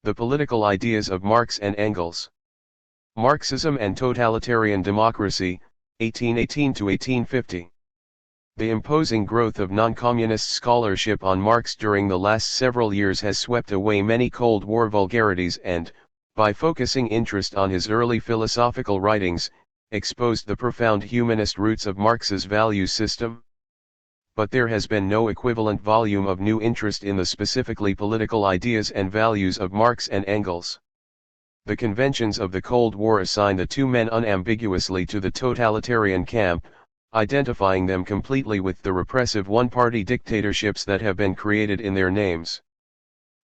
The political ideas of Marx and Engels. Marxism and Totalitarian Democracy, 1818 to 1850. The imposing growth of non-communist scholarship on Marx during the last several years has swept away many Cold War vulgarities and, by focusing interest on his early philosophical writings, exposed the profound humanist roots of Marx's value system. But there has been no equivalent volume of new interest in the specifically political ideas and values of Marx and Engels. The conventions of the Cold War assign the two men unambiguously to the totalitarian camp, identifying them completely with the repressive one-party dictatorships that have been created in their names.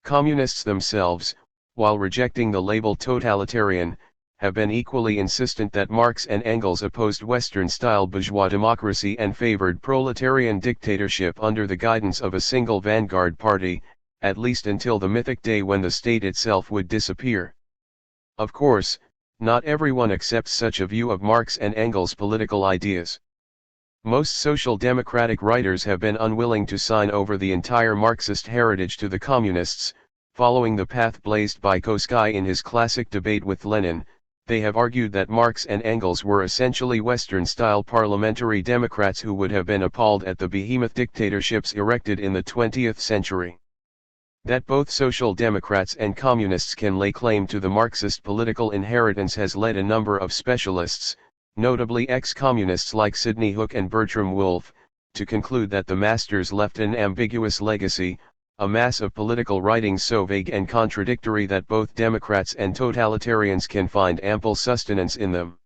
Communists themselves, while rejecting the label totalitarian, have been equally insistent that Marx and Engels opposed Western-style bourgeois democracy and favored proletarian dictatorship under the guidance of a single vanguard party, at least until the mythic day when the state itself would disappear. Of course, not everyone accepts such a view of Marx and Engels' political ideas. Most social democratic writers have been unwilling to sign over the entire Marxist heritage to the communists, following the path blazed by Koski in his classic debate with Lenin. They have argued that Marx and Engels were essentially Western-style parliamentary democrats who would have been appalled at the behemoth dictatorships erected in the 20th century. That both social democrats and communists can lay claim to the Marxist political inheritance has led a number of specialists, notably ex-communists like Sidney Hook and Bertram Wolfe, to conclude that the masters left an ambiguous legacy, a mass of political writings so vague and contradictory that both Democrats and totalitarians can find ample sustenance in them.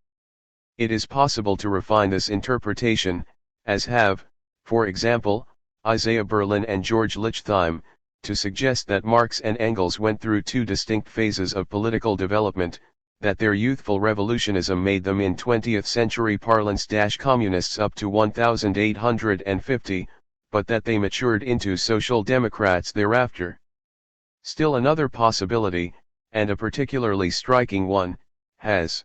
It is possible to refine this interpretation, as have, for example, Isaiah Berlin and George Lichtheim, to suggest that Marx and Engels went through two distinct phases of political development, that their youthful revolutionism made them in 20th century parlance communists up to 1850, but that they matured into social democrats thereafter. Still another possibility, and a particularly striking one, has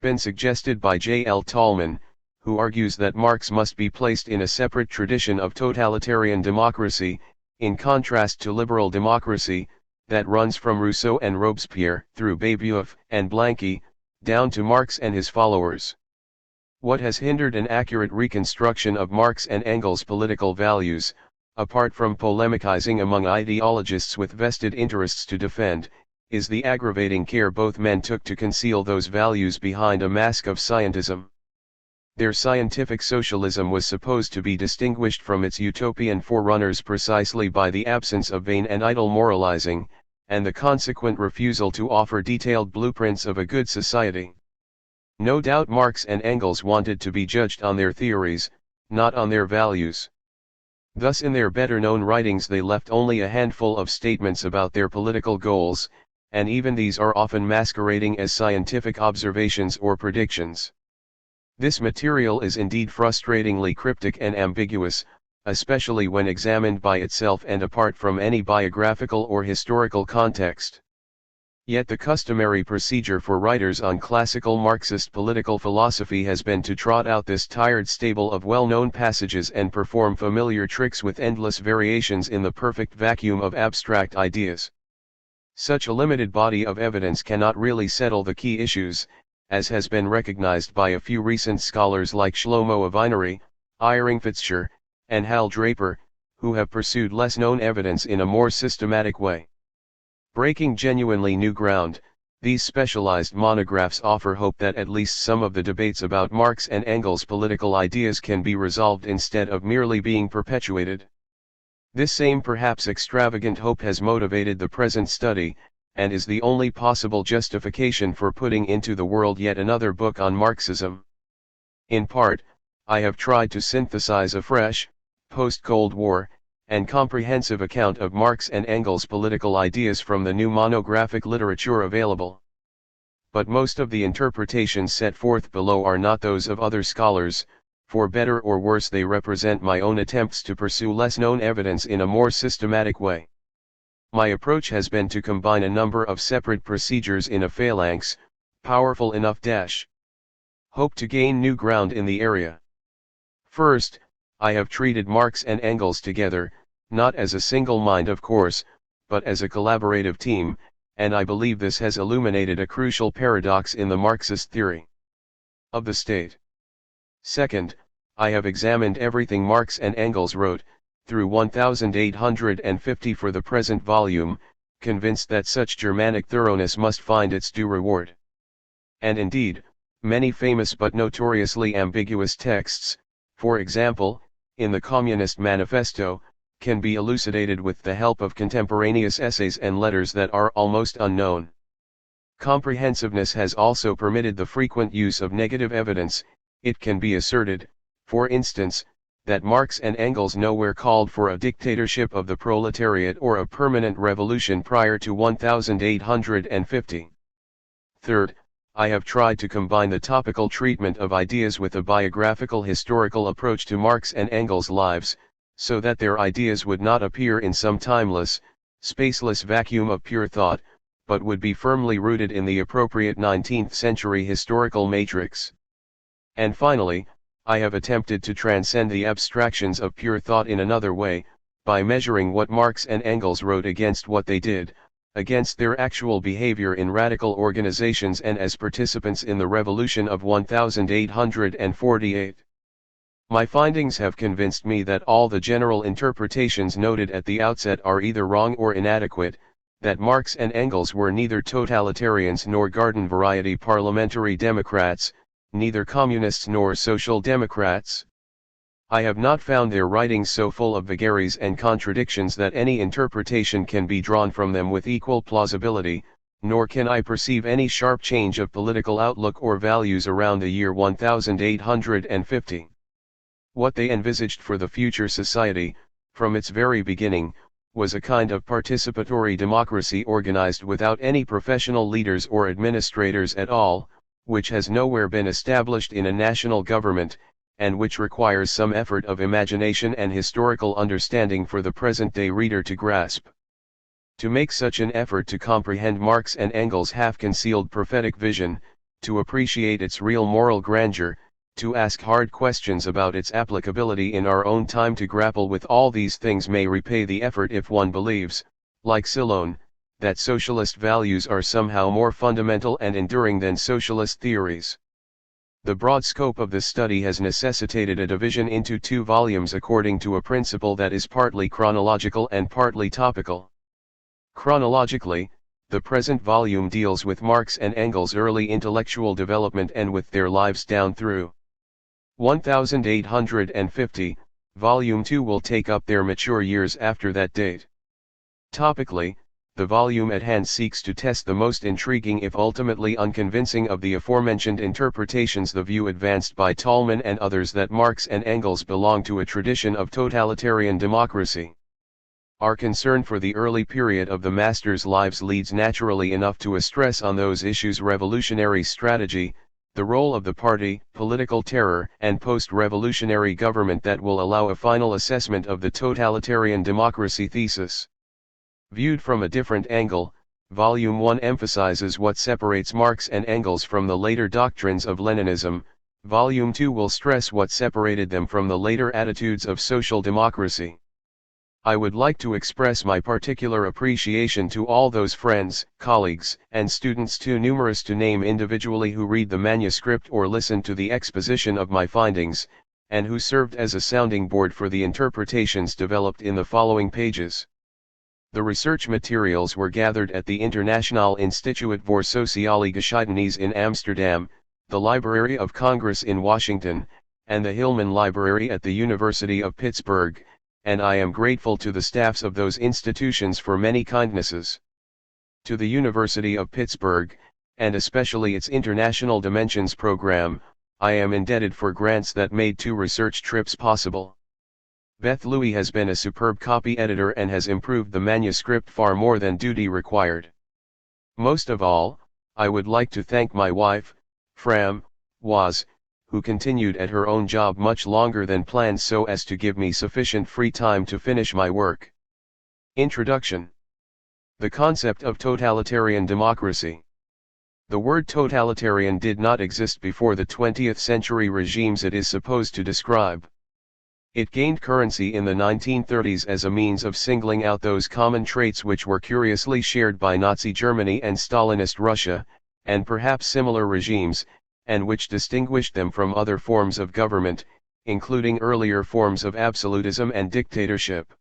been suggested by J. L. Tallman, who argues that Marx must be placed in a separate tradition of totalitarian democracy, in contrast to liberal democracy, that runs from Rousseau and Robespierre through Babeuf and Blanqui, down to Marx and his followers. What has hindered an accurate reconstruction of Marx and Engels' political values, apart from polemicizing among ideologists with vested interests to defend, is the aggravating care both men took to conceal those values behind a mask of scientism. Their scientific socialism was supposed to be distinguished from its utopian forerunners precisely by the absence of vain and idle moralizing, and the consequent refusal to offer detailed blueprints of a good society. No doubt Marx and Engels wanted to be judged on their theories, not on their values. Thus in their better-known writings they left only a handful of statements about their political goals, and even these are often masquerading as scientific observations or predictions. This material is indeed frustratingly cryptic and ambiguous, especially when examined by itself and apart from any biographical or historical context. Yet the customary procedure for writers on classical Marxist political philosophy has been to trot out this tired stable of well-known passages and perform familiar tricks with endless variations in the perfect vacuum of abstract ideas. Such a limited body of evidence cannot really settle the key issues, as has been recognized by a few recent scholars like Shlomo Avineri, Eyring Fitzgerald, and Hal Draper, who have pursued less-known evidence in a more systematic way. Breaking genuinely new ground, these specialized monographs offer hope that at least some of the debates about Marx and Engels' political ideas can be resolved instead of merely being perpetuated. This same perhaps extravagant hope has motivated the present study, and is the only possible justification for putting into the world yet another book on Marxism. In part, I have tried to synthesize a fresh, post-Cold War, and comprehensive account of Marx and Engels' political ideas from the new monographic literature available. But most of the interpretations set forth below are not those of other scholars, for better or worse they represent my own attempts to pursue less-known evidence in a more systematic way. My approach has been to combine a number of separate procedures in a phalanx, powerful enough hope to gain new ground in the area. First, I have treated Marx and Engels together, not as a single mind of course, but as a collaborative team, and I believe this has illuminated a crucial paradox in the Marxist theory of the state. Second, I have examined everything Marx and Engels wrote, through 1850 for the present volume, convinced that such Germanic thoroughness must find its due reward. And indeed, many famous but notoriously ambiguous texts, for example, in the Communist Manifesto, can be elucidated with the help of contemporaneous essays and letters that are almost unknown. Comprehensiveness has also permitted the frequent use of negative evidence. It can be asserted, for instance, that Marx and Engels nowhere called for a dictatorship of the proletariat or a permanent revolution prior to 1850. Third, I have tried to combine the topical treatment of ideas with a biographical historical approach to Marx and Engels' lives, so that their ideas would not appear in some timeless, spaceless vacuum of pure thought, but would be firmly rooted in the appropriate 19th-century historical matrix. And finally, I have attempted to transcend the abstractions of pure thought in another way, by measuring what Marx and Engels wrote against what they did, against their actual behavior in radical organizations and as participants in the revolution of 1848. My findings have convinced me that all the general interpretations noted at the outset are either wrong or inadequate, that Marx and Engels were neither totalitarians nor garden-variety parliamentary democrats, neither communists nor social democrats. I have not found their writings so full of vagaries and contradictions that any interpretation can be drawn from them with equal plausibility, nor can I perceive any sharp change of political outlook or values around the year 1850. What they envisaged for the future society, from its very beginning, was a kind of participatory democracy organized without any professional leaders or administrators at all, which has nowhere been established in a national government, and which requires some effort of imagination and historical understanding for the present-day reader to grasp. To make such an effort to comprehend Marx and Engels' half-concealed prophetic vision, to appreciate its real moral grandeur, to ask hard questions about its applicability in our own time, to grapple with all these things may repay the effort if one believes, like Silone, that socialist values are somehow more fundamental and enduring than socialist theories. The broad scope of this study has necessitated a division into 2 volumes according to a principle that is partly chronological and partly topical. Chronologically, the present volume deals with Marx and Engels' early intellectual development and with their lives down through 1850, Volume 2 will take up their mature years after that date. Topically, the volume at hand seeks to test the most intriguing if ultimately unconvincing of the aforementioned interpretations, the view advanced by Tolman and others that Marx and Engels belong to a tradition of totalitarian democracy. Our concern for the early period of the masters' lives leads naturally enough to a stress on those issues: revolutionary strategy, the role of the party, political terror, and post-revolutionary government that will allow a final assessment of the totalitarian democracy thesis. Viewed from a different angle, Volume 1 emphasizes what separates Marx and Engels from the later doctrines of Leninism. Volume 2 will stress what separated them from the later attitudes of social democracy. I would like to express my particular appreciation to all those friends, colleagues, and students too numerous to name individually who read the manuscript or listen to the exposition of my findings, and who served as a sounding board for the interpretations developed in the following pages. The research materials were gathered at the Internationaal Instituut voor Sociale Geschiedenis in Amsterdam, the Library of Congress in Washington, and the Hillman Library at the University of Pittsburgh, and I am grateful to the staffs of those institutions for many kindnesses. To the University of Pittsburgh, and especially its International Dimensions program, I am indebted for grants that made 2 research trips possible. Beth Louie has been a superb copy editor and has improved the manuscript far more than duty required. Most of all, I would like to thank my wife, Fram, Was, who continued at her own job much longer than planned so as to give me sufficient free time to finish my work. Introduction. The concept of totalitarian democracy. The word totalitarian did not exist before the 20th century regimes it is supposed to describe. It gained currency in the 1930s as a means of singling out those common traits which were curiously shared by Nazi Germany and Stalinist Russia, and perhaps similar regimes, and which distinguished them from other forms of government, including earlier forms of absolutism and dictatorship.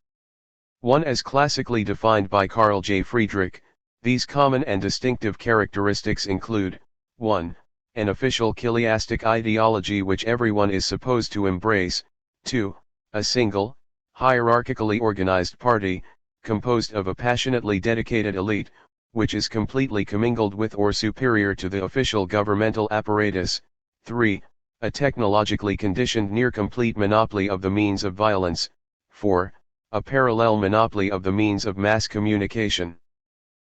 One as classically defined by Carl J. Friedrich, these common and distinctive characteristics include, 1. An official chiastic ideology which everyone is supposed to embrace, 2. A single, hierarchically organized party, composed of a passionately dedicated elite, which is completely commingled with or superior to the official governmental apparatus, 3. A technologically conditioned near-complete monopoly of the means of violence, 4. A parallel monopoly of the means of mass communication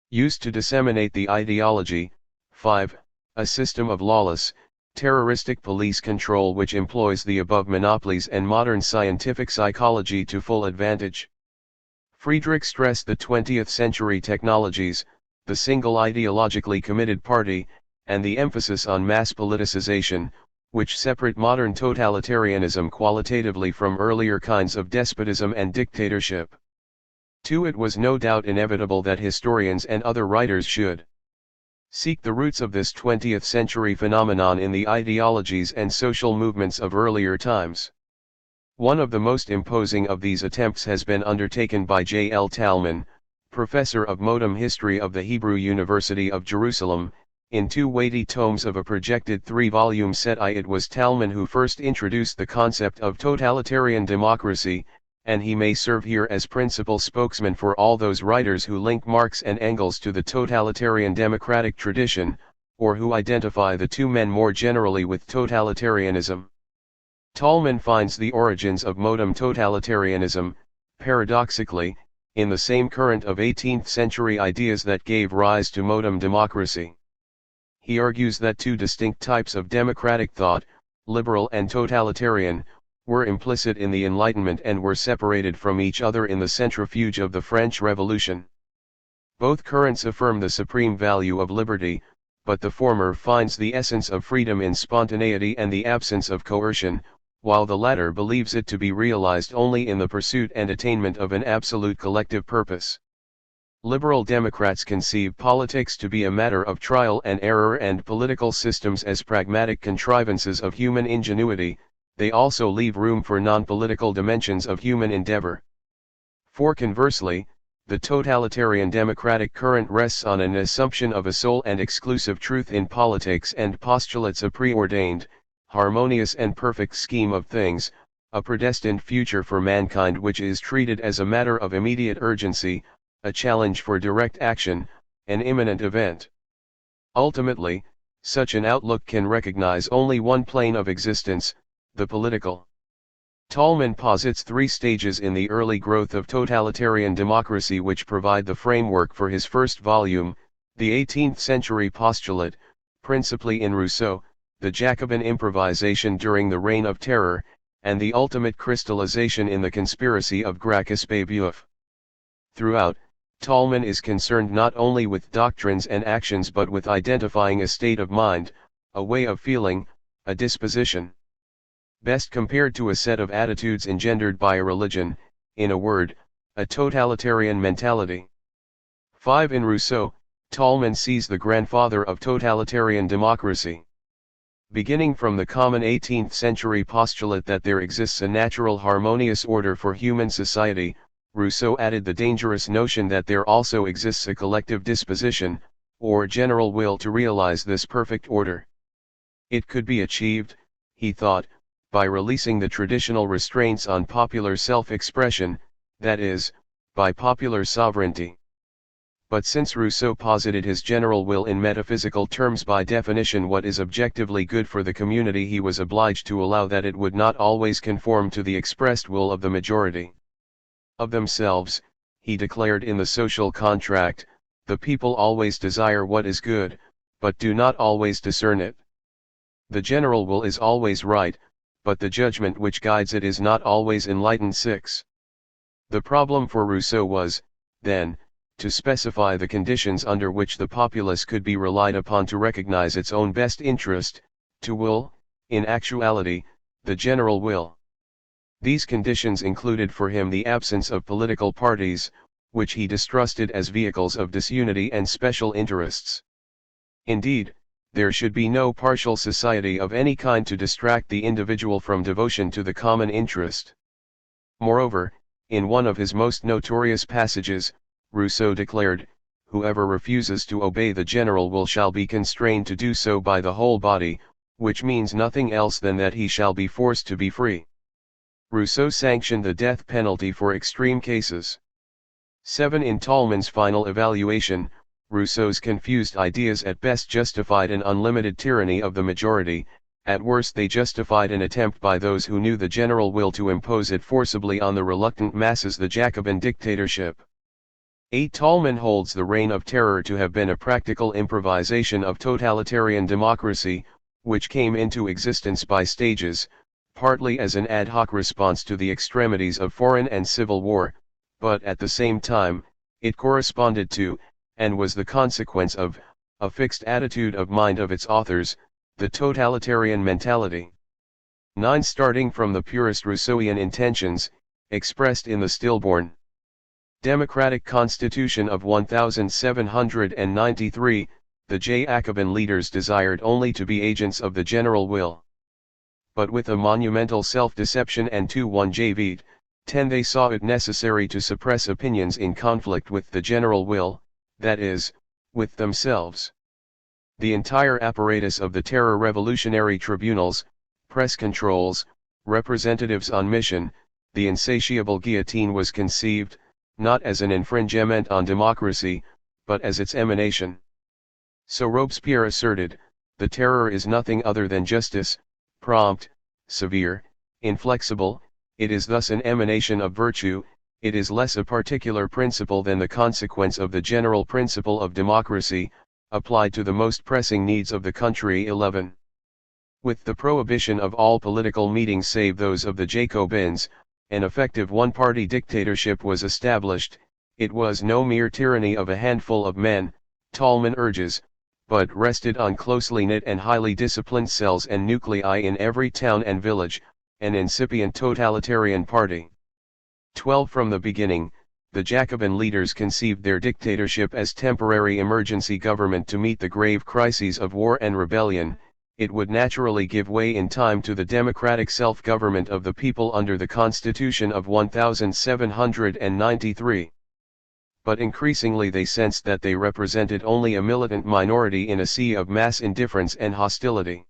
used to disseminate the ideology, 5. A system of lawless, terroristic police control which employs the above monopolies and modern scientific psychology to full advantage. Friedrich stressed the 20th century technologies, the single ideologically committed party, and the emphasis on mass politicization, which separate modern totalitarianism qualitatively from earlier kinds of despotism and dictatorship. 2. It was no doubt inevitable that historians and other writers should seek the roots of this 20th century phenomenon in the ideologies and social movements of earlier times. One of the most imposing of these attempts has been undertaken by J. L. Talman, professor of modern history of the Hebrew University of Jerusalem, in 2 weighty tomes of a projected 3-volume set. It was Talman who first introduced the concept of totalitarian democracy, and he may serve here as principal spokesman for all those writers who link Marx and Engels to the totalitarian democratic tradition, or who identify the two men more generally with totalitarianism. Talman finds the origins of modern totalitarianism, paradoxically, in the same current of 18th century ideas that gave rise to modern democracy. He argues that two distinct types of democratic thought, liberal and totalitarian, were implicit in the Enlightenment and were separated from each other in the centrifuge of the French Revolution. Both currents affirm the supreme value of liberty, but the former finds the essence of freedom in spontaneity and the absence of coercion, while the latter believes it to be realized only in the pursuit and attainment of an absolute collective purpose. Liberal Democrats conceive politics to be a matter of trial and error and political systems as pragmatic contrivances of human ingenuity. They also leave room for non-political dimensions of human endeavor. For conversely, the totalitarian democratic current rests on an assumption of a sole and exclusive truth in politics and postulates a preordained, harmonious and perfect scheme of things, a predestined future for mankind which is treated as a matter of immediate urgency, a challenge for direct action, an imminent event. Ultimately, such an outlook can recognize only one plane of existence, the political. Talman posits 3 stages in the early growth of totalitarian democracy which provide the framework for his first volume, the 18th century postulate, principally in Rousseau, the Jacobin improvisation during the Reign of Terror, and the ultimate crystallization in the conspiracy of Gracchus-Babeuf. Throughout, Talman is concerned not only with doctrines and actions but with identifying a state of mind, a way of feeling, a disposition. Best compared to a set of attitudes engendered by a religion, in a word, a totalitarian mentality. 5. In Rousseau, Talman sees the grandfather of totalitarian democracy. Beginning from the common 18th century postulate that there exists a natural harmonious order for human society, Rousseau added the dangerous notion that there also exists a collective disposition, or general will to realize this perfect order. It could be achieved, he thought, by releasing the traditional restraints on popular self-expression, that is, by popular sovereignty. But since Rousseau posited his general will in metaphysical terms by definition what is objectively good for the community, he was obliged to allow that it would not always conform to the expressed will of the majority. Of themselves, he declared in the social contract, the people always desire what is good, but do not always discern it. The general will is always right, but the judgment which guides it is not always enlightened. 6. The problem for Rousseau was, then, to specify the conditions under which the populace could be relied upon to recognize its own best interest, to will, in actuality, the general will. These conditions included for him the absence of political parties, which he distrusted as vehicles of disunity and special interests. Indeed, there should be no partial society of any kind to distract the individual from devotion to the common interest. Moreover, in one of his most notorious passages, Rousseau declared, "Whoever refuses to obey the general will shall be constrained to do so by the whole body," which means nothing else than that he shall be forced to be free. Rousseau sanctioned the death penalty for extreme cases. 7. In Tolman's final evaluation, Rousseau's confused ideas at best justified an unlimited tyranny of the majority, at worst they justified an attempt by those who knew the general will to impose it forcibly on the reluctant masses, the Jacobin dictatorship. 8. Tolman holds the Reign of Terror to have been a practical improvisation of totalitarian democracy, which came into existence by stages, partly as an ad hoc response to the extremities of foreign and civil war, but at the same time, it corresponded to, and was the consequence of, a fixed attitude of mind of its authors, the totalitarian mentality. 9. Starting from the purest Rousseauian intentions, expressed in the stillborn democratic constitution of 1793, the Jacobin leaders desired only to be agents of the general will. But with a monumental self-deception and 2-1 Jvit, 10 they saw it necessary to suppress opinions in conflict with the general will, that is, with themselves. The entire apparatus of the terror revolutionary tribunals, press controls, representatives on mission, the insatiable guillotine was conceived, not as an infringement on democracy, but as its emanation. So Robespierre asserted, the terror is nothing other than justice, prompt, severe, inflexible, it is thus an emanation of virtue, it is less a particular principle than the consequence of the general principle of democracy, applied to the most pressing needs of the country. 11. With the prohibition of all political meetings save those of the Jacobins, an effective one-party dictatorship was established. It was no mere tyranny of a handful of men, Tolman urges, but rested on closely knit and highly disciplined cells and nuclei in every town and village, an incipient totalitarian party. 12. From the beginning, the Jacobin leaders conceived their dictatorship as temporary emergency government to meet the grave crises of war and rebellion. It would naturally give way in time to the democratic self-government of the people under the Constitution of 1793. But increasingly they sensed that they represented only a militant minority in a sea of mass indifference and hostility.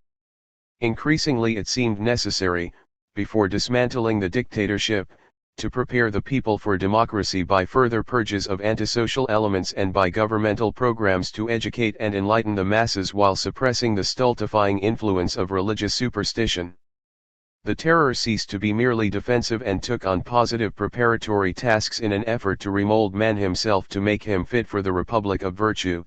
Increasingly it seemed necessary, before dismantling the dictatorship, to prepare the people for democracy by further purges of antisocial elements and by governmental programs to educate and enlighten the masses while suppressing the stultifying influence of religious superstition. The terror ceased to be merely defensive and took on positive preparatory tasks in an effort to remold man himself to make him fit for the republic of virtue.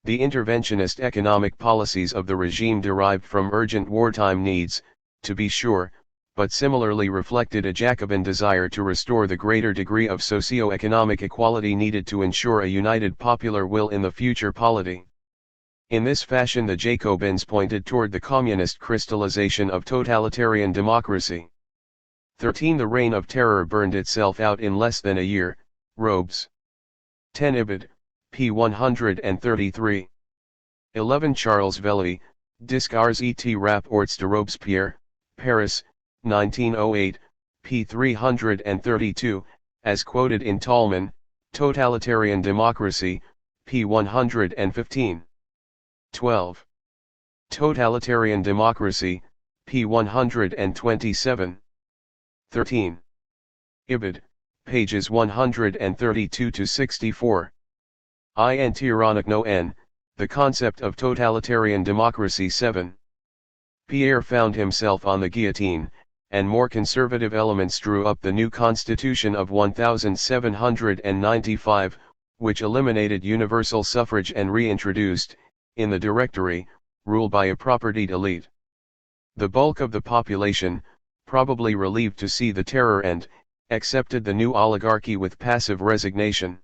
The interventionist economic policies of the regime derived from urgent wartime needs, to be sure, but similarly reflected a Jacobin desire to restore the greater degree of socio-economic equality needed to ensure a united popular will in the future polity. In this fashion the Jacobins pointed toward the communist crystallization of totalitarian democracy. 13. The Reign of Terror burned itself out in less than a year. Robes. 10. Ibid. p. 133. 11. Charles Velly, Discours et rapports de Robespierre, Paris, 1908, p. 332, as quoted in Tolman, Totalitarian Democracy, p. 115. 12. Totalitarian Democracy, p. 127. 13. Ibid, pages 132-64. In Tyrannic no N, The Concept of Totalitarian Democracy. 7. Pierre found himself on the guillotine, and more conservative elements drew up the new Constitution of 1795, which eliminated universal suffrage and reintroduced, in the Directory, rule by a propertied elite. The bulk of the population, probably relieved to see the terror end, accepted the new oligarchy with passive resignation.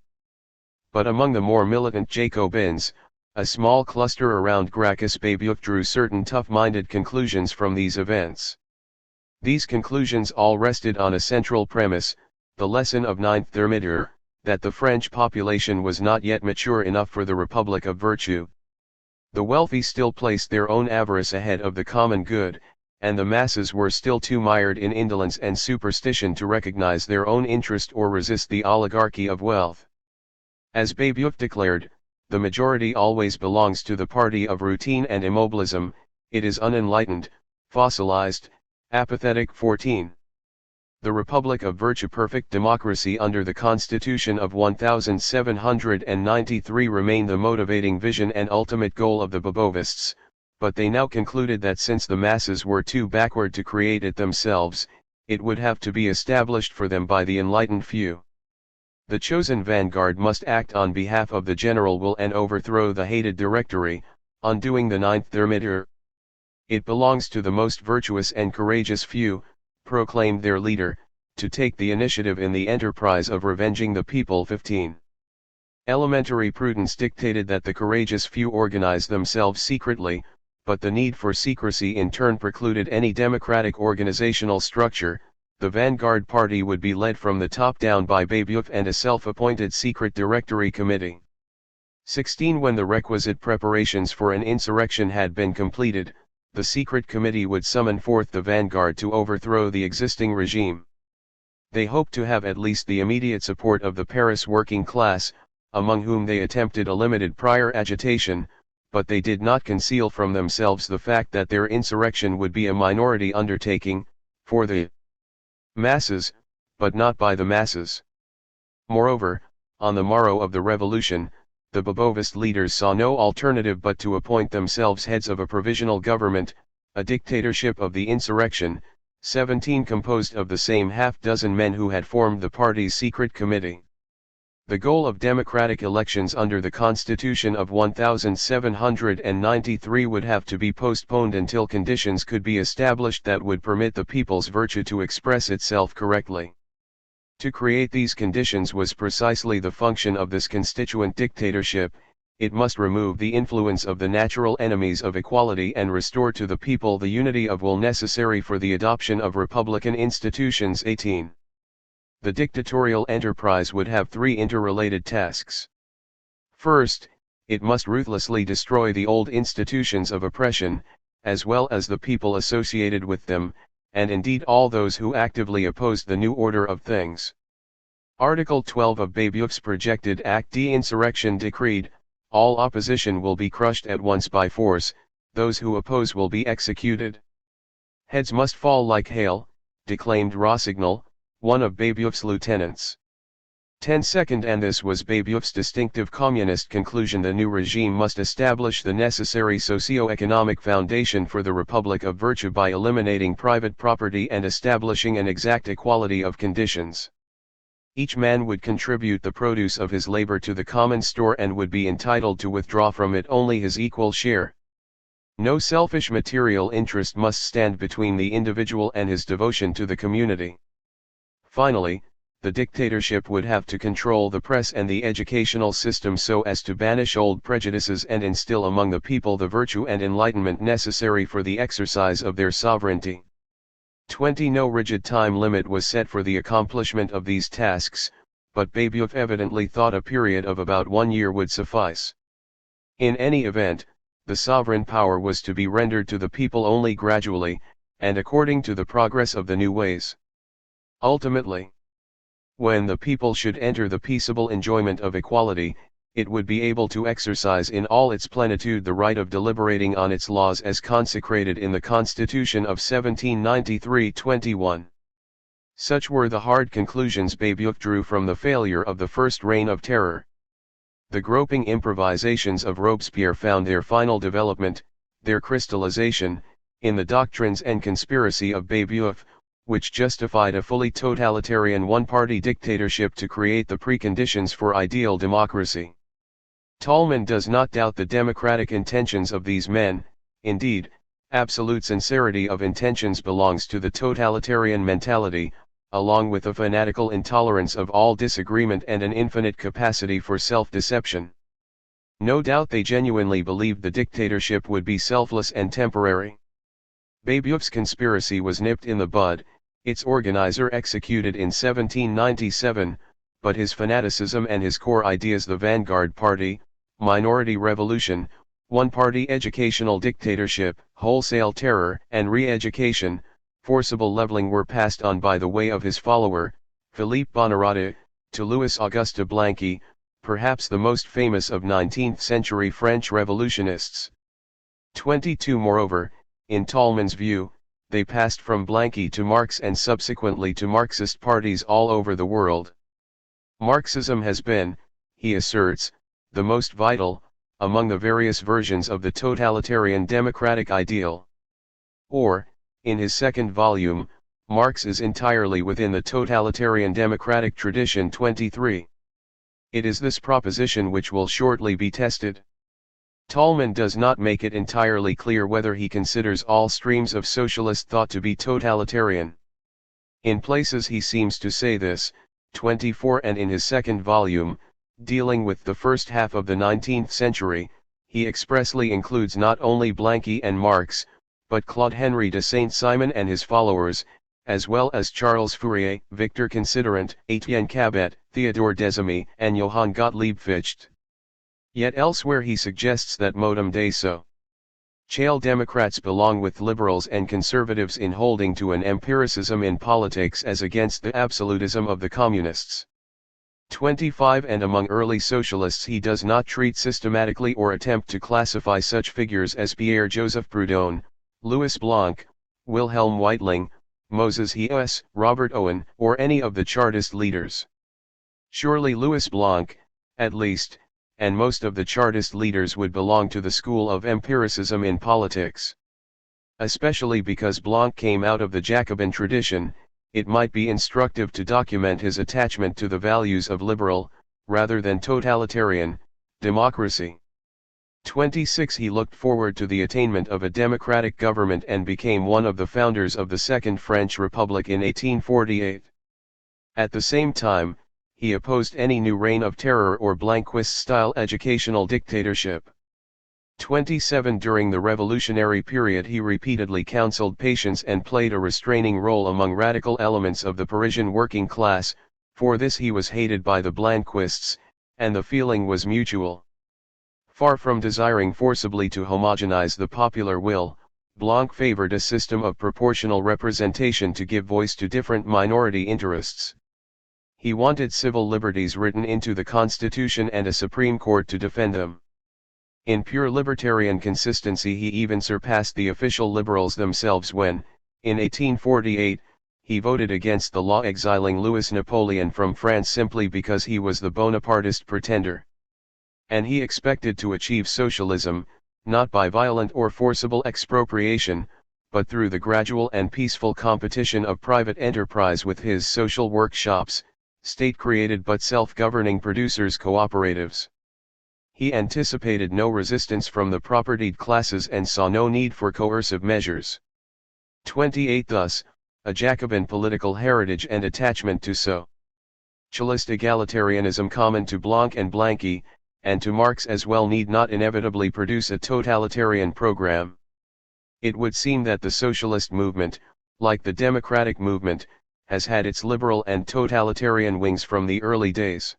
But among the more militant Jacobins, a small cluster around Gracchus Babeuf drew certain tough-minded conclusions from these events. These conclusions all rested on a central premise, the lesson of ninth Thermidor, that the French population was not yet mature enough for the Republic of Virtue. The wealthy still placed their own avarice ahead of the common good, and the masses were still too mired in indolence and superstition to recognize their own interest or resist the oligarchy of wealth. As Babeuf declared, the majority always belongs to the party of routine and immobilism, it is unenlightened, fossilized, apathetic. 14. The Republic of Virtue, perfect democracy under the Constitution of 1793, remained the motivating vision and ultimate goal of the Babeauvists, but they now concluded that since the masses were too backward to create it themselves, it would have to be established for them by the enlightened few. The chosen vanguard must act on behalf of the general will and overthrow the hated Directory, undoing the ninth Thermidor. It belongs to the most virtuous and courageous few, proclaimed their leader, to take the initiative in the enterprise of revenging the people. 15. Elementary prudence dictated that the courageous few organize themselves secretly, but the need for secrecy in turn precluded any democratic organizational structure. The vanguard party would be led from the top down by Babeuf and a self-appointed secret directory committee. 16. When the requisite preparations for an insurrection had been completed, the secret committee would summon forth the vanguard to overthrow the existing regime. They hoped to have at least the immediate support of the Paris working class, among whom they attempted a limited prior agitation, but they did not conceal from themselves the fact that their insurrection would be a minority undertaking, for the masses, but not by the masses. Moreover, on the morrow of the revolution, the Babeuvist leaders saw no alternative but to appoint themselves heads of a provisional government, a dictatorship of the insurrection. 17. Composed of the same half-dozen men who had formed the party's secret committee. The goal of democratic elections under the Constitution of 1793 would have to be postponed until conditions could be established that would permit the people's virtue to express itself correctly. To create these conditions was precisely the function of this constituent dictatorship. It must remove the influence of the natural enemies of equality and restore to the people the unity of will necessary for the adoption of republican institutions. 18. The dictatorial enterprise would have three interrelated tasks. First, it must ruthlessly destroy the old institutions of oppression, as well as the people associated with them, and indeed all those who actively opposed the new order of things. Article 12 of Babeuf's projected Act de-insurrection decreed, all opposition will be crushed at once by force, those who oppose will be executed. Heads must fall like hail, declaimed Rossignol, one of Babeuf's lieutenants. 10 and this was Babeuf's distinctive communist conclusion: the new regime must establish the necessary socio-economic foundation for the Republic of Virtue by eliminating private property and establishing an exact equality of conditions. Each man would contribute the produce of his labor to the common store and would be entitled to withdraw from it only his equal share. No selfish material interest must stand between the individual and his devotion to the community. Finally, the dictatorship would have to control the press and the educational system so as to banish old prejudices and instill among the people the virtue and enlightenment necessary for the exercise of their sovereignty. 20. No rigid time limit was set for the accomplishment of these tasks, but Babeuf evidently thought a period of about 1 year would suffice. In any event, the sovereign power was to be rendered to the people only gradually, and according to the progress of the new ways. Ultimately, when the people should enter the peaceable enjoyment of equality, it would be able to exercise in all its plenitude the right of deliberating on its laws as consecrated in the Constitution of 1793. 21. Such were the hard conclusions Babeuf drew from the failure of the first reign of terror. The groping improvisations of Robespierre found their final development, their crystallization, in the doctrines and conspiracy of Babeuf, which justified a fully totalitarian one-party dictatorship to create the preconditions for ideal democracy. Tolman does not doubt the democratic intentions of these men. Indeed, absolute sincerity of intentions belongs to the totalitarian mentality, along with a fanatical intolerance of all disagreement and an infinite capacity for self-deception. No doubt they genuinely believed the dictatorship would be selfless and temporary. Babeuf's conspiracy was nipped in the bud, its organizer executed in 1797, but his fanaticism and his core ideas, the vanguard party, minority revolution, one-party educational dictatorship, wholesale terror and re-education, forcible leveling, were passed on by the way of his follower, Philippe Bonaparte, to Louis Auguste Blanqui, perhaps the most famous of 19th-century French revolutionists. 22. Moreover, in Tolman's view, they passed from Blanqui to Marx and subsequently to Marxist parties all over the world. Marxism has been, he asserts, the most vital, among the various versions of the totalitarian democratic ideal. Or, in his second volume, Marx is entirely within the totalitarian democratic tradition. 23. It is this proposition which will shortly be tested. Tolman does not make it entirely clear whether he considers all streams of socialist thought to be totalitarian. In places he seems to say this, 24, and in his second volume, dealing with the first half of the 19th century, he expressly includes not only Blanqui and Marx, but Claude-Henri de Saint-Simon and his followers, as well as Charles Fourier, Victor Considerant, Etienne Cabet, Theodore Desailly, and Johann Gottlieb Fichte. Yet elsewhere he suggests that modum de social democrats belong with liberals and conservatives in holding to an empiricism in politics as against the absolutism of the communists. 25. And among early socialists he does not treat systematically or attempt to classify such figures as Pierre-Joseph Proudhon, Louis Blanc, Wilhelm Weitling, Moses Hess, Robert Owen, or any of the Chartist leaders. Surely Louis Blanc, at least, and most of the Chartist leaders would belong to the school of empiricism in politics. Especially because Blanc came out of the Jacobin tradition, it might be instructive to document his attachment to the values of liberal, rather than totalitarian, democracy. 26. He looked forward to the attainment of a democratic government and became one of the founders of the Second French Republic in 1848. At the same time, he opposed any new reign of terror or Blanquist-style educational dictatorship. 27. During the revolutionary period he repeatedly counseled patience and played a restraining role among radical elements of the Parisian working class. For this he was hated by the Blanquists, and the feeling was mutual. Far from desiring forcibly to homogenize the popular will, Blanc favored a system of proportional representation to give voice to different minority interests. He wanted civil liberties written into the Constitution and a Supreme Court to defend them. In pure libertarian consistency he even surpassed the official liberals themselves when, in 1848, he voted against the law exiling Louis Napoleon from France simply because he was the Bonapartist pretender. And he expected to achieve socialism, not by violent or forcible expropriation, but through the gradual and peaceful competition of private enterprise with his social workshops, state-created but self-governing producers' cooperatives. He anticipated no resistance from the propertied classes and saw no need for coercive measures. 28. Thus, a Jacobin political heritage and attachment to socialist egalitarianism common to Blanc and Blanqui, and to Marx as well, need not inevitably produce a totalitarian program. It would seem that the socialist movement, like the democratic movement, has had its liberal and totalitarian wings from the early days.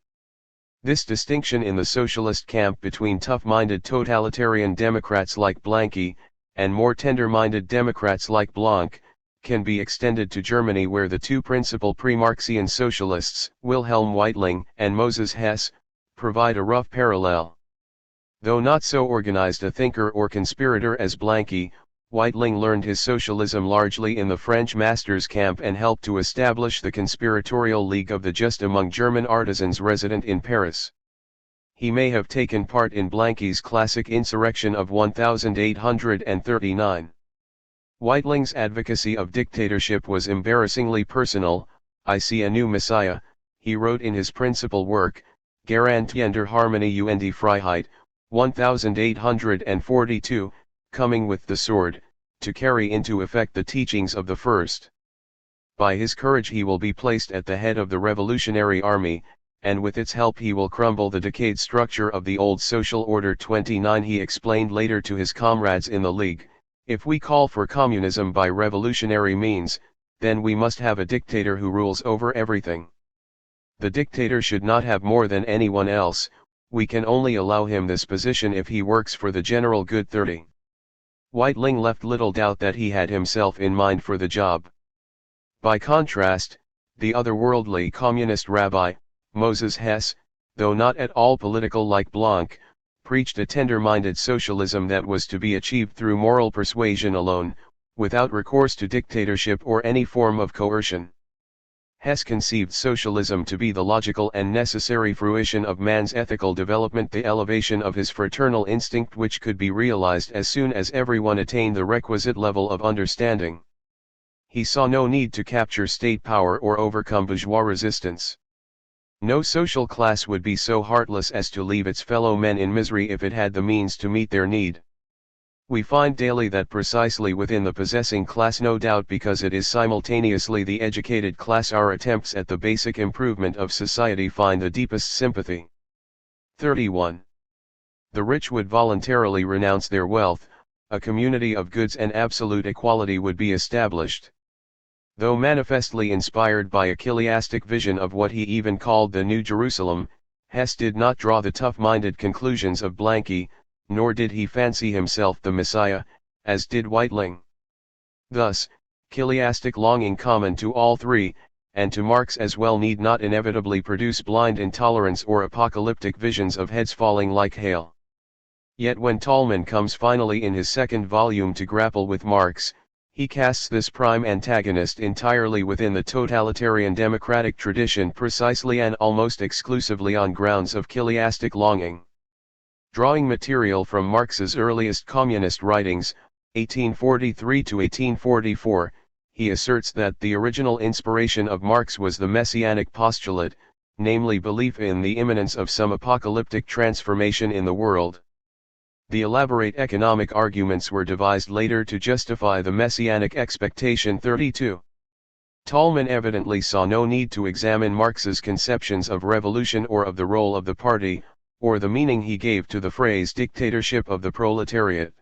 This distinction in the socialist camp between tough-minded totalitarian Democrats like Blanqui, and more tender-minded Democrats like Blanc, can be extended to Germany, where the two principal pre-Marxian socialists, Wilhelm Weitling and Moses Hess, provide a rough parallel. Though not so organized a thinker or conspirator as Blanqui, Weitling learned his socialism largely in the French master's camp and helped to establish the Conspiratorial League of the Just among German artisans resident in Paris. He may have taken part in Blanqui's classic insurrection of 1839. Weitling's advocacy of dictatorship was embarrassingly personal. I see a new Messiah, he wrote in his principal work, Garantie der Harmonie und die Freiheit, 1842, coming with the sword, to carry into effect the teachings of the first. By his courage he will be placed at the head of the revolutionary army, and with its help he will crumble the decayed structure of the old social order. 29. He explained later to his comrades in the League, If we call for communism by revolutionary means, then we must have a dictator who rules over everything. The dictator should not have more than anyone else, we can only allow him this position if he works for the general good. 30. Weitling left little doubt that he had himself in mind for the job. By contrast, the otherworldly communist rabbi, Moses Hess, though not at all political like Blanc, preached a tender-minded socialism that was to be achieved through moral persuasion alone, without recourse to dictatorship or any form of coercion. Hess conceived socialism to be the logical and necessary fruition of man's ethical development, the elevation of his fraternal instinct, which could be realized as soon as everyone attained the requisite level of understanding. He saw no need to capture state power or overcome bourgeois resistance. No social class would be so heartless as to leave its fellow men in misery if it had the means to meet their need. We find daily that precisely within the possessing class, no doubt because it is simultaneously the educated class, our attempts at the basic improvement of society find the deepest sympathy. 31. The rich would voluntarily renounce their wealth, a community of goods and absolute equality would be established. Though manifestly inspired by a chiliastic vision of what he even called the New Jerusalem, Hess did not draw the tough-minded conclusions of Blanqui, nor did he fancy himself the Messiah, as did Weitling. Thus, chiliastic longing common to all three, and to Marx as well, need not inevitably produce blind intolerance or apocalyptic visions of heads falling like hail. Yet when Tolman comes finally in his second volume to grapple with Marx, he casts this prime antagonist entirely within the totalitarian democratic tradition, precisely and almost exclusively on grounds of chiliastic longing. Drawing material from Marx's earliest communist writings, 1843 to 1844, he asserts that the original inspiration of Marx was the messianic postulate, namely belief in the imminence of some apocalyptic transformation in the world. The elaborate economic arguments were devised later to justify the messianic expectation. 32. Tolman evidently saw no need to examine Marx's conceptions of revolution or of the role of the party, or the meaning he gave to the phrase dictatorship of the proletariat.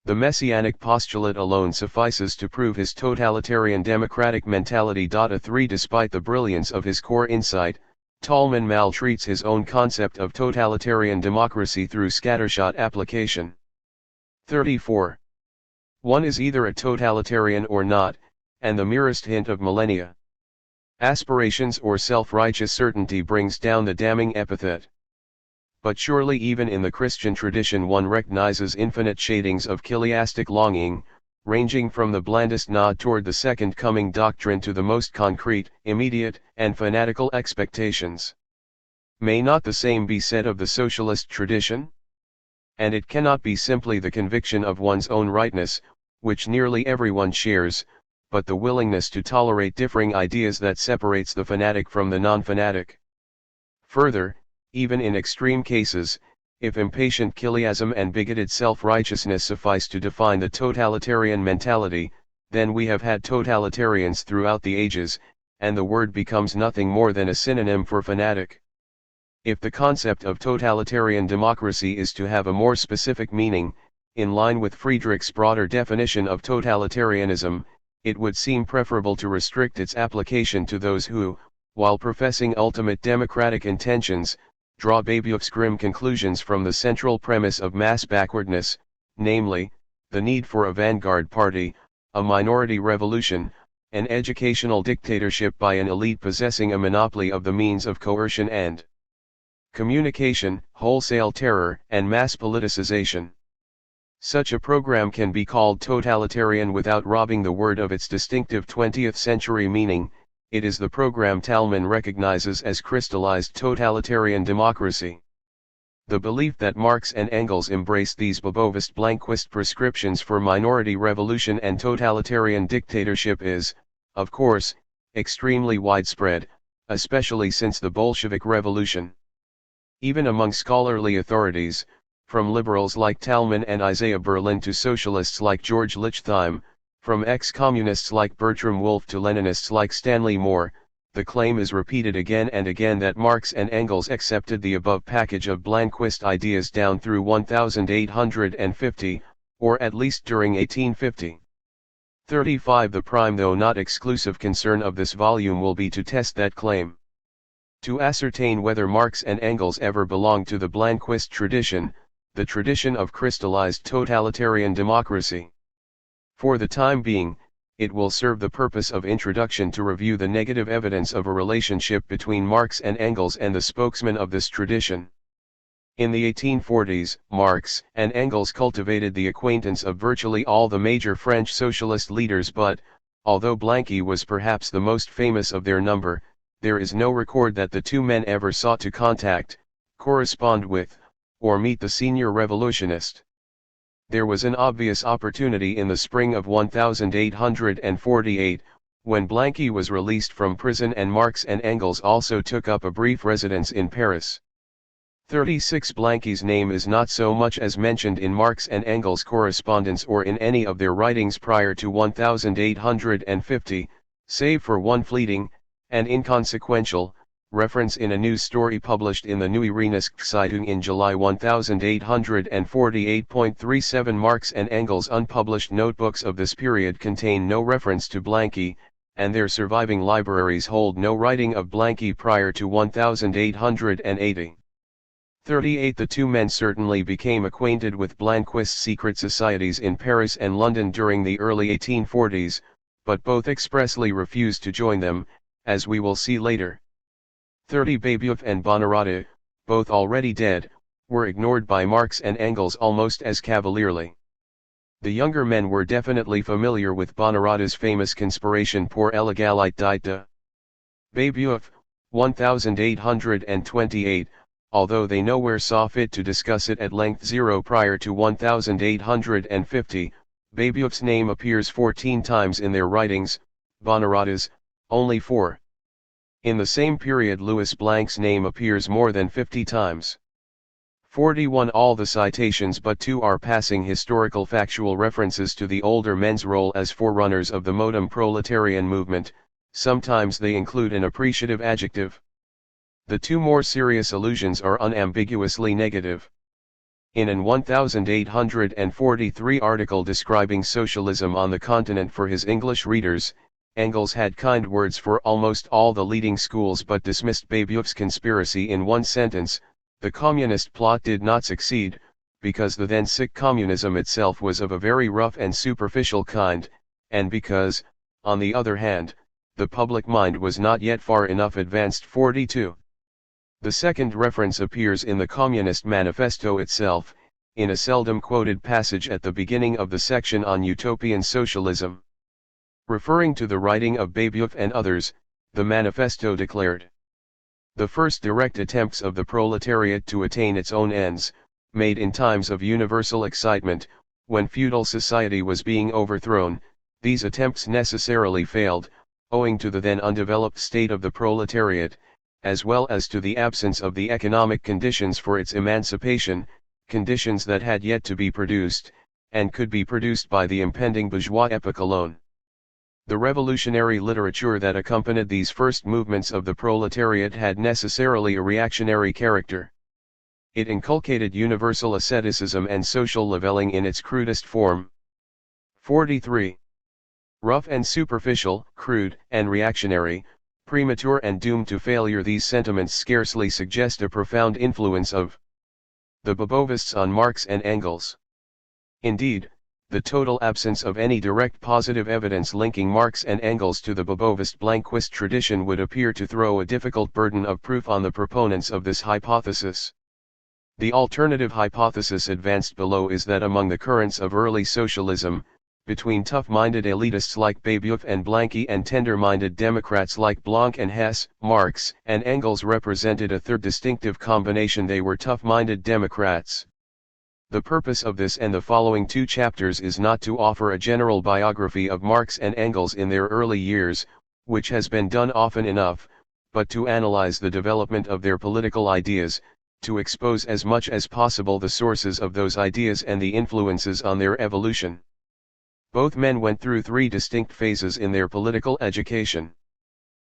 The messianic postulate alone suffices to prove his totalitarian democratic mentality. 3. Despite the brilliance of his core insight, Tolman maltreats his own concept of totalitarian democracy through scattershot application. 34. One is either a totalitarian or not, and the merest hint of millennia. Aspirations or self-righteous certainty brings down the damning epithet. But surely even in the Christian tradition one recognizes infinite shadings of chiliastic longing, ranging from the blandest nod toward the second coming doctrine to the most concrete, immediate, and fanatical expectations. May not the same be said of the socialist tradition? And it cannot be simply the conviction of one's own rightness, which nearly everyone shares, but the willingness to tolerate differing ideas that separates the fanatic from the non-fanatic. Further, even in extreme cases, if impatient chiliasm and bigoted self-righteousness suffice to define the totalitarian mentality, then we have had totalitarians throughout the ages, and the word becomes nothing more than a synonym for fanatic. If the concept of totalitarian democracy is to have a more specific meaning, in line with Friedrich's broader definition of totalitarianism, it would seem preferable to restrict its application to those who, while professing ultimate democratic intentions, draw Babeuf's grim conclusions from the central premise of mass backwardness, namely, the need for a vanguard party, a minority revolution, an educational dictatorship by an elite possessing a monopoly of the means of coercion and communication, wholesale terror, and mass politicization. Such a program can be called totalitarian without robbing the word of its distinctive 20th century meaning. It is the program Tolman recognizes as crystallized totalitarian democracy. The belief that Marx and Engels embraced these Bobovist Blanquist prescriptions for minority revolution and totalitarian dictatorship is, of course, extremely widespread, especially since the Bolshevik Revolution. Even among scholarly authorities, from liberals like Tolman and Isaiah Berlin to socialists like George Lichtheim, from ex-communists like Bertram Wolfe to Leninists like Stanley Moore, the claim is repeated again and again that Marx and Engels accepted the above package of Blanquist ideas down through 1850, or at least during 1850. 35. The prime though not exclusive concern of this volume will be to test that claim. To ascertain whether Marx and Engels ever belonged to the Blanquist tradition, the tradition of crystallized totalitarian democracy. For the time being, it will serve the purpose of introduction to review the negative evidence of a relationship between Marx and Engels and the spokesman of this tradition. In the 1840s, Marx and Engels cultivated the acquaintance of virtually all the major French socialist leaders, but, although Blanqui was perhaps the most famous of their number, there is no record that the two men ever sought to contact, correspond with, or meet the senior revolutionist. There was an obvious opportunity in the spring of 1848, when Blanqui was released from prison and Marx and Engels also took up a brief residence in Paris. 36. Blanqui's name is not so much as mentioned in Marx and Engels' correspondence or in any of their writings prior to 1850, save for one fleeting, and inconsequential, reference in a news story published in the Neue Rheinische Zeitung in July 1848.37. Marx and Engels' unpublished notebooks of this period contain no reference to Blanqui, and their surviving libraries hold no writing of Blanqui prior to 1880. 38. The two men certainly became acquainted with Blanquist secret societies in Paris and London during the early 1840s, but both expressly refused to join them, as we will see later. 30. Babeuf and Buonarrota, both already dead, were ignored by Marx and Engels almost as cavalierly. The younger men were definitely familiar with Buonarrota's famous conspiration pour l'égalité de Babeuf, 1828, although they nowhere saw fit to discuss it at length. Prior to 1850, Babeuf's name appears 14 times in their writings, Buonarrota's, only 4. In the same period Louis Blanc's name appears more than 50 times. 41. All the citations but 2 are passing historical factual references to the older men's role as forerunners of the modem proletarian movement, sometimes they include an appreciative adjective. The 2 more serious allusions are unambiguously negative. In an 1843 article describing socialism on the continent for his English readers, Engels had kind words for almost all the leading schools but dismissed Babeuf's conspiracy in one sentence: the communist plot did not succeed, because the then sick communism itself was of a very rough and superficial kind, and because, on the other hand, the public mind was not yet far enough advanced. 42. The second reference appears in the Communist Manifesto itself, in a seldom quoted passage at the beginning of the section on utopian socialism. Referring to the writing of Babeuf and others, the manifesto declared: the first direct attempts of the proletariat to attain its own ends, made in times of universal excitement, when feudal society was being overthrown, these attempts necessarily failed, owing to the then undeveloped state of the proletariat, as well as to the absence of the economic conditions for its emancipation, conditions that had yet to be produced, and could be produced by the impending bourgeois epoch alone. The revolutionary literature that accompanied these first movements of the proletariat had necessarily a reactionary character. It inculcated universal asceticism and social leveling in its crudest form. 43. Rough and superficial, crude and reactionary, premature and doomed to failure, these sentiments scarcely suggest a profound influence of the Babeauvists on Marx and Engels. Indeed, the total absence of any direct positive evidence linking Marx and Engels to the Babeuvist Blanquist tradition would appear to throw a difficult burden of proof on the proponents of this hypothesis. The alternative hypothesis advanced below is that among the currents of early socialism, between tough-minded elitists like Babeuf and Blanqui and tender-minded Democrats like Blanc and Hess, Marx and Engels represented a third distinctive combination. They were tough-minded Democrats. The purpose of this and the following 2 chapters is not to offer a general biography of Marx and Engels in their early years, which has been done often enough, but to analyze the development of their political ideas, to expose as much as possible the sources of those ideas and the influences on their evolution. Both men went through 3 distinct phases in their political education.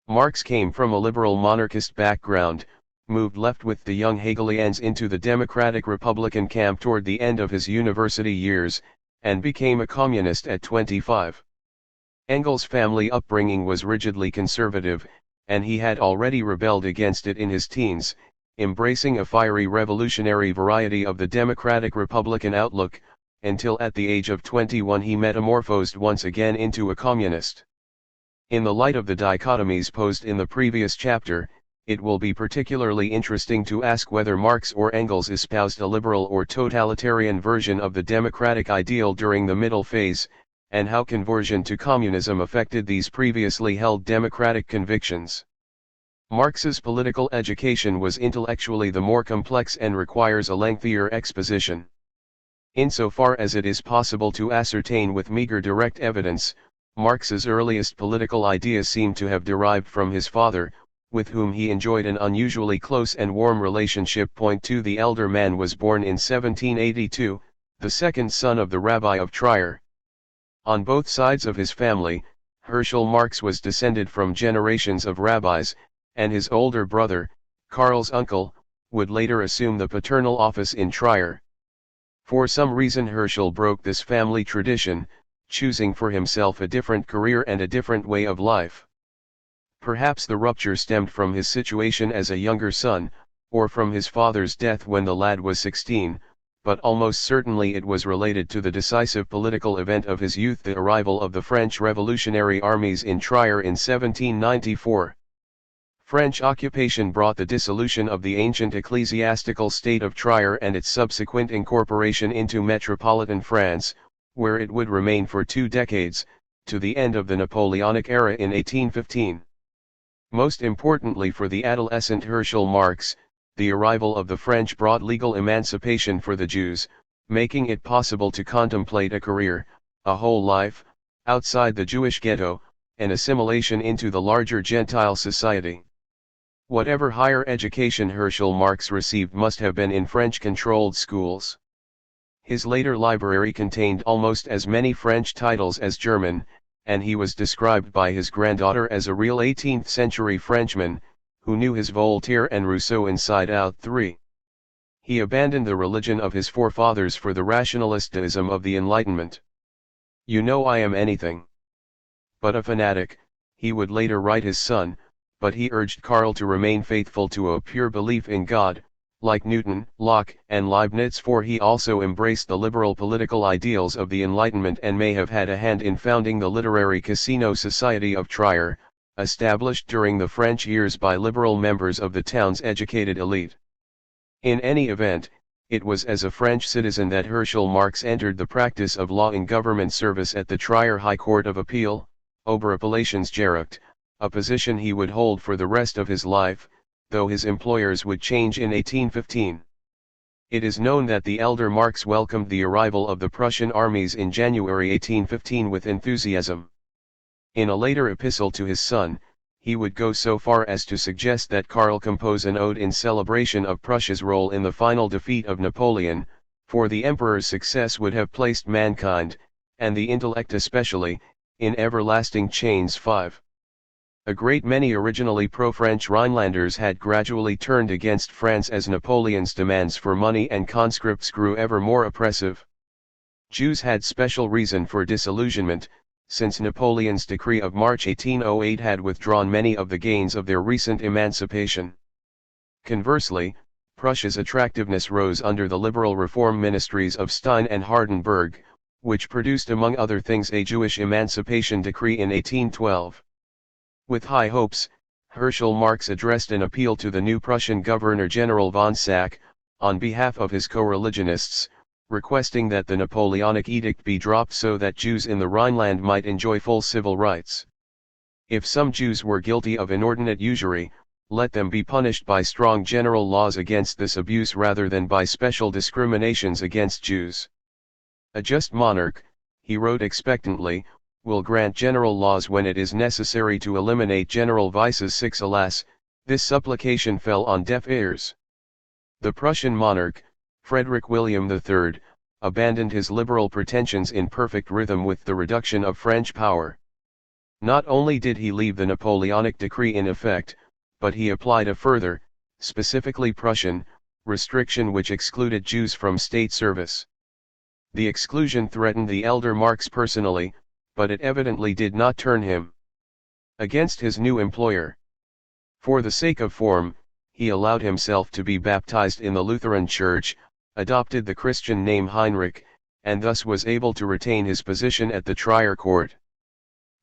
Marx came from a liberal monarchist background, moved left with the young Hegelians into the democratic republican camp toward the end of his university years, and became a communist at 25. Engels' family upbringing was rigidly conservative, and he had already rebelled against it in his teens, embracing a fiery revolutionary variety of the democratic Republican outlook, until at the age of 21 he metamorphosed once again into a communist. In the light of the dichotomies posed in the previous chapter, it will be particularly interesting to ask whether Marx or Engels espoused a liberal or totalitarian version of the democratic ideal during the middle phase, and how conversion to communism affected these previously held democratic convictions. Marx's political education was intellectually the more complex and requires a lengthier exposition. Insofar as it is possible to ascertain with meager direct evidence, Marx's earliest political ideas seem to have derived from his father, with whom he enjoyed an unusually close and warm relationship. 2 The elder man was born in 1782, the second son of the Rabbi of Trier. On both sides of his family, Herschel Marx was descended from generations of rabbis, and his older brother, Karl's uncle, would later assume the paternal office in Trier. For some reason Herschel broke this family tradition, choosing for himself a different career and a different way of life. Perhaps the rupture stemmed from his situation as a younger son, or from his father's death when the lad was 16, but almost certainly it was related to the decisive political event of his youth, the arrival of the French Revolutionary armies in Trier in 1794. French occupation brought the dissolution of the ancient ecclesiastical state of Trier and its subsequent incorporation into metropolitan France, where it would remain for 2 decades, to the end of the Napoleonic era in 1815. Most importantly for the adolescent Herschel Marx, the arrival of the French brought legal emancipation for the Jews, making it possible to contemplate a career, a whole life, outside the Jewish ghetto, and assimilation into the larger Gentile society. Whatever higher education Herschel Marx received must have been in French-controlled schools. His later library contained almost as many French titles as German, and he was described by his granddaughter as a real 18th-century Frenchman, who knew his Voltaire and Rousseau inside out. 3. He abandoned the religion of his forefathers for the rationalist deism of the Enlightenment. "You know I am anything but a fanatic," he would later write his son, but he urged Karl to remain faithful to a pure belief in God, like Newton, Locke, and Leibniz, for he also embraced the liberal political ideals of the Enlightenment and may have had a hand in founding the literary Casino Society of Trier, established during the French years by liberal members of the town's educated elite. In any event, it was as a French citizen that Herschel Marx entered the practice of law in government service at the Trier High Court of Appeal, Oberappellationsgericht, a position he would hold for the rest of his life, though his employers would change in 1815. It is known that the elder Marx welcomed the arrival of the Prussian armies in January 1815 with enthusiasm. In a later epistle to his son, he would go so far as to suggest that Karl compose an ode in celebration of Prussia's role in the final defeat of Napoleon, for the emperor's success would have placed mankind, and the intellect especially, in everlasting chains. 5. A great many originally pro-French Rhinelanders had gradually turned against France as Napoleon's demands for money and conscripts grew ever more oppressive. Jews had special reason for disillusionment, since Napoleon's decree of March 1808 had withdrawn many of the gains of their recent emancipation. Conversely, Prussia's attractiveness rose under the liberal reform ministries of Stein and Hardenberg, which produced among other things a Jewish emancipation decree in 1812. With high hopes, Herschel Marx addressed an appeal to the new Prussian Governor-General von Sack, on behalf of his co-religionists, requesting that the Napoleonic edict be dropped so that Jews in the Rhineland might enjoy full civil rights. If some Jews were guilty of inordinate usury, let them be punished by strong general laws against this abuse rather than by special discriminations against Jews. A just monarch, he wrote expectantly, will grant general laws when it is necessary to eliminate general vices. 6. Alas, this supplication fell on deaf ears. The Prussian monarch, Frederick William III, abandoned his liberal pretensions in perfect rhythm with the reduction of French power. Not only did he leave the Napoleonic decree in effect, but he applied a further, specifically Prussian, restriction which excluded Jews from state service. The exclusion threatened the elder Marx personally, but it evidently did not turn him against his new employer. For the sake of form, he allowed himself to be baptized in the Lutheran Church, adopted the Christian name Heinrich, and thus was able to retain his position at the Trier court.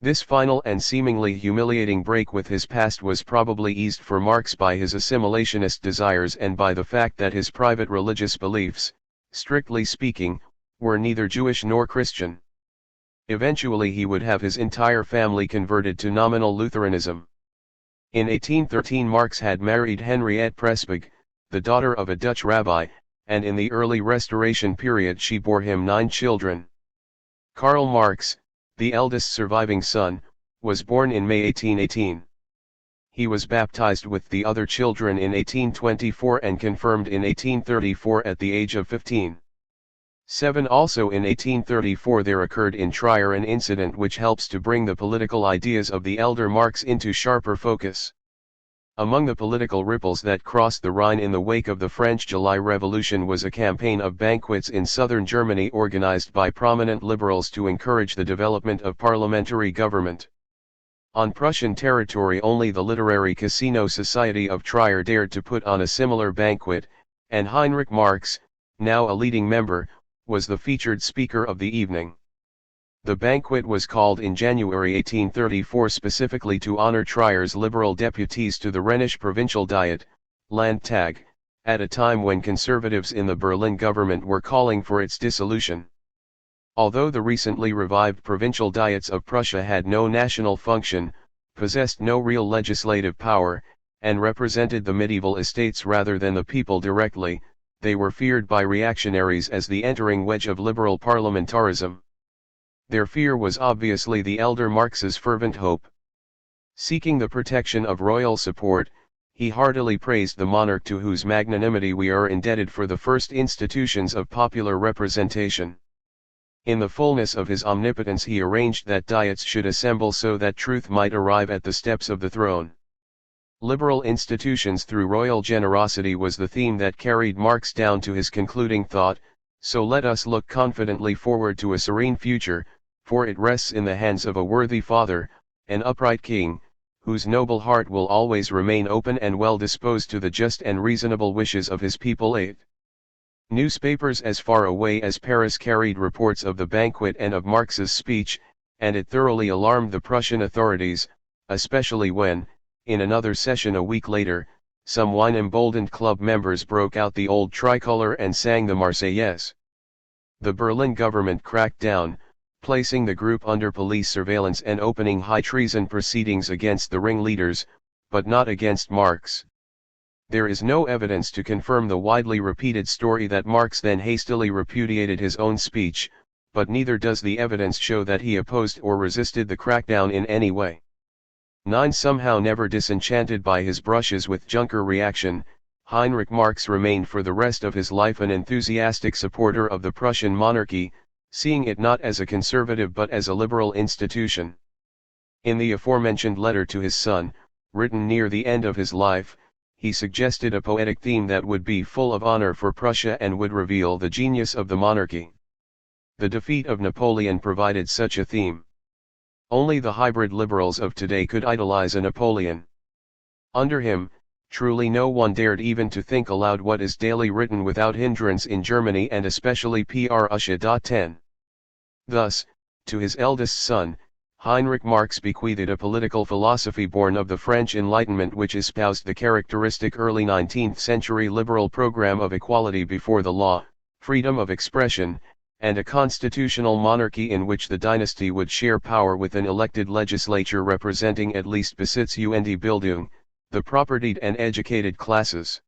This final and seemingly humiliating break with his past was probably eased for Marx by his assimilationist desires and by the fact that his private religious beliefs, strictly speaking, were neither Jewish nor Christian. Eventually he would have his entire family converted to nominal Lutheranism. In 1813 Marx had married Henriette Prespig, the daughter of a Dutch rabbi, and in the early Restoration period she bore him 9 children. Karl Marx, the eldest surviving son, was born in May 1818. He was baptized with the other children in 1824 and confirmed in 1834 at the age of 15. Also in 1834 there occurred in Trier an incident which helps to bring the political ideas of the elder Marx into sharper focus. Among the political ripples that crossed the Rhine in the wake of the French July Revolution was a campaign of banquets in southern Germany organized by prominent liberals to encourage the development of parliamentary government. On Prussian territory only the literary casino society of Trier dared to put on a similar banquet, and Heinrich Marx, now a leading member, was the featured speaker of the evening. The banquet was called in January 1834 specifically to honor Trier's liberal deputies to the Rhenish Provincial Diet, Landtag, at a time when conservatives in the Berlin government were calling for its dissolution. Although the recently revived provincial diets of Prussia had no national function, possessed no real legislative power, and represented the medieval estates rather than the people directly, they were feared by reactionaries as the entering wedge of liberal parliamentarism. Their fear was obviously the elder Marx's fervent hope. Seeking the protection of royal support, he heartily praised the monarch to whose magnanimity we are indebted for the first institutions of popular representation. In the fullness of his omnipotence he arranged that diets should assemble so that truth might arrive at the steps of the throne. Liberal institutions through royal generosity was the theme that carried Marx down to his concluding thought, so let us look confidently forward to a serene future, for it rests in the hands of a worthy father, an upright king, whose noble heart will always remain open and well disposed to the just and reasonable wishes of his people. 8. Newspapers as far away as Paris carried reports of the banquet and of Marx's speech, and it thoroughly alarmed the Prussian authorities, especially when, in another session a week later, some wine-emboldened club members broke out the old tricolor and sang the Marseillaise. The Berlin government cracked down, placing the group under police surveillance and opening high treason proceedings against the ringleaders, but not against Marx. There is no evidence to confirm the widely repeated story that Marx then hastily repudiated his own speech, but neither does the evidence show that he opposed or resisted the crackdown in any way. 9. Somehow never disenchanted by his brushes with Junker reaction, Heinrich Marx remained for the rest of his life an enthusiastic supporter of the Prussian monarchy, seeing it not as a conservative but as a liberal institution. In the aforementioned letter to his son, written near the end of his life, he suggested a poetic theme that would be full of honor for Prussia and would reveal the genius of the monarchy. The defeat of Napoleon provided such a theme. Only the hybrid liberals of today could idolize a Napoleon. Under him, truly no one dared even to think aloud what is daily written without hindrance in Germany and especially Prussia. 10. Thus, to his eldest son, Heinrich Marx bequeathed a political philosophy born of the French Enlightenment which espoused the characteristic early 19th century liberal program of equality before the law, freedom of expression, and a constitutional monarchy in which the dynasty would share power with an elected legislature representing at least Besitz und Bildung, the propertied and educated classes.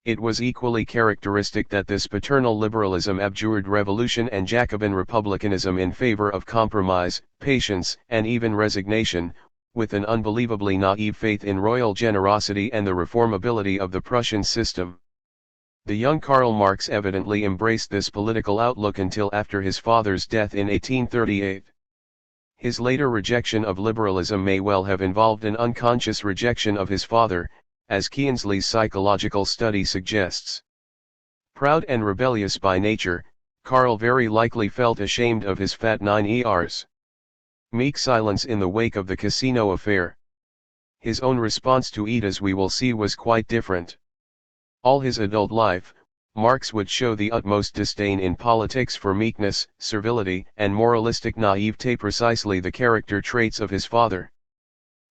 It was equally characteristic that this paternal liberalism abjured revolution and Jacobin republicanism in favor of compromise, patience, and even resignation, with an unbelievably naive faith in royal generosity and the reformability of the Prussian system. The young Karl Marx evidently embraced this political outlook until after his father's death in 1838. His later rejection of liberalism may well have involved an unconscious rejection of his father, as Kiensley's psychological study suggests. Proud and rebellious by nature, Karl very likely felt ashamed of his fat 9ers. Meek silence in the wake of the casino affair. His own response to it, as we will see, was quite different. All his adult life, Marx would show the utmost disdain in politics for meekness, servility, and moralistic naivete, precisely the character traits of his father.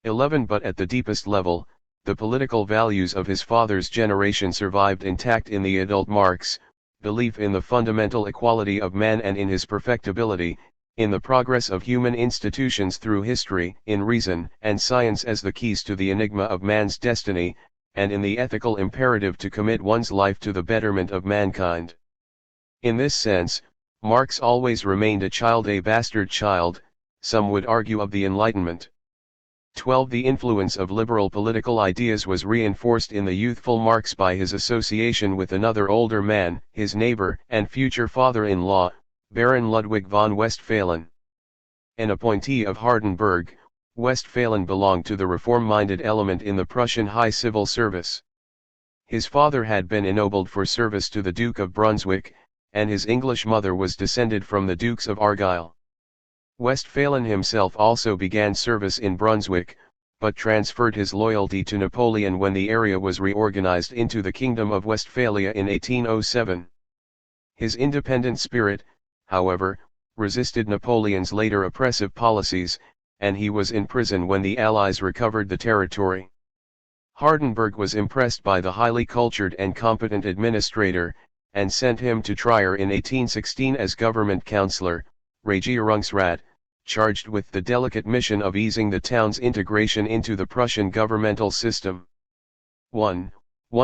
11 But at the deepest level, the political values of his father's generation survived intact in the adult Marx: belief in the fundamental equality of man and in his perfectibility, in the progress of human institutions through history, in reason and science as the keys to the enigma of man's destiny, and in the ethical imperative to commit one's life to the betterment of mankind. In this sense, Marx always remained a child, a bastard child, some would argue, of the Enlightenment. 12 The influence of liberal political ideas was reinforced in the youthful Marx by his association with another older man, his neighbor and future father-in-law, Baron Ludwig von Westphalen. An appointee of Hardenberg, Westphalen belonged to the reform-minded element in the Prussian high civil service. His father had been ennobled for service to the Duke of Brunswick, and his English mother was descended from the Dukes of Argyll. Westphalen himself also began service in Brunswick, but transferred his loyalty to Napoleon when the area was reorganized into the Kingdom of Westphalia in 1807. His independent spirit, however, resisted Napoleon's later oppressive policies, and he was in prison when the Allies recovered the territory. Hardenberg was impressed by the highly cultured and competent administrator, and sent him to Trier in 1816 as government councillor, Regierungsrat, charged with the delicate mission of easing the town's integration into the Prussian governmental system. 1.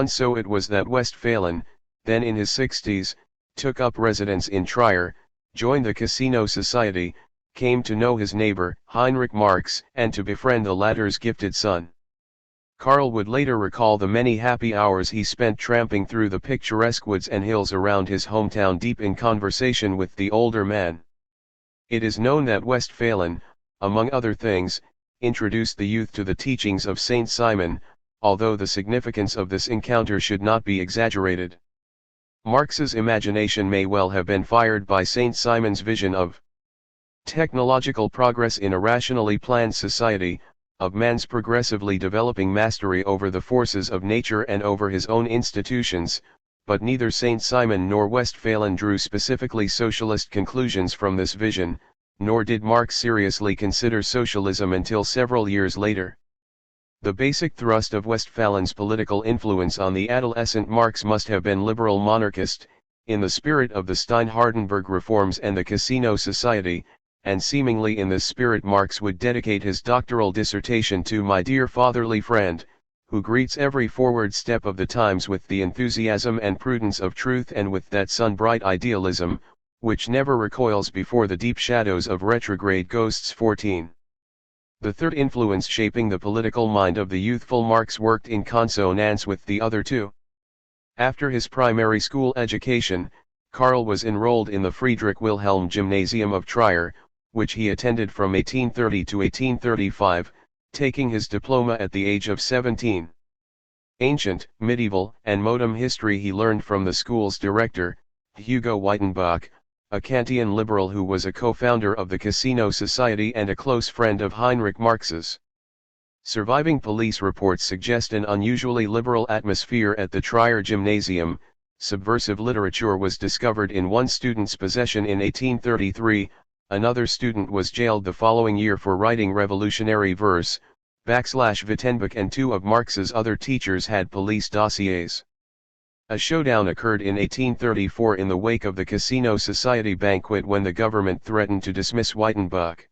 So it was that Westphalen, then in his 60s, took up residence in Trier, joined the Casino Society, came to know his neighbor, Heinrich Marx, and to befriend the latter's gifted son. Karl would later recall the many happy hours he spent tramping through the picturesque woods and hills around his hometown, deep in conversation with the older man. It is known that Westphalen, among other things, introduced the youth to the teachings of Saint Simon, although the significance of this encounter should not be exaggerated. Marx's imagination may well have been fired by Saint Simon's vision of technological progress in a rationally planned society, of man's progressively developing mastery over the forces of nature and over his own institutions, but neither Saint Simon nor Westphalen drew specifically socialist conclusions from this vision, nor did Marx seriously consider socialism until several years later. The basic thrust of Westphalen's political influence on the adolescent Marx must have been liberal monarchist, in the spirit of the Stein-Hardenberg reforms and the Casino Society, and seemingly in this spirit Marx would dedicate his doctoral dissertation to "My dear fatherly friend, who greets every forward step of the times with the enthusiasm and prudence of truth and with that sun-bright idealism, which never recoils before the deep shadows of retrograde ghosts." 14. The third influence shaping the political mind of the youthful Marx worked in consonance with the other two. After his primary school education, Karl was enrolled in the Friedrich Wilhelm Gymnasium of Trier, which he attended from 1830 to 1835, taking his diploma at the age of 17. Ancient, medieval, and modern history he learned from the school's director, Hugo Wytenbach, a Kantian liberal who was a co-founder of the Casino Society and a close friend of Heinrich Marx's. Surviving police reports suggest an unusually liberal atmosphere at the Trier Gymnasium. Subversive literature was discovered in one student's possession in 1833, another student was jailed the following year for writing revolutionary verse. Wittenbach and two of Marx's other teachers had police dossiers. A showdown occurred in 1834 in the wake of the Casino Society banquet when the government threatened to dismiss Wytenbach.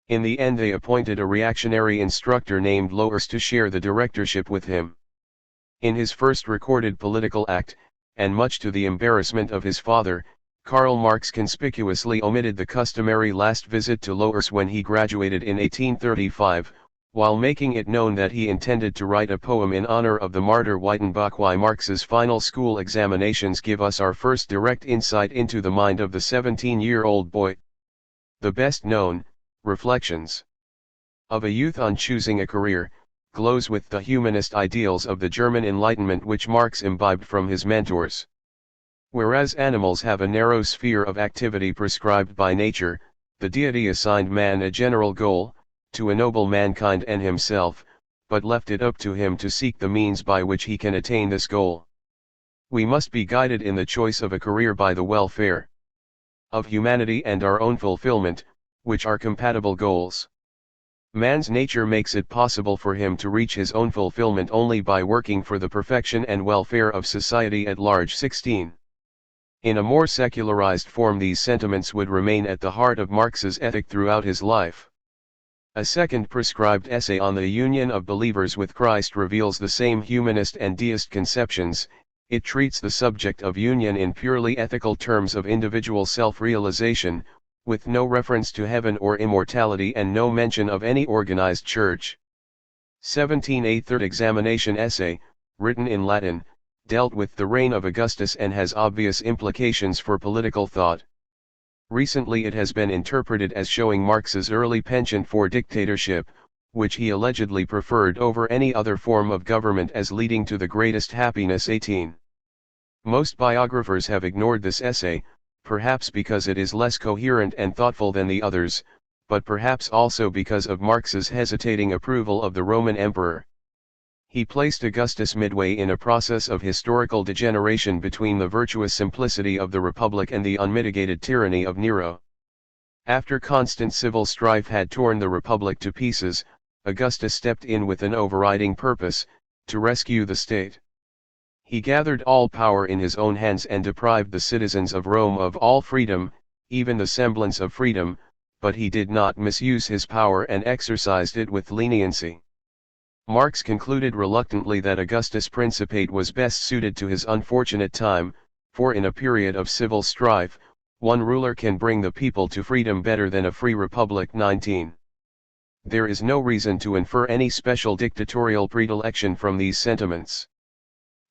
In the end they appointed a reactionary instructor named Loers to share the directorship with him. In his first recorded political act, and much to the embarrassment of his father, Karl Marx conspicuously omitted the customary last visit to Loers when he graduated in 1835, while making it known that he intended to write a poem in honor of the martyr Wytenbach. Why Marx's final school examinations give us our first direct insight into the mind of the 17-year-old boy. The best known, Reflections of a Youth on Choosing a Career, glows with the humanist ideals of the German Enlightenment which Marx imbibed from his mentors. Whereas animals have a narrow sphere of activity prescribed by nature, the deity assigned man a general goal, to ennoble mankind and himself, but left it up to him to seek the means by which he can attain this goal. We must be guided in the choice of a career by the welfare of humanity and our own fulfillment, which are compatible goals. Man's nature makes it possible for him to reach his own fulfillment only by working for the perfection and welfare of society at large. 16. In a more secularized form, these sentiments would remain at the heart of Marx's ethic throughout his life. A second prescribed essay on the union of believers with Christ reveals the same humanist and deist conceptions. It treats the subject of union in purely ethical terms of individual self-realization, with no reference to heaven or immortality and no mention of any organized church. 17. A third examination essay, written in Latin, dealt with the reign of Augustus and has obvious implications for political thought. Recently it has been interpreted as showing Marx's early penchant for dictatorship, which he allegedly preferred over any other form of government as leading to the greatest happiness. 18. Most biographers have ignored this essay, perhaps because it is less coherent and thoughtful than the others, but perhaps also because of Marx's hesitating approval of the Roman emperor. He placed Augustus midway in a process of historical degeneration between the virtuous simplicity of the Republic and the unmitigated tyranny of Nero. After constant civil strife had torn the Republic to pieces, Augustus stepped in with an overriding purpose, to rescue the state. He gathered all power in his own hands and deprived the citizens of Rome of all freedom, even the semblance of freedom, but he did not misuse his power and exercised it with leniency. Marx concluded reluctantly that Augustus' principate was best suited to his unfortunate time, for in a period of civil strife, one ruler can bring the people to freedom better than a free republic. 19. There is no reason to infer any special dictatorial predilection from these sentiments.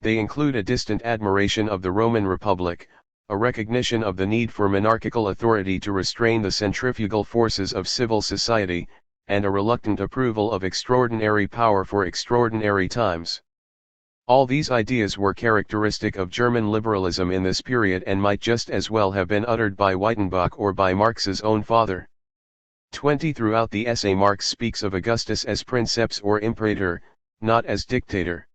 They include a distant admiration of the Roman Republic, a recognition of the need for monarchical authority to restrain the centrifugal forces of civil society, and a reluctant approval of extraordinary power for extraordinary times. All these ideas were characteristic of German liberalism in this period and might just as well have been uttered by Wyttenbach or by Marx's own father. 20. Throughout the essay Marx speaks of Augustus as princeps or imperator, not as dictator.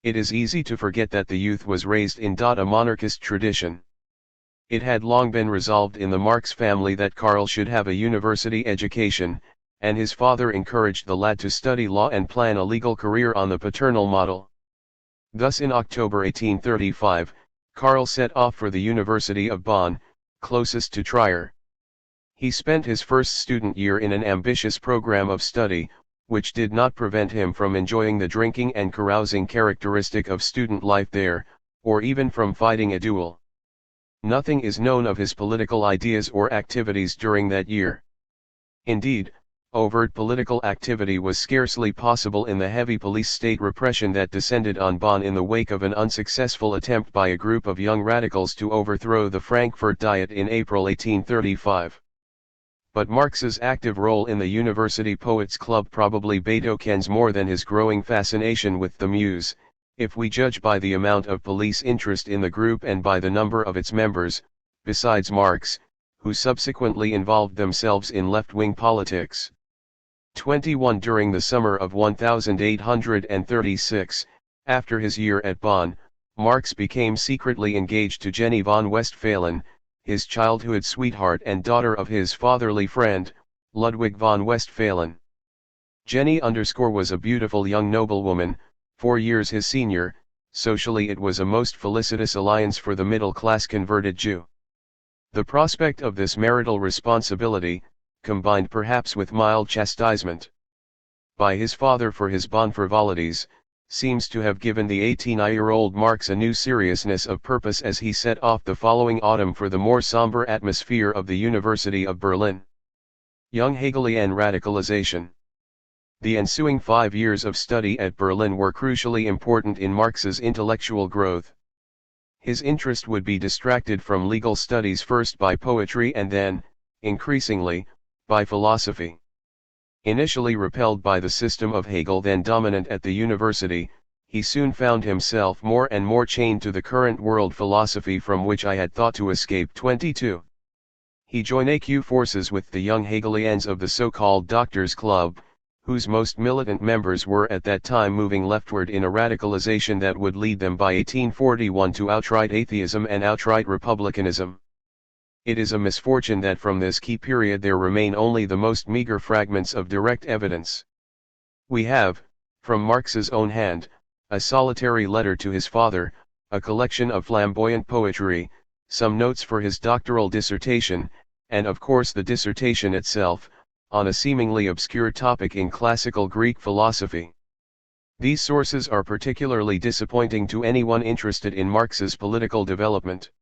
It is easy to forget that the youth was raised in a monarchist tradition. It had long been resolved in the Marx family that Karl should have a university education, and his father encouraged the lad to study law and plan a legal career on the paternal model. Thus in October 1835, Karl set off for the University of Bonn, closest to Trier. He spent his first student year in an ambitious program of study, which did not prevent him from enjoying the drinking and carousing characteristic of student life there, or even from fighting a duel. Nothing is known of his political ideas or activities during that year. Indeed, overt political activity was scarcely possible in the heavy police state repression that descended on Bonn in the wake of an unsuccessful attempt by a group of young radicals to overthrow the Frankfurt Diet in April 1835. But Marx's active role in the University Poets Club probably betokens more than his growing fascination with the Muse, if we judge by the amount of police interest in the group and by the number of its members, besides Marx, who subsequently involved themselves in left-wing politics. 21. During the summer of 1836, after his year at Bonn, Marx became secretly engaged to Jenny von Westphalen, his childhood sweetheart and daughter of his fatherly friend, Ludwig von Westphalen. Jenny was a beautiful young noblewoman, 4 years his senior. Socially it was a most felicitous alliance for the middle-class converted Jew. The prospect of this marital responsibility, combined perhaps with mild chastisement by his father for his Bonn frivolities, seems to have given the 18-year-old Marx a new seriousness of purpose as he set off the following autumn for the more somber atmosphere of the University of Berlin. Young Hegelian radicalization. The ensuing 5 years of study at Berlin were crucially important in Marx's intellectual growth. His interest would be distracted from legal studies first by poetry and then, increasingly, by philosophy. Initially repelled by the system of Hegel then dominant at the university, he soon found himself more and more chained to the current world philosophy from which I had thought to escape. 22. He joined forces with the young Hegelians of the so-called Doctors' Club, whose most militant members were at that time moving leftward in a radicalization that would lead them by 1841 to outright atheism and outright republicanism. It is a misfortune that from this key period there remain only the most meager fragments of direct evidence. We have, from Marx's own hand, a solitary letter to his father, a collection of flamboyant poetry, some notes for his doctoral dissertation, and of course the dissertation itself, on a seemingly obscure topic in classical Greek philosophy. These sources are particularly disappointing to anyone interested in Marx's political development.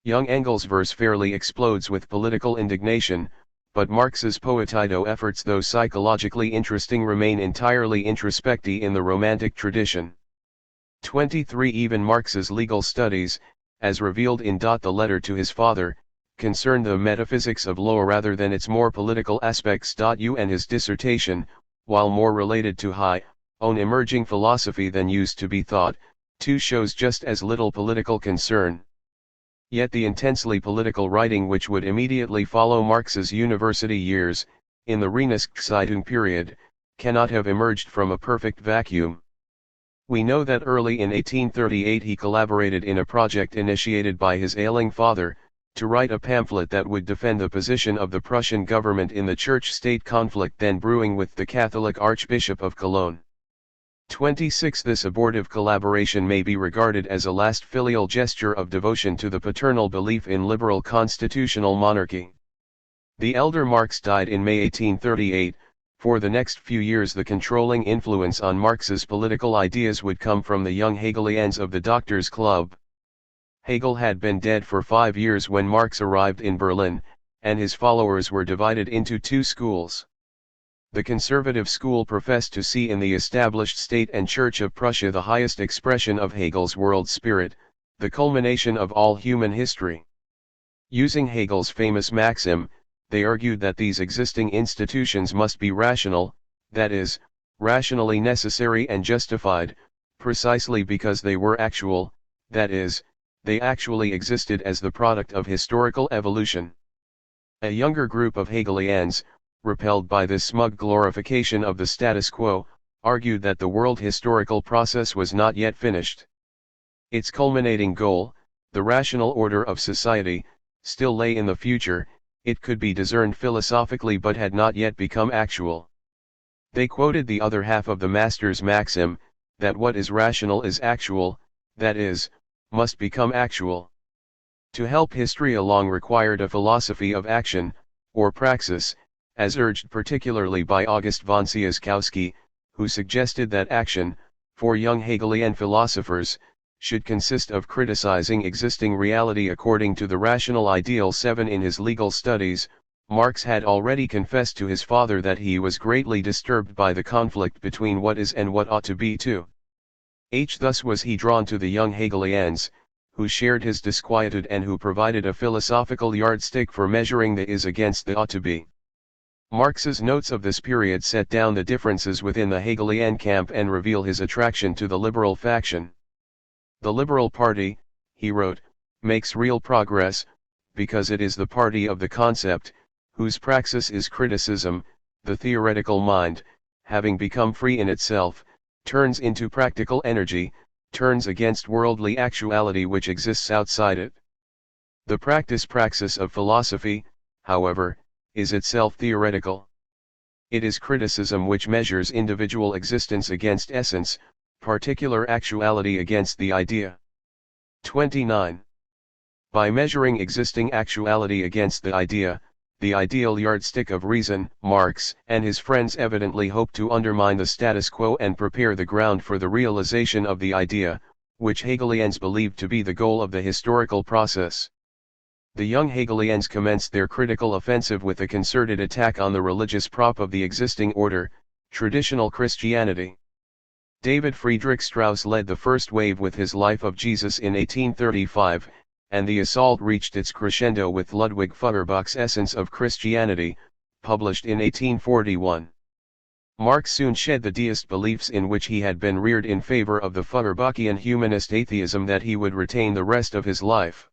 Young Engels' verse fairly explodes with political indignation, but Marx's poetido efforts, though psychologically interesting, remain entirely introspective in the Romantic tradition. 23. Even Marx's legal studies, as revealed in the letter to his father, concern the metaphysics of law rather than its more political aspects. And his dissertation, while more related to own emerging philosophy than used to be thought, too shows just as little political concern. Yet the intensely political writing which would immediately follow Marx's university years, in the Renaissance period, cannot have emerged from a perfect vacuum. We know that early in 1838 he collaborated in a project initiated by his ailing father, to write a pamphlet that would defend the position of the Prussian government in the church-state conflict then brewing with the Catholic Archbishop of Cologne. 26. This abortive collaboration may be regarded as a last filial gesture of devotion to the paternal belief in liberal constitutional monarchy. The elder Marx died in May 1838. For the next few years the controlling influence on Marx's political ideas would come from the young Hegelians of the Doctors' Club. Hegel had been dead for 5 years when Marx arrived in Berlin, and his followers were divided into two schools. The conservative school professed to see in the established state and Church of Prussia the highest expression of Hegel's world spirit, the culmination of all human history. Using Hegel's famous maxim, they argued that these existing institutions must be rational, that is, rationally necessary and justified, precisely because they were actual, that is, they actually existed as the product of historical evolution. A younger group of Hegelians, repelled by this smug glorification of the status quo, argued that the world historical process was not yet finished. Its culminating goal, the rational order of society, still lay in the future. It could be discerned philosophically but had not yet become actual. They quoted the other half of the master's maxim, that what is rational is actual, that is, must become actual. To help history along required a philosophy of action, or praxis, as urged particularly by August von Tsiolkovsky, who suggested that action, for young Hegelian philosophers, should consist of criticizing existing reality according to the rational ideal. 7. In his legal studies, Marx had already confessed to his father that he was greatly disturbed by the conflict between what is and what ought to be too. Thus was he drawn to the young Hegelians, who shared his disquietude and who provided a philosophical yardstick for measuring the is against the ought to be. Marx's notes of this period set down the differences within the Hegelian camp and reveal his attraction to the liberal faction. The Liberal Party, he wrote, makes real progress, because it is the party of the concept, whose praxis is criticism. The theoretical mind, having become free in itself, turns into practical energy, turns against worldly actuality which exists outside it. The praxis of philosophy, however, is itself theoretical. It is criticism which measures individual existence against essence, particular actuality against the idea. 29. By measuring existing actuality against the idea, the ideal yardstick of reason, Marx and his friends evidently hope to undermine the status quo and prepare the ground for the realization of the idea, which Hegelians believed to be the goal of the historical process. The young Hegelians commenced their critical offensive with a concerted attack on the religious prop of the existing order, traditional Christianity. David Friedrich Strauss led the first wave with his Life of Jesus in 1835, and the assault reached its crescendo with Ludwig Feuerbach's Essence of Christianity, published in 1841. Marx soon shed the deist beliefs in which he had been reared in favor of the Feuerbachian humanist atheism that he would retain the rest of his life.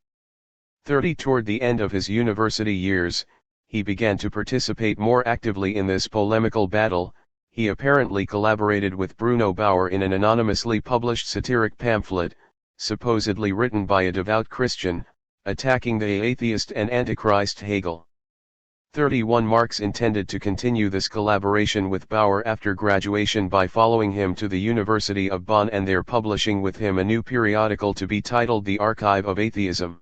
30 Toward the end of his university years, he began to participate more actively in this polemical battle. He apparently collaborated with Bruno Bauer in an anonymously published satiric pamphlet, supposedly written by a devout Christian, attacking the atheist and antichrist Hegel. 31 Marx intended to continue this collaboration with Bauer after graduation by following him to the University of Bonn and there publishing with him a new periodical to be titled The Archive of Atheism.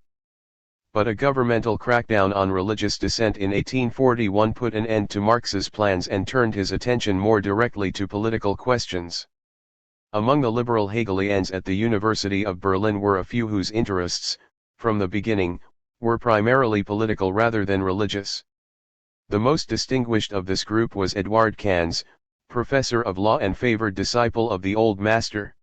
But a governmental crackdown on religious dissent in 1841 put an end to Marx's plans and turned his attention more directly to political questions. Among the liberal Hegelians at the University of Berlin were a few whose interests, from the beginning, were primarily political rather than religious. The most distinguished of this group was Eduard Kans, professor of law and favored disciple of the Old Master.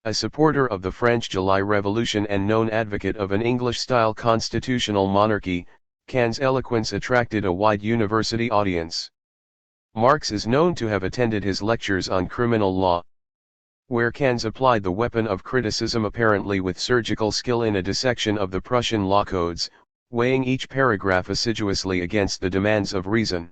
A supporter of the French July Revolution and known advocate of an English-style constitutional monarchy, Kans' eloquence attracted a wide university audience. Marx is known to have attended his lectures on criminal law, where Kans applied the weapon of criticism apparently with surgical skill in a dissection of the Prussian law codes, weighing each paragraph assiduously against the demands of reason.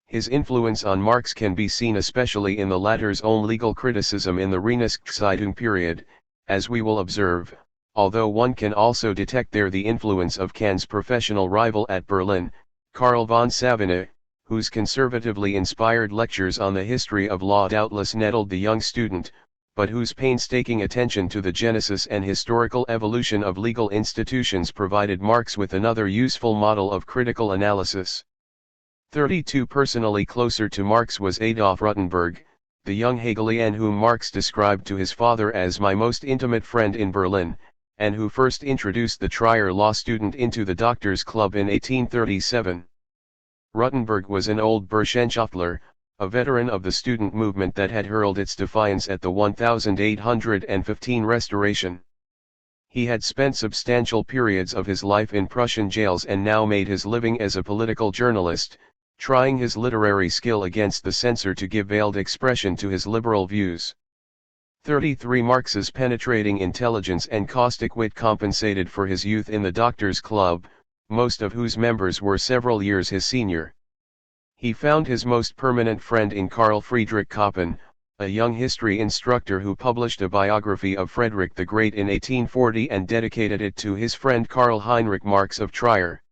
His influence on Marx can be seen especially in the latter's own legal criticism in the Renaissance period, as we will observe, although one can also detect there the influence of Kant's professional rival at Berlin, Karl von Savigny, whose conservatively inspired lectures on the history of law doubtless nettled the young student, but whose painstaking attention to the genesis and historical evolution of legal institutions provided Marx with another useful model of critical analysis. 32 Personally closer to Marx was Adolf Rutenberg, the young Hegelian whom Marx described to his father as my most intimate friend in Berlin, and who first introduced the Trier law student into the Doctors' Club in 1837. Rutenberg was an old Burschenschaftler, a veteran of the student movement that had hurled its defiance at the 1815 Restoration. He had spent substantial periods of his life in Prussian jails and now made his living as a political journalist, trying his literary skill against the censor to give veiled expression to his liberal views. 33 Marx's penetrating intelligence and caustic wit compensated for his youth in the Doctors' Club, most of whose members were several years his senior. He found his most permanent friend in Carl Friedrich Koppen, a young history instructor who published a biography of Frederick the Great in 1840 and dedicated it to his friend Karl Heinrich Marx of Trier.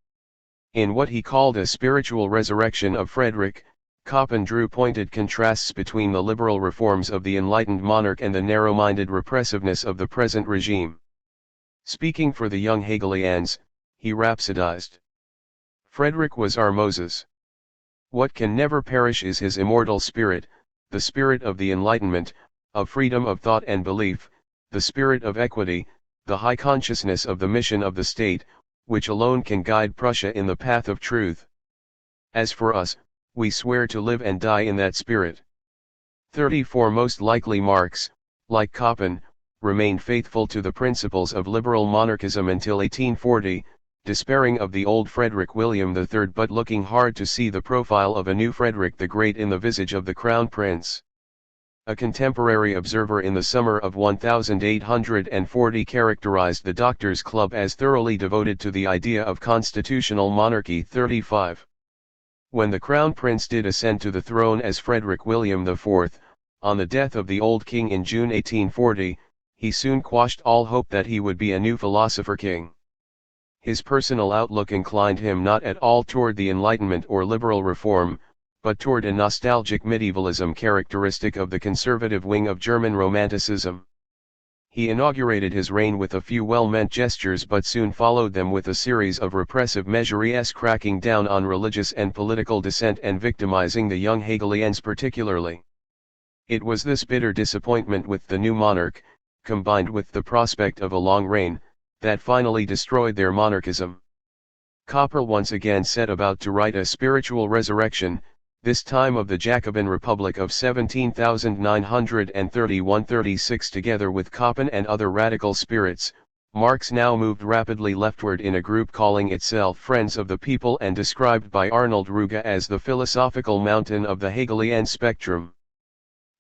In what he called a spiritual resurrection of Frederick, Koppen drew pointed contrasts between the liberal reforms of the enlightened monarch and the narrow-minded repressiveness of the present regime. Speaking for the young Hegelians, he rhapsodized. Frederick was our Moses. What can never perish is his immortal spirit, the spirit of the Enlightenment, of freedom of thought and belief, the spirit of equity, the high consciousness of the mission of the state, which alone can guide Prussia in the path of truth. As for us, we swear to live and die in that spirit. 34 Most likely Marx, like Koppen, remained faithful to the principles of liberal monarchism until 1840, despairing of the old Frederick William III but looking hard to see the profile of a new Frederick the Great in the visage of the Crown Prince. A contemporary observer in the summer of 1840 characterized the Doctors' Club as thoroughly devoted to the idea of constitutional monarchy. 35. When the Crown Prince did ascend to the throne as Frederick William IV, on the death of the old king in June 1840, he soon quashed all hope that he would be a new philosopher king. His personal outlook inclined him not at all toward the Enlightenment or liberal reform, but toward a nostalgic medievalism characteristic of the conservative wing of German Romanticism. He inaugurated his reign with a few well-meant gestures but soon followed them with a series of repressive measures cracking down on religious and political dissent and victimizing the young Hegelians particularly. It was this bitter disappointment with the new monarch, combined with the prospect of a long reign, that finally destroyed their monarchism. Koppel once again set about to write a spiritual resurrection, this time of the Jacobin Republic of 17,931-36 together with Koppen and other radical spirits, Marx now moved rapidly leftward in a group calling itself Friends of the People and described by Arnold Ruge as the philosophical mountain of the Hegelian spectrum.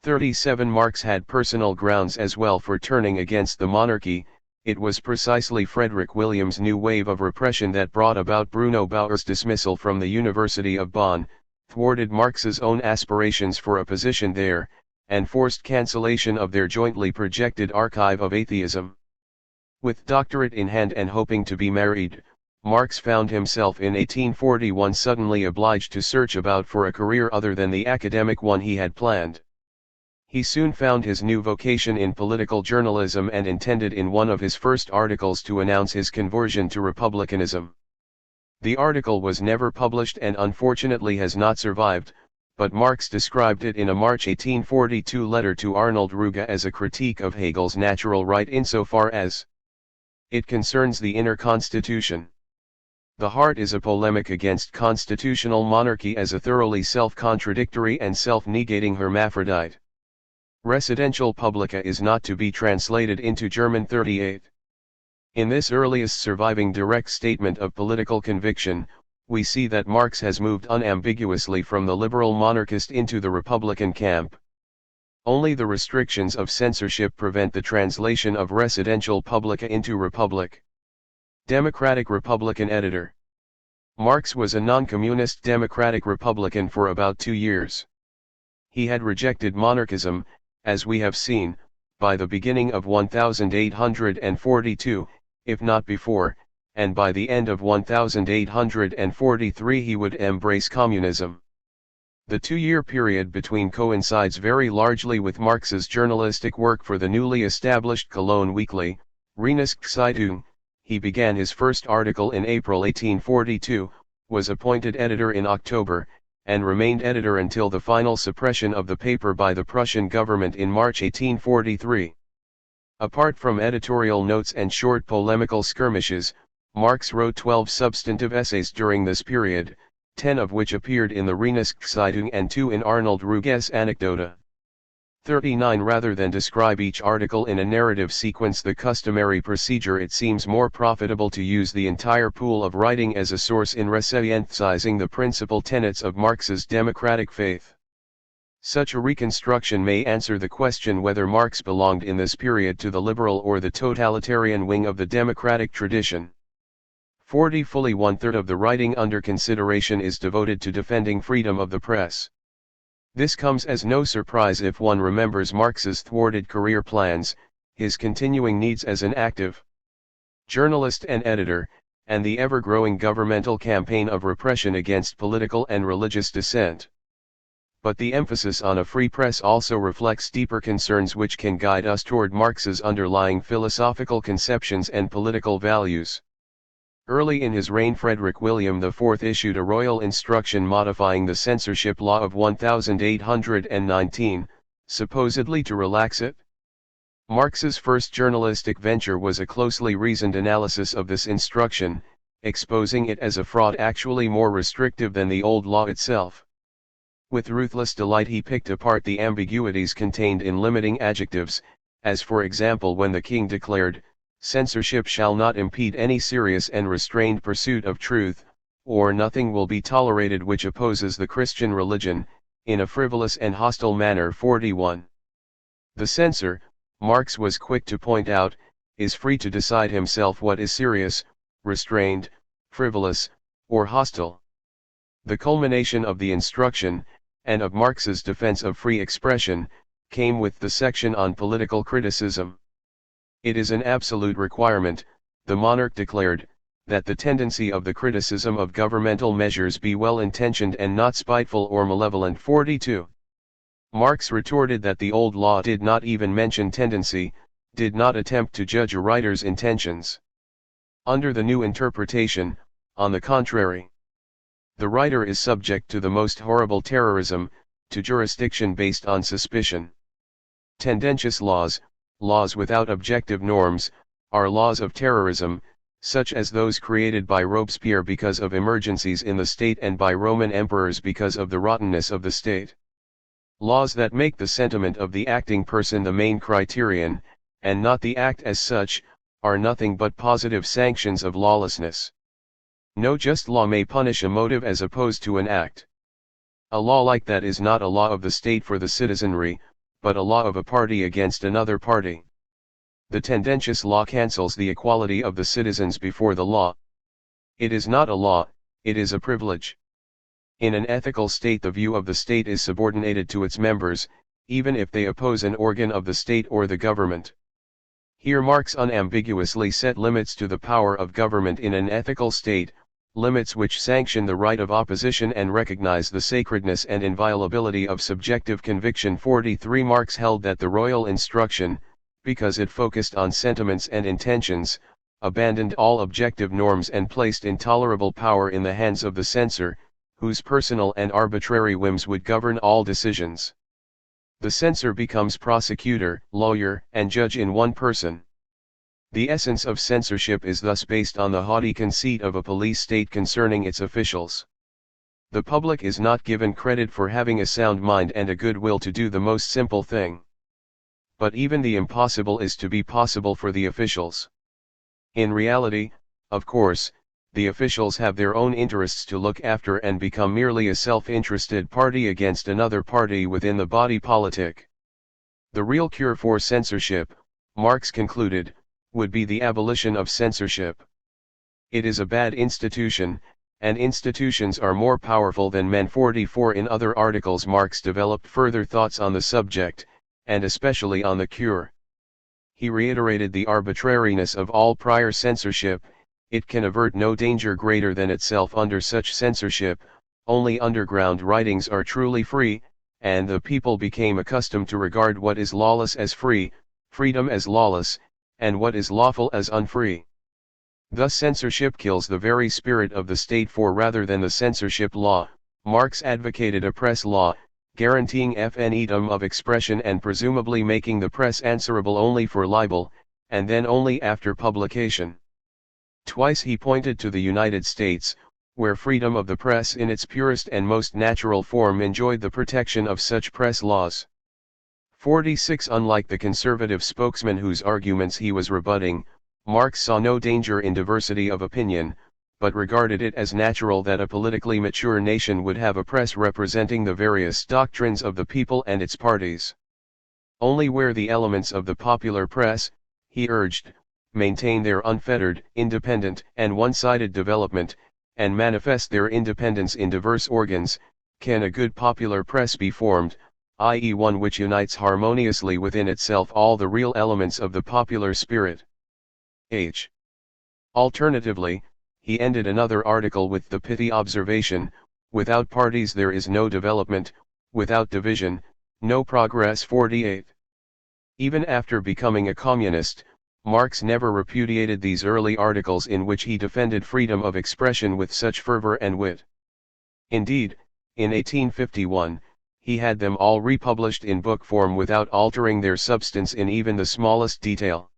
37 Marx had personal grounds as well for turning against the monarchy. It was precisely Frederick William's new wave of repression that brought about Bruno Bauer's dismissal from the University of Bonn, thwarted Marx's own aspirations for a position there, and forced cancellation of their jointly projected archive of atheism. With doctorate in hand and hoping to be married, Marx found himself in 1841 suddenly obliged to search about for a career other than the academic one he had planned. He soon found his new vocation in political journalism and intended in one of his first articles to announce his conversion to republicanism. The article was never published and unfortunately has not survived, but Marx described it in a March 1842 letter to Arnold Ruge as a critique of Hegel's natural right insofar as it concerns the inner constitution. The heart is a polemic against constitutional monarchy as a thoroughly self-contradictory and self-negating hermaphrodite. Residential publica is not to be translated into German 38. In this earliest surviving direct statement of political conviction, we see that Marx has moved unambiguously from the liberal monarchist into the republican camp. Only the restrictions of censorship prevent the translation of residential publica into republic. Democratic Republican editor. Marx was a non-communist democratic republican for about 2 years. He had rejected monarchism, as we have seen, by the beginning of 1842, if not before, and by the end of 1843 he would embrace communism. The 2-year period between coincides very largely with Marx's journalistic work for the newly established Cologne weekly, Rheinische Zeitung. He began his first article in April 1842, was appointed editor in October, and remained editor until the final suppression of the paper by the Prussian government in March 1843. Apart from editorial notes and short polemical skirmishes, Marx wrote 12 substantive essays during this period, 10 of which appeared in the Rheinische Zeitung and 2 in Arnold Ruge's Anekdote. 39 Rather than describe each article in a narrative sequence, the customary procedure, it seems more profitable to use the entire pool of writing as a source in re-emphasizing the principal tenets of Marx's democratic faith. Such a reconstruction may answer the question whether Marx belonged in this period to the liberal or the totalitarian wing of the democratic tradition. Fully 1/3 of the writing under consideration is devoted to defending freedom of the press. This comes as no surprise if one remembers Marx's thwarted career plans, his continuing needs as an active journalist and editor, and the ever-growing governmental campaign of repression against political and religious dissent. But the emphasis on a free press also reflects deeper concerns which can guide us toward Marx's underlying philosophical conceptions and political values. Early in his reign, Frederick William IV issued a royal instruction modifying the censorship law of 1819, supposedly to relax it. Marx's first journalistic venture was a closely reasoned analysis of this instruction, exposing it as a fraud actually more restrictive than the old law itself. With ruthless delight he picked apart the ambiguities contained in limiting adjectives, as for example when the king declared, "Censorship shall not impede any serious and restrained pursuit of truth, or nothing will be tolerated which opposes the Christian religion, in a frivolous and hostile manner." 41. The censor, Marx was quick to point out, is free to decide himself what is serious, restrained, frivolous, or hostile. The culmination of the instruction, and of Marx's defense of free expression, came with the section on political criticism. It is an absolute requirement, the monarch declared, that the tendency of the criticism of governmental measures be well-intentioned and not spiteful or malevolent. 42. Marx retorted that the old law did not even mention tendency, did not attempt to judge a writer's intentions. Under the new interpretation, on the contrary, the writer is subject to the most horrible terrorism, to jurisdiction based on suspicion. Tendentious laws, laws without objective norms, are laws of terrorism, such as those created by Robespierre because of emergencies in the state and by Roman emperors because of the rottenness of the state. Laws that make the sentiment of the acting person the main criterion, and not the act as such, are nothing but positive sanctions of lawlessness. No just law may punish a motive as opposed to an act. A law like that is not a law of the state for the citizenry, but a law of a party against another party. The tendentious law cancels the equality of the citizens before the law. It is not a law, it is a privilege. In an ethical state the view of the state is subordinated to its members, even if they oppose an organ of the state or the government. Here Marx unambiguously set limits to the power of government in an ethical state, limits which sanction the right of opposition and recognize the sacredness and inviolability of subjective conviction. 43 Marx held that the royal instruction, because it focused on sentiments and intentions, abandoned all objective norms and placed intolerable power in the hands of the censor, whose personal and arbitrary whims would govern all decisions. The censor becomes prosecutor, lawyer, and judge in one person. The essence of censorship is thus based on the haughty conceit of a police state concerning its officials. The public is not given credit for having a sound mind and a good will to do the most simple thing. But even the impossible is to be possible for the officials. In reality, of course, the officials have their own interests to look after and become merely a self-interested party against another party within the body politic. The real cure for censorship, Marx concluded, would be the abolition of censorship. It is a bad institution, and institutions are more powerful than men. 44 In other articles Marx developed further thoughts on the subject, and especially on the cure. He reiterated the arbitrariness of all prior censorship. It can avert no danger greater than itself under such censorship. Only underground writings are truly free, and the people became accustomed to regard what is lawless as free, freedom as lawless, and what is lawful as unfree. Thus censorship kills the very spirit of the state, for rather than the censorship law, Marx advocated a press law, guaranteeing freedom of expression and presumably making the press answerable only for libel, and then only after publication. Twice he pointed to the United States, where freedom of the press in its purest and most natural form enjoyed the protection of such press laws. 46 Unlike the conservative spokesman whose arguments he was rebutting, Marx saw no danger in diversity of opinion, but regarded it as natural that a politically mature nation would have a press representing the various doctrines of the people and its parties. Only where the elements of the popular press, he urged, maintain their unfettered, independent, and one-sided development, and manifest their independence in diverse organs, can a good popular press be formed, i.e. one which unites harmoniously within itself all the real elements of the popular spirit. Alternatively, he ended another article with the pithy observation, without parties there is no development, without division, no progress. 48. Even after becoming a communist, Marx never repudiated these early articles in which he defended freedom of expression with such fervor and wit. Indeed, in 1851, he had them all republished in book form without altering their substance in even the smallest detail.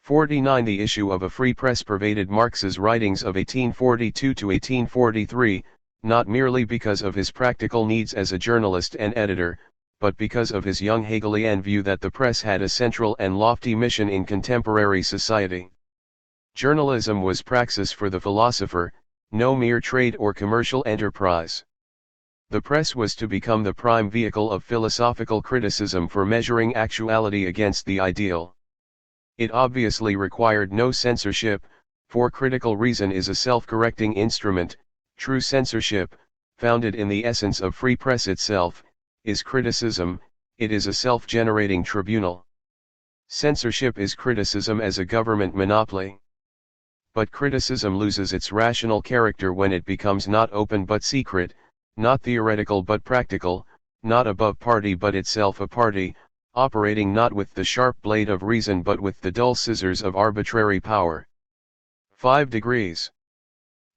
49 The issue of a free press pervaded Marx's writings of 1842 to 1843, not merely because of his practical needs as a journalist and editor, but because of his young Hegelian view that the press had a central and lofty mission in contemporary society. Journalism was praxis for the philosopher, no mere trade or commercial enterprise. The press was to become the prime vehicle of philosophical criticism for measuring actuality against the ideal. It obviously required no censorship, for critical reason is a self-correcting instrument. True censorship, founded in the essence of free press itself, is criticism. It is a self-generating tribunal. Censorship is criticism as a government monopoly. But criticism loses its rational character when it becomes not open but secret, not theoretical but practical, not above party but itself a party, operating not with the sharp blade of reason but with the dull scissors of arbitrary power. 5 degrees.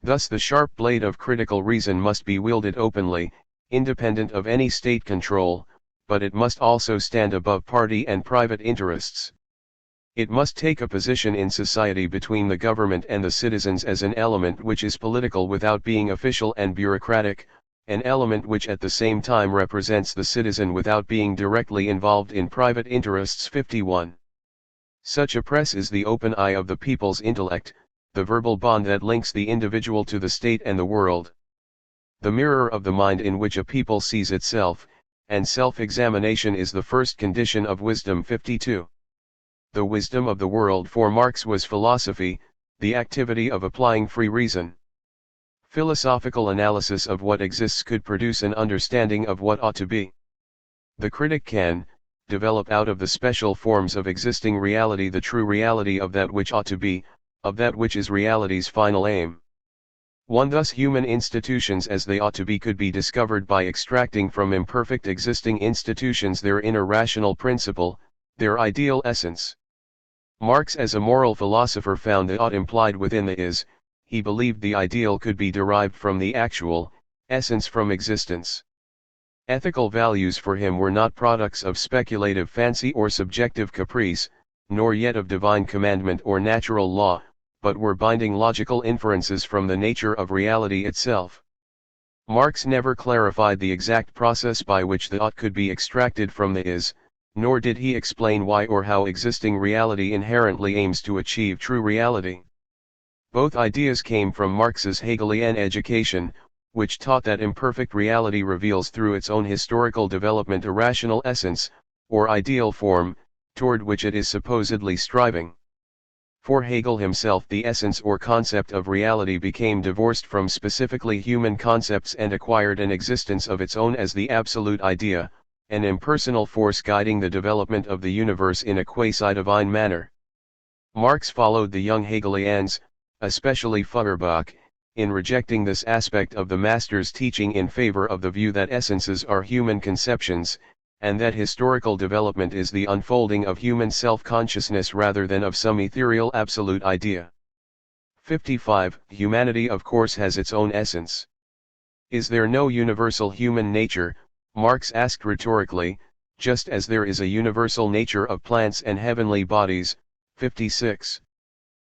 Thus the sharp blade of critical reason must be wielded openly, independent of any state control, but it must also stand above party and private interests. It must take a position in society between the government and the citizens as an element which is political without being official and bureaucratic, an element which at the same time represents the citizen without being directly involved in private interests. 51. Such a press is the open eye of the people's intellect, the verbal bond that links the individual to the state and the world. The mirror of the mind in which a people sees itself, and self-examination is the first condition of wisdom. 52. The wisdom of the world for Marx was philosophy, the activity of applying free reason. Philosophical analysis of what exists could produce an understanding of what ought to be. The critic can develop out of the special forms of existing reality the true reality of that which ought to be, of that which is reality's final aim. Thus human institutions as they ought to be could be discovered by extracting from imperfect existing institutions their inner rational principle, their ideal essence. Marx as a moral philosopher found the ought implied within the is. He believed the ideal could be derived from the actual, essence from existence. Ethical values for him were not products of speculative fancy or subjective caprice, nor yet of divine commandment or natural law, but were binding logical inferences from the nature of reality itself. Marx never clarified the exact process by which the ought could be extracted from the is, nor did he explain why or how existing reality inherently aims to achieve true reality. Both ideas came from Marx's Hegelian education, which taught that imperfect reality reveals through its own historical development a rational essence, or ideal form, toward which it is supposedly striving. For Hegel himself the essence or concept of reality became divorced from specifically human concepts and acquired an existence of its own as the absolute idea, an impersonal force guiding the development of the universe in a quasi-divine manner. Marx followed the young Hegelians, especially Feuerbach, in rejecting this aspect of the master's teaching in favor of the view that essences are human conceptions, and that historical development is the unfolding of human self-consciousness rather than of some ethereal absolute idea. 55. Humanity of course has its own essence. Is there no universal human nature, Marx asked rhetorically, just as there is a universal nature of plants and heavenly bodies? 56.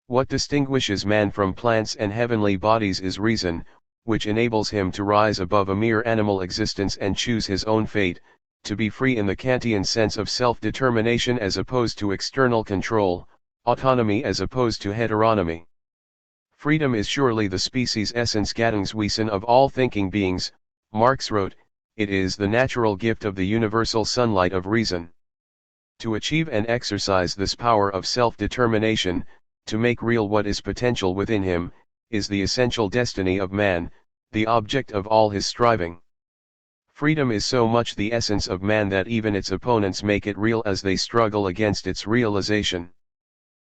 What distinguishes man from plants and heavenly bodies is reason, which enables him to rise above a mere animal existence and choose his own fate, to be free in the Kantian sense of self-determination as opposed to external control, autonomy as opposed to heteronomy. Freedom is surely the species essence Gattungswesen of all thinking beings, Marx wrote, it is the natural gift of the universal sunlight of reason. To achieve and exercise this power of self-determination, to make real what is potential within him, is the essential destiny of man, the object of all his striving. Freedom is so much the essence of man that even its opponents make it real as they struggle against its realization.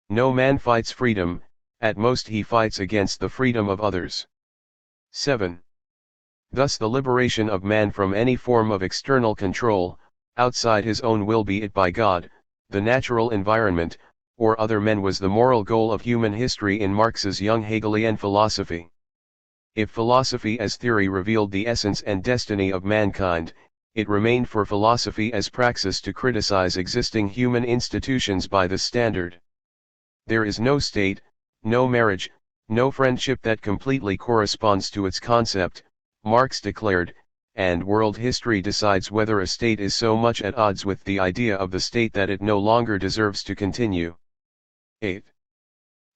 No man fights freedom, at most he fights against the freedom of others. 7. Thus the liberation of man from any form of external control, outside his own will, be it by God, the natural environment, or other men, was the moral goal of human history in Marx's young Hegelian philosophy. If philosophy as theory revealed the essence and destiny of mankind, it remained for philosophy as praxis to criticize existing human institutions by this standard. There is no state, no marriage, no friendship that completely corresponds to its concept, Marx declared, and world history decides whether a state is so much at odds with the idea of the state that it no longer deserves to continue. 8.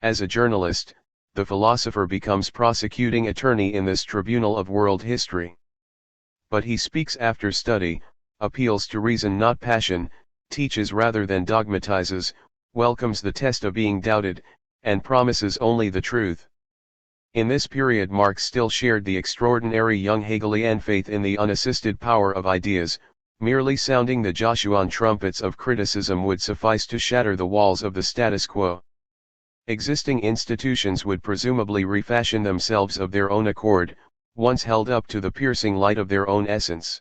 As a journalist, the philosopher becomes prosecuting attorney in this tribunal of world history. But he speaks after study, appeals to reason not passion, teaches rather than dogmatizes, welcomes the test of being doubted, and promises only the truth. In this period Marx still shared the extraordinary young Hegelian faith in the unassisted power of ideas. Merely sounding the Joshuan trumpets of criticism would suffice to shatter the walls of the status quo. Existing institutions would presumably refashion themselves of their own accord, once held up to the piercing light of their own essence.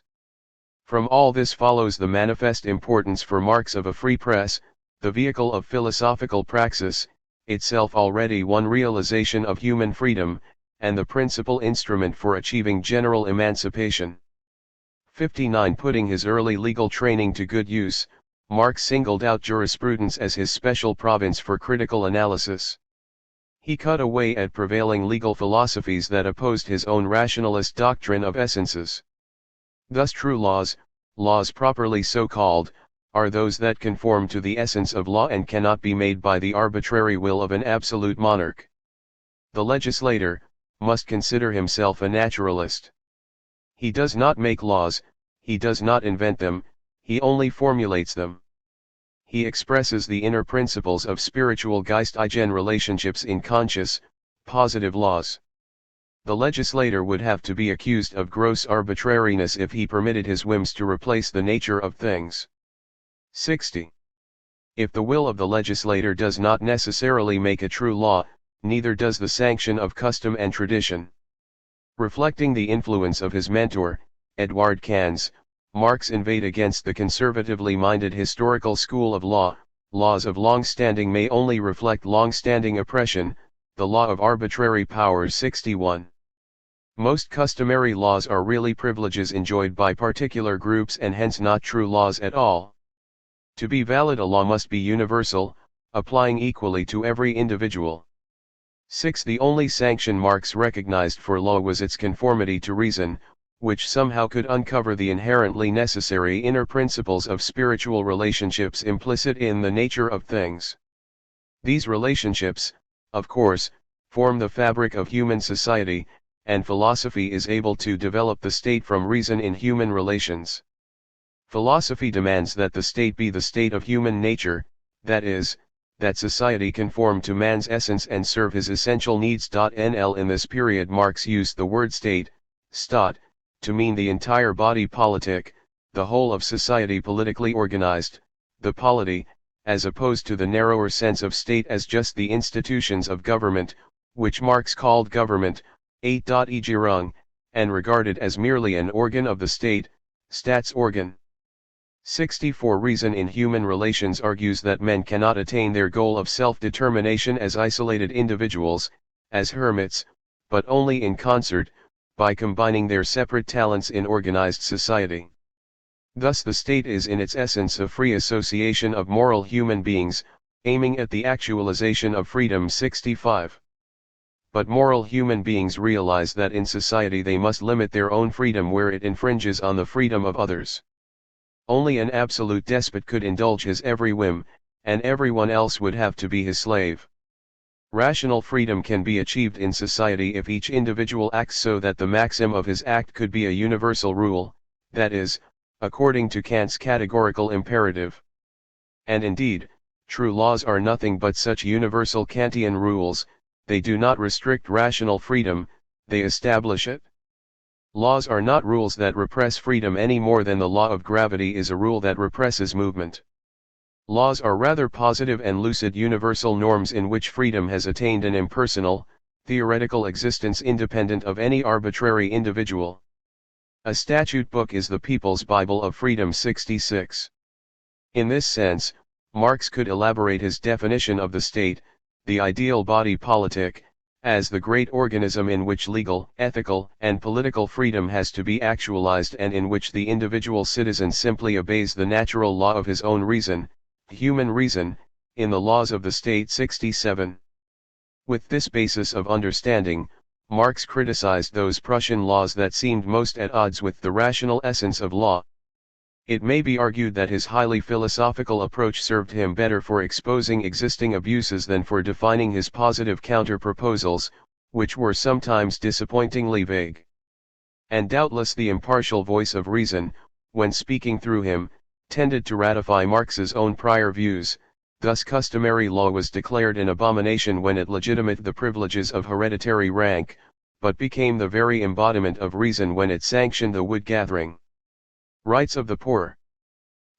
From all this follows the manifest importance for Marx of a free press, the vehicle of philosophical praxis, itself already one realization of human freedom, and the principal instrument for achieving general emancipation. 59. Putting his early legal training to good use, Marx singled out jurisprudence as his special province for critical analysis. He cut away at prevailing legal philosophies that opposed his own rationalist doctrine of essences. Thus true laws, laws properly so called, are those that conform to the essence of law and cannot be made by the arbitrary will of an absolute monarch. The legislator must consider himself a naturalist. He does not make laws, he does not invent them, he only formulates them. He expresses the inner principles of spiritual Geist-Eigen relationships in conscious, positive laws. The legislator would have to be accused of gross arbitrariness if he permitted his whims to replace the nature of things. 60. If the will of the legislator does not necessarily make a true law, neither does the sanction of custom and tradition. Reflecting the influence of his mentor, Edouard Kans, Marx inveighed against the conservatively minded historical school of law. Laws of long-standing may only reflect long-standing oppression, the law of arbitrary powers. 61. Most customary laws are really privileges enjoyed by particular groups and hence not true laws at all. To be valid, a law must be universal, applying equally to every individual. 6. The only sanction Marx recognized for law was its conformity to reason, which somehow could uncover the inherently necessary inner principles of spiritual relationships implicit in the nature of things. These relationships, of course, form the fabric of human society, and philosophy is able to develop the state from reason in human relations. Philosophy demands that the state be the state of human nature, that is, that society conform to man's essence and serve his essential needs. NL In this period Marx used the word state, Staat, to mean the entire body politic, the whole of society politically organized, the polity, as opposed to the narrower sense of state as just the institutions of government, which Marx called government, 8. And regarded as merely an organ of the state, Staatsorgan. 64. Reason in human relations argues that men cannot attain their goal of self-determination as isolated individuals, as hermits, but only in concert, by combining their separate talents in organized society. Thus the state is in its essence a free association of moral human beings, aiming at the actualization of freedom. 65. But moral human beings realize that in society they must limit their own freedom where it infringes on the freedom of others. Only an absolute despot could indulge his every whim, and everyone else would have to be his slave. Rational freedom can be achieved in society if each individual acts so that the maxim of his act could be a universal rule, that is, according to Kant's categorical imperative. And indeed, true laws are nothing but such universal Kantian rules. They do not restrict rational freedom, they establish it. Laws are not rules that repress freedom any more than the law of gravity is a rule that represses movement. Laws are rather positive and lucid universal norms in which freedom has attained an impersonal, theoretical existence independent of any arbitrary individual. A statute book is the people's Bible of freedom. 66. In this sense, Marx could elaborate his definition of the state, the ideal body politic, as the great organism in which legal, ethical, and political freedom has to be actualized and in which the individual citizen simply obeys the natural law of his own reason, human reason, in the laws of the state. 67. With this basis of understanding, Marx criticized those Prussian laws that seemed most at odds with the rational essence of law. It may be argued that his highly philosophical approach served him better for exposing existing abuses than for defining his positive counter-proposals, which were sometimes disappointingly vague. And doubtless the impartial voice of reason, when speaking through him, tended to ratify Marx's own prior views. Thus customary law was declared an abomination when it legitimated the privileges of hereditary rank, but became the very embodiment of reason when it sanctioned the wood-gathering. Rights of the poor.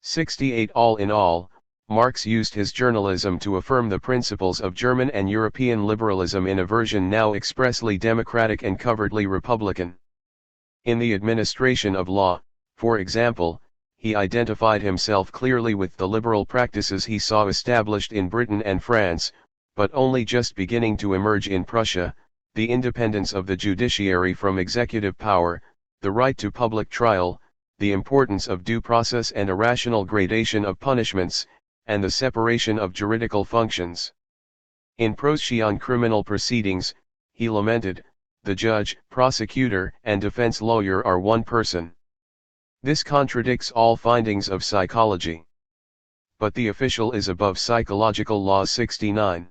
68. All in all, Marx used his journalism to affirm the principles of German and European liberalism in a version now expressly democratic and covertly republican. In the administration of law, for example, he identified himself clearly with the liberal practices he saw established in Britain and France, but only just beginning to emerge in Prussia, the independence of the judiciary from executive power, the right to public trial, the importance of due process and a rational gradation of punishments, and the separation of juridical functions. In Prussian criminal proceedings, he lamented, the judge, prosecutor, and defense lawyer are one person. This contradicts all findings of psychology. but the official is above psychological laws 69.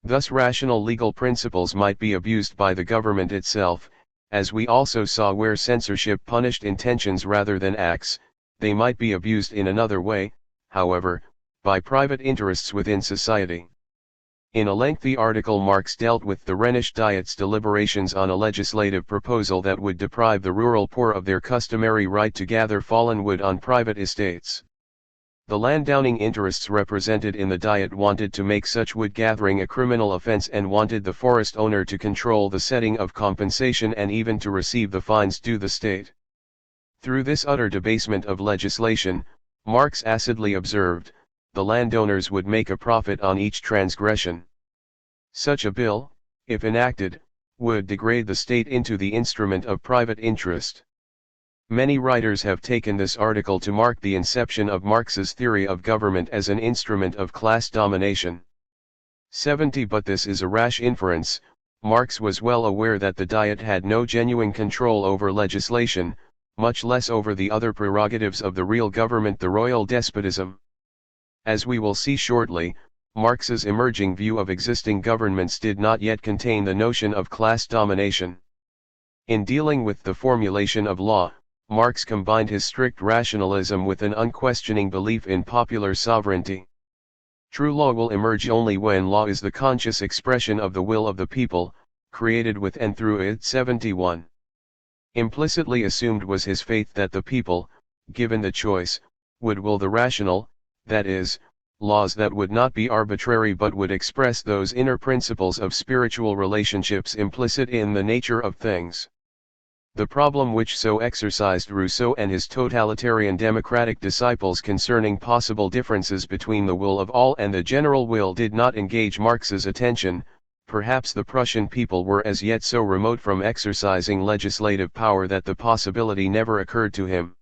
Thus rational legal principles might be abused by the government itself, as we also saw where censorship punished intentions rather than acts. They might be abused in another way, however, by private interests within society. In a lengthy article, Marx dealt with the Rhenish Diet's deliberations on a legislative proposal that would deprive the rural poor of their customary right to gather fallen wood on private estates. The landowning interests represented in the Diet wanted to make such wood gathering a criminal offense and wanted the forest owner to control the setting of compensation and even to receive the fines due the state. Through this utter debasement of legislation, Marx acidly observed, the landowners would make a profit on each transgression. Such a bill, if enacted, would degrade the state into the instrument of private interest. Many writers have taken this article to mark the inception of Marx's theory of government as an instrument of class domination. 70. But this is a rash inference. Marx was well aware that the Diet had no genuine control over legislation, much less over the other prerogatives of the real government, the royal despotism. As we will see shortly, Marx's emerging view of existing governments did not yet contain the notion of class domination. In dealing with the formulation of law, Marx combined his strict rationalism with an unquestioning belief in popular sovereignty. True law will emerge only when law is the conscious expression of the will of the people, created with and through it. 71. Implicitly assumed was his faith that the people, given the choice, would will the rational, that is, laws that would not be arbitrary but would express those inner principles of spiritual relationships implicit in the nature of things. The problem which so exercised Rousseau and his totalitarian democratic disciples concerning possible differences between the will of all and the general will did not engage Marx's attention. Perhaps the Prussian people were as yet so remote from exercising legislative power that the possibility never occurred to him.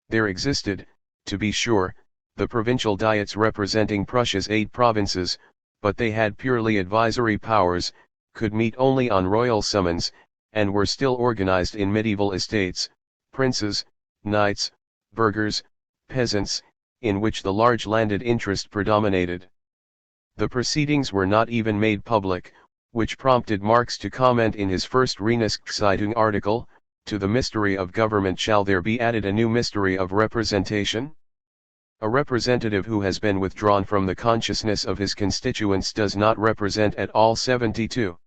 There existed, to be sure, the provincial diets representing Prussia's 8 provinces, but they had purely advisory powers, could meet only on royal summons, and were still organized in medieval estates, princes, knights, burghers, peasants, in which the large landed interest predominated. The proceedings were not even made public, which prompted Marx to comment in his first Reinigungszeitung article, "To the mystery of government shall there be added a new mystery of representation? A representative who has been withdrawn from the consciousness of his constituents does not represent at all." 72.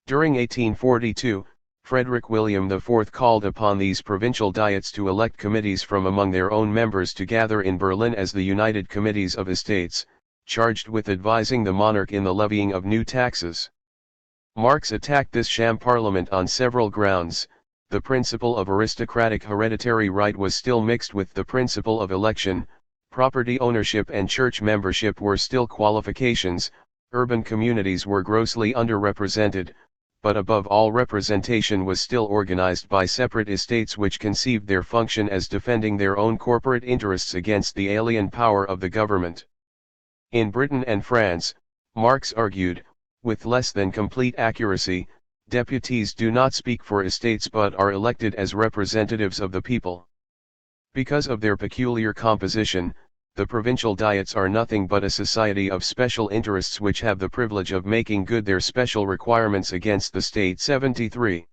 During 1842, Frederick William IV called upon these provincial diets to elect committees from among their own members to gather in Berlin as the United Committees of Estates, charged with advising the monarch in the levying of new taxes. Marx attacked this sham parliament on several grounds. The principle of aristocratic hereditary right was still mixed with the principle of election, property ownership and church membership were still qualifications, urban communities were grossly underrepresented, but above all representation was still organized by separate estates which conceived their function as defending their own corporate interests against the alien power of the government. In Britain and France, Marx argued, with less than complete accuracy, deputies do not speak for estates but are elected as representatives of the people. Because of their peculiar composition, the provincial diets are nothing but a society of special interests which have the privilege of making good their special requirements against the state. 73.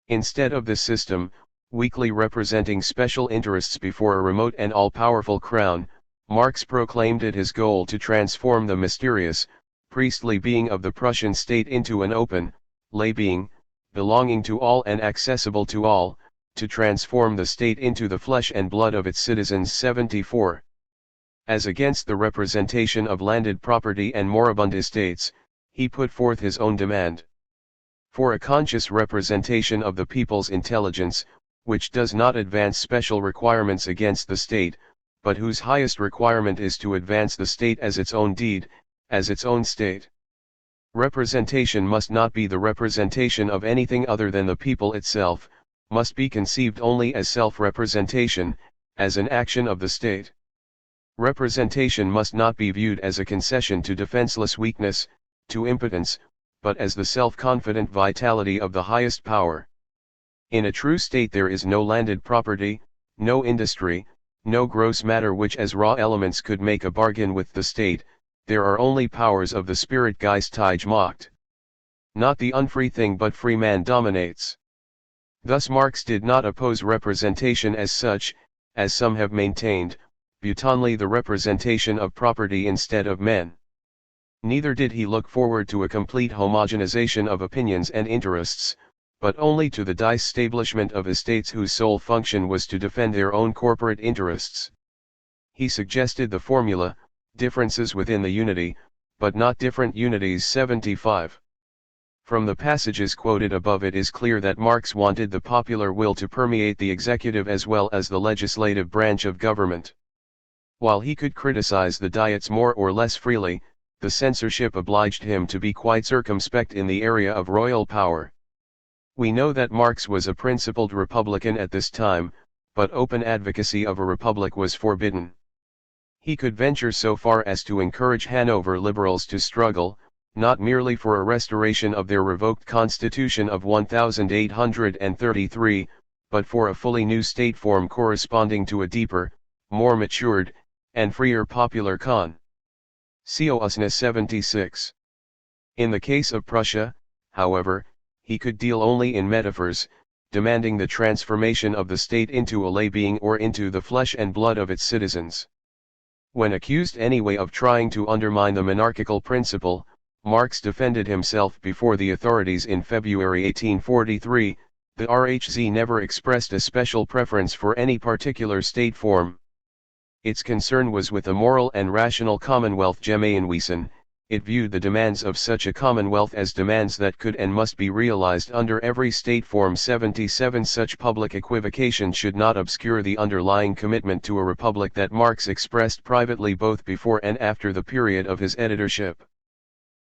Instead of this system, weakly representing special interests before a remote and all-powerful crown, Marx proclaimed it his goal to transform the mysterious, priestly being of the Prussian state into an open, lay being, belonging to all and accessible to all, to transform the state into the flesh and blood of its citizens. 74. As against the representation of landed property and moribund estates, he put forth his own demand for a conscious representation of the people's intelligence, which does not advance special requirements against the state, but whose highest requirement is to advance the state as its own deed, as its own state. Representation must not be the representation of anything other than the people itself, must be conceived only as self-representation, as an action of the state. Representation must not be viewed as a concession to defenseless weakness, to impotence, but as the self-confident vitality of the highest power. In a true state there is no landed property, no industry, no gross matter which as raw elements could make a bargain with the state, there are only powers of the spirit Geistige Macht. Not the unfree thing but free man dominates. Thus Marx did not oppose representation as such, as some have maintained, but only the representation of property instead of men. Neither did he look forward to a complete homogenization of opinions and interests, but only to the disestablishment of estates whose sole function was to defend their own corporate interests. He suggested the formula, differences within the unity, but not different unities. 75. From the passages quoted above it is clear that Marx wanted the popular will to permeate the executive as well as the legislative branch of government. While he could criticize the Diets more or less freely, the censorship obliged him to be quite circumspect in the area of royal power. We know that Marx was a principled Republican at this time, but open advocacy of a republic was forbidden. He could venture so far as to encourage Hanover liberals to struggle, not merely for a restoration of their revoked constitution of 1833, but for a fully new state form corresponding to a deeper, more matured, and freer popular consciousness. 76. In the case of Prussia, however, he could deal only in metaphors, demanding the transformation of the state into a lay being or into the flesh and blood of its citizens. When accused anyway of trying to undermine the monarchical principle, Marx defended himself before the authorities in February 1843. The RHZ never expressed a special preference for any particular state form. Its concern was with a moral and rational commonwealth Gemeinwesen. It viewed the demands of such a commonwealth as demands that could and must be realized under every state form. 77. Such public equivocation should not obscure the underlying commitment to a republic that Marx expressed privately both before and after the period of his editorship.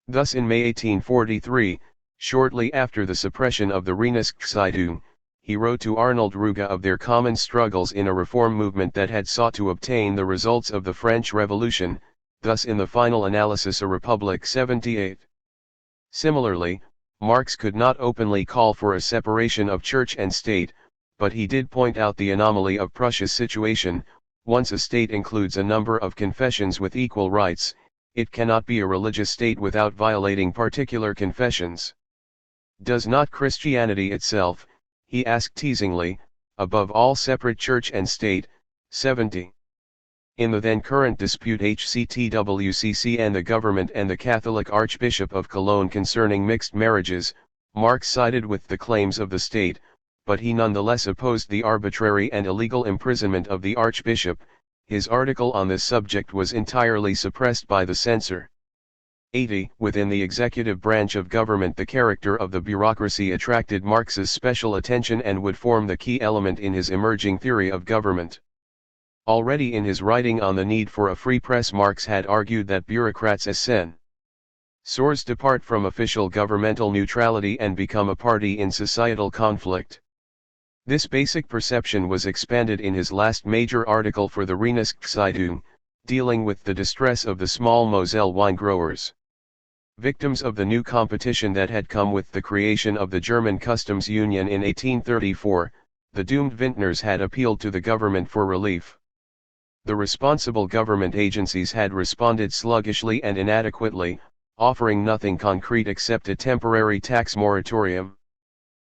Thus in May 1843, shortly after the suppression of the Reinigungszeitung, he wrote to Arnold Ruge of their common struggles in a reform movement that had sought to obtain the results of the French Revolution, thus in the final analysis a republic. 78. Similarly, Marx could not openly call for a separation of church and state, but he did point out the anomaly of Prussia's situation. Once a state includes a number of confessions with equal rights, it cannot be a religious state without violating particular confessions. Does not Christianity itself, he asked teasingly, above all separate church and state? 70. In the then current dispute HCTWCC and the government and the Catholic Archbishop of Cologne concerning mixed marriages, Marx sided with the claims of the state, but he nonetheless opposed the arbitrary and illegal imprisonment of the Archbishop. His article on this subject was entirely suppressed by the censor. 80. Within the executive branch of government the character of the bureaucracy attracted Marx's special attention and would form the key element in his emerging theory of government. Already in his writing on the need for a free press Marx had argued that bureaucrats as censors depart from official governmental neutrality and become a party in societal conflict. This basic perception was expanded in his last major article for the Reinigungszeitung, dealing with the distress of the small Moselle wine growers. Victims of the new competition that had come with the creation of the German Customs Union in 1834, the doomed vintners had appealed to the government for relief. The responsible government agencies had responded sluggishly and inadequately, offering nothing concrete except a temporary tax moratorium.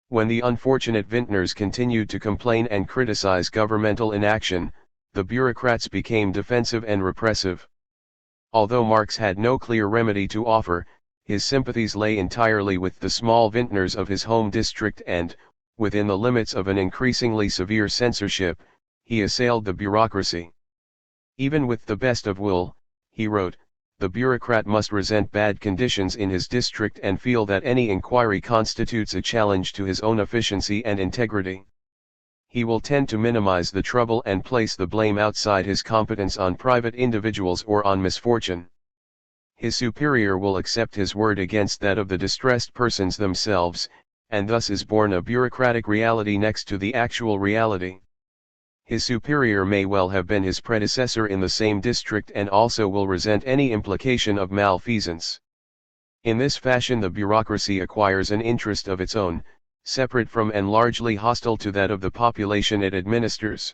When the unfortunate vintners continued to complain and criticize governmental inaction, the bureaucrats became defensive and repressive. Although Marx had no clear remedy to offer, his sympathies lay entirely with the small vintners of his home district and, within the limits of an increasingly severe censorship, he assailed the bureaucracy. Even with the best of will, he wrote, the bureaucrat must resent bad conditions in his district and feel that any inquiry constitutes a challenge to his own efficiency and integrity. He will tend to minimize the trouble and place the blame outside his competence on private individuals or on misfortune. His superior will accept his word against that of the distressed persons themselves, and thus is born a bureaucratic reality next to the actual reality. His superior may well have been his predecessor in the same district and also will resent any implication of malfeasance. In this fashion the bureaucracy acquires an interest of its own, separate from and largely hostile to that of the population it administers.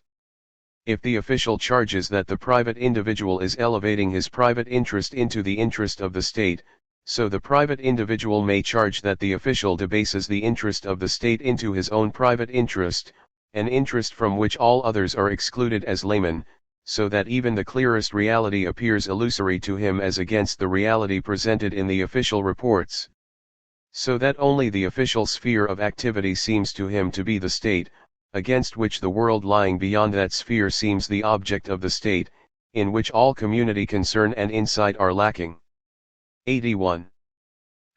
If the official charges that the private individual is elevating his private interest into the interest of the state, so the private individual may charge that the official debases the interest of the state into his own private interest, an interest from which all others are excluded as laymen, so that even the clearest reality appears illusory to him as against the reality presented in the official reports. So that only the official sphere of activity seems to him to be the state, against which the world lying beyond that sphere seems the object of the state, in which all community concern and insight are lacking. 81.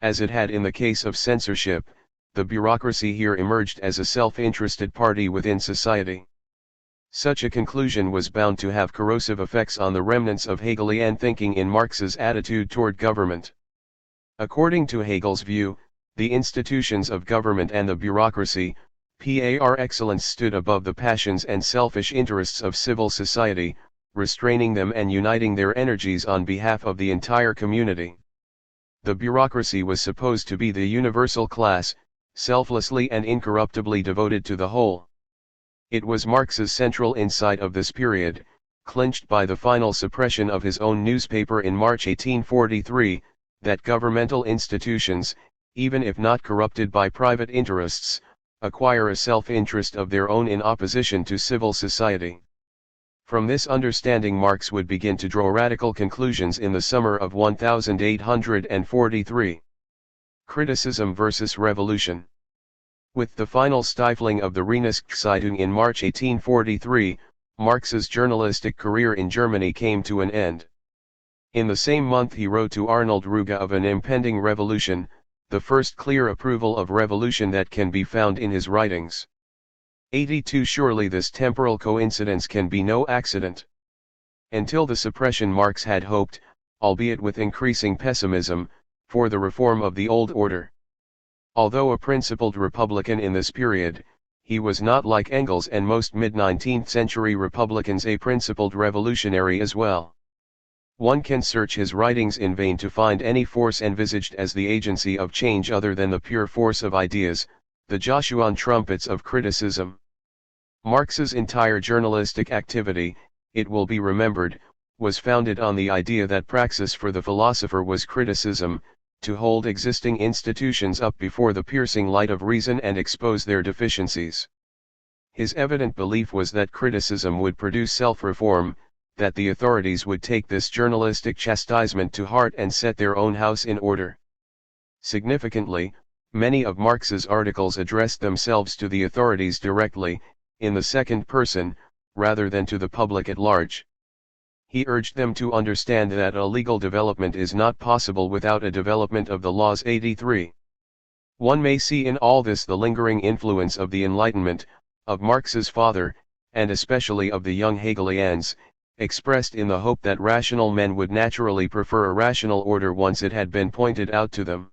As it had in the case of censorship, the bureaucracy here emerged as a self-interested party within society. Such a conclusion was bound to have corrosive effects on the remnants of Hegelian thinking in Marx's attitude toward government. According to Hegel's view, the institutions of government and the bureaucracy, par excellence, stood above the passions and selfish interests of civil society, restraining them and uniting their energies on behalf of the entire community. The bureaucracy was supposed to be the universal class, selflessly and incorruptibly devoted to the whole. It was Marx's central insight of this period, clinched by the final suppression of his own newspaper in March 1843, that governmental institutions, even if not corrupted by private interests, acquire a self-interest of their own in opposition to civil society. From this understanding Marx would begin to draw radical conclusions in the summer of 1843. Criticism versus revolution. With the final stifling of the Reinigungszeitung in March 1843, Marx's journalistic career in Germany came to an end. In the same month he wrote to Arnold Ruge of an impending revolution, the first clear approval of revolution that can be found in his writings. 82. Surely this temporal coincidence can be no accident. Until the suppression Marx had hoped, albeit with increasing pessimism, for the reform of the old order. Although a principled Republican in this period, he was not, like Engels and most mid-19th century Republicans, a principled revolutionary as well. One can search his writings in vain to find any force envisaged as the agency of change other than the pure force of ideas, the Joshuan trumpets of criticism. Marx's entire journalistic activity, it will be remembered, was founded on the idea that praxis for the philosopher was criticism, to hold existing institutions up before the piercing light of reason and expose their deficiencies. His evident belief was that criticism would produce self-reform, that the authorities would take this journalistic chastisement to heart and set their own house in order. Significantly, many of Marx's articles addressed themselves to the authorities directly, in the second person, rather than to the public at large. He urged them to understand that a legal development is not possible without a development of the laws. 83. One may see in all this the lingering influence of the Enlightenment, of Marx's father, and especially of the young Hegelians, expressed in the hope that rational men would naturally prefer a rational order once it had been pointed out to them.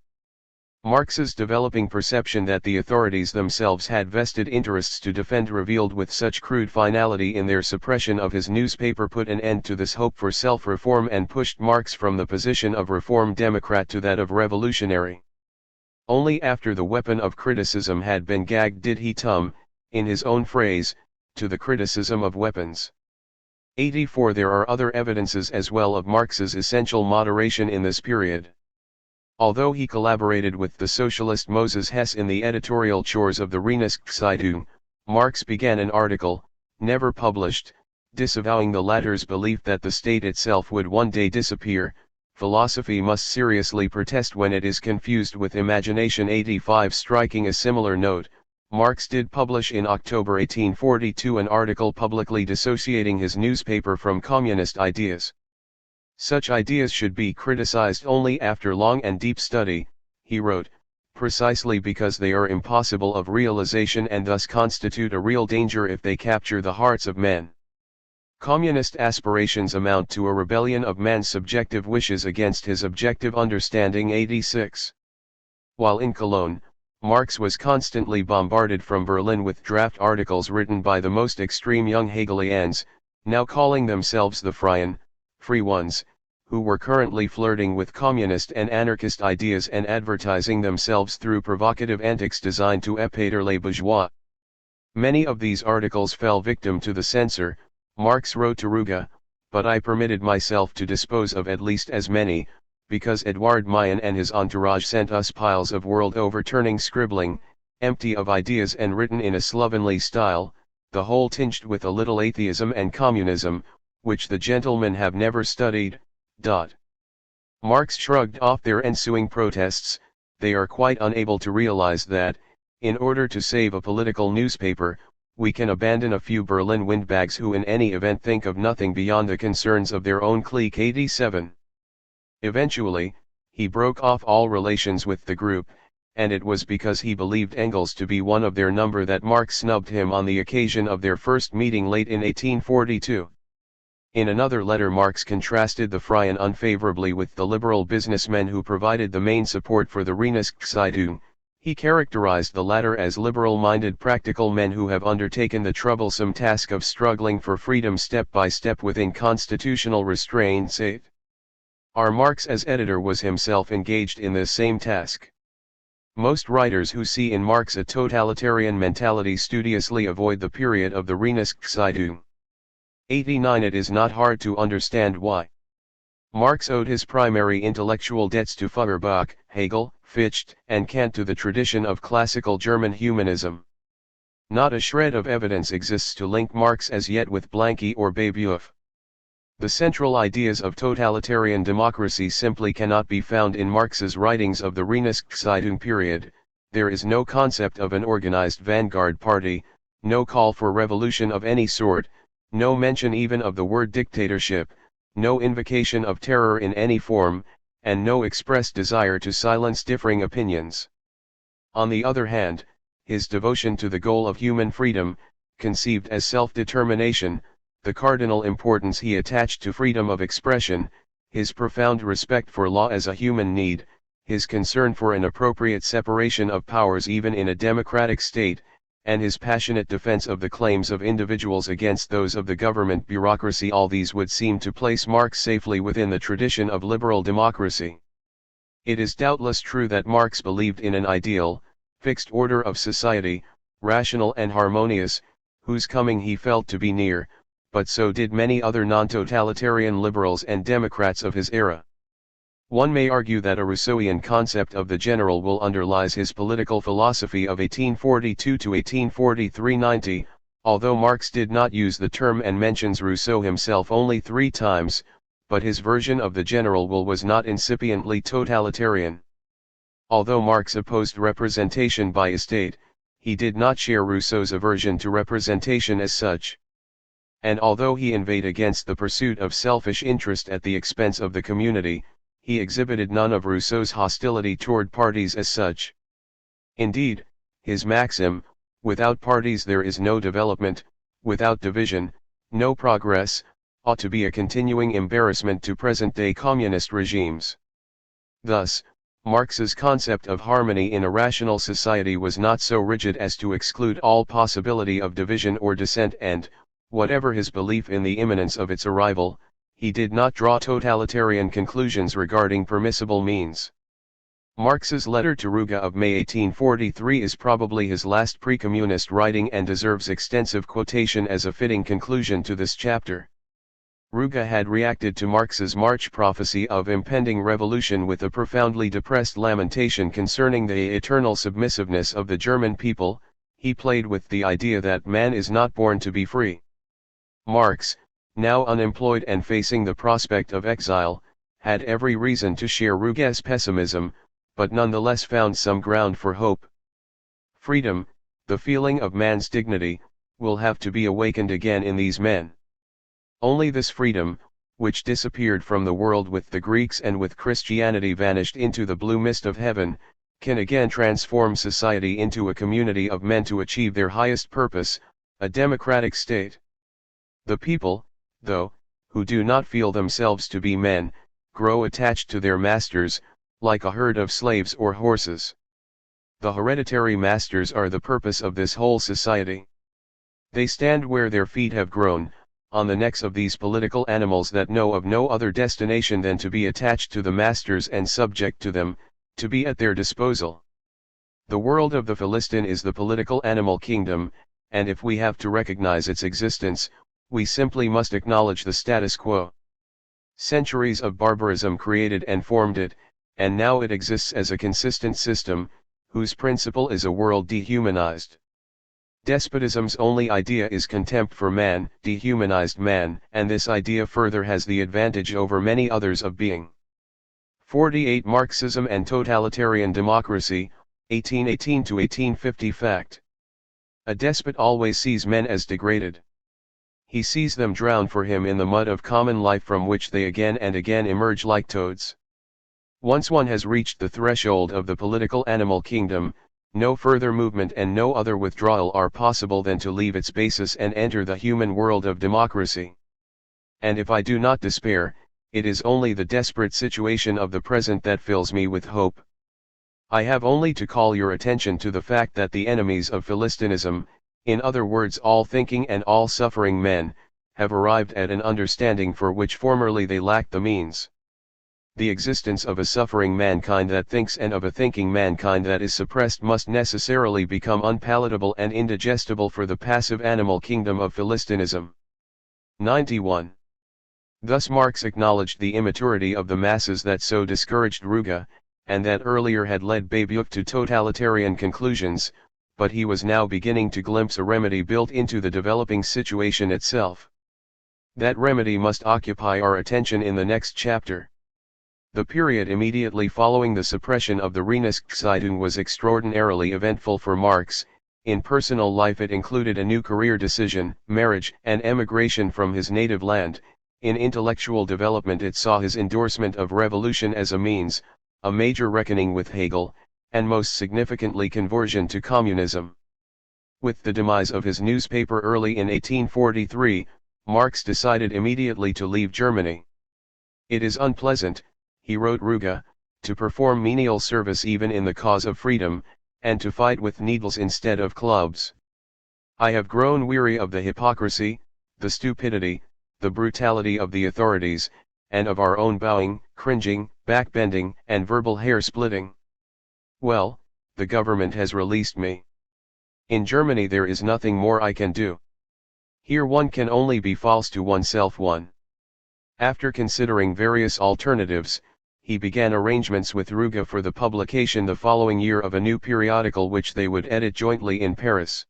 Marx's developing perception that the authorities themselves had vested interests to defend revealed with such crude finality in their suppression of his newspaper put an end to this hope for self-reform and pushed Marx from the position of Reform Democrat to that of revolutionary. Only after the weapon of criticism had been gagged did he come, in his own phrase, to the criticism of weapons. 84. There are other evidences as well of Marx's essential moderation in this period. Although he collaborated with the socialist Moses Hess in the editorial chores of the Reinigungszeitung, Marx began an article, never published, disavowing the latter's belief that the state itself would one day disappear. Philosophy must seriously protest when it is confused with imagination. 85. Striking a similar note, Marx did publish in October 1842 an article publicly dissociating his newspaper from communist ideas. Such ideas should be criticized only after long and deep study, he wrote, precisely because they are impossible of realization and thus constitute a real danger if they capture the hearts of men. Communist aspirations amount to a rebellion of man's subjective wishes against his objective understanding. 86. While in Cologne, Marx was constantly bombarded from Berlin with draft articles written by the most extreme young Hegelians, now calling themselves the Freien, free ones, who were currently flirting with communist and anarchist ideas and advertising themselves through provocative antics designed to épater les bourgeois. Many of these articles fell victim to the censor. Marx wrote to Ruga, but I permitted myself to dispose of at least as many, because Edouard Mayen and his entourage sent us piles of world-overturning scribbling, empty of ideas and written in a slovenly style, the whole tinged with a little atheism and communism, which the gentlemen have never studied. Marx shrugged off their ensuing protests. They are quite unable to realize that, in order to save a political newspaper, we can abandon a few Berlin windbags who in any event think of nothing beyond the concerns of their own clique. 87. Eventually, he broke off all relations with the group, and it was because he believed Engels to be one of their number that Marx snubbed him on the occasion of their first meeting late in 1842. In another letter Marx contrasted the Freien unfavorably with the liberal businessmen who provided the main support for the Reinigungszeitung. He characterized the latter as liberal-minded practical men who have undertaken the troublesome task of struggling for freedom step by step within constitutional restraints. R. Marx as editor was himself engaged in this same task. Most writers who see in Marx a totalitarian mentality studiously avoid the period of the Reinigungszeitung. 89. It is not hard to understand why. Marx owed his primary intellectual debts to Feuerbach, Hegel, Fichte, and Kant, to the tradition of classical German humanism. Not a shred of evidence exists to link Marx as yet with Blanqui or Babeuf. The central ideas of totalitarian democracy simply cannot be found in Marx's writings of the Reinigungszeitung period. There is no concept of an organized vanguard party, no call for revolution of any sort, no mention even of the word dictatorship, no invocation of terror in any form, and no expressed desire to silence differing opinions. On the other hand, his devotion to the goal of human freedom, conceived as self-determination, the cardinal importance he attached to freedom of expression, his profound respect for law as a human need, his concern for an appropriate separation of powers even in a democratic state, and his passionate defense of the claims of individuals against those of the government bureaucracy, all these would seem to place Marx safely within the tradition of liberal democracy. It is doubtless true that Marx believed in an ideal, fixed order of society, rational and harmonious, whose coming he felt to be near, but so did many other non-totalitarian liberals and democrats of his era. One may argue that a Rousseauian concept of the general will underlies his political philosophy of 1842 to 1843-90, although Marx did not use the term and mentions Rousseau himself only 3 times, but his version of the general will was not incipiently totalitarian. Although Marx opposed representation by estate, he did not share Rousseau's aversion to representation as such. And although he inveighed against the pursuit of selfish interest at the expense of the community, he exhibited none of Rousseau's hostility toward parties as such. Indeed, his maxim, "Without parties there is no development, without division, no progress," ought to be a continuing embarrassment to present-day communist regimes. Thus, Marx's concept of harmony in a rational society was not so rigid as to exclude all possibility of division or dissent, and, whatever his belief in the imminence of its arrival, he did not draw totalitarian conclusions regarding permissible means. Marx's letter to Ruga of May 1843 is probably his last pre-communist writing and deserves extensive quotation as a fitting conclusion to this chapter. Ruga had reacted to Marx's March prophecy of impending revolution with a profoundly depressed lamentation concerning the eternal submissiveness of the German people. He played with the idea that man is not born to be free. Marx, now unemployed and facing the prospect of exile, had every reason to share Ruga's pessimism, but nonetheless found some ground for hope. Freedom, the feeling of man's dignity, will have to be awakened again in these men. Only this freedom, which disappeared from the world with the Greeks and with Christianity vanished into the blue mist of heaven, can again transform society into a community of men to achieve their highest purpose, a democratic state. The people, though, who do not feel themselves to be men, grow attached to their masters, like a herd of slaves or horses. The hereditary masters are the purpose of this whole society. They stand where their feet have grown, on the necks of these political animals that know of no other destination than to be attached to the masters and subject to them, to be at their disposal. The world of the Philistine is the political animal kingdom, and if we have to recognize its existence, We simply must acknowledge the status quo. Centuries of barbarism created and formed it, and now it exists as a consistent system, whose principle is a world dehumanized. Despotism's only idea is contempt for man, dehumanized man, and this idea further has the advantage over many others of being. 48 Marxism and Totalitarian Democracy, 1818–1850 Fact. A despot always sees men as degraded. He sees them drown for him in the mud of common life from which they again and again emerge like toads. Once one has reached the threshold of the political animal kingdom, no further movement and no other withdrawal are possible than to leave its basis and enter the human world of democracy. And if I do not despair, it is only the desperate situation of the present that fills me with hope. I have only to call your attention to the fact that the enemies of Philistinism, in other words all thinking and all suffering men, have arrived at an understanding for which formerly they lacked the means. The existence of a suffering mankind that thinks and of a thinking mankind that is suppressed must necessarily become unpalatable and indigestible for the passive animal kingdom of Philistinism. 91. Thus Marx acknowledged the immaturity of the masses that so discouraged Ruge, and that earlier had led Babeuk to totalitarian conclusions, but he was now beginning to glimpse a remedy built into the developing situation itself. That remedy must occupy our attention in the next chapter. The period immediately following the suppression of the Renunstiegszeitung was extraordinarily eventful for Marx. In personal life it included a new career decision, marriage, and emigration from his native land. In intellectual development it saw his endorsement of revolution as a means, a major reckoning with Hegel, and most significantly conversion to communism. With the demise of his newspaper early in 1843, Marx decided immediately to leave Germany. It is unpleasant, he wrote Ruge, to perform menial service even in the cause of freedom, and to fight with needles instead of clubs. I have grown weary of the hypocrisy, the stupidity, the brutality of the authorities, and of our own bowing, cringing, backbending, and verbal hair-splitting. Well, the government has released me. In Germany there is nothing more I can do. Here one can only be false to oneself. After considering various alternatives, he began arrangements with Ruge for the publication the following year of a new periodical which they would edit jointly in Paris.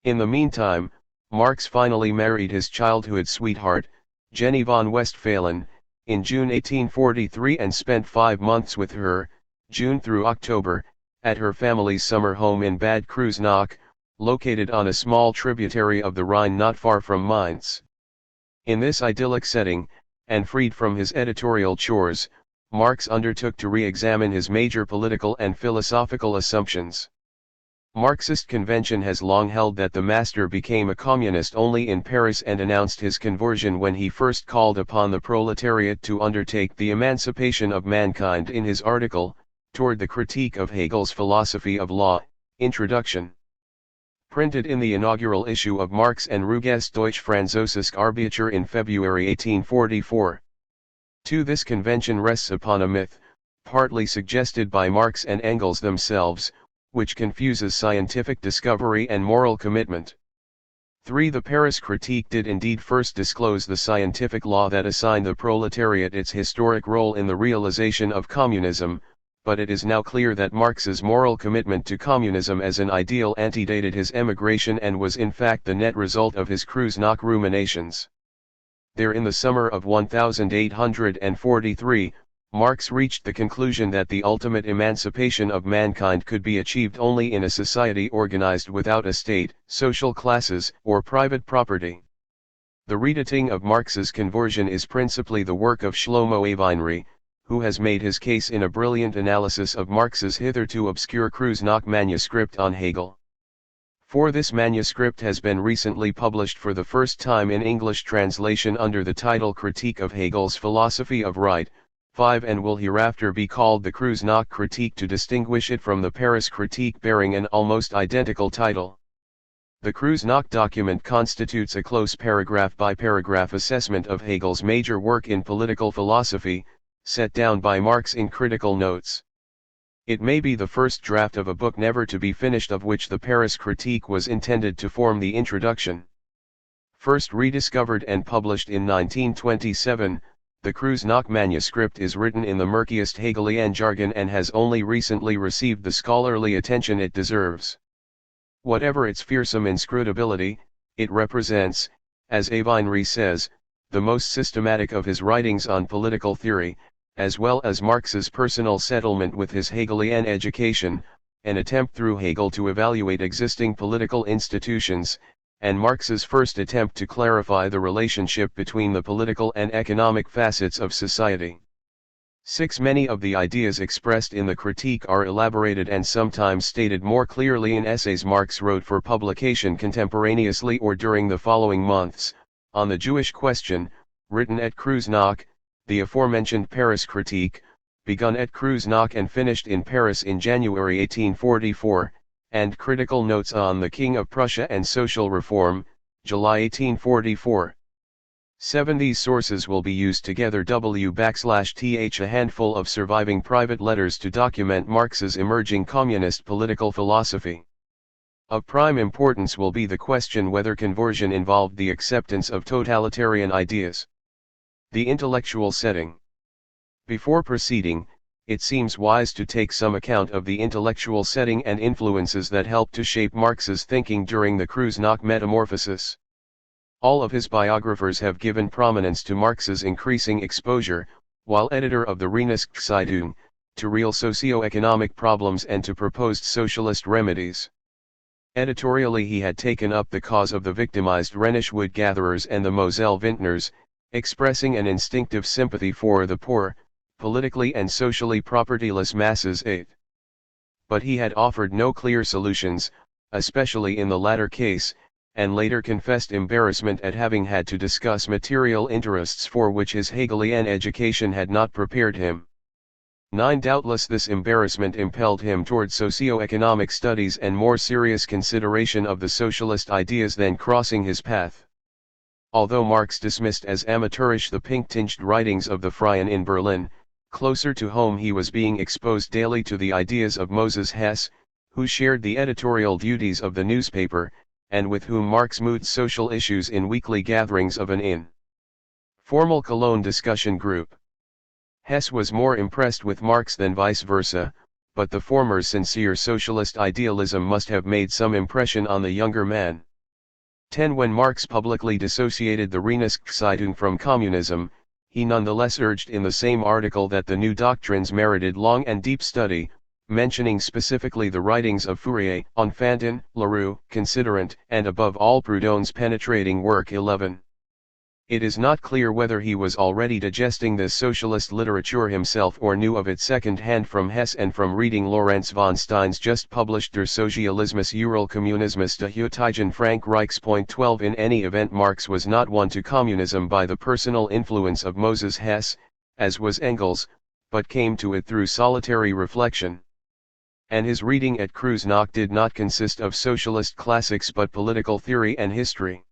In the meantime, Marx finally married his childhood sweetheart, Jenny von Westphalen, in June 1843 and spent 5 months with her, June through October, at her family's summer home in Bad Kreuznach, located on a small tributary of the Rhine not far from Mainz. In this idyllic setting, and freed from his editorial chores, Marx undertook to re-examine his major political and philosophical assumptions. Marxist convention has long held that the master became a communist only in Paris and announced his conversion when he first called upon the proletariat to undertake the emancipation of mankind in his article, Toward the Critique of Hegel's Philosophy of Law, Introduction. Printed in the inaugural issue of Marx and Ruge's Deutsch-Französische Arbiter in February 1844. This convention rests upon a myth, partly suggested by Marx and Engels themselves, which confuses scientific discovery and moral commitment. The Paris Critique did indeed first disclose the scientific law that assigned the proletariat its historic role in the realization of communism, but it is now clear that Marx's moral commitment to communism as an ideal antedated his emigration and was in fact the net result of his Kreuznach ruminations. There in the summer of 1843, Marx reached the conclusion that the ultimate emancipation of mankind could be achieved only in a society organized without a state, social classes, or private property. The reediting of Marx's conversion is principally the work of Shlomo Avinri, who has made his case in a brilliant analysis of Marx's hitherto obscure Kreuznach manuscript on Hegel. This manuscript has been recently published for the first time in English translation under the title Critique of Hegel's Philosophy of Right, and will hereafter be called the Kreuznach Critique to distinguish it from the Paris Critique bearing an almost identical title. The Kreuznach document constitutes a close paragraph-by-paragraph assessment of Hegel's major work in political philosophy, set down by Marx in critical notes. It may be the first draft of a book never to be finished of which the Paris Critique was intended to form the introduction. First rediscovered and published in 1927, the Kreuznach manuscript is written in the murkiest Hegelian jargon and has only recently received the scholarly attention it deserves. Whatever its fearsome inscrutability, it represents, as Avinri says, the most systematic of his writings on political theory, as well as Marx's personal settlement with his Hegelian education, an attempt through Hegel to evaluate existing political institutions, and Marx's first attempt to clarify the relationship between the political and economic facets of society. 6. Many of the ideas expressed in the critique are elaborated and sometimes stated more clearly in essays Marx wrote for publication contemporaneously or during the following months. On the Jewish question, written at Kreuznach, the aforementioned Paris critique, begun at Kreuznach and finished in Paris in January 1844, and critical notes on the King of Prussia and social reform, July 1844. 7. These sources will be used together /th a handful of surviving private letters to document Marx's emerging communist political philosophy. Of prime importance will be the question whether conversion involved the acceptance of totalitarian ideas. The intellectual setting. Before proceeding, it seems wise to take some account of the intellectual setting and influences that helped to shape Marx's thinking during the Kreuznach metamorphosis. All of his biographers have given prominence to Marx's increasing exposure, while editor of the Reinigungszeitung, to real socio-economic problems and to proposed socialist remedies. Editorially he had taken up the cause of the victimized Rhenish wood-gatherers and the Moselle vintners, expressing an instinctive sympathy for the poor, politically and socially propertyless masses. 8. But he had offered no clear solutions, especially in the latter case, and later confessed embarrassment at having had to discuss material interests for which his Hegelian education had not prepared him. 9. Doubtless this embarrassment impelled him toward socio-economic studies and more serious consideration of the socialist ideas than crossing his path. Although Marx dismissed as amateurish the pink-tinged writings of the Freien in Berlin, closer to home he was being exposed daily to the ideas of Moses Hess, who shared the editorial duties of the newspaper, and with whom Marx mooted social issues in weekly gatherings of an informal Cologne discussion group. Hess was more impressed with Marx than vice versa, but the former's sincere socialist idealism must have made some impression on the younger man. 10. When Marx publicly dissociated the Reinigungszeitung from communism, he nonetheless urged in the same article that the new doctrines merited long and deep study, mentioning specifically the writings of Fourier, Enfantin, Leroux, Considerant, and above all Proudhon's penetrating work. 11. It is not clear whether he was already digesting this socialist literature himself or knew of it second-hand from Hess and from reading Lorenz von Stein's just-published Der Sozialismus Uralkommunismus der heutigen Frankreichs. 12. In any event, Marx was not won to communism by the personal influence of Moses Hess, as was Engels, but came to it through solitary reflection. And his reading at Kreuznach did not consist of socialist classics but political theory and history.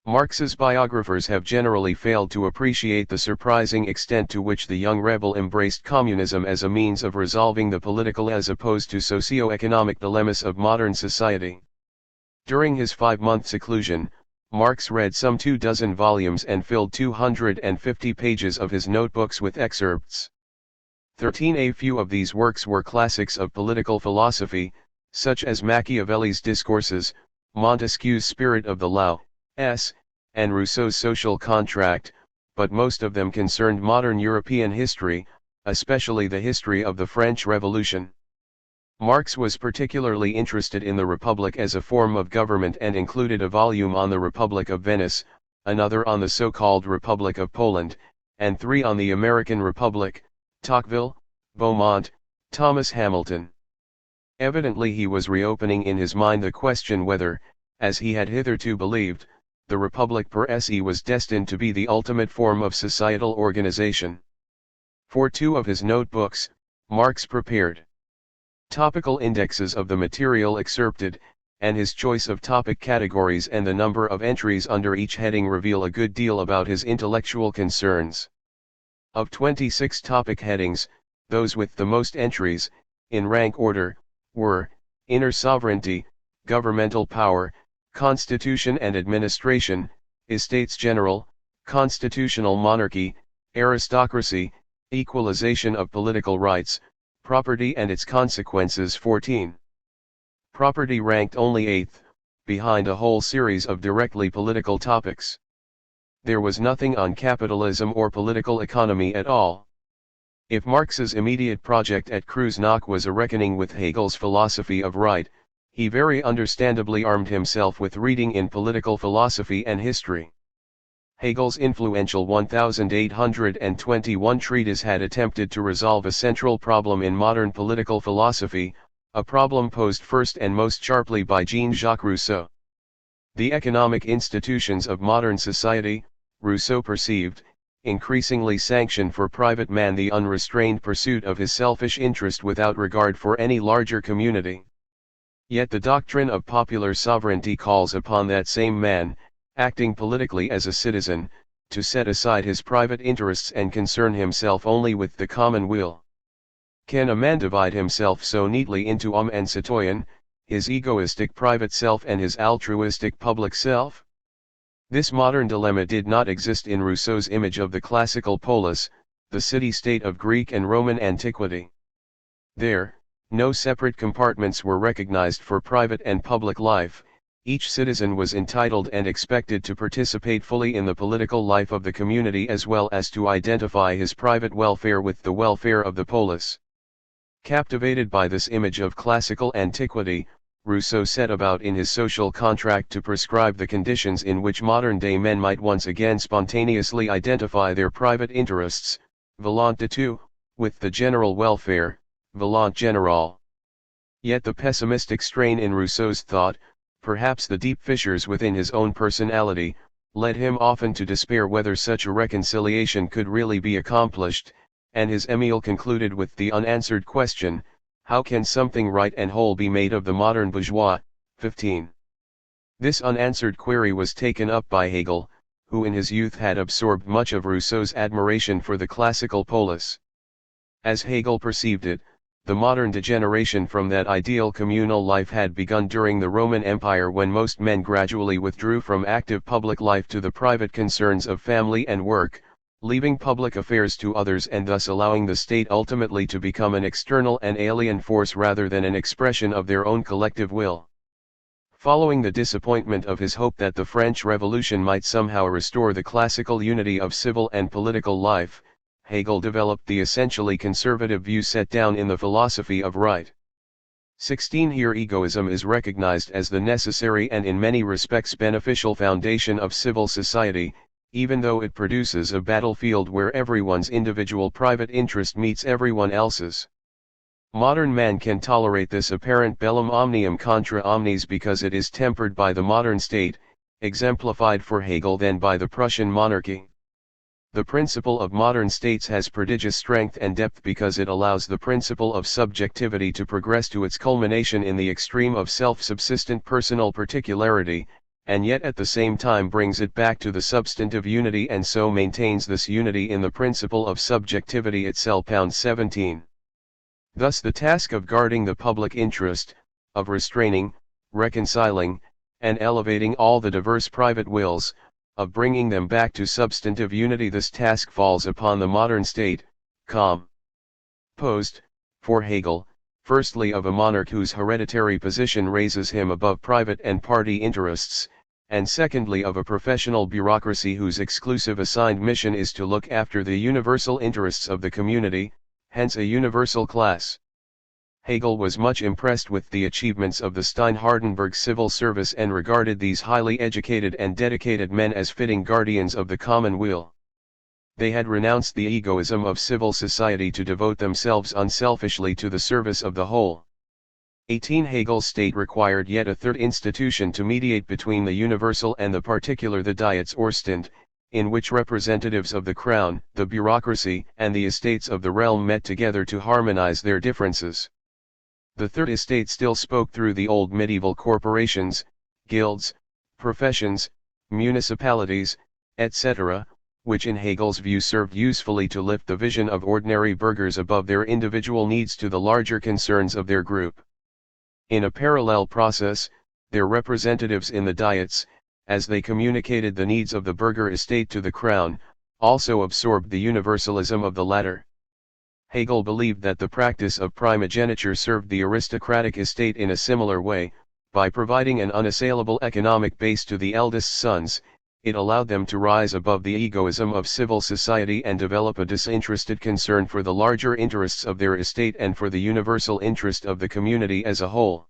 Marx's biographers have generally failed to appreciate the surprising extent to which the young rebel embraced communism as a means of resolving the political as opposed to socio-economic dilemmas of modern society. During his 5-month seclusion, Marx read some 24 volumes and filled 250 pages of his notebooks with excerpts. 13. A few of these works were classics of political philosophy, such as Machiavelli's Discourses, Montesquieu's Spirit of the Law, and Rousseau's Social Contract, but most of them concerned modern European history, especially the history of the French Revolution. Marx was particularly interested in the Republic as a form of government and included a volume on the Republic of Venice, another on the so-called Republic of Poland, and 3 on the American Republic, Tocqueville, Beaumont, Thomas Hamilton. Evidently he was reopening in his mind the question whether, as he had hitherto believed, the Republic per se was destined to be the ultimate form of societal organization. For 2 of his notebooks, Marx prepared topical indexes of the material excerpted, and his choice of topic categories and the number of entries under each heading reveal a good deal about his intellectual concerns. Of 26 topic headings, those with the most entries, in rank order, were inner sovereignty, governmental power, constitution and administration, Estates General, constitutional monarchy, aristocracy, equalization of political rights, property and its consequences. 14. Property ranked only 8th, behind a whole series of directly political topics. There was nothing on capitalism or political economy at all. If Marx's immediate project at Kreuznach was a reckoning with Hegel's philosophy of right, he very understandably armed himself with reading in political philosophy and history. Hegel's influential 1821 treatise had attempted to resolve a central problem in modern political philosophy, a problem posed first and most sharply by Jean-Jacques Rousseau. The economic institutions of modern society, Rousseau perceived, increasingly sanction for private man the unrestrained pursuit of his selfish interest without regard for any larger community. Yet the doctrine of popular sovereignty calls upon that same man, acting politically as a citizen, to set aside his private interests and concern himself only with the common will. Can a man divide himself so neatly into homme and citoyen, his egoistic private self and his altruistic public self? This modern dilemma did not exist in Rousseau's image of the classical polis, the city-state of Greek and Roman antiquity. There, no separate compartments were recognized for private and public life. Each citizen was entitled and expected to participate fully in the political life of the community as well as to identify his private welfare with the welfare of the polis. Captivated by this image of classical antiquity, Rousseau set about in his social contract to prescribe the conditions in which modern-day men might once again spontaneously identify their private interests, volonté tout, with the general welfare, volonté générale. Yet the pessimistic strain in Rousseau's thought, perhaps the deep fissures within his own personality, led him often to despair whether such a reconciliation could really be accomplished, and his Emile concluded with the unanswered question, how can something right and whole be made of the modern bourgeois? 15. This unanswered query was taken up by Hegel, who in his youth had absorbed much of Rousseau's admiration for the classical polis. As Hegel perceived it, the modern degeneration from that ideal communal life had begun during the Roman Empire when most men gradually withdrew from active public life to the private concerns of family and work, leaving public affairs to others and thus allowing the state ultimately to become an external and alien force rather than an expression of their own collective will. Following the disappointment of his hope that the French Revolution might somehow restore the classical unity of civil and political life, Hegel developed the essentially conservative view set down in the philosophy of right. 16. Here egoism is recognized as the necessary and in many respects beneficial foundation of civil society, even though it produces a battlefield where everyone's individual private interest meets everyone else's. Modern man can tolerate this apparent bellum omnium contra omnes because it is tempered by the modern state, exemplified for Hegel then by the Prussian monarchy. The principle of modern states has prodigious strength and depth because it allows the principle of subjectivity to progress to its culmination in the extreme of self-subsistent personal particularity, and yet at the same time brings it back to the substantive unity and so maintains this unity in the principle of subjectivity itself. 17. Thus the task of guarding the public interest, of restraining, reconciling, and elevating all the diverse private wills, of bringing them back to substantive unity, this task falls upon the modern state, composed, for Hegel, firstly of a monarch whose hereditary position raises him above private and party interests, and secondly of a professional bureaucracy whose exclusive assigned mission is to look after the universal interests of the community, hence a universal class. Hegel was much impressed with the achievements of the Stein-Hardenberg civil service and regarded these highly educated and dedicated men as fitting guardians of the common weal. They had renounced the egoism of civil society to devote themselves unselfishly to the service of the whole. 18. Hegel's state required yet a third institution to mediate between the universal and the particular, the Diets or Stand, in which representatives of the crown, the bureaucracy, and the estates of the realm met together to harmonize their differences. The third estate still spoke through the old medieval corporations, guilds, professions, municipalities, etc., which in Hegel's view served usefully to lift the vision of ordinary burghers above their individual needs to the larger concerns of their group. In a parallel process, their representatives in the Diets, as they communicated the needs of the burgher estate to the crown, also absorbed the universalism of the latter. Hegel believed that the practice of primogeniture served the aristocratic estate in a similar way. By providing an unassailable economic base to the eldest sons, it allowed them to rise above the egoism of civil society and develop a disinterested concern for the larger interests of their estate and for the universal interest of the community as a whole.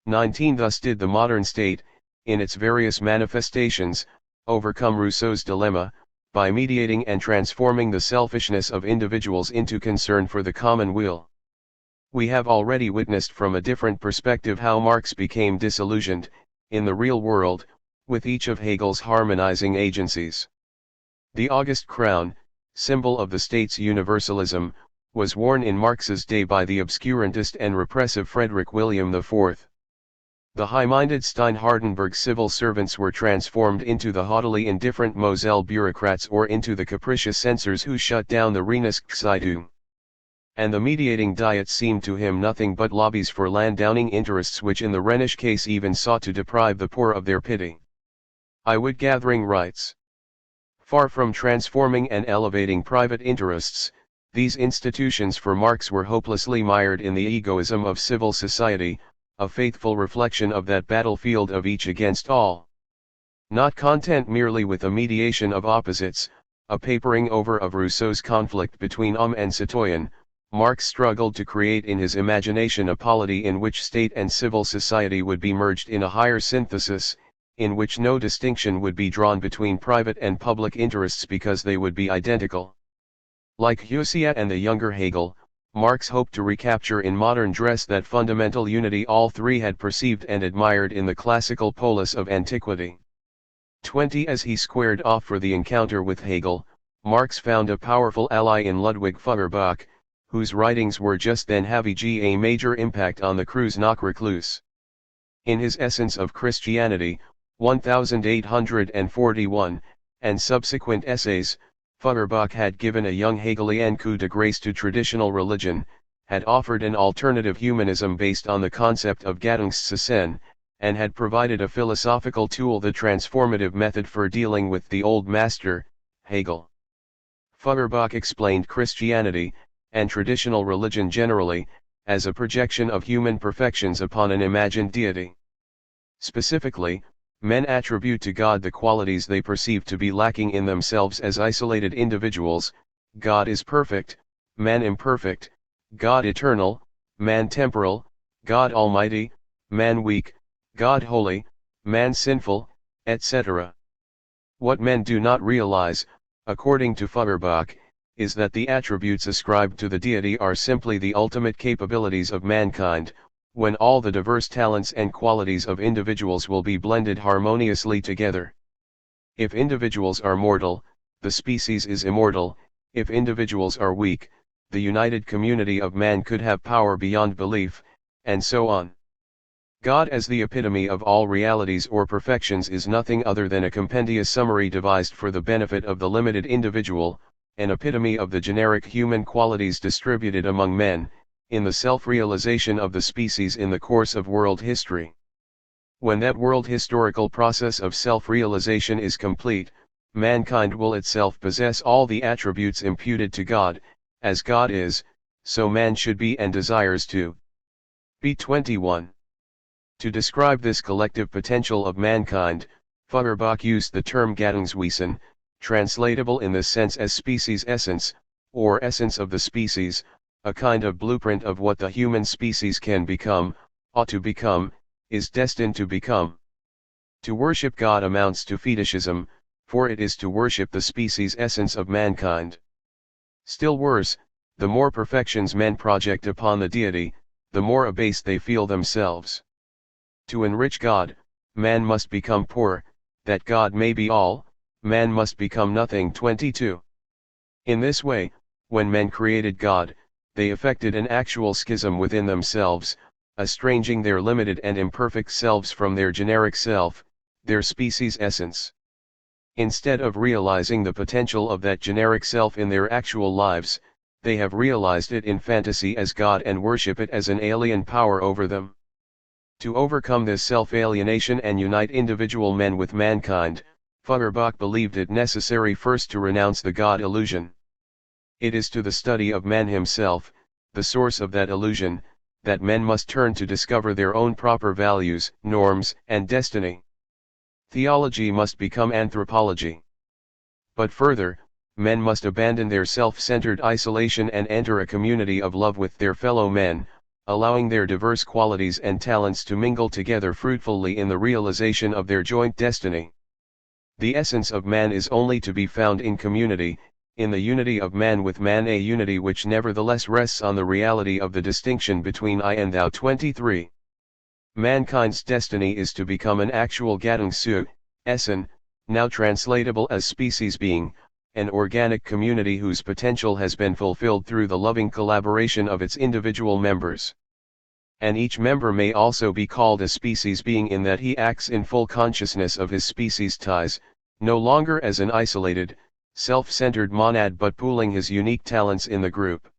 19. Thus did the modern state, in its various manifestations, overcome Rousseau's dilemma, by mediating and transforming the selfishness of individuals into concern for the common weal. We have already witnessed from a different perspective how Marx became disillusioned, in the real world, with each of Hegel's harmonizing agencies. The august crown, symbol of the state's universalism, was worn in Marx's day by the obscurantist and repressive Frederick William IV. The high-minded Stein-Hardenberg civil servants were transformed into the haughtily indifferent Moselle bureaucrats or into the capricious censors who shut down the Rheinischen. And the mediating diet seemed to him nothing but lobbies for land-downing interests which in the Rhenish case even sought to deprive the poor of their pity. Gathering rights. Far from transforming and elevating private interests, these institutions for Marx were hopelessly mired in the egoism of civil society, a faithful reflection of that battlefield of each against all. Not content merely with a mediation of opposites, a papering over of Rousseau's conflict between homme and citoyen, Marx struggled to create in his imagination a polity in which state and civil society would be merged in a higher synthesis, in which no distinction would be drawn between private and public interests because they would be identical. Like Husserl and the younger Hegel, Marx hoped to recapture in modern dress that fundamental unity all three had perceived and admired in the classical polis of antiquity. 20. As he squared off for the encounter with Hegel, Marx found a powerful ally in Ludwig Feuerbach, whose writings were just then having a major impact on the Kreuznach-Recluse. In his Essence of Christianity, 1841, and subsequent essays, Feuerbach had given a young Hegelian coup de grace to traditional religion, had offered an alternative humanism based on the concept of Gattungssinn, and had provided a philosophical tool, the transformative method for dealing with the old master, Hegel. Feuerbach explained Christianity, and traditional religion generally, as a projection of human perfections upon an imagined deity. Specifically, men attribute to God the qualities they perceive to be lacking in themselves as isolated individuals. God is perfect, man imperfect, God eternal, man temporal, God almighty, man weak, God holy, man sinful, etc. What men do not realize, according to Feuerbach, is that the attributes ascribed to the deity are simply the ultimate capabilities of mankind, when all the diverse talents and qualities of individuals will be blended harmoniously together. If individuals are mortal, the species is immortal. If individuals are weak, the united community of man could have power beyond belief, and so on. God as the epitome of all realities or perfections is nothing other than a compendious summary devised for the benefit of the limited individual, an epitome of the generic human qualities distributed among men, in the self-realization of the species in the course of world history. When that world historical process of self-realization is complete, mankind will itself possess all the attributes imputed to God. As God is, so man should be and desires to be. 21. To describe this collective potential of mankind, Feuerbach used the term Gattungswesen, translatable in this sense as species essence, or essence of the species, a kind of blueprint of what the human species can become, ought to become, is destined to become. To worship God amounts to fetishism, for it is to worship the species essence of mankind. Still worse, the more perfections men project upon the deity, the more abased they feel themselves. To enrich God, man must become poor, that God may be all, man must become nothing. 22. In this way, when men created God, they effected an actual schism within themselves, estranging their limited and imperfect selves from their generic self, their species essence. Instead of realizing the potential of that generic self in their actual lives, they have realized it in fantasy as God and worship it as an alien power over them. To overcome this self-alienation and unite individual men with mankind, Feuerbach believed it necessary first to renounce the God illusion. It is to the study of man himself, the source of that illusion, that men must turn to discover their own proper values, norms, and destiny. Theology must become anthropology. But further, men must abandon their self-centered isolation and enter a community of love with their fellow men, allowing their diverse qualities and talents to mingle together fruitfully in the realization of their joint destiny. The essence of man is only to be found in community, in the unity of man with man, a unity which nevertheless rests on the reality of the distinction between I and thou. 23. Mankind's destiny is to become an actual Gattung zu Essen, now translatable as species being, an organic community whose potential has been fulfilled through the loving collaboration of its individual members. And each member may also be called a species being in that he acts in full consciousness of his species ties, no longer as an isolated, self-centered monad but pooling his unique talents in the group.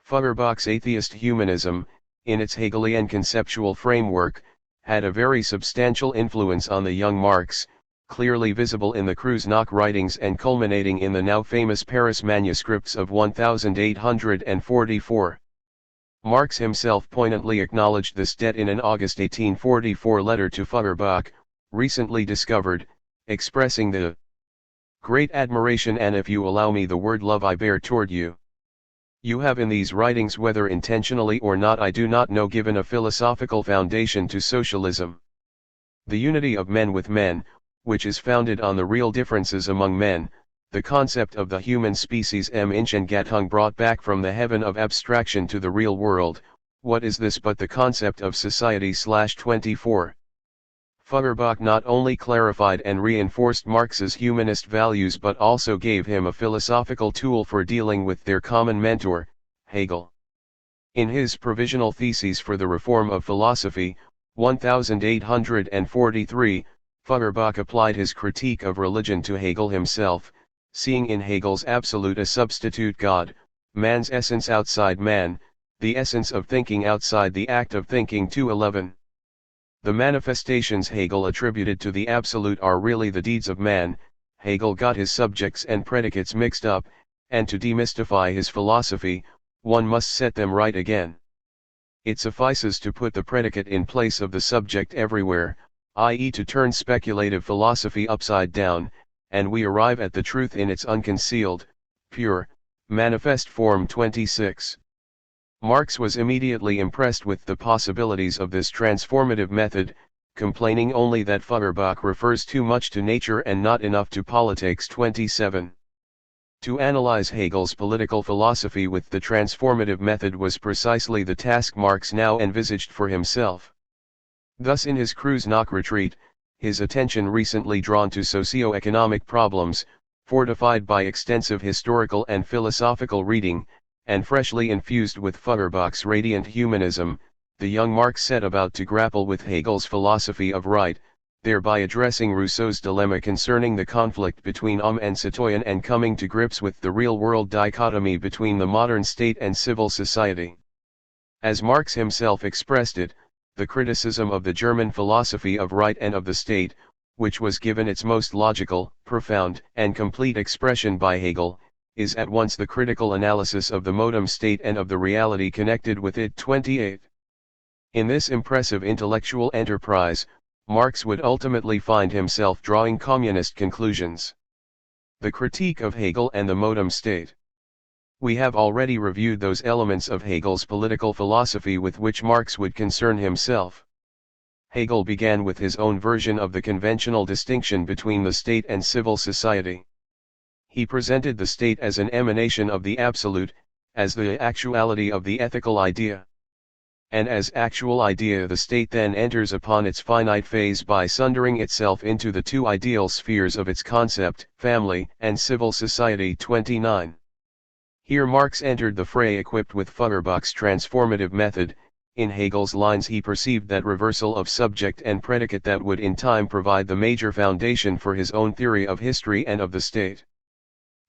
Feuerbach's atheist humanism, in its Hegelian conceptual framework, had a very substantial influence on the young Marx, clearly visible in the Kreuznach writings and culminating in the now famous Paris manuscripts of 1844. Marx himself poignantly acknowledged this debt in an August 1844 letter to Feuerbach, recently discovered, expressing the great admiration and, if you allow me the word, love I bear toward you. You have in these writings, whether intentionally or not I do not know, given a philosophical foundation to socialism. The unity of men with men, which is founded on the real differences among men, the concept of the human species Mensch and Gattung brought back from the heaven of abstraction to the real world. What is this but the concept of society? 24. Feuerbach not only clarified and reinforced Marx's humanist values but also gave him a philosophical tool for dealing with their common mentor, Hegel. In his Provisional Theses for the Reform of Philosophy, 1843, Feuerbach applied his critique of religion to Hegel himself, seeing in Hegel's absolute a substitute God, man's essence outside man, the essence of thinking outside the act of thinking. 211. The manifestations Hegel attributed to the absolute are really the deeds of man. Hegel got his subjects and predicates mixed up, and to demystify his philosophy, one must set them right again. It suffices to put the predicate in place of the subject everywhere, i.e. to turn speculative philosophy upside down, and we arrive at the truth in its unconcealed, pure, manifest form. 26. Marx was immediately impressed with the possibilities of this transformative method, complaining only that Feuerbach refers too much to nature and not enough to politics. 27. To analyze Hegel's political philosophy with the transformative method was precisely the task Marx now envisaged for himself. Thus in his Kreuznach retreat, his attention recently drawn to socio-economic problems, fortified by extensive historical and philosophical reading, and freshly infused with Feuerbach's radiant humanism, the young Marx set about to grapple with Hegel's philosophy of right, thereby addressing Rousseau's dilemma concerning the conflict between homme and citoyen and coming to grips with the real-world dichotomy between the modern state and civil society. As Marx himself expressed it, the criticism of the German philosophy of right and of the state, which was given its most logical, profound, and complete expression by Hegel, is at once the critical analysis of the modem state and of the reality connected with it. 28. In this impressive intellectual enterprise, Marx would ultimately find himself drawing communist conclusions. The critique of Hegel and the modem state. We have already reviewed those elements of Hegel's political philosophy with which Marx would concern himself. Hegel began with his own version of the conventional distinction between the state and civil society. He presented the state as an emanation of the absolute, as the actuality of the ethical idea. And as actual idea the state then enters upon its finite phase by sundering itself into the two ideal spheres of its concept, family and civil society. 29. Here Marx entered the fray equipped with Feuerbach's transformative method. In Hegel's lines he perceived that reversal of subject and predicate that would in time provide the major foundation for his own theory of history and of the state.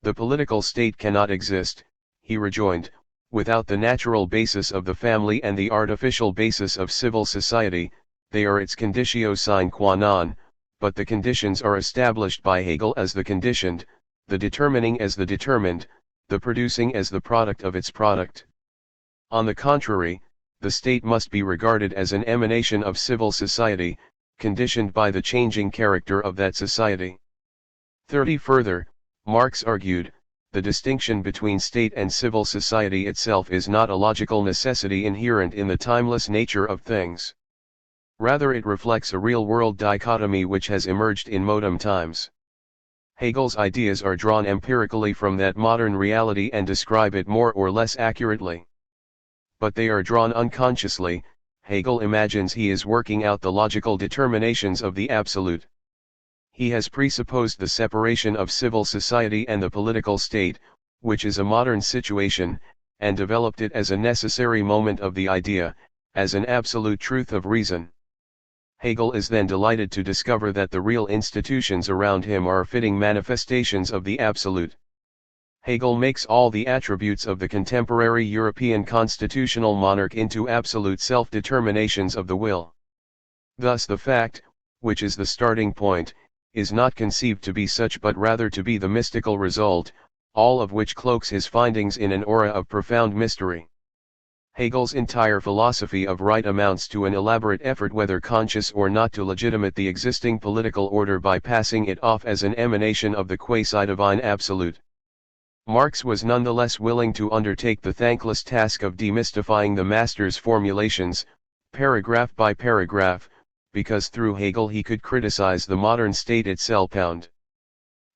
The political state cannot exist, he rejoined, without the natural basis of the family and the artificial basis of civil society. they are its conditio sine qua non, but the conditions are established by Hegel as the conditioned, the determining as the determined, the producing as the product of its product. On the contrary, the state must be regarded as an emanation of civil society, conditioned by the changing character of that society. 30 Further, Marx argued, the distinction between state and civil society itself is not a logical necessity inherent in the timeless nature of things. Rather it reflects a real-world dichotomy which has emerged in modern times. Hegel's ideas are drawn empirically from that modern reality and describe it more or less accurately. But they are drawn unconsciously. Hegel imagines he is working out the logical determinations of the absolute. He has presupposed the separation of civil society and the political state, which is a modern situation, and developed it as a necessary moment of the idea, as an absolute truth of reason. Hegel is then delighted to discover that the real institutions around him are fitting manifestations of the absolute. Hegel makes all the attributes of the contemporary European constitutional monarch into absolute self-determinations of the will. Thus the fact, which is the starting point, is not conceived to be such but rather to be the mystical result, all of which cloaks his findings in an aura of profound mystery. Hegel's entire philosophy of right amounts to an elaborate effort whether conscious or not to legitimate the existing political order by passing it off as an emanation of the quasi-divine absolute. Marx was nonetheless willing to undertake the thankless task of demystifying the master's formulations, paragraph by paragraph, because through Hegel he could criticize the modern state itself.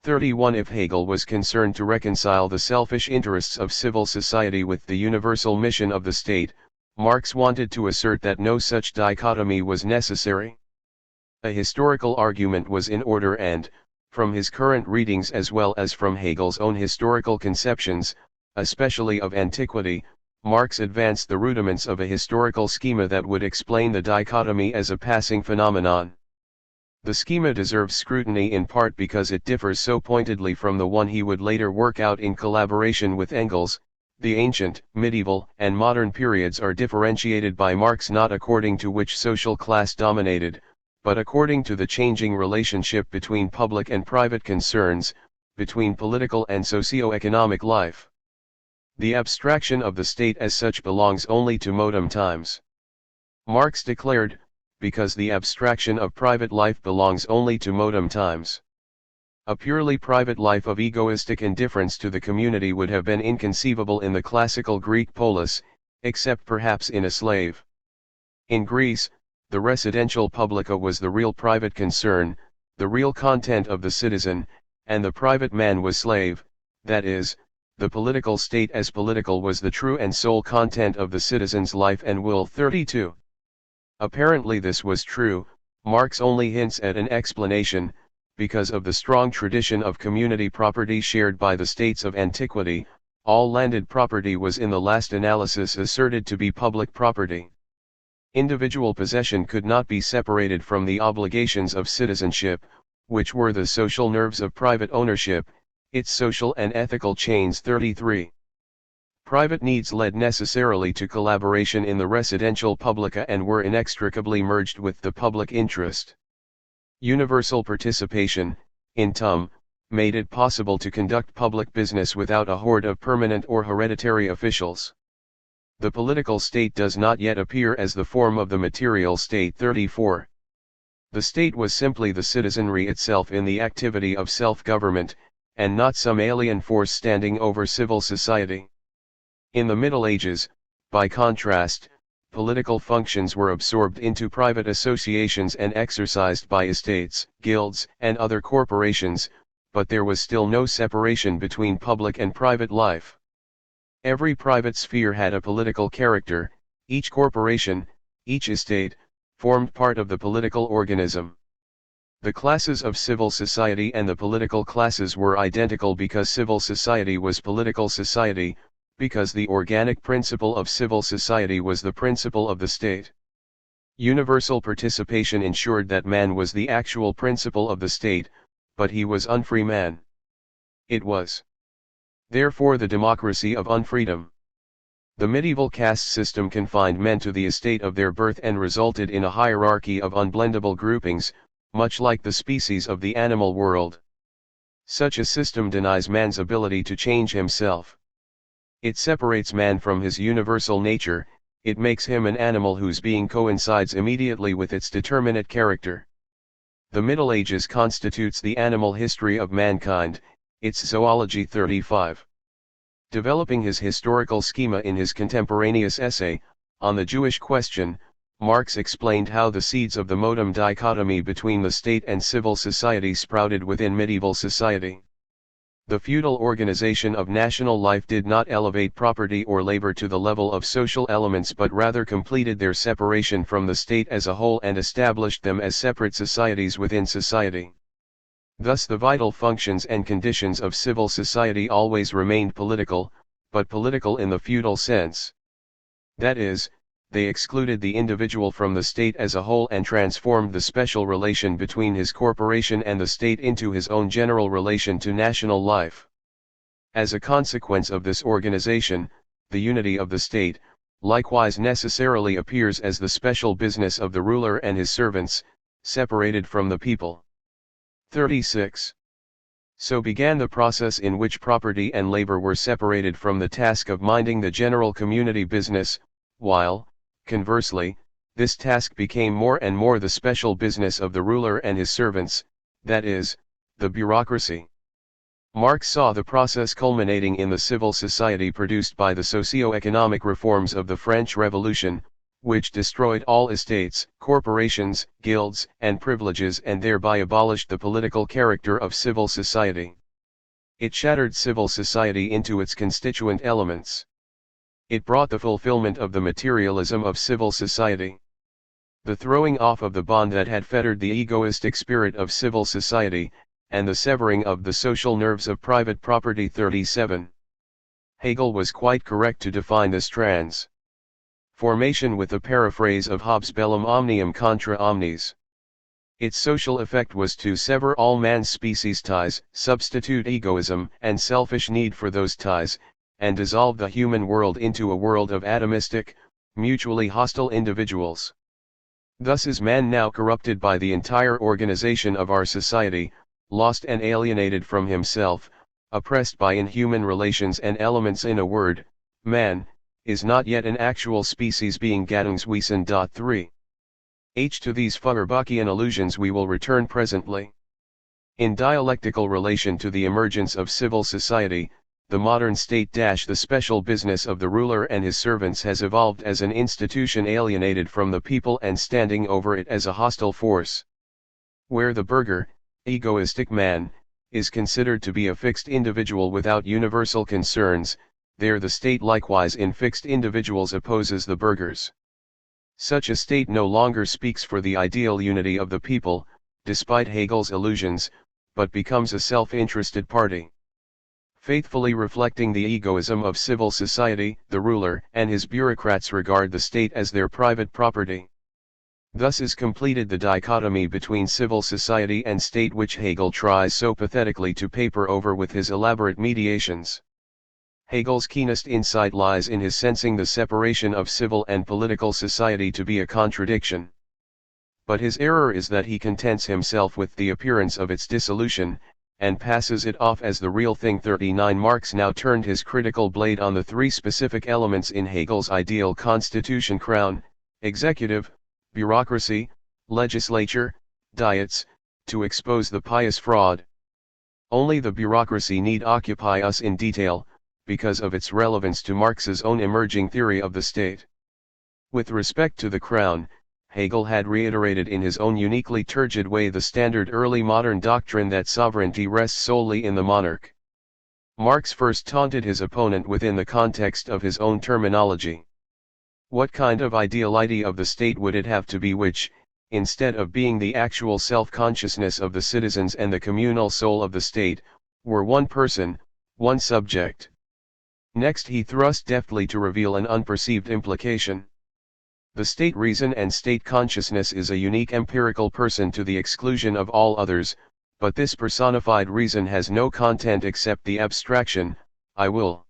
31 If Hegel was concerned to reconcile the selfish interests of civil society with the universal mission of the state, Marx wanted to assert that no such dichotomy was necessary. A historical argument was in order and, from his current readings as well as from Hegel's own historical conceptions, especially of antiquity, Marx advanced the rudiments of a historical schema that would explain the dichotomy as a passing phenomenon. The schema deserves scrutiny in part because it differs so pointedly from the one he would later work out in collaboration with Engels. The ancient, medieval, and modern periods are differentiated by Marx not according to which social class dominated, but according to the changing relationship between public and private concerns, between political and socio-economic life. The abstraction of the state as such belongs only to modern times. Marx declared, because the abstraction of private life belongs only to modern times. A purely private life of egoistic indifference to the community would have been inconceivable in the classical Greek polis, except perhaps in a slave. In Greece, the residential publica was the real private concern, the real content of the citizen, and the private man was slave, that is, the political state as political was the true and sole content of the citizen's life and will. 32. Apparently this was true. Marx only hints at an explanation, because of the strong tradition of community property shared by the states of antiquity. All landed property was in the last analysis asserted to be public property. Individual possession could not be separated from the obligations of citizenship, which were the social nerves of private ownership, its social and ethical chains. 33. Private needs led necessarily to collaboration in the residential publica and were inextricably merged with the public interest. Universal participation, in made it possible to conduct public business without a horde of permanent or hereditary officials. The political state does not yet appear as the form of the material state. 34. The state was simply the citizenry itself in the activity of self-government, and not some alien force standing over civil society. In the Middle Ages, by contrast, political functions were absorbed into private associations and exercised by estates, guilds, and other corporations, but there was still no separation between public and private life. Every private sphere had a political character, each corporation, each estate, formed part of the political organism. The classes of civil society and the political classes were identical because civil society was political society, because the organic principle of civil society was the principle of the state. Universal participation ensured that man was the actual principle of the state, but he was unfree man. It was, therefore, the democracy of unfreedom. The medieval caste system confined men to the estate of their birth and resulted in a hierarchy of unblendable groupings, much like the species of the animal world. Such a system denies man's ability to change himself. It separates man from his universal nature, it makes him an animal whose being coincides immediately with its determinate character. The Middle Ages constitutes the animal history of mankind, its zoology. 35. Developing his historical schema in his contemporaneous essay, On the Jewish Question, Marx explained how the seeds of the modem dichotomy between the state and civil society sprouted within medieval society. The feudal organization of national life did not elevate property or labor to the level of social elements but rather completed their separation from the state as a whole and established them as separate societies within society. Thus the vital functions and conditions of civil society always remained political, but political in the feudal sense. That is, they excluded the individual from the state as a whole and transformed the special relation between his corporation and the state into his own general relation to national life. As a consequence of this organization, the unity of the state, likewise necessarily appears as the special business of the ruler and his servants, separated from the people. 36. So began the process in which property and labor were separated from the task of minding the general community business, while, conversely, this task became more and more the special business of the ruler and his servants, that is, the bureaucracy. Marx saw the process culminating in the civil society produced by the socio-economic reforms of the French Revolution, which destroyed all estates, corporations, guilds, and privileges and thereby abolished the political character of civil society. It shattered civil society into its constituent elements. It brought the fulfillment of the materialism of civil society. The throwing off of the bond that had fettered the egoistic spirit of civil society, and the severing of the social nerves of private property. 37. Hegel was quite correct to define this transformation with the paraphrase of Hobbes' bellum omnium contra omnes. Its social effect was to sever all man's species ties, substitute egoism and selfish need for those ties, and dissolve the human world into a world of atomistic, mutually hostile individuals. Thus is man now corrupted by the entire organization of our society, lost and alienated from himself, oppressed by inhuman relations and elements. In a word, man is not yet an actual species being Gattungswesen. 3. To these Feuerbachian allusions we will return presently. In dialectical relation to the emergence of civil society, the modern state the special business of the ruler and his servants has evolved as an institution alienated from the people and standing over it as a hostile force. Where the burgher, egoistic man, is considered to be a fixed individual without universal concerns, there the state likewise in fixed individuals opposes the burghers. Such a state no longer speaks for the ideal unity of the people, despite Hegel's illusions, but becomes a self-interested party. Faithfully reflecting the egoism of civil society, the ruler and his bureaucrats regard the state as their private property. Thus is completed the dichotomy between civil society and state which Hegel tries so pathetically to paper over with his elaborate mediations. Hegel's keenest insight lies in his sensing the separation of civil and political society to be a contradiction. But his error is that he contents himself with the appearance of its dissolution, and passes it off as the real thing. 39. Marx now turned his critical blade on the three specific elements in Hegel's ideal constitution: crown, executive, bureaucracy, legislature, diets, to expose the pious fraud. Only the bureaucracy need occupy us in detail, because of its relevance to Marx's own emerging theory of the state. With respect to the crown, Hegel had reiterated in his own uniquely turgid way the standard early modern doctrine that sovereignty rests solely in the monarch. Marx first taunted his opponent within the context of his own terminology. What kind of ideality of the state would it have to be which, instead of being the actual self-consciousness of the citizens and the communal soul of the state, were one person, one subject? Next he thrust deftly to reveal an unperceived implication. The state reason and state consciousness is a unique empirical person to the exclusion of all others, but this personified reason has no content except the abstraction, I will.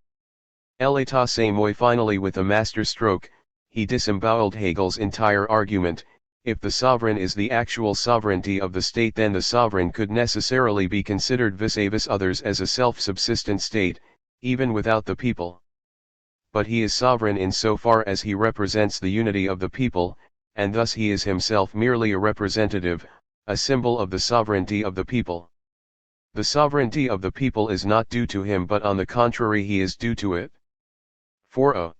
L'état c'est moi. Finally, with a master stroke, he disemboweled Hegel's entire argument. If the sovereign is the actual sovereignty of the state, then the sovereign could necessarily be considered vis-a-vis others as a self-subsistent state, even without the people. But he is sovereign in so far as he represents the unity of the people, and thus he is himself merely a representative, a symbol of the sovereignty of the people. The sovereignty of the people is not due to him, but on the contrary he is due to it. 4.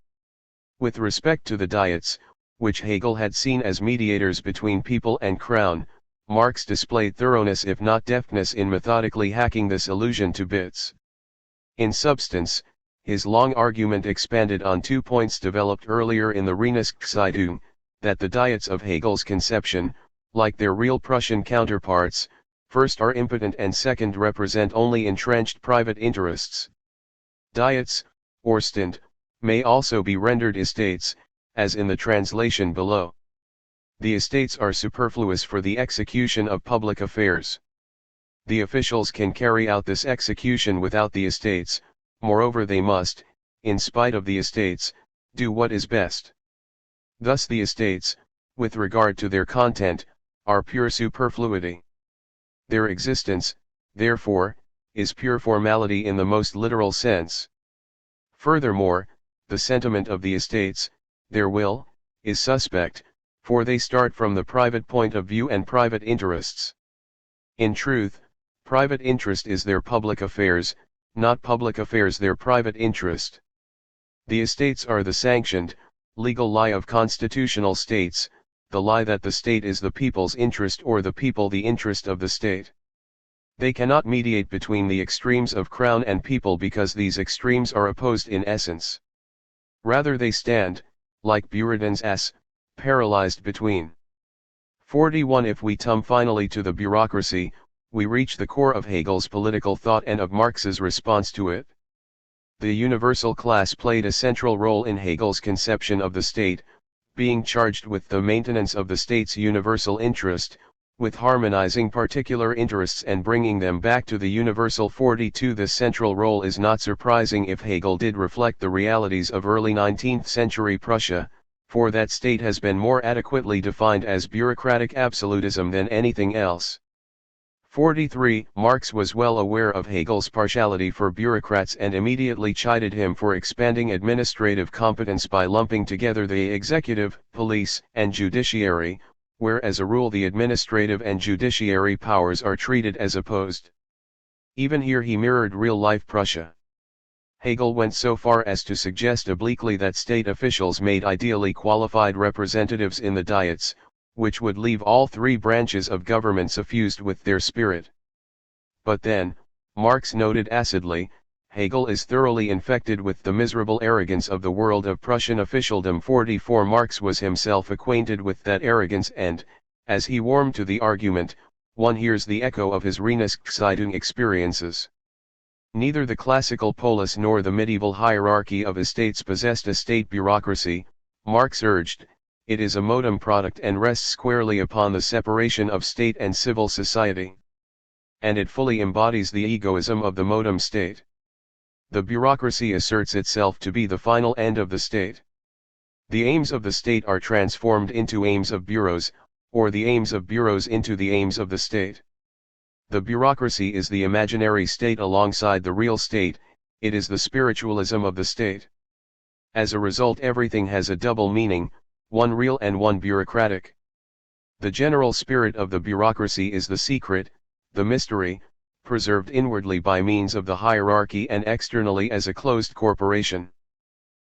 With respect to the Diets, which Hegel had seen as mediators between people and crown, Marx displayed thoroughness if not deftness in methodically hacking this illusion to bits. In substance, his long argument expanded on 2 points developed earlier in the Reinigungszeitung, that the Diets of Hegel's conception, like their real Prussian counterparts, first are impotent and second represent only entrenched private interests. Diets, or Stand, may also be rendered estates, as in the translation below. The estates are superfluous for the execution of public affairs. The officials can carry out this execution without the estates, moreover they must, in spite of the estates, do what is best. Thus the estates, with regard to their content, are pure superfluity. Their existence, therefore, is pure formality in the most literal sense. Furthermore, the sentiment of the estates, their will, is suspect, for they start from the private point of view and private interests. In truth, private interest is their public affairs, not public affairs their private interest. The estates are the sanctioned, legal lie of constitutional states, the lie that the state is the people's interest or the people the interest of the state. They cannot mediate between the extremes of crown and people because these extremes are opposed in essence. Rather they stand, like Buridan's ass, paralyzed between. 41. If we come finally to the bureaucracy, we reach the core of Hegel's political thought and of Marx's response to it. The universal class played a central role in Hegel's conception of the state, being charged with the maintenance of the state's universal interest, with harmonizing particular interests and bringing them back to the universal. 42. This central role is not surprising if Hegel did reflect the realities of early 19th century Prussia, for that state has been more adequately defined as bureaucratic absolutism than anything else. 43. Marx was well aware of Hegel's partiality for bureaucrats and immediately chided him for expanding administrative competence by lumping together the executive, police, and judiciary, where as a rule the administrative and judiciary powers are treated as opposed. Even here he mirrored real-life Prussia. Hegel went so far as to suggest obliquely that state officials made ideally qualified representatives in the Diets, which would leave all three branches of government suffused with their spirit. But then, Marx noted acidly, Hegel is thoroughly infected with the miserable arrogance of the world of Prussian officialdom. 44. Marx was himself acquainted with that arrogance and, as he warmed to the argument, one hears the echo of his Reinigungszeitung experiences. Neither the classical polis nor the medieval hierarchy of estates possessed a state bureaucracy, Marx urged. It is a modem product and rests squarely upon the separation of state and civil society. And it fully embodies the egoism of the modem state. The bureaucracy asserts itself to be the final end of the state. The aims of the state are transformed into aims of bureaus, or the aims of bureaus into the aims of the state. The bureaucracy is the imaginary state alongside the real state, it is the spiritualism of the state. As a result, everything has a double meaning, one real and one bureaucratic. The general spirit of the bureaucracy is the secret, the mystery, preserved inwardly by means of the hierarchy and externally as a closed corporation.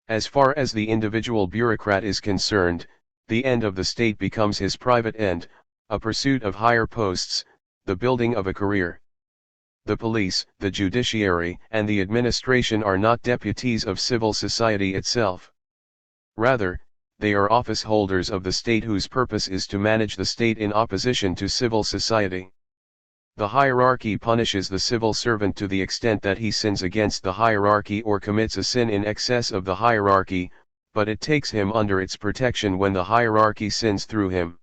As far as the individual bureaucrat is concerned, the end of the state becomes his private end, a pursuit of higher posts, the building of a career. The police, the judiciary, and the administration are not deputies of civil society itself. Rather, they are office holders of the state whose purpose is to manage the state in opposition to civil society. The hierarchy punishes the civil servant to the extent that he sins against the hierarchy or commits a sin in excess of the hierarchy, but it takes him under its protection when the hierarchy sins through him.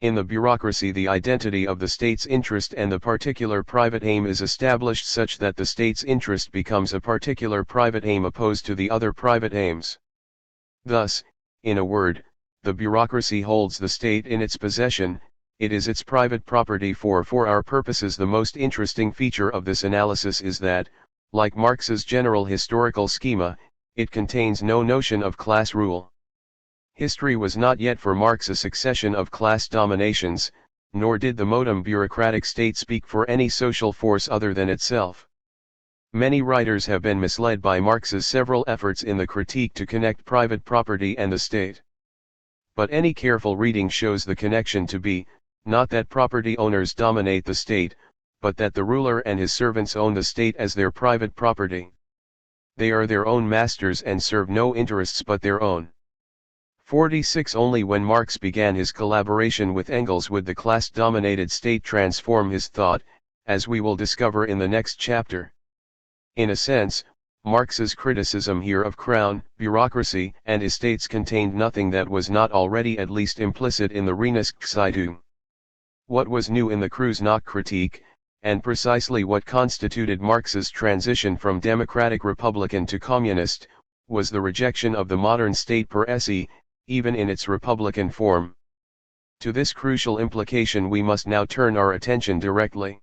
In the bureaucracy, the identity of the state's interest and the particular private aim is established such that the state's interest becomes a particular private aim opposed to the other private aims. Thus, in a word, the bureaucracy holds the state in its possession, it is its private property. For our purposes, the most interesting feature of this analysis is that, like Marx's general historical schema, it contains no notion of class rule. History was not yet for Marx a succession of class dominations, nor did the modem bureaucratic state speak for any social force other than itself. Many writers have been misled by Marx's several efforts in the critique to connect private property and the state. But any careful reading shows the connection to be, not that property owners dominate the state, but that the ruler and his servants own the state as their private property. They are their own masters and serve no interests but their own. 46 Only when Marx began his collaboration with Engels would the class-dominated state transform his thought, as we will discover in the next chapter. In a sense, Marx's criticism here of crown, bureaucracy, and estates contained nothing that was not already at least implicit in the Reinigungszeitung. What was new in the Kreuznach critique, and precisely what constituted Marx's transition from democratic republican to communist, was the rejection of the modern state per se, even in its republican form. To this crucial implication we must now turn our attention directly.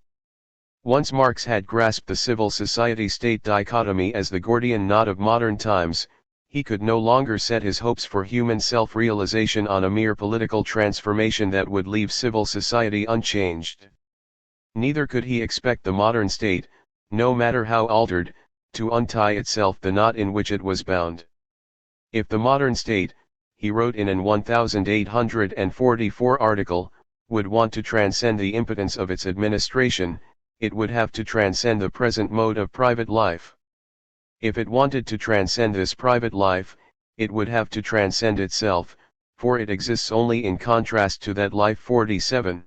Once Marx had grasped the civil society-state dichotomy as the Gordian knot of modern times, he could no longer set his hopes for human self-realization on a mere political transformation that would leave civil society unchanged. Neither could he expect the modern state, no matter how altered, to untie itself the knot in which it was bound. If the modern state, he wrote in an 1844 article, would want to transcend the impotence of its administration, it would have to transcend the present mode of private life. If it wanted to transcend this private life, it would have to transcend itself, for it exists only in contrast to that life. 47.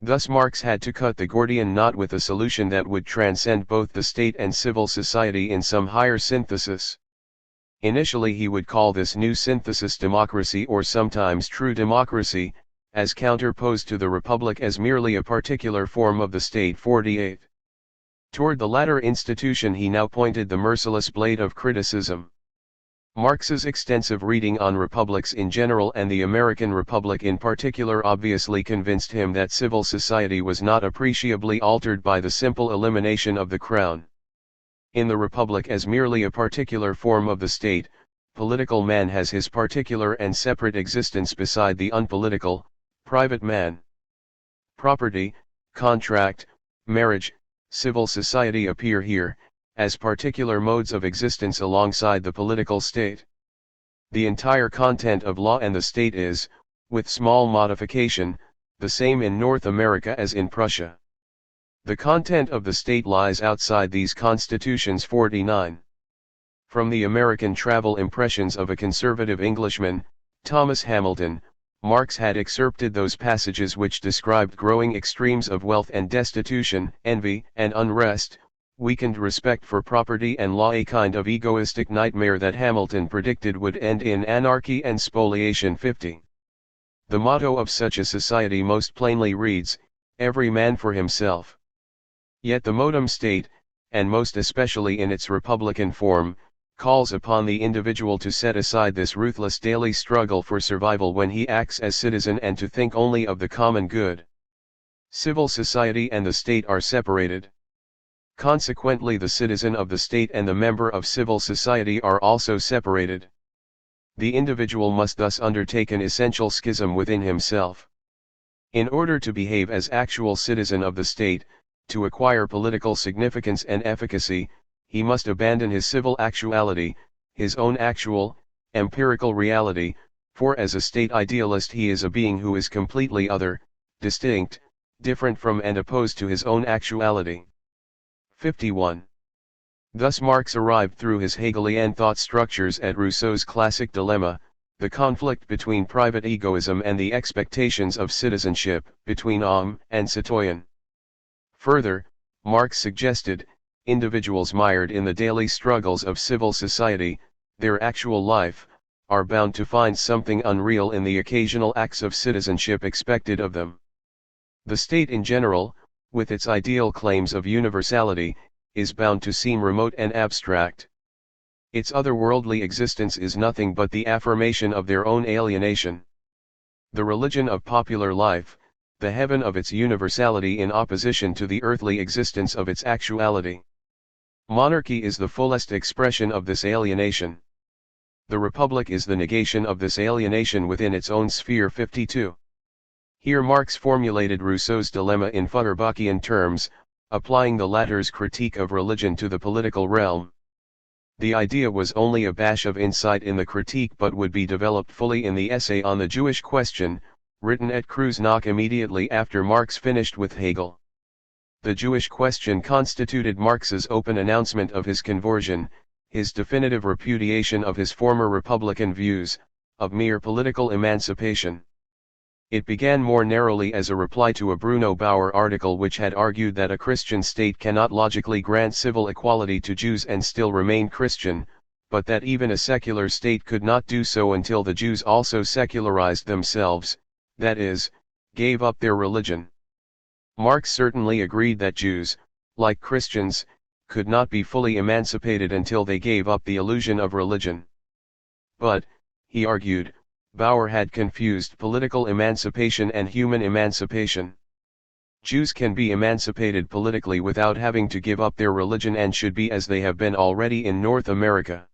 Thus Marx had to cut the Gordian knot with a solution that would transcend both the state and civil society in some higher synthesis. Initially he would call this new synthesis democracy, or sometimes true democracy, as counterposed to the republic as merely a particular form of the state. 48. Toward the latter institution he now pointed the merciless blade of criticism. Marx's extensive reading on republics in general and the American Republic in particular obviously convinced him that civil society was not appreciably altered by the simple elimination of the crown. In the republic as merely a particular form of the state, political man has his particular and separate existence beside the unpolitical, private man. Property, contract, marriage, civil society appear here, as particular modes of existence alongside the political state. The entire content of law and the state is, with small modification, the same in North America as in Prussia. The content of the state lies outside these constitutions. 49. From the American Travel Impressions of a Conservative Englishman, Thomas Hamilton, Marx had excerpted those passages which described growing extremes of wealth and destitution, envy and unrest, weakened respect for property and law, a kind of egoistic nightmare that Hamilton predicted would end in anarchy and spoliation. 50. The motto of such a society most plainly reads, "Every man for himself." Yet the modem state, and most especially in its republican form, calls upon the individual to set aside this ruthless daily struggle for survival when he acts as citizen and to think only of the common good. Civil society and the state are separated. Consequently, the citizen of the state and the member of civil society are also separated. The individual must thus undertake an essential schism within himself. In order to behave as actual citizen of the state, to acquire political significance and efficacy, he must abandon his civil actuality, his own actual, empirical reality, for as a state idealist he is a being who is completely other, distinct, different from and opposed to his own actuality. 51. Thus Marx arrived through his Hegelian thought structures at Rousseau's classic dilemma, the conflict between private egoism and the expectations of citizenship, between homme and citoyen. Further, Marx suggested, individuals mired in the daily struggles of civil society, their actual life, are bound to find something unreal in the occasional acts of citizenship expected of them. The state in general, with its ideal claims of universality, is bound to seem remote and abstract. Its otherworldly existence is nothing but the affirmation of their own alienation. The religion of popular life, the heaven of its universality in opposition to the earthly existence of its actuality. Monarchy is the fullest expression of this alienation. The republic is the negation of this alienation within its own sphere. 52. Here Marx formulated Rousseau's dilemma in Feuerbachian terms, applying the latter's critique of religion to the political realm. The idea was only a dash of insight in the critique but would be developed fully in the essay on the Jewish question, written at Kreuznach immediately after Marx finished with Hegel. The Jewish question constituted Marx's open announcement of his conversion, his definitive repudiation of his former Republican views, of mere political emancipation. It began more narrowly as a reply to a Bruno Bauer article which had argued that a Christian state cannot logically grant civil equality to Jews and still remain Christian, but that even a secular state could not do so until the Jews also secularized themselves, that is, gave up their religion. Marx certainly agreed that Jews, like Christians, could not be fully emancipated until they gave up the illusion of religion. But, he argued, Bauer had confused political emancipation and human emancipation. Jews can be emancipated politically without having to give up their religion and should be as they have been already in North America.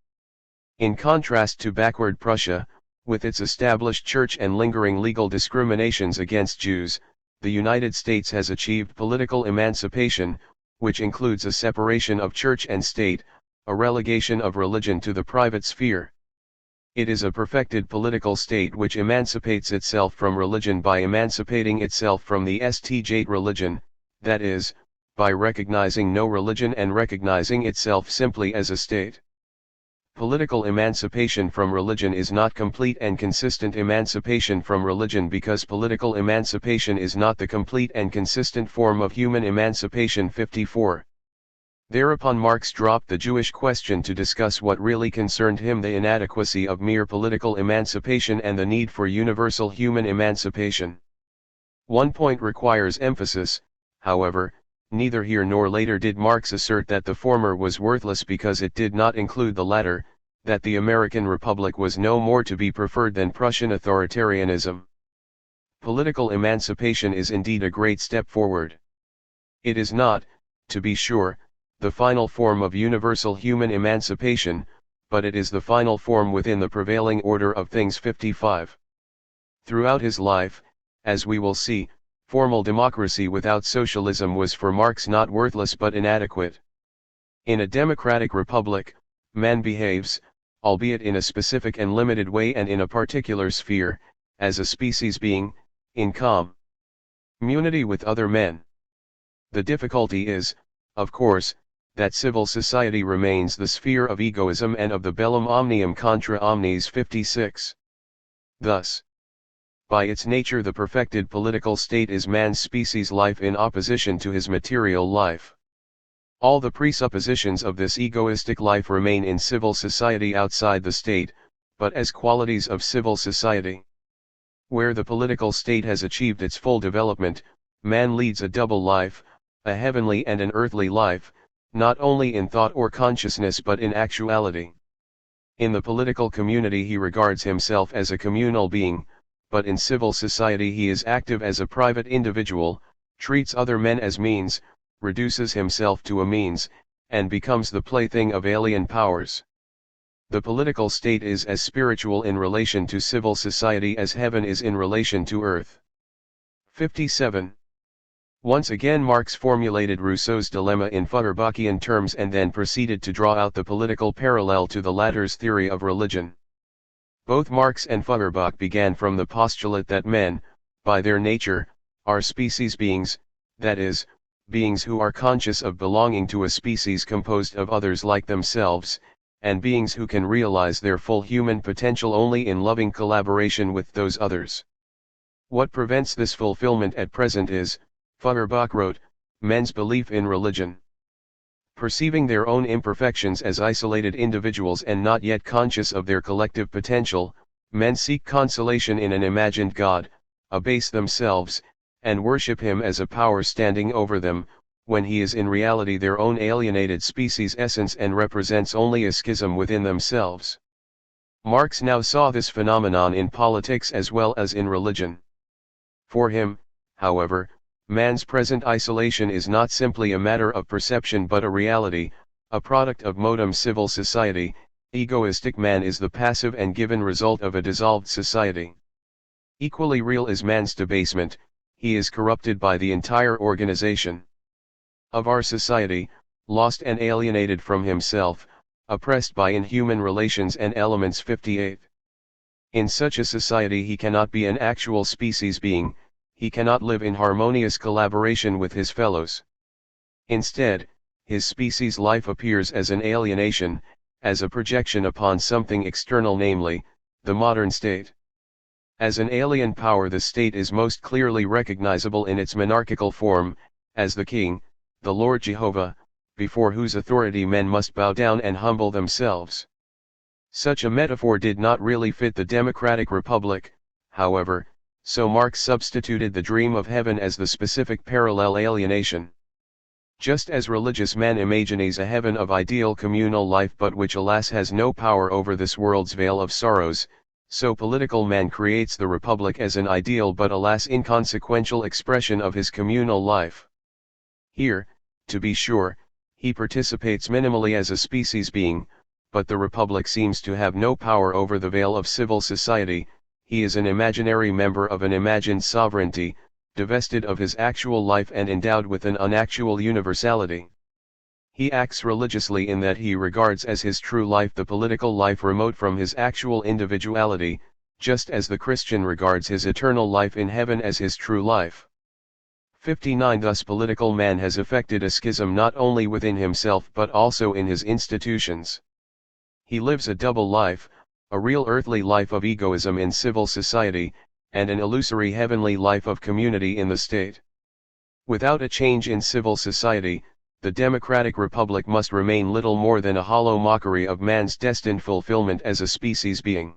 In contrast to backward Prussia, with its established church and lingering legal discriminations against Jews, the United States has achieved political emancipation, which includes a separation of church and state, a relegation of religion to the private sphere. It is a perfected political state which emancipates itself from religion by emancipating itself from the state religion, that is, by recognizing no religion and recognizing itself simply as a state. Political emancipation from religion is not complete and consistent emancipation from religion because political emancipation is not the complete and consistent form of human emancipation. 54. Thereupon Marx dropped the Jewish question to discuss what really concerned him: the inadequacy of mere political emancipation and the need for universal human emancipation. One point requires emphasis, however. Neither here nor later did Marx assert that the former was worthless because it did not include the latter, that the American Republic was no more to be preferred than Prussian authoritarianism. Political emancipation is indeed a great step forward. It is not, to be sure, the final form of universal human emancipation, but it is the final form within the prevailing order of things. 55. Throughout his life, as we will see, formal democracy without socialism was for Marx not worthless but inadequate. In a democratic republic, man behaves, albeit in a specific and limited way and in a particular sphere, as a species being, in community with other men. The difficulty is, of course, that civil society remains the sphere of egoism and of the bellum omnium contra omnes. 56. Thus, by its nature the perfected political state is man's species life in opposition to his material life. All the presuppositions of this egoistic life remain in civil society outside the state, but as qualities of civil society. Where the political state has achieved its full development, man leads a double life, a heavenly and an earthly life, not only in thought or consciousness but in actuality. In the political community he regards himself as a communal being, but in civil society he is active as a private individual, treats other men as means, reduces himself to a means, and becomes the plaything of alien powers. The political state is as spiritual in relation to civil society as heaven is in relation to earth. 57. Once again Marx formulated Rousseau's dilemma in Feuerbachian terms and then proceeded to draw out the political parallel to the latter's theory of religion. Both Marx and Feuerbach began from the postulate that men, by their nature, are species beings, that is, beings who are conscious of belonging to a species composed of others like themselves, and beings who can realize their full human potential only in loving collaboration with those others. What prevents this fulfillment at present is, Feuerbach wrote, men's belief in religion. Perceiving their own imperfections as isolated individuals and not yet conscious of their collective potential, men seek consolation in an imagined God, abase themselves, and worship him as a power standing over them, when he is in reality their own alienated species essence and represents only a schism within themselves. Marx now saw this phenomenon in politics as well as in religion. For him, however, man's present isolation is not simply a matter of perception but a reality, a product of modern civil society. Egoistic man is the passive and given result of a dissolved society. Equally real is man's debasement, he is corrupted by the entire organization of our society, lost and alienated from himself, oppressed by inhuman relations and elements. 58. In such a society he cannot be an actual species being, he cannot live in harmonious collaboration with his fellows. Instead, his species life appears as an alienation, as a projection upon something external, namely, the modern state. As an alien power, the state is most clearly recognizable in its monarchical form, as the king, the Lord Jehovah, before whose authority men must bow down and humble themselves. Such a metaphor did not really fit the democratic republic, however, so Marx substituted the dream of heaven as the specific parallel alienation. Just as religious man imagines a heaven of ideal communal life but which alas has no power over this world's veil of sorrows, so political man creates the republic as an ideal but alas inconsequential expression of his communal life. Here, to be sure, he participates minimally as a species being, but the republic seems to have no power over the veil of civil society. He is an imaginary member of an imagined sovereignty, divested of his actual life and endowed with an unactual universality. He acts religiously in that he regards as his true life the political life remote from his actual individuality, just as the Christian regards his eternal life in heaven as his true life. 59. Thus political man has effected a schism not only within himself but also in his institutions. He lives a double life, a real earthly life of egoism in civil society, and an illusory heavenly life of community in the state. Without a change in civil society, the democratic republic must remain little more than a hollow mockery of man's destined fulfillment as a species being.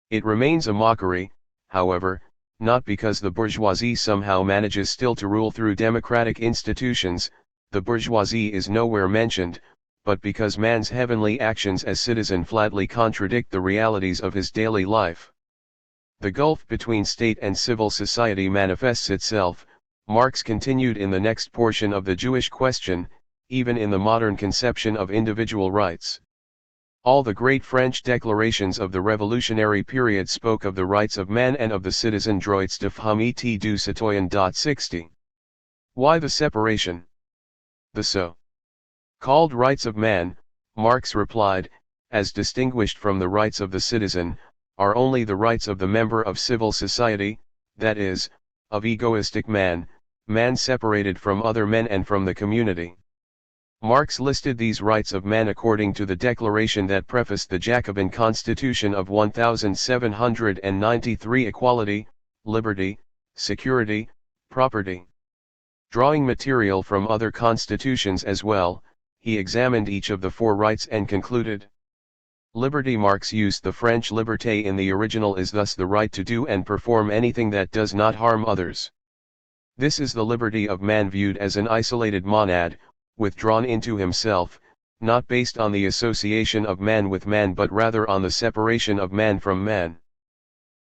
It remains a mockery, however, not because the bourgeoisie somehow manages still to rule through democratic institutions, the bourgeoisie is nowhere mentioned, but because man's heavenly actions as citizen flatly contradict the realities of his daily life. The gulf between state and civil society manifests itself, Marx continued in the next portion of the Jewish question, even in the modern conception of individual rights. All the great French declarations of the revolutionary period spoke of the rights of man and of the citizen droits de femme et du citoyen. 60. Why the separation? The so-called rights of man, Marx replied, as distinguished from the rights of the citizen, are only the rights of the member of civil society, that is, of egoistic man, man separated from other men and from the community. Marx listed these rights of man according to the declaration that prefaced the Jacobin Constitution of 1793: equality, liberty, security, property. Drawing material from other constitutions as well, he examined each of the four rights and concluded. Liberty. Marx used the French liberté in the original is thus the right to do and perform anything that does not harm others. This is the liberty of man viewed as an isolated monad, withdrawn into himself, not based on the association of man with man but rather on the separation of man from man.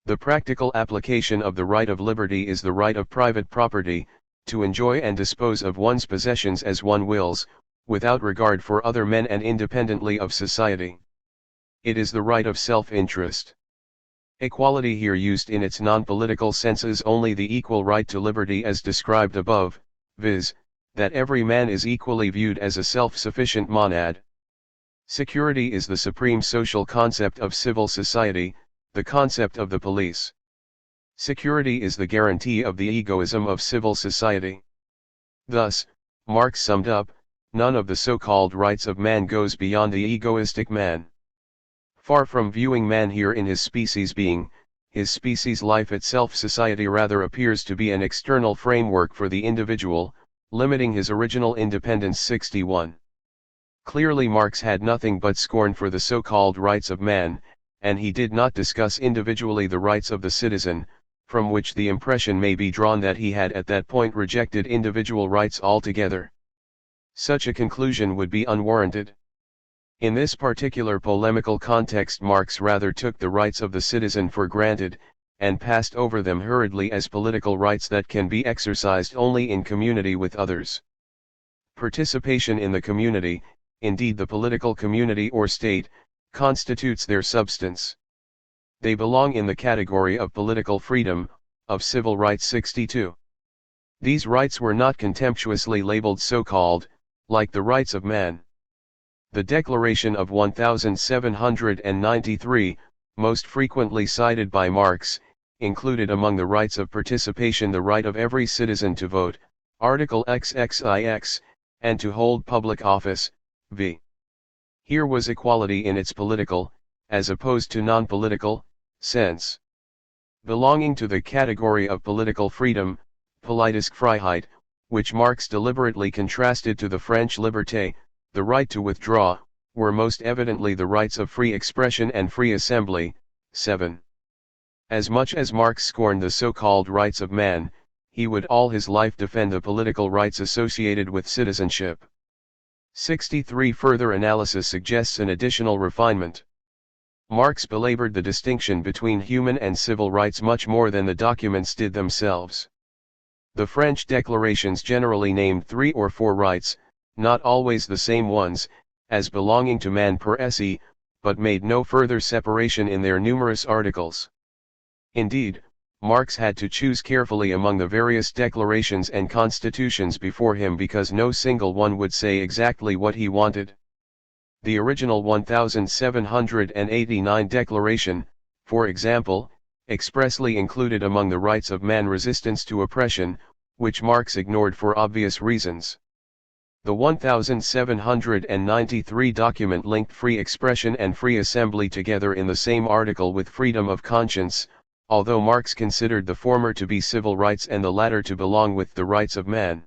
The practical application of the right of liberty is the right of private property, to enjoy and dispose of one's possessions as one wills, without regard for other men and independently of society. It is the right of self-interest. Equality here used in its non-political sense is only the equal right to liberty as described above, viz., that every man is equally viewed as a self-sufficient monad. Security is the supreme social concept of civil society, the concept of the police. Security is the guarantee of the egoism of civil society. Thus, Marx summed up, none of the so-called rights of man goes beyond the egoistic man. Far from viewing man here in his species being, his species life itself, society rather appears to be an external framework for the individual, limiting his original independence. 61. Clearly Marx had nothing but scorn for the so-called rights of man, and he did not discuss individually the rights of the citizen, from which the impression may be drawn that he had at that point rejected individual rights altogether. Such a conclusion would be unwarranted. In this particular polemical context, Marx rather took the rights of the citizen for granted, and passed over them hurriedly as political rights that can be exercised only in community with others. Participation in the community, indeed the political community or state, constitutes their substance. They belong in the category of political freedom, of civil rights 62. These rights were not contemptuously labeled so-called, like the rights of man. The Declaration of 1793, most frequently cited by Marx, included among the rights of participation the right of every citizen to vote, Article XXIX, and to hold public office, v. Here was equality in its political, as opposed to non-political, sense. Belonging to the category of political freedom, politische Freiheit, which Marx deliberately contrasted to the French liberté, the right to withdraw, were most evidently the rights of free expression and free assembly. 7. As much as Marx scorned the so-called rights of man, he would all his life defend the political rights associated with citizenship. 63. Further analysis suggests an additional refinement. Marx belabored the distinction between human and civil rights much more than the documents did themselves. The French declarations generally named 3 or 4 rights, not always the same ones, as belonging to man per se, but made no further separation in their numerous articles. Indeed, Marx had to choose carefully among the various declarations and constitutions before him because no single one would say exactly what he wanted. The original 1789 declaration, for example, expressly included among the rights of man resistance to oppression, which Marx ignored for obvious reasons. The 1793 document linked free expression and free assembly together in the same article with freedom of conscience, although Marx considered the former to be civil rights and the latter to belong with the rights of man.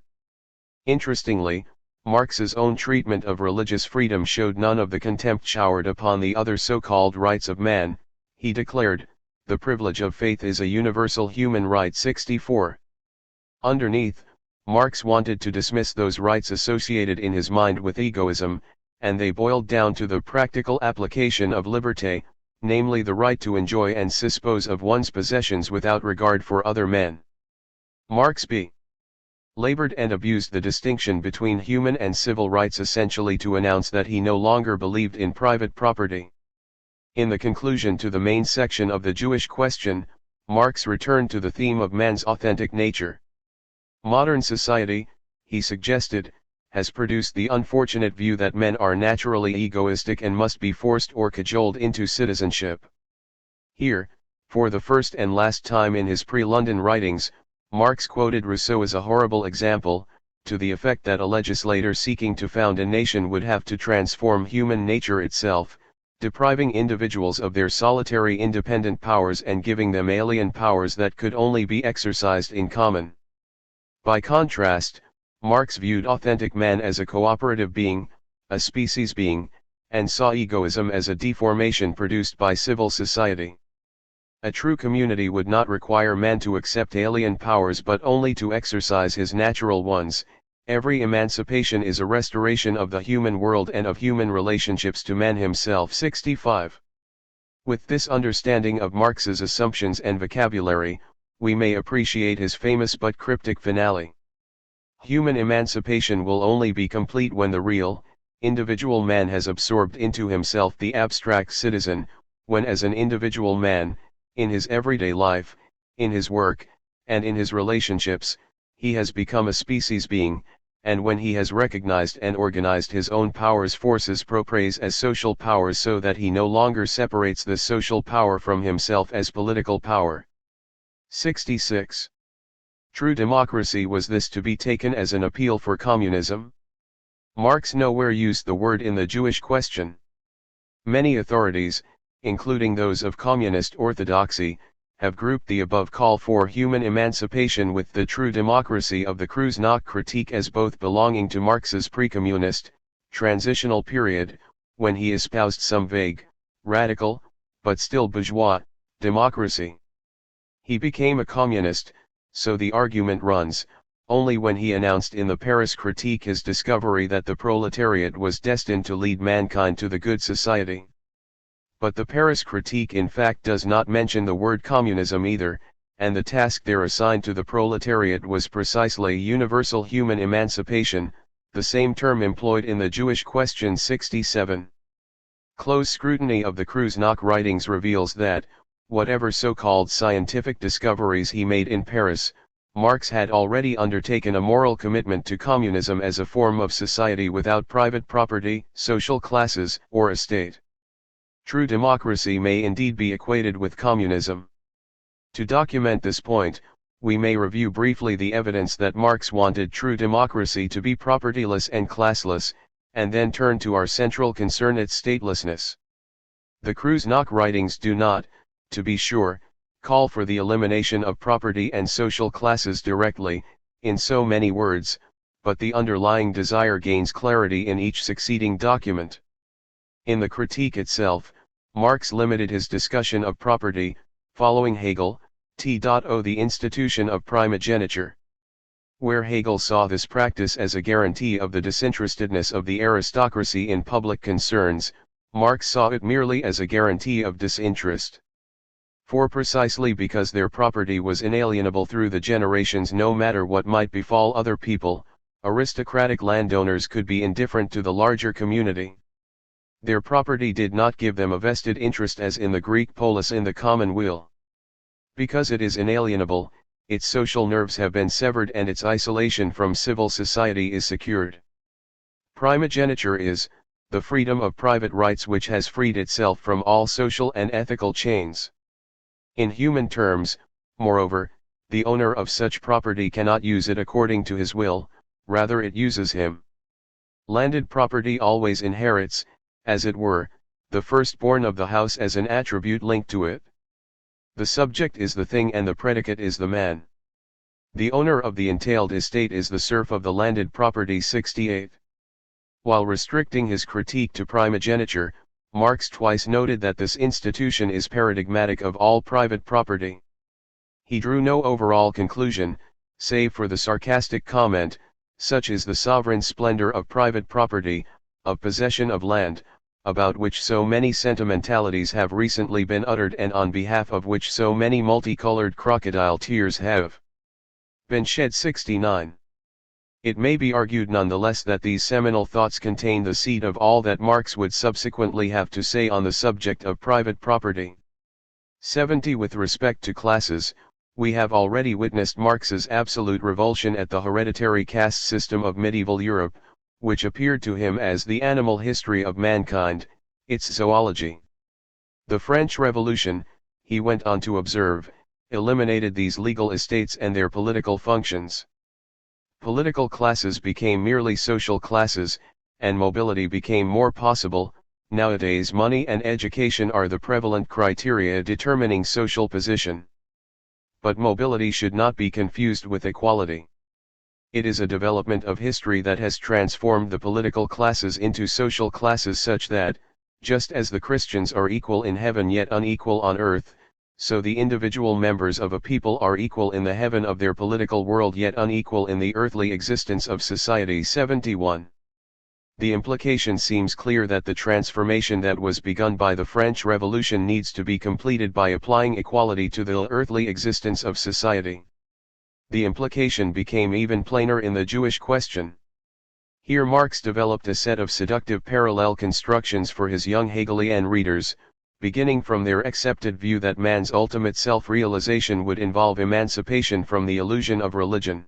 Interestingly, Marx's own treatment of religious freedom showed none of the contempt showered upon the other so-called rights of man. He declared, "The privilege of faith is a universal human right." 64. Underneath, Marx wanted to dismiss those rights associated in his mind with egoism, and they boiled down to the practical application of liberté, namely the right to enjoy and dispose of one's possessions without regard for other men. Marx labored and abused the distinction between human and civil rights essentially to announce that he no longer believed in private property. In the conclusion to the main section of the Jewish question, Marx returned to the theme of man's authentic nature. Modern society, he suggested, has produced the unfortunate view that men are naturally egoistic and must be forced or cajoled into citizenship. Here, for the first and last time in his pre-London writings, Marx quoted Rousseau as a horrible example, to the effect that a legislator seeking to found a nation would have to transform human nature itself, depriving individuals of their solitary independent powers and giving them alien powers that could only be exercised in common. By contrast, Marx viewed authentic man as a cooperative being, a species being, and saw egoism as a deformation produced by civil society. A true community would not require man to accept alien powers but only to exercise his natural ones. Every emancipation is a restoration of the human world and of human relationships to man himself. 65. With this understanding of Marx's assumptions and vocabulary, we may appreciate his famous but cryptic finale. Human emancipation will only be complete when the real, individual man has absorbed into himself the abstract citizen, when as an individual man, in his everyday life, in his work, and in his relationships, he has become a species being, and when he has recognized and organized his own powers forces propres as social powers so that he no longer separates the social power from himself as political power. 66. True democracy. Was this to be taken as an appeal for communism? Marx nowhere used the word in the Jewish question. Many authorities, including those of communist orthodoxy, have grouped the above call for human emancipation with the true democracy of the Kreuznach critique as both belonging to Marx's pre-communist, transitional period, when he espoused some vague, radical, but still bourgeois, democracy. He became a communist, so the argument runs, only when he announced in the Paris Critique his discovery that the proletariat was destined to lead mankind to the good society. But the Paris Critique in fact does not mention the word communism either, and the task there assigned to the proletariat was precisely universal human emancipation, the same term employed in the Jewish Question 67. Close scrutiny of the Krusnak writings reveals that, whatever so-called scientific discoveries he made in Paris, Marx had already undertaken a moral commitment to communism as a form of society without private property, social classes, or a state. True democracy may indeed be equated with communism. To document this point, we may review briefly the evidence that Marx wanted true democracy to be propertyless and classless, and then turn to our central concern, its statelessness. The Krusnak writings do not, to be sure, call for the elimination of property and social classes directly, in so many words, but the underlying desire gains clarity in each succeeding document. In the critique itself, Marx limited his discussion of property, following Hegel, the institution of primogeniture. Where Hegel saw this practice as a guarantee of the disinterestedness of the aristocracy in public concerns, Marx saw it merely as a guarantee of disinterest. For precisely because their property was inalienable through the generations, no matter what might befall other people, aristocratic landowners could be indifferent to the larger community. Their property did not give them a vested interest as in the Greek polis in the common weal. Because it is inalienable, its social nerves have been severed and its isolation from civil society is secured. Primogeniture is the freedom of private rights which has freed itself from all social and ethical chains. In human terms, moreover, the owner of such property cannot use it according to his will, rather it uses him. Landed property always inherits, as it were, the firstborn of the house as an attribute linked to it. The subject is the thing and the predicate is the man. The owner of the entailed estate is the serf of the landed property. 68. While restricting his critique to primogeniture, Marx twice noted that this institution is paradigmatic of all private property. He drew no overall conclusion, save for the sarcastic comment, such is the sovereign splendor of private property, of possession of land, about which so many sentimentalities have recently been uttered and on behalf of which so many multicolored crocodile tears have been shed. 69. It may be argued nonetheless that these seminal thoughts contain the seed of all that Marx would subsequently have to say on the subject of private property. 70. With respect to classes, we have already witnessed Marx's absolute revulsion at the hereditary caste system of medieval Europe, which appeared to him as the animal history of mankind, its zoology. The French Revolution, he went on to observe, eliminated these legal estates and their political functions. Political classes became merely social classes, and mobility became more possible. Nowadays money and education are the prevalent criteria determining social position. But mobility should not be confused with equality. It is a development of history that has transformed the political classes into social classes such that, just as the Christians are equal in heaven yet unequal on earth, so the individual members of a people are equal in the heaven of their political world yet unequal in the earthly existence of society. 71. The implication seems clear that the transformation that was begun by the French Revolution needs to be completed by applying equality to the earthly existence of society. The implication became even plainer in the Jewish question. Here Marx developed a set of seductive parallel constructions for his young Hegelian readers, beginning from their accepted view that man's ultimate self-realization would involve emancipation from the illusion of religion.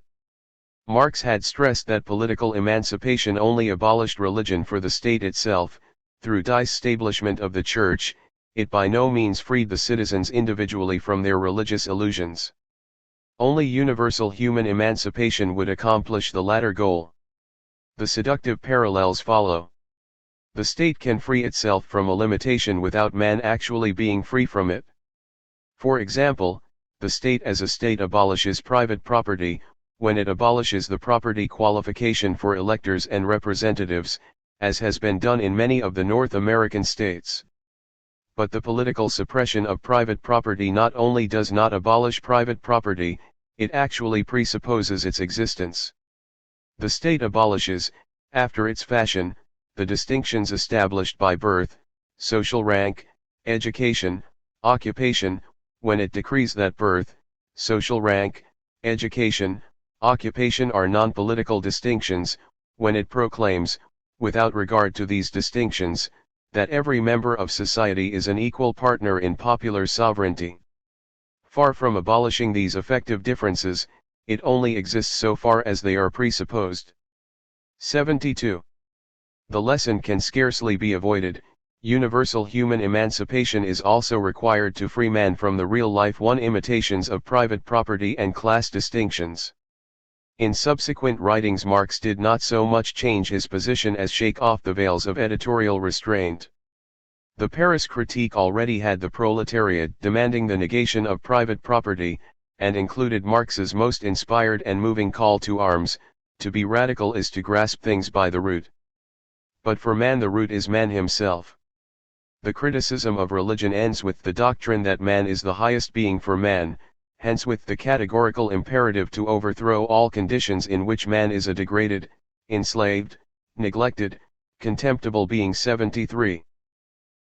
Marx had stressed that political emancipation only abolished religion for the state itself. Through disestablishment of the church, it by no means freed the citizens individually from their religious illusions. Only universal human emancipation would accomplish the latter goal. The seductive parallels follow. The state can free itself from a limitation without man actually being free from it. For example, the state as a state abolishes private property, when it abolishes the property qualification for electors and representatives, as has been done in many of the North American states. But the political suppression of private property not only does not abolish private property, it actually presupposes its existence. The state abolishes, after its fashion, the distinctions established by birth, social rank, education, occupation, when it decrees that birth, social rank, education, occupation are non-political distinctions, when it proclaims, without regard to these distinctions, that every member of society is an equal partner in popular sovereignty. Far from abolishing these effective differences, it only exists so far as they are presupposed. 72. The lesson can scarcely be avoided. Universal human emancipation is also required to free man from the real-life imitations of private property and class distinctions. In subsequent writings Marx did not so much change his position as shake off the veils of editorial restraint. The Paris critique already had the proletariat demanding the negation of private property, and included Marx's most inspired and moving call to arms: to be radical is to grasp things by the root. But for man the root is man himself. The criticism of religion ends with the doctrine that man is the highest being for man, hence with the categorical imperative to overthrow all conditions in which man is a degraded, enslaved, neglected, contemptible being. 73.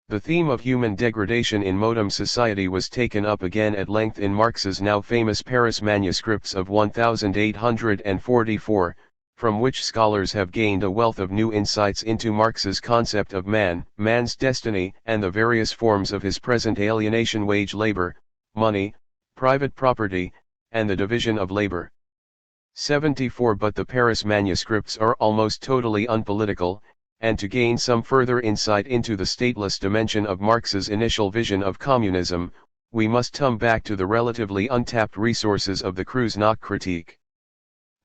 The theme of human degradation in modern society was taken up again at length in Marx's now famous Paris manuscripts of 1844, from which scholars have gained a wealth of new insights into Marx's concept of man, man's destiny, and the various forms of his present alienation: wage labor, money, private property, and the division of labor. 74. But the Paris manuscripts are almost totally unpolitical, and to gain some further insight into the stateless dimension of Marx's initial vision of communism, we must come back to the relatively untapped resources of the Kreuznach critique.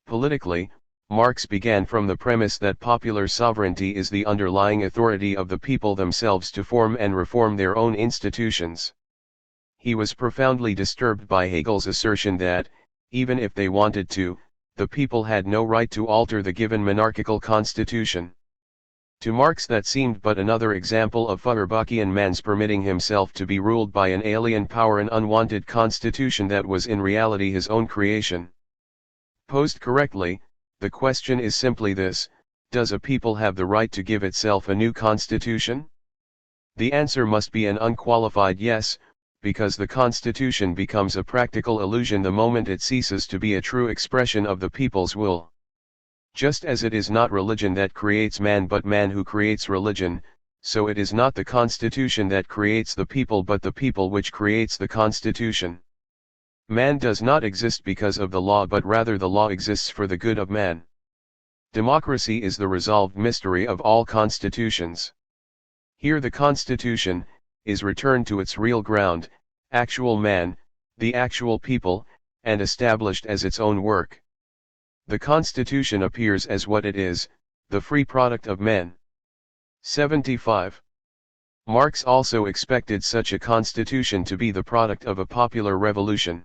Politically, Marx began from the premise that popular sovereignty is the underlying authority of the people themselves to form and reform their own institutions. He was profoundly disturbed by Hegel's assertion that, even if they wanted to, the people had no right to alter the given monarchical constitution. To Marx that seemed but another example of Feuerbachkian man's permitting himself to be ruled by an alien power, an unwanted constitution that was in reality his own creation. Posed correctly, the question is simply this: does a people have the right to give itself a new constitution? The answer must be an unqualified yes, because the constitution becomes a practical illusion the moment it ceases to be a true expression of the people's will. Just as it is not religion that creates man but man who creates religion, so it is not the constitution that creates the people but the people which creates the constitution. Man does not exist because of the law, but rather the law exists for the good of man. Democracy is the resolved mystery of all constitutions. Here the constitution is returned to its real ground, actual man, the actual people, and established as its own work. The constitution appears as what it is, the free product of men. 75. Marx also expected such a constitution to be the product of a popular revolution.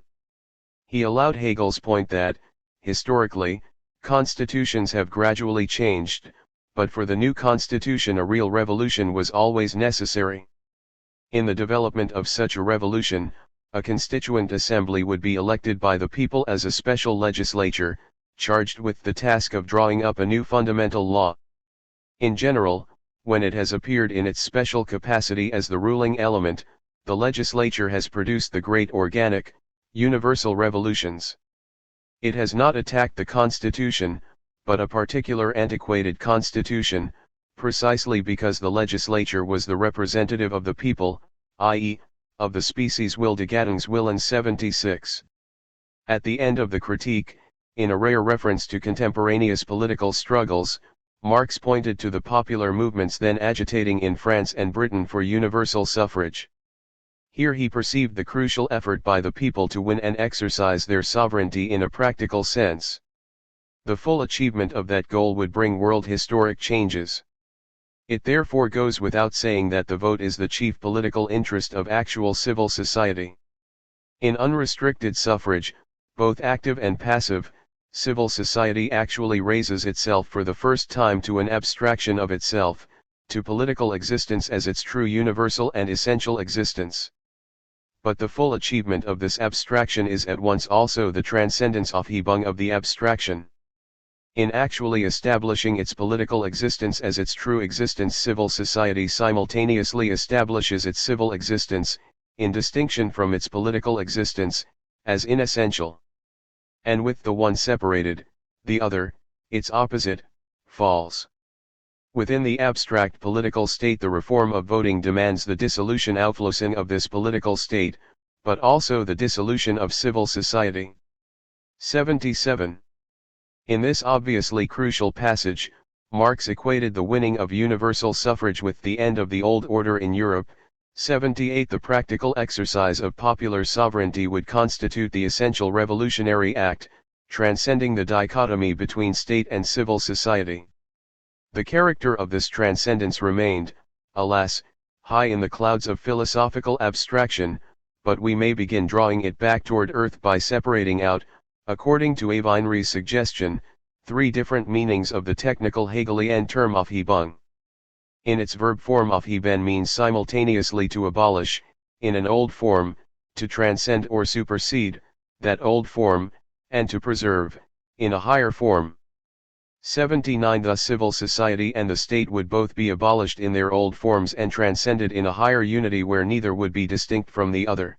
He allowed Hegel's point that, historically, constitutions have gradually changed, but for the new constitution a real revolution was always necessary. In the development of such a revolution, a constituent assembly would be elected by the people as a special legislature, charged with the task of drawing up a new fundamental law. In general, when it has appeared in its special capacity as the ruling element, the legislature has produced the great organic, universal revolutions. It has not attacked the Constitution, but a particular antiquated Constitution, precisely because the legislature was the representative of the people, i.e., of the species will de Gattungswillen. 76. At the end of the critique, in a rare reference to contemporaneous political struggles, Marx pointed to the popular movements then agitating in France and Britain for universal suffrage. Here he perceived the crucial effort by the people to win and exercise their sovereignty in a practical sense. The full achievement of that goal would bring world historic changes. It therefore goes without saying that the vote is the chief political interest of actual civil society. In unrestricted suffrage, both active and passive, civil society actually raises itself for the first time to an abstraction of itself, to political existence as its true universal and essential existence. But the full achievement of this abstraction is at once also the transcendence Aufhebung of the abstraction. In actually establishing its political existence as its true existence, civil society simultaneously establishes its civil existence, in distinction from its political existence, as inessential. And with the one separated, the other, its opposite, falls. Within the abstract political state, the reform of voting demands the dissolution Auflösung of this political state, but also the dissolution of civil society. 77. In this obviously crucial passage, Marx equated the winning of universal suffrage with the end of the old order in Europe. 78. The practical exercise of popular sovereignty would constitute the essential revolutionary act, transcending the dichotomy between state and civil society. The character of this transcendence remained, alas, high in the clouds of philosophical abstraction, but we may begin drawing it back toward earth by separating out, according to Weinreich's suggestion, three different meanings of the technical Hegelian term Aufhebung. In its verb form, aufheben means simultaneously to abolish, in an old form, to transcend or supersede, that old form, and to preserve, in a higher form. 79. Thus civil society and the state would both be abolished in their old forms and transcended in a higher unity where neither would be distinct from the other.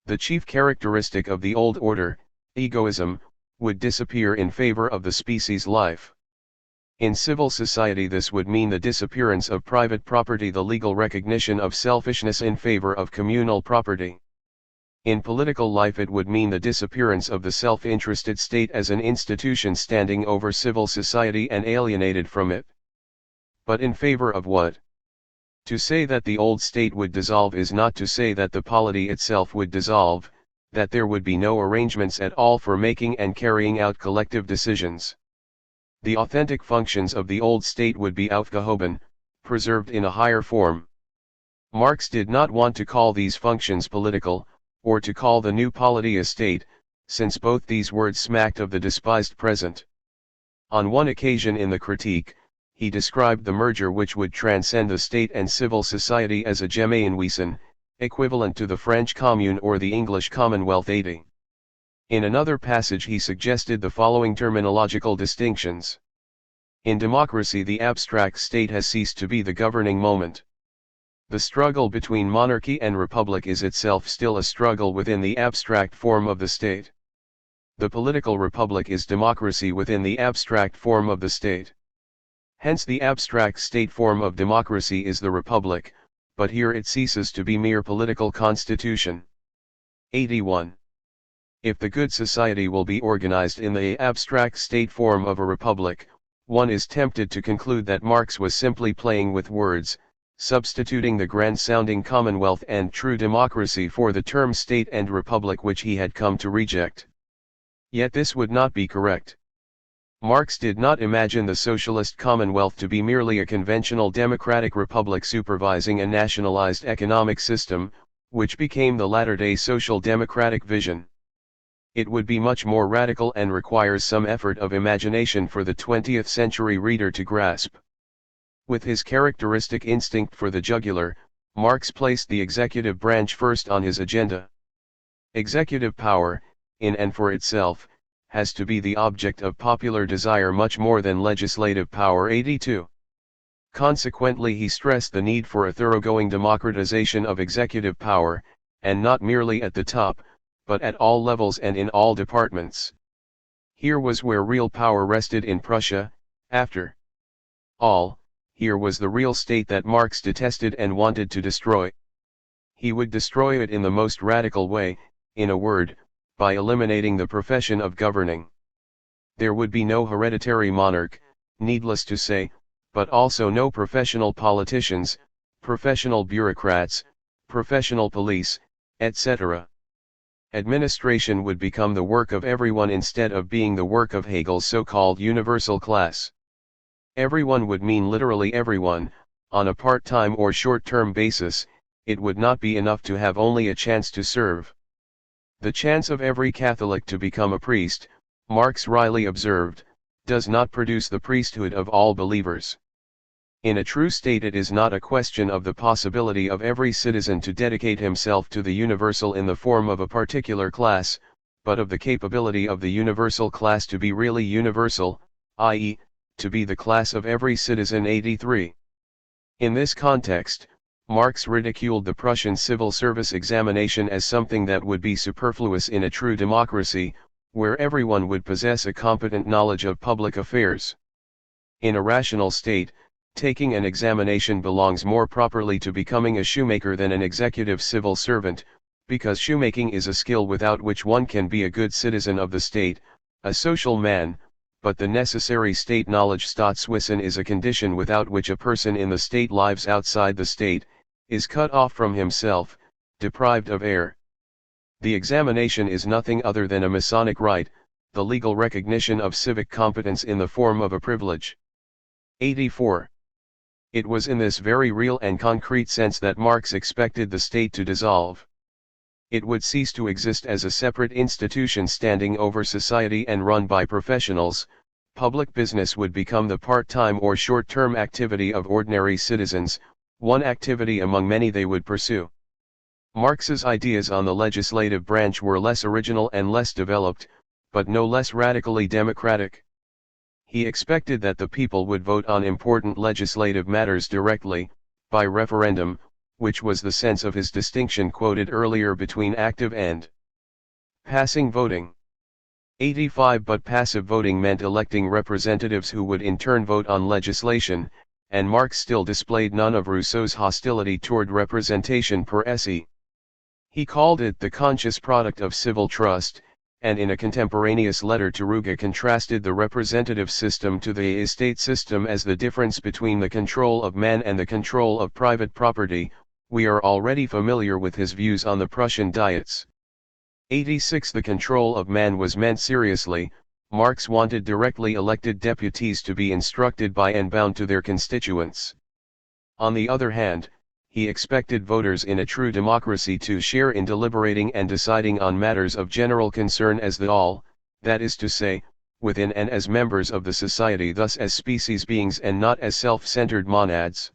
The chief characteristic of the old order, egoism, would disappear in favor of the species life. In civil society this would mean the disappearance of private property, the legal recognition of selfishness in favor of communal property. In political life it would mean the disappearance of the self-interested state as an institution standing over civil society and alienated from it. But in favor of what? To say that the old state would dissolve is not to say that the polity itself would dissolve, that there would be no arrangements at all for making and carrying out collective decisions. The authentic functions of the old state would be aufgehoben, preserved in a higher form. Marx did not want to call these functions political, or to call the new polity a state, since both these words smacked of the despised present. On one occasion in the Critique, he described the merger which would transcend the state and civil society as a Gemeinwesen, equivalent to the French Commune or the English Commonwealth 80. In another passage he suggested the following terminological distinctions. In democracy the abstract state has ceased to be the governing moment. The struggle between monarchy and republic is itself still a struggle within the abstract form of the state. The political republic is democracy within the abstract form of the state. Hence the abstract state form of democracy is the republic, but here it ceases to be mere political constitution. 81. If the good society will be organized in the abstract state form of a republic, one is tempted to conclude that Marx was simply playing with words, substituting the grand-sounding commonwealth and true democracy for the term state and republic which he had come to reject. Yet this would not be correct. Marx did not imagine the socialist commonwealth to be merely a conventional democratic republic supervising a nationalized economic system, which became the latter-day social democratic vision. It would be much more radical and requires some effort of imagination for the 20th century reader to grasp. With his characteristic instinct for the jugular, Marx placed the executive branch first on his agenda. Executive power, in and for itself, has to be the object of popular desire much more than legislative power. 82. Consequently he stressed the need for a thoroughgoing democratization of executive power, and not merely at the top, but at all levels and in all departments. Here was where real power rested in Prussia. After all, here was the real state that Marx detested and wanted to destroy. He would destroy it in the most radical way, in a word, by eliminating the profession of governing. There would be no hereditary monarch, needless to say, but also no professional politicians, professional bureaucrats, professional police, etc. Administration would become the work of everyone instead of being the work of Hegel's so-called universal class. Everyone would mean literally everyone. On a part-time or short-term basis, it would not be enough to have only a chance to serve. The chance of every Catholic to become a priest, Marx wryly observed, does not produce the priesthood of all believers. In a true state it is not a question of the possibility of every citizen to dedicate himself to the universal in the form of a particular class, but of the capability of the universal class to be really universal, i.e., to be the class of every citizen. 83. In this context, Marx ridiculed the Prussian civil service examination as something that would be superfluous in a true democracy, where everyone would possess a competent knowledge of public affairs. In a rational state, taking an examination belongs more properly to becoming a shoemaker than an executive civil servant, because shoemaking is a skill without which one can be a good citizen of the state, a social man, but the necessary state knowledge Staatswissen is a condition without which a person in the state lives outside the state, is cut off from himself, deprived of air. The examination is nothing other than a Masonic rite, the legal recognition of civic competence in the form of a privilege. 84. It was in this very real and concrete sense that Marx expected the state to dissolve. It would cease to exist as a separate institution standing over society and run by professionals. Public business would become the part-time or short-term activity of ordinary citizens, one activity among many they would pursue. Marx's ideas on the legislative branch were less original and less developed, but no less radically democratic. He expected that the people would vote on important legislative matters directly, by referendum, which was the sense of his distinction quoted earlier between active and passing voting. 85. But passive voting meant electing representatives who would in turn vote on legislation, and Marx still displayed none of Rousseau's hostility toward representation per se. He called it the conscious product of civil trust, and in a contemporaneous letter to Ruge contrasted the representative system to the estate system as the difference between the control of man and the control of private property. We are already familiar with his views on the Prussian Diets. 86. The control of man was meant seriously. Marx wanted directly elected deputies to be instructed by and bound to their constituents. On the other hand, he expected voters in a true democracy to share in deliberating and deciding on matters of general concern as the all, that is to say, within and as members of the society, thus as species beings and not as self-centered monads.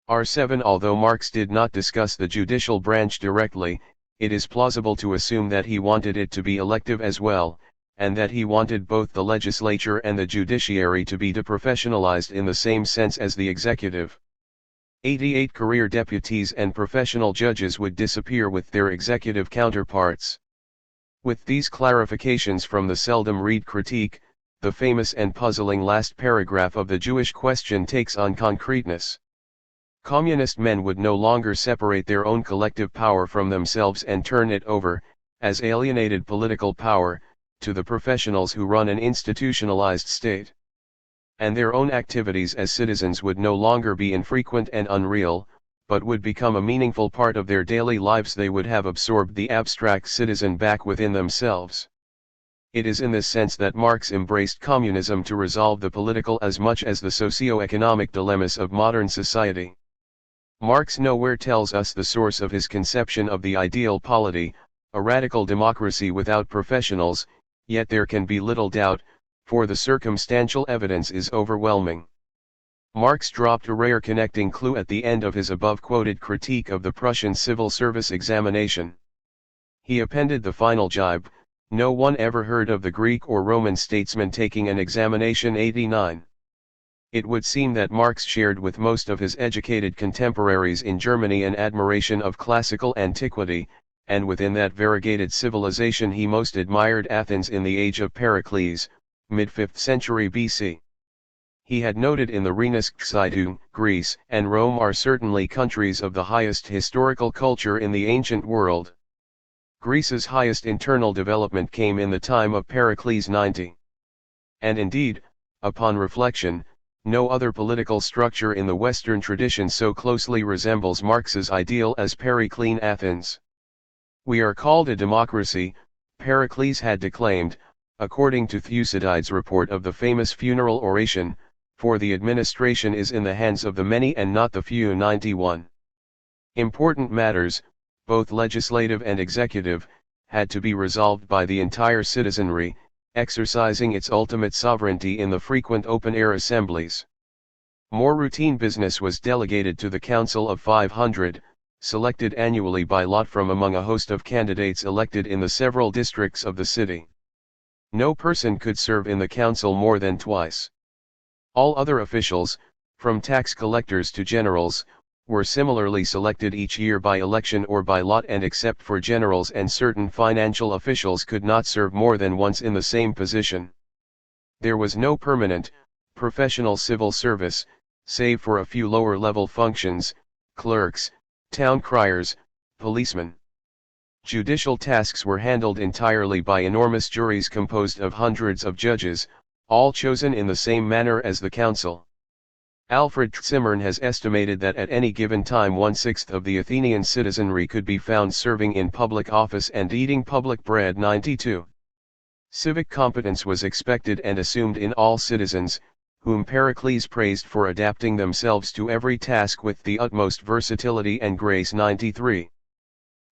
R7. Although Marx did not discuss the judicial branch directly, it is plausible to assume that he wanted it to be elective as well, and that he wanted both the legislature and the judiciary to be deprofessionalized in the same sense as the executive. 88. Career deputies and professional judges would disappear with their executive counterparts. With these clarifications from the seldom read critique, the famous and puzzling last paragraph of the Jewish question takes on concreteness. Communist men would no longer separate their own collective power from themselves and turn it over, as alienated political power, to the professionals who run an institutionalized state. And their own activities as citizens would no longer be infrequent and unreal, but would become a meaningful part of their daily lives. They would have absorbed the abstract citizen back within themselves. It is in this sense that Marx embraced communism to resolve the political as much as the socio-economic dilemmas of modern society. Marx nowhere tells us the source of his conception of the ideal polity, a radical democracy without professionals, yet there can be little doubt, for the circumstantial evidence is overwhelming. Marx dropped a rare connecting clue at the end of his above-quoted critique of the Prussian civil service examination. He appended the final jibe, no one ever heard of the Greek or Roman statesman taking an examination. 89. It would seem that Marx shared with most of his educated contemporaries in Germany an admiration of classical antiquity, and within that variegated civilization he most admired Athens in the age of Pericles, mid-5th century BC. He had noted in the Renaissance, Greece and Rome are certainly countries of the highest historical culture in the ancient world. Greece's highest internal development came in the time of Pericles 90. And indeed, upon reflection, no other political structure in the Western tradition so closely resembles Marx's ideal as Periclean Athens. We are called a democracy, Pericles had declaimed, according to Thucydides' report of the famous funeral oration, for the administration is in the hands of the many and not the few. 91. Important matters, both legislative and executive, had to be resolved by the entire citizenry, exercising its ultimate sovereignty in the frequent open-air assemblies. More routine business was delegated to the Council of 500, selected annually by lot from among a host of candidates elected in the several districts of the city. No person could serve in the council more than twice. All other officials, from tax collectors to generals, were similarly selected each year by election or by lot, and except for generals and certain financial officials could not serve more than once in the same position. There was no permanent, professional civil service, save for a few lower-level functions, clerks, town criers, policemen. Judicial tasks were handled entirely by enormous juries composed of hundreds of judges, all chosen in the same manner as the council. Alfred Zimmern has estimated that at any given time 1/6 of the Athenian citizenry could be found serving in public office and eating public bread. 92. Civic competence was expected and assumed in all citizens, whom Pericles praised for adapting themselves to every task with the utmost versatility and grace. 93.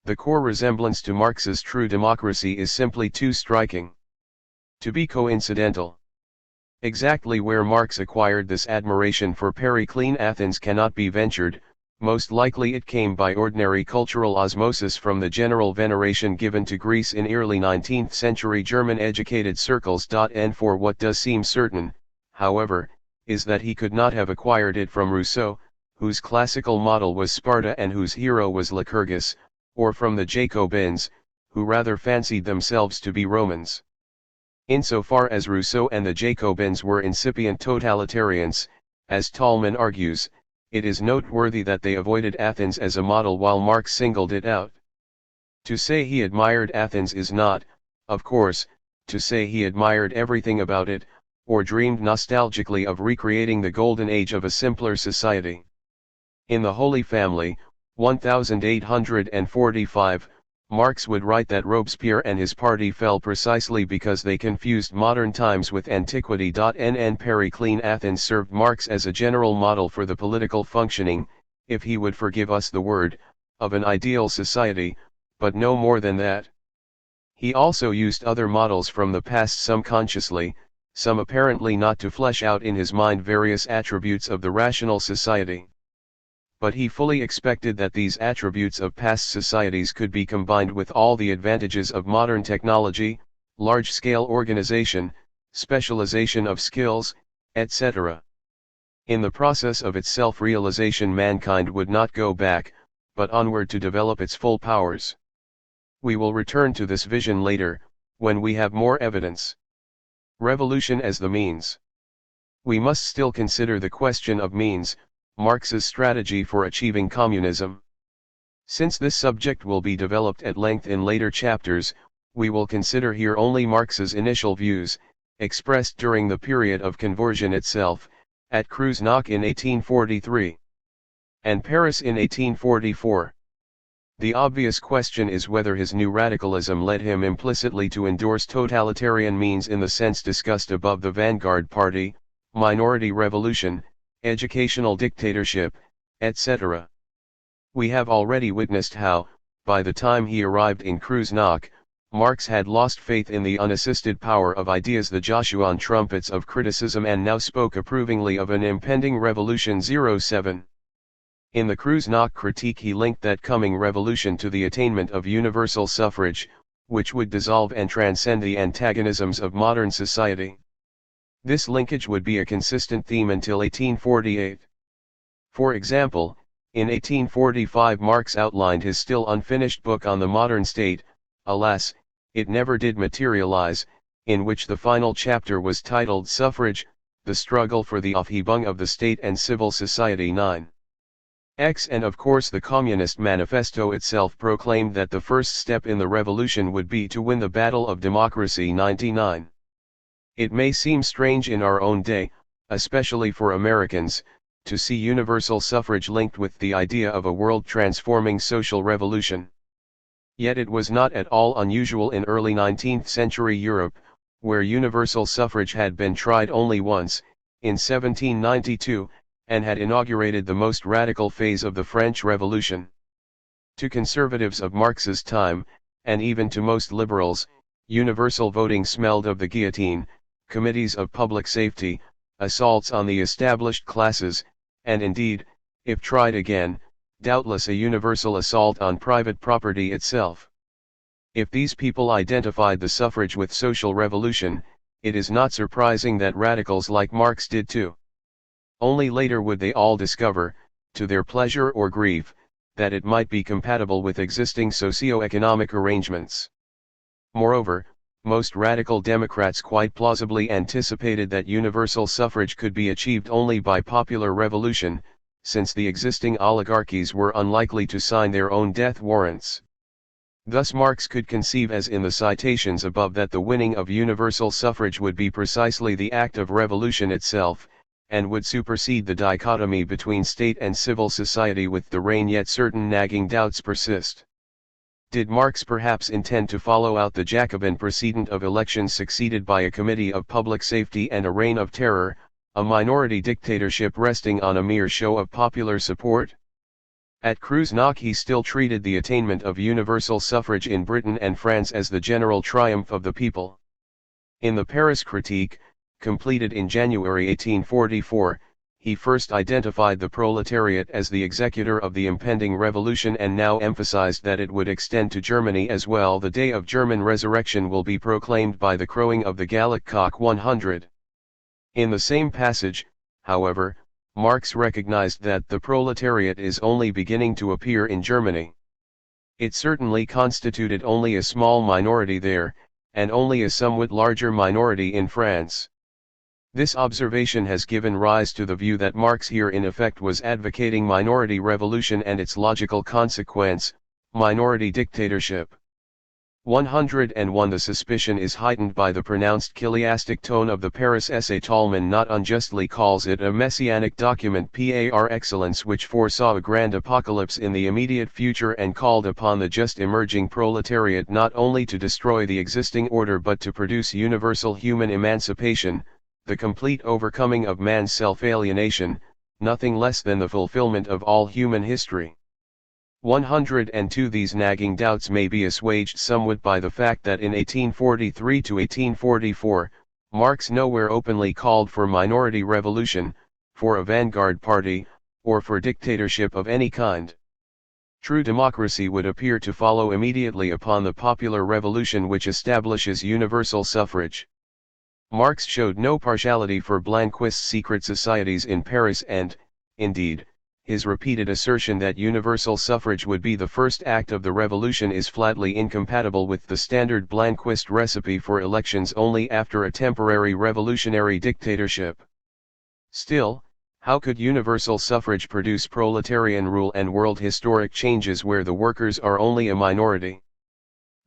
The core resemblance to Marx's true democracy is simply too striking to be coincidental. Exactly where Marx acquired this admiration for Periclean Athens cannot be ventured. Most likely it came by ordinary cultural osmosis from the general veneration given to Greece in early 19th century German-educated circles. And for what does seem certain, however, is that he could not have acquired it from Rousseau, whose classical model was Sparta and whose hero was Lycurgus, or from the Jacobins, who rather fancied themselves to be Romans. Insofar as Rousseau and the Jacobins were incipient totalitarians, as Tolman argues, it is noteworthy that they avoided Athens as a model while Marx singled it out. To say he admired Athens is not, of course, to say he admired everything about it, or dreamed nostalgically of recreating the golden age of a simpler society. In the Holy Family, 1845, Marx would write that Robespierre and his party fell precisely because they confused modern times with antiquity. And Periclean Athens served Marx as a general model for the political functioning, if he would forgive us the word, of an ideal society, but no more than that. He also used other models from the past, some consciously, some apparently not, to flesh out in his mind various attributes of the rational society. But he fully expected that these attributes of past societies could be combined with all the advantages of modern technology, large-scale organization, specialization of skills, etc. In the process of its self-realization, mankind would not go back, but onward to develop its full powers. We will return to this vision later, when we have more evidence. Revolution as the means. We must still consider the question of means, Marx's strategy for achieving communism. Since this subject will be developed at length in later chapters, we will consider here only Marx's initial views, expressed during the period of conversion itself, at Kreuznach in 1843, and Paris in 1844. The obvious question is whether his new radicalism led him implicitly to endorse totalitarian means in the sense discussed above: the vanguard party, minority revolution, educational dictatorship, etc. We have already witnessed how, by the time he arrived in Kreuznach, Marx had lost faith in the unassisted power of ideas, the Joshuan trumpets of criticism, and now spoke approvingly of an impending revolution. 07. In the Kreuznach critique he linked that coming revolution to the attainment of universal suffrage, which would dissolve and transcend the antagonisms of modern society. This linkage would be a consistent theme until 1848. For example, in 1845 Marx outlined his still unfinished book on the modern state. Alas, it never did materialize, in which the final chapter was titled Suffrage, the Struggle for the Aufhebung of the State and Civil Society. 9. And of course the Communist Manifesto itself proclaimed that the first step in the revolution would be to win the battle of democracy. 99. It may seem strange in our own day, especially for Americans, to see universal suffrage linked with the idea of a world-transforming social revolution. Yet it was not at all unusual in early 19th century Europe, where universal suffrage had been tried only once, in 1792, and had inaugurated the most radical phase of the French Revolution. To conservatives of Marx's time, and even to most liberals, universal voting smelled of the guillotine, committees of public safety, assaults on the established classes, and indeed, if tried again, doubtless a universal assault on private property itself. If these people identified the suffrage with social revolution, it is not surprising that radicals like Marx did too. Only later would they all discover, to their pleasure or grief, that it might be compatible with existing socio-economic arrangements. Moreover, most radical Democrats quite plausibly anticipated that universal suffrage could be achieved only by popular revolution, since the existing oligarchies were unlikely to sign their own death warrants. Thus Marx could conceive, as in the citations above, that the winning of universal suffrage would be precisely the act of revolution itself, and would supersede the dichotomy between state and civil society with the reign, yet certain nagging doubts persist. Did Marx perhaps intend to follow out the Jacobin precedent of elections succeeded by a committee of public safety and a reign of terror, a minority dictatorship resting on a mere show of popular support? At Kreuznach he still treated the attainment of universal suffrage in Britain and France as the general triumph of the people. In the Paris Critique, completed in January 1844, he first identified the proletariat as the executor of the impending revolution and now emphasized that it would extend to Germany as well. The day of German resurrection will be proclaimed by the crowing of the Gallic cock 100. In the same passage, however, Marx recognized that the proletariat is only beginning to appear in Germany. It certainly constituted only a small minority there, and only a somewhat larger minority in France. This observation has given rise to the view that Marx here in effect was advocating minority revolution and its logical consequence, minority dictatorship. 101. The suspicion is heightened by the pronounced chiliastic tone of the Paris essay. Tolman not unjustly calls it a messianic document par excellence, which foresaw a grand apocalypse in the immediate future and called upon the just emerging proletariat not only to destroy the existing order but to produce universal human emancipation, the complete overcoming of man's self-alienation, nothing less than the fulfillment of all human history. 102. These nagging doubts may be assuaged somewhat by the fact that in 1843 to 1844, Marx nowhere openly called for minority revolution, for a vanguard party, or for dictatorship of any kind. True democracy would appear to follow immediately upon the popular revolution which establishes universal suffrage. Marx showed no partiality for Blanquist's secret societies in Paris and, indeed, his repeated assertion that universal suffrage would be the first act of the revolution is flatly incompatible with the standard Blanquist recipe for elections only after a temporary revolutionary dictatorship. Still, how could universal suffrage produce proletarian rule and world historic changes where the workers are only a minority?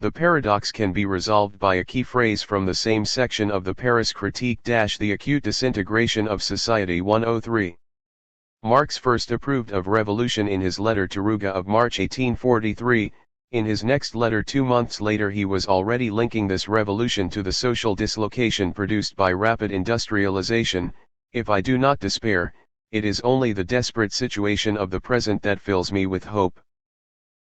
The paradox can be resolved by a key phrase from the same section of the Paris Critique. The acute disintegration of society. 103. Marx first approved of revolution in his letter to Ruga of March 1843, in his next letter 2 months later he was already linking this revolution to the social dislocation produced by rapid industrialization. If I do not despair, it is only the desperate situation of the present that fills me with hope.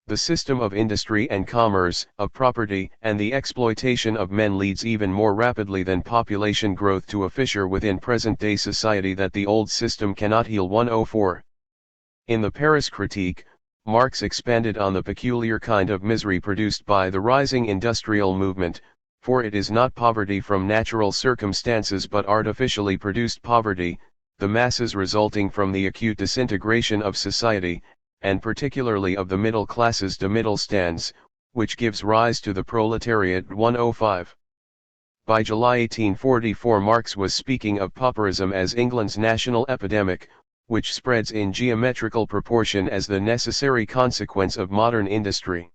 The system of industry and commerce, of property and the exploitation of men leads even more rapidly than population growth to a fissure within present-day society that the old system cannot heal. 104. In the Paris Critique, Marx expanded on the peculiar kind of misery produced by the rising industrial movement, for it is not poverty from natural circumstances but artificially produced poverty, the masses resulting from the acute disintegration of society, and particularly of the middle classes de Mittelstands, which gives rise to the proletariat. 105. By July 1844 Marx was speaking of pauperism as England's national epidemic, which spreads in geometrical proportion as the necessary consequence of modern industry.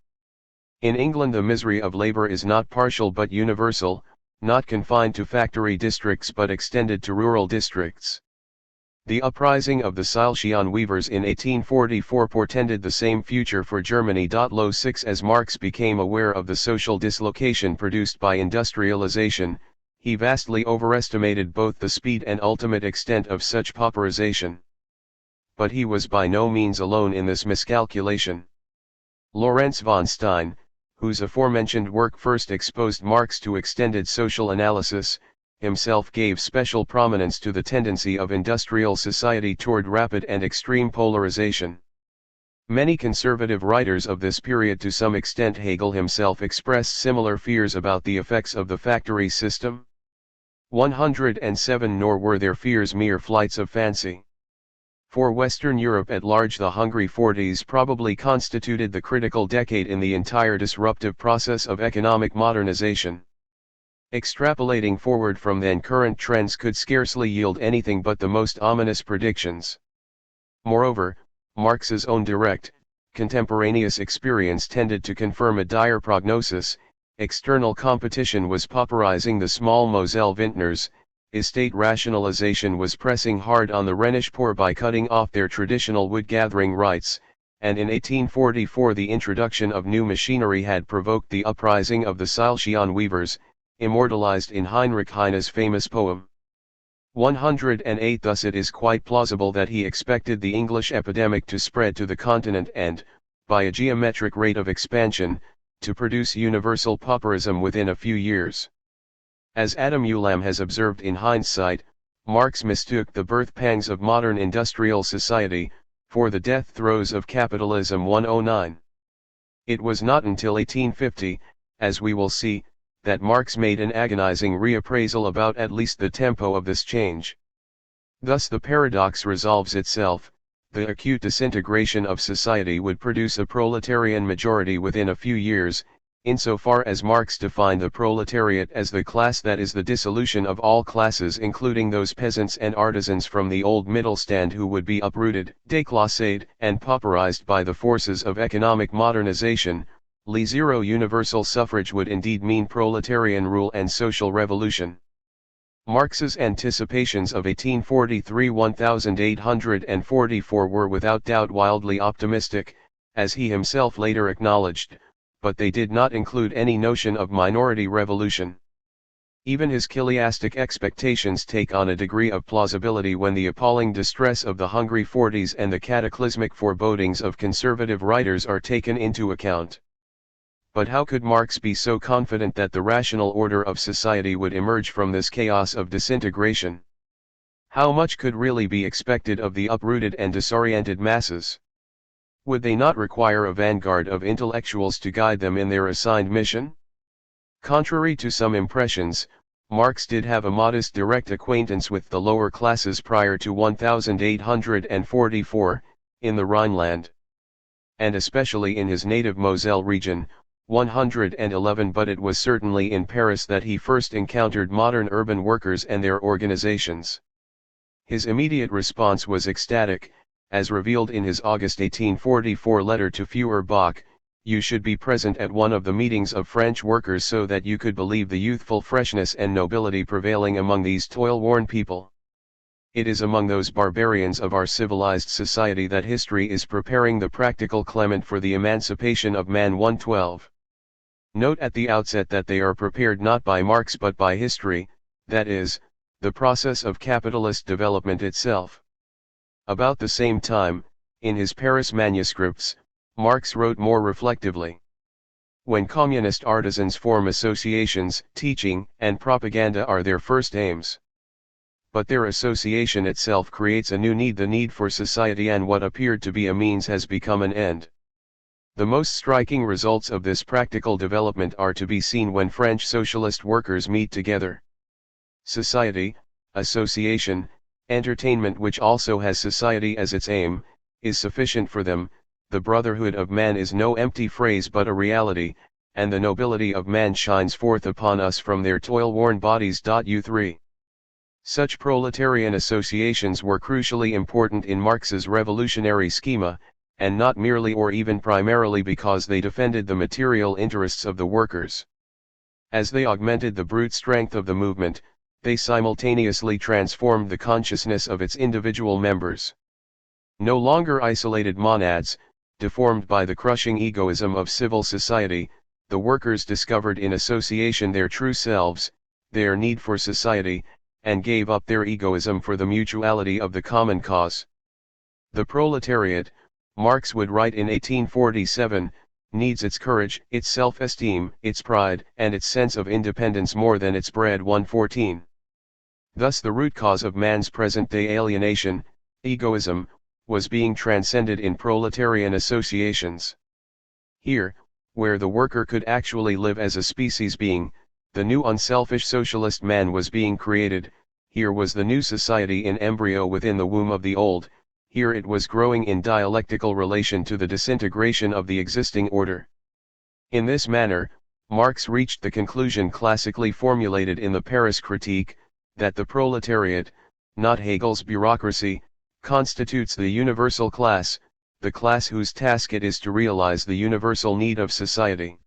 In England the misery of labor is not partial but universal, not confined to factory districts but extended to rural districts. The uprising of the Silesian weavers in 1844 portended the same future for Germany. 6. As Marx became aware of the social dislocation produced by industrialization, he vastly overestimated both the speed and ultimate extent of such pauperization. But he was by no means alone in this miscalculation. Lorenz von Stein, whose aforementioned work first exposed Marx to extended social analysis, himself gave special prominence to the tendency of industrial society toward rapid and extreme polarization. Many conservative writers of this period, to some extent Hegel himself, expressed similar fears about the effects of the factory system. 107 Nor were their fears mere flights of fancy. For Western Europe at large, the Hungry Forties probably constituted the critical decade in the entire disruptive process of economic modernization. Extrapolating forward from then, current trends could scarcely yield anything but the most ominous predictions. Moreover, Marx's own direct, contemporaneous experience tended to confirm a dire prognosis. External competition was pauperizing the small Moselle vintners, estate rationalization was pressing hard on the Rhenish poor by cutting off their traditional wood-gathering rights, and in 1844 the introduction of new machinery had provoked the uprising of the Silesian weavers, immortalized in Heinrich Heine's famous poem 108. Thus it is quite plausible that he expected the English epidemic to spread to the continent and, by a geometric rate of expansion, to produce universal pauperism within a few years. As Adam Ulam has observed in hindsight, Marx mistook the birth pangs of modern industrial society for the death throes of capitalism. 109. It was not until 1850, as we will see, that Marx made an agonizing reappraisal about at least the tempo of this change. Thus the paradox resolves itself: the acute disintegration of society would produce a proletarian majority within a few years, insofar as Marx defined the proletariat as the class that is the dissolution of all classes, including those peasants and artisans from the old middle stand who would be uprooted, déclassed, and pauperized by the forces of economic modernization. Zero universal suffrage would indeed mean proletarian rule and social revolution. Marx's anticipations of 1843–1844 were without doubt wildly optimistic, as he himself later acknowledged, but they did not include any notion of minority revolution. Even his chiliastic expectations take on a degree of plausibility when the appalling distress of the Hungry Forties and the cataclysmic forebodings of conservative writers are taken into account. But how could Marx be so confident that the rational order of society would emerge from this chaos of disintegration? How much could really be expected of the uprooted and disoriented masses? Would they not require a vanguard of intellectuals to guide them in their assigned mission? Contrary to some impressions, Marx did have a modest direct acquaintance with the lower classes prior to 1844, in the Rhineland, and especially in his native Moselle region, 111. But it was certainly in Paris that he first encountered modern urban workers and their organizations. His immediate response was ecstatic, as revealed in his August 1844 letter to Feuerbach: "You should be present at one of the meetings of French workers so that you could believe the youthful freshness and nobility prevailing among these toil-worn people. It is among those barbarians of our civilized society that history is preparing the practical Clement for the emancipation of man." 112. Note at the outset that they are prepared not by Marx but by history, that is, the process of capitalist development itself. About the same time, in his Paris manuscripts, Marx wrote more reflectively: "When communist artisans form associations, teaching and propaganda are their first aims. But their association itself creates a new need, the need for society, and what appeared to be a means has become an end. The most striking results of this practical development are to be seen when French socialist workers meet together. Society, association, entertainment, which also has society as its aim, is sufficient for them. The brotherhood of man is no empty phrase but a reality, and the nobility of man shines forth upon us from their toil-worn bodies." U3. Such proletarian associations were crucially important in Marx's revolutionary schema, and not merely or even primarily because they defended the material interests of the workers. As they augmented the brute strength of the movement, they simultaneously transformed the consciousness of its individual members. No longer isolated monads, deformed by the crushing egoism of civil society, the workers discovered in association their true selves, their need for society, and gave up their egoism for the mutuality of the common cause. The proletariat, Marx would write in 1847, needs its courage, its self-esteem, its pride, and its sense of independence more than its bread. 114. Thus the root cause of man's present-day alienation, egoism, was being transcended in proletarian associations. Here, where the worker could actually live as a species being, the new unselfish socialist man was being created. Here was the new society in embryo within the womb of the old. Here it was growing in dialectical relation to the disintegration of the existing order. In this manner, Marx reached the conclusion classically formulated in the Paris Critique, that the proletariat, not Hegel's bureaucracy, constitutes the universal class, the class whose task it is to realize the universal need of society.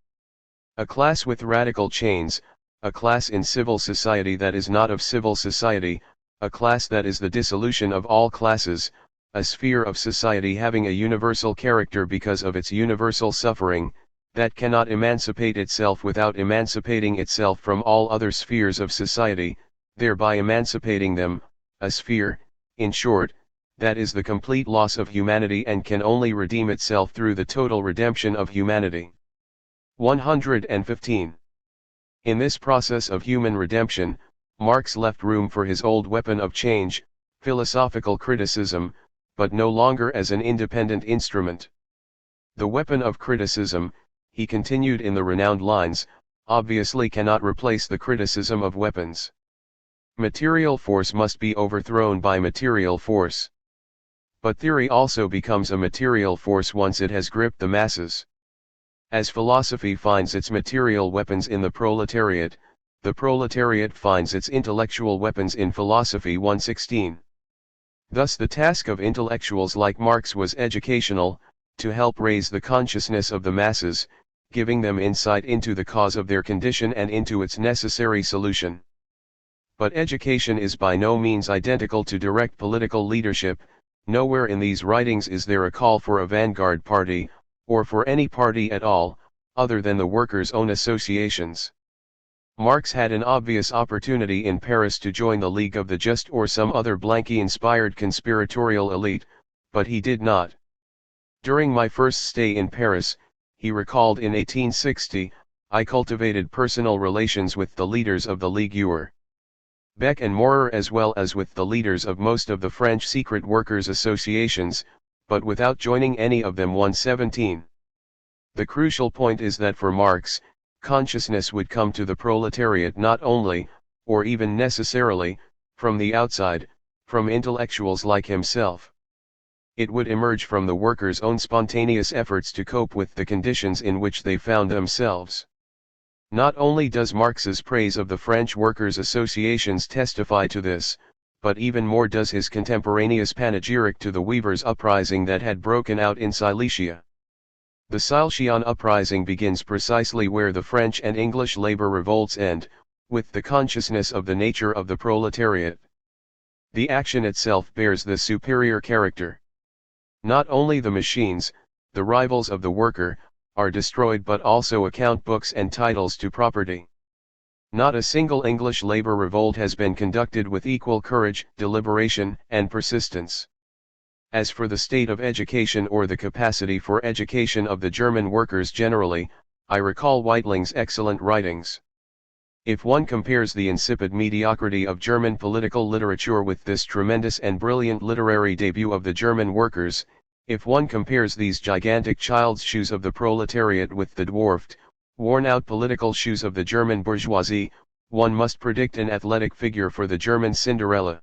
A class with radical chains, a class in civil society that is not of civil society, a class that is the dissolution of all classes, a sphere of society having a universal character because of its universal suffering, that cannot emancipate itself without emancipating itself from all other spheres of society, thereby emancipating them, a sphere, in short, that is the complete loss of humanity and can only redeem itself through the total redemption of humanity. 115. In this process of human redemption, Marx left room for his old weapon of change, philosophical criticism, but no longer as an independent instrument. The weapon of criticism, he continued in the renowned lines, obviously cannot replace the criticism of weapons. Material force must be overthrown by material force. But theory also becomes a material force once it has gripped the masses. As philosophy finds its material weapons in the proletariat finds its intellectual weapons in philosophy. 116. Thus the task of intellectuals like Marx was educational, to help raise the consciousness of the masses, giving them insight into the cause of their condition and into its necessary solution. But education is by no means identical to direct political leadership. Nowhere in these writings is there a call for a vanguard party, or for any party at all, other than the workers' own associations. Marx had an obvious opportunity in Paris to join the League of the Just or some other Blanqui-inspired conspiratorial elite, but he did not. During my first stay in Paris, he recalled in 1860, I cultivated personal relations with the leaders of the Ligue Ure. Beck and Maurer as well as with the leaders of most of the French secret workers' associations, but without joining any of them. 117. The crucial point is that for Marx, consciousness would come to the proletariat not only, or even necessarily, from the outside, from intellectuals like himself. It would emerge from the workers' own spontaneous efforts to cope with the conditions in which they found themselves. Not only does Marx's praise of the French workers' associations testify to this, but even more does his contemporaneous panegyric to the weavers' uprising that had broken out in Silesia. The Silesian uprising begins precisely where the French and English labor revolts end, with the consciousness of the nature of the proletariat. The action itself bears the superior character. Not only the machines, the rivals of the worker, are destroyed but also account books and titles to property. Not a single English labor revolt has been conducted with equal courage, deliberation, and persistence. As for the state of education or the capacity for education of the German workers generally, I recall Weitling's excellent writings. If one compares the insipid mediocrity of German political literature with this tremendous and brilliant literary debut of the German workers, if one compares these gigantic child's shoes of the proletariat with the dwarfed, worn-out political shoes of the German bourgeoisie, one must predict an athletic figure for the German Cinderella.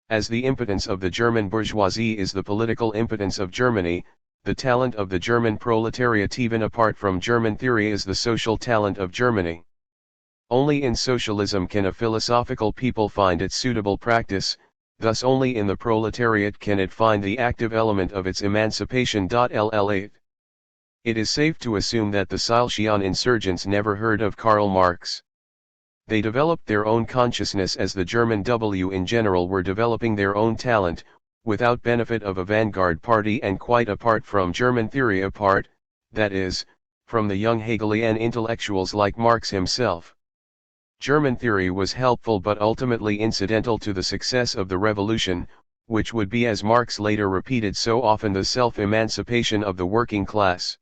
As the impotence of the German bourgeoisie is the political impotence of Germany, the talent of the German proletariat even apart from German theory is the social talent of Germany. Only in socialism can a philosophical people find its suitable practice, thus only in the proletariat can it find the active element of its emancipation. LL8. It is safe to assume that the Silesian insurgents never heard of Karl Marx. They developed their own consciousness as the German W in general were developing their own talent, without benefit of a vanguard party and quite apart from German theory apart, that is, from the young Hegelian intellectuals like Marx himself. German theory was helpful but ultimately incidental to the success of the revolution, which would be, as Marx later repeated so often, the self-emancipation of the working class.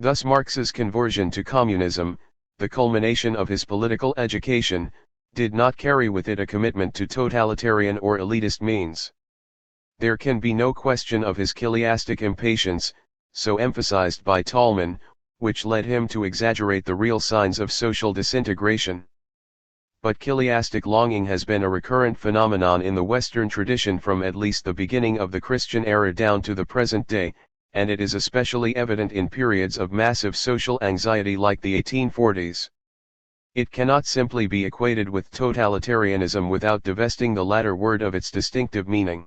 Thus Marx's conversion to communism, the culmination of his political education, did not carry with it a commitment to totalitarian or elitist means. There can be no question of his chiliastic impatience, so emphasized by Tolman, which led him to exaggerate the real signs of social disintegration. But chiliastic longing has been a recurrent phenomenon in the Western tradition from at least the beginning of the Christian era down to the present day, and it is especially evident in periods of massive social anxiety like the 1840s. It cannot simply be equated with totalitarianism without divesting the latter word of its distinctive meaning.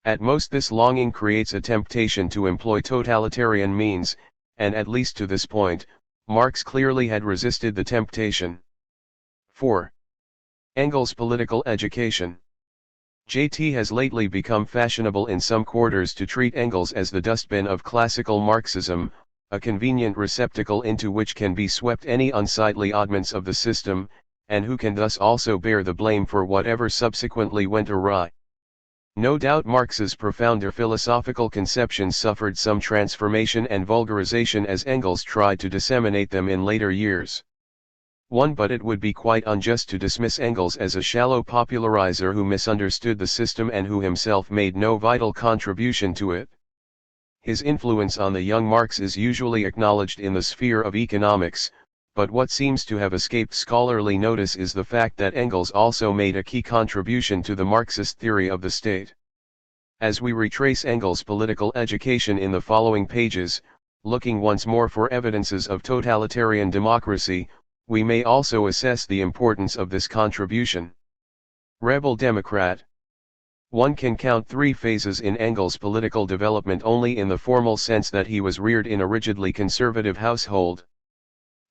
At most this longing creates a temptation to employ totalitarian means, and at least to this point, Marx clearly had resisted the temptation. 4. Engels' political education. JT has lately become fashionable in some quarters to treat Engels as the dustbin of classical Marxism, a convenient receptacle into which can be swept any unsightly oddments of the system, and who can thus also bear the blame for whatever subsequently went awry. No doubt Marx's profounder philosophical conceptions suffered some transformation and vulgarization as Engels tried to disseminate them in later years. But it would be quite unjust to dismiss Engels as a shallow popularizer who misunderstood the system and who himself made no vital contribution to it. His influence on the young Marx is usually acknowledged in the sphere of economics, but what seems to have escaped scholarly notice is the fact that Engels also made a key contribution to the Marxist theory of the state. As we retrace Engels' political education in the following pages, looking once more for evidences of totalitarian democracy, we may also assess the importance of this contribution. Rebel Democrat. One can count three phases in Engels' political development only in the formal sense that he was reared in a rigidly conservative household.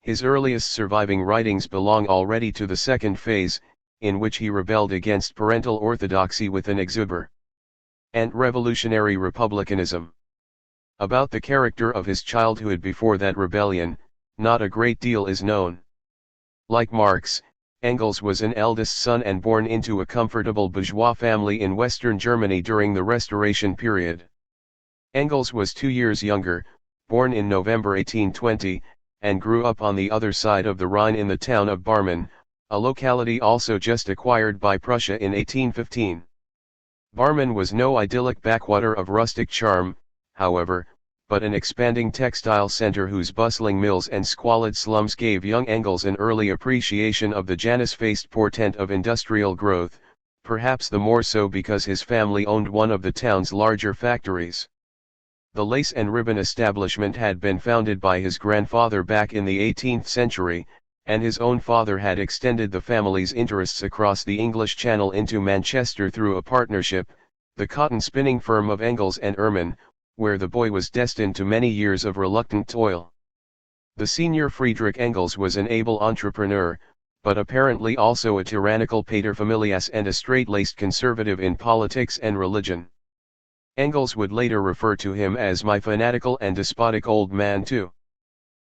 His earliest surviving writings belong already to the second phase, in which he rebelled against parental orthodoxy with an exuberant and revolutionary republicanism. About the character of his childhood before that rebellion, not a great deal is known. Like Marx, Engels was an eldest son and born into a comfortable bourgeois family in Western Germany during the Restoration period. Engels was 2 years younger, born in November 1820, and grew up on the other side of the Rhine in the town of Barmen, a locality also just acquired by Prussia in 1815. Barmen was no idyllic backwater of rustic charm, however, but an expanding textile center whose bustling mills and squalid slums gave young Engels an early appreciation of the Janus-faced portent of industrial growth, perhaps the more so because his family owned one of the town's larger factories. The lace and ribbon establishment had been founded by his grandfather back in the 18th century, and his own father had extended the family's interests across the English Channel into Manchester through a partnership, the cotton spinning firm of Engels and Erman, where the boy was destined to many years of reluctant toil. The senior Friedrich Engels was an able entrepreneur, but apparently also a tyrannical paterfamilias and a straight-laced conservative in politics and religion. Engels would later refer to him as my fanatical and despotic old man too.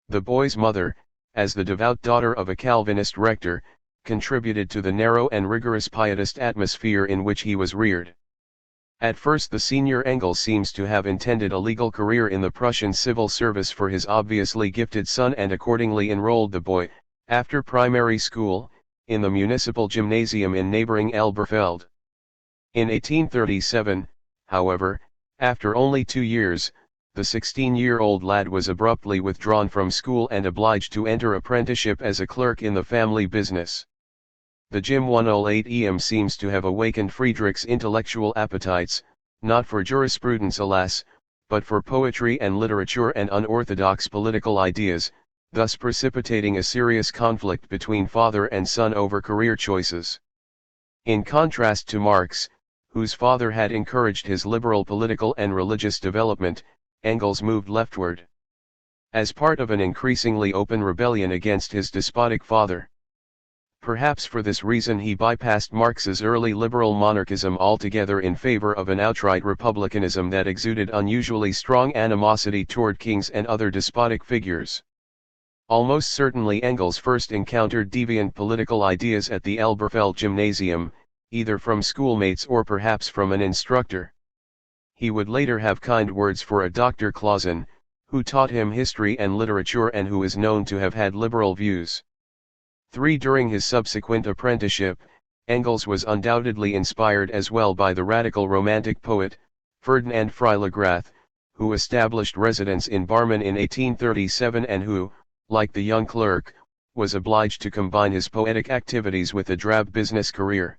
The boy's mother, as the devout daughter of a Calvinist rector, contributed to the narrow and rigorous pietist atmosphere in which he was reared. At first the senior Engels seems to have intended a legal career in the Prussian civil service for his obviously gifted son and accordingly enrolled the boy, after primary school, in the municipal gymnasium in neighboring Elberfeld. In 1837, however, after only 2 years, the 16-year-old lad was abruptly withdrawn from school and obliged to enter apprenticeship as a clerk in the family business. The Gym 108 EM seems to have awakened Friedrich's intellectual appetites, not for jurisprudence alas, but for poetry and literature and unorthodox political ideas, thus precipitating a serious conflict between father and son over career choices. In contrast to Marx, whose father had encouraged his liberal political and religious development, Engels moved leftward. As part of an increasingly open rebellion against his despotic father. Perhaps for this reason he bypassed Marx's early liberal monarchism altogether in favor of an outright republicanism that exuded unusually strong animosity toward kings and other despotic figures. Almost certainly Engels first encountered deviant political ideas at the Elberfeld Gymnasium, either from schoolmates or perhaps from an instructor. He would later have kind words for a Dr. Clausen, who taught him history and literature and who is known to have had liberal views. 3. During his subsequent apprenticeship, Engels was undoubtedly inspired as well by the radical Romantic poet, Ferdinand Freiligrath, who established residence in Barmen in 1837 and who, like the young clerk, was obliged to combine his poetic activities with a drab business career.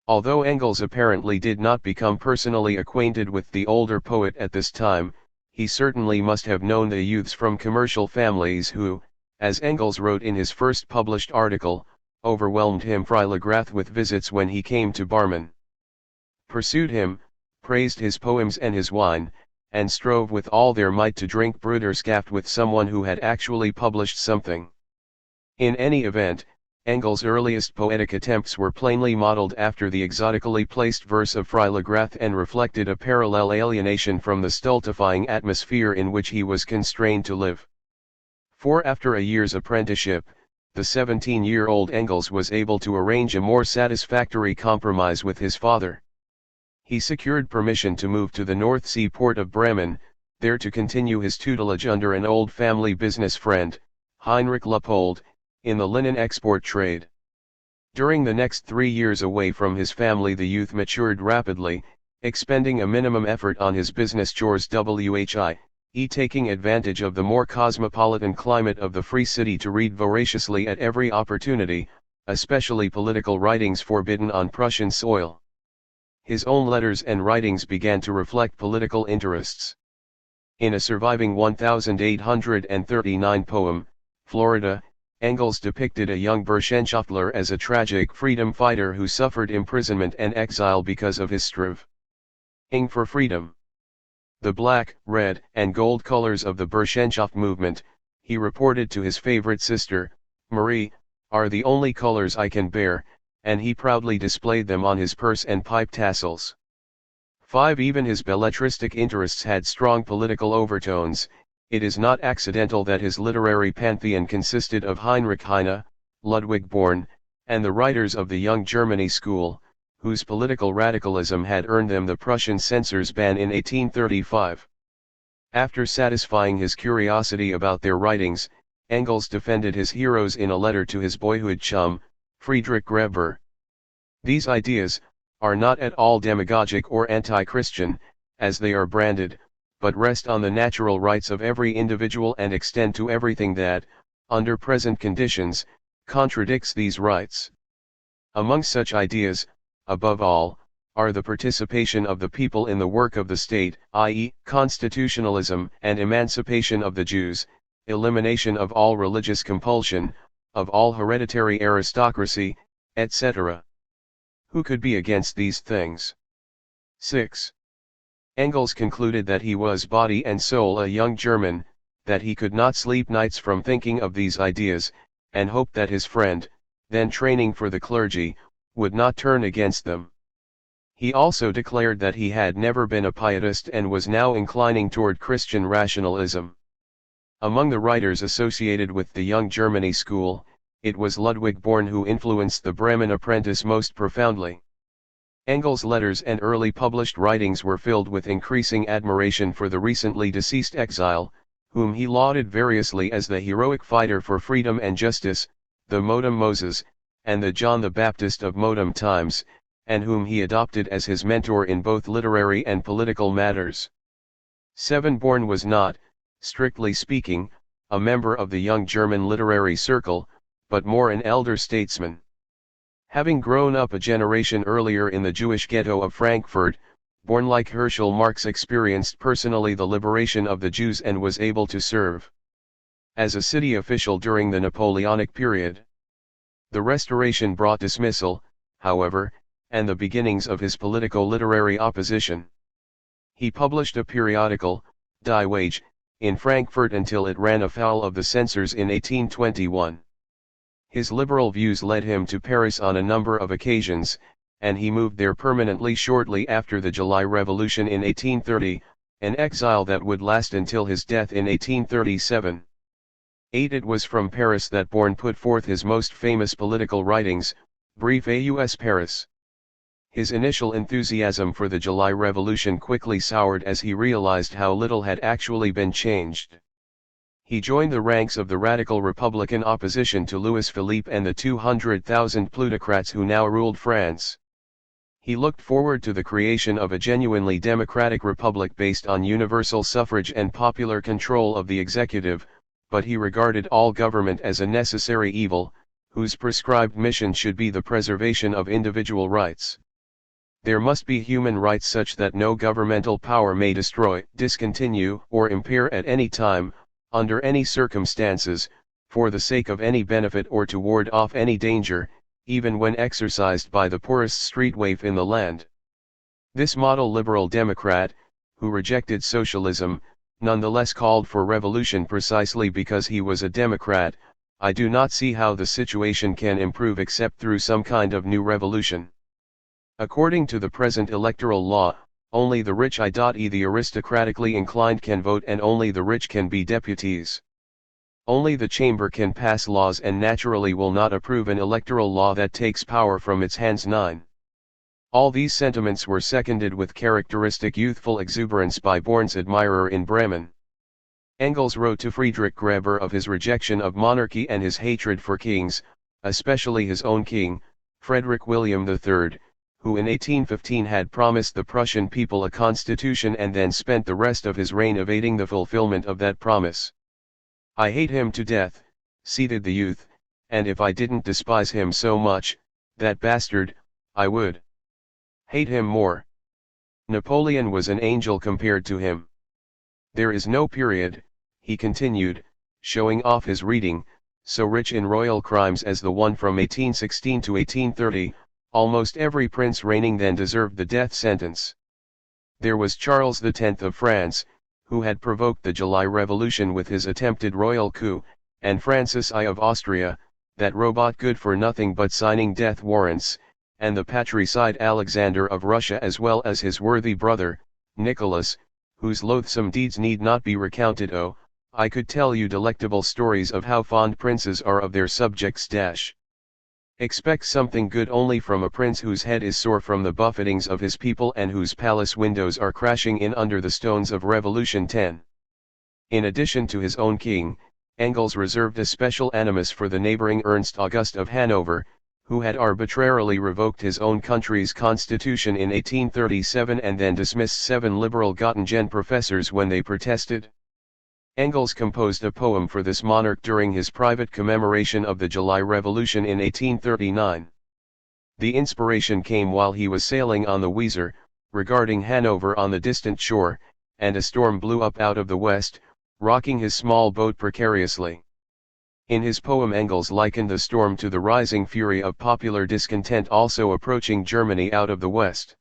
Although Engels apparently did not become personally acquainted with the older poet at this time, he certainly must have known the youths from commercial families who, as Engels wrote in his first published article, overwhelmed him Freiligrath with visits when he came to Barmen, pursued him, praised his poems and his wine, and strove with all their might to drink Bruderschaft with someone who had actually published something. In any event, Engels' earliest poetic attempts were plainly modeled after the exotically placed verse of Freiligrath and reflected a parallel alienation from the stultifying atmosphere in which he was constrained to live. For after a year's apprenticeship, the 17-year-old Engels was able to arrange a more satisfactory compromise with his father. He secured permission to move to the North Sea port of Bremen, there to continue his tutelage under an old family business friend, Heinrich Luppold, in the linen export trade. During the next 3 years away from his family the youth matured rapidly, expending a minimum effort on his business chores taking advantage of the more cosmopolitan climate of the Free City to read voraciously at every opportunity, especially political writings forbidden on Prussian soil. His own letters and writings began to reflect political interests. In a surviving 1839 poem, Florida, Engels depicted a young Burschenschaftler as a tragic freedom fighter who suffered imprisonment and exile because of his striving for freedom. The black, red, and gold colors of the Burschenschaft movement, he reported to his favorite sister, Marie, are the only colors I can bear, and he proudly displayed them on his purse and pipe tassels. 5. Even his belletristic interests had strong political overtones. It is not accidental that his literary pantheon consisted of Heinrich Heine, Ludwig Born, and the writers of the Young Germany school, whose political radicalism had earned them the Prussian censor's ban in 1835. After satisfying his curiosity about their writings, Engels defended his heroes in a letter to his boyhood chum, Friedrich Grebber. These ideas are not at all demagogic or anti-Christian, as they are branded, but rest on the natural rights of every individual and extend to everything that, under present conditions, contradicts these rights. Among such ideas, above all, are the participation of the people in the work of the state, i.e., constitutionalism and emancipation of the Jews, elimination of all religious compulsion, of all hereditary aristocracy, etc. Who could be against these things? 6. Engels concluded that he was body and soul a young German, that he could not sleep nights from thinking of these ideas, and hoped that his friend, then training for the clergy, would not turn against them. He also declared that he had never been a pietist and was now inclining toward Christian rationalism. Among the writers associated with the Young Germany school, it was Ludwig Born who influenced the Bremen apprentice most profoundly. Engels' letters and early published writings were filled with increasing admiration for the recently deceased exile, whom he lauded variously as the heroic fighter for freedom and justice, the modem Moses, and the John the Baptist of modem times, and whom he adopted as his mentor in both literary and political matters. 7. Born was not, strictly speaking, a member of the Young German literary circle, but more an elder statesman. Having grown up a generation earlier in the Jewish ghetto of Frankfurt, Born like Herschel Marx experienced personally the liberation of the Jews and was able to serve as a city official during the Napoleonic period. The Restoration brought dismissal, however, and the beginnings of his politico-literary opposition. He published a periodical, Die Wage, in Frankfurt until it ran afoul of the censors in 1821. His liberal views led him to Paris on a number of occasions, and he moved there permanently shortly after the July Revolution in 1830, an exile that would last until his death in 1837. 8. It was from Paris that Born put forth his most famous political writings, Brief aux Paris. His initial enthusiasm for the July Revolution quickly soured as he realized how little had actually been changed. He joined the ranks of the radical Republican opposition to Louis Philippe and the 200,000 plutocrats who now ruled France. He looked forward to the creation of a genuinely democratic republic based on universal suffrage and popular control of the executive, but he regarded all government as a necessary evil, whose prescribed mission should be the preservation of individual rights. There must be human rights such that no governmental power may destroy, discontinue, or impair at any time, under any circumstances, for the sake of any benefit or to ward off any danger, even when exercised by the poorest street waif in the land. This model liberal democrat, who rejected socialism, nonetheless called for revolution precisely because he was a democrat. I do not see how the situation can improve except through some kind of new revolution. According to the present electoral law, only the rich i.e. the aristocratically inclined can vote and only the rich can be deputies. Only the chamber can pass laws and naturally will not approve an electoral law that takes power from its hands. 9. All these sentiments were seconded with characteristic youthful exuberance by Born's admirer in Bremen. Engels wrote to Friedrich Graeber of his rejection of monarchy and his hatred for kings, especially his own king, Frederick William III, who in 1815 had promised the Prussian people a constitution and then spent the rest of his reign evading the fulfillment of that promise. I hate him to death, seethed the youth, and if I didn't despise him so much, that bastard, I would hate him more. Napoleon was an angel compared to him. There is no period, he continued, showing off his reading, so rich in royal crimes as the one from 1816 to 1830, almost every prince reigning then deserved the death sentence. There was Charles X of France, who had provoked the July Revolution with his attempted royal coup, and Francis I of Austria, that robot good for nothing but signing death warrants, and the patricide Alexander of Russia as well as his worthy brother, Nicholas, whose loathsome deeds need not be recounted. Oh, I could tell you delectable stories of how fond princes are of their subjects. Expect something good only from a prince whose head is sore from the buffetings of his people and whose palace windows are crashing in under the stones of revolution. 10. In addition to his own king, Engels reserved a special animus for the neighboring Ernst August of Hanover, who had arbitrarily revoked his own country's constitution in 1837 and then dismissed 7 liberal Göttingen professors when they protested. Engels composed a poem for this monarch during his private commemoration of the July Revolution in 1839. The inspiration came while he was sailing on the Weser, regarding Hanover on the distant shore, and a storm blew up out of the west, rocking his small boat precariously. In his poem Engels likened the storm to the rising fury of popular discontent also approaching Germany out of the west.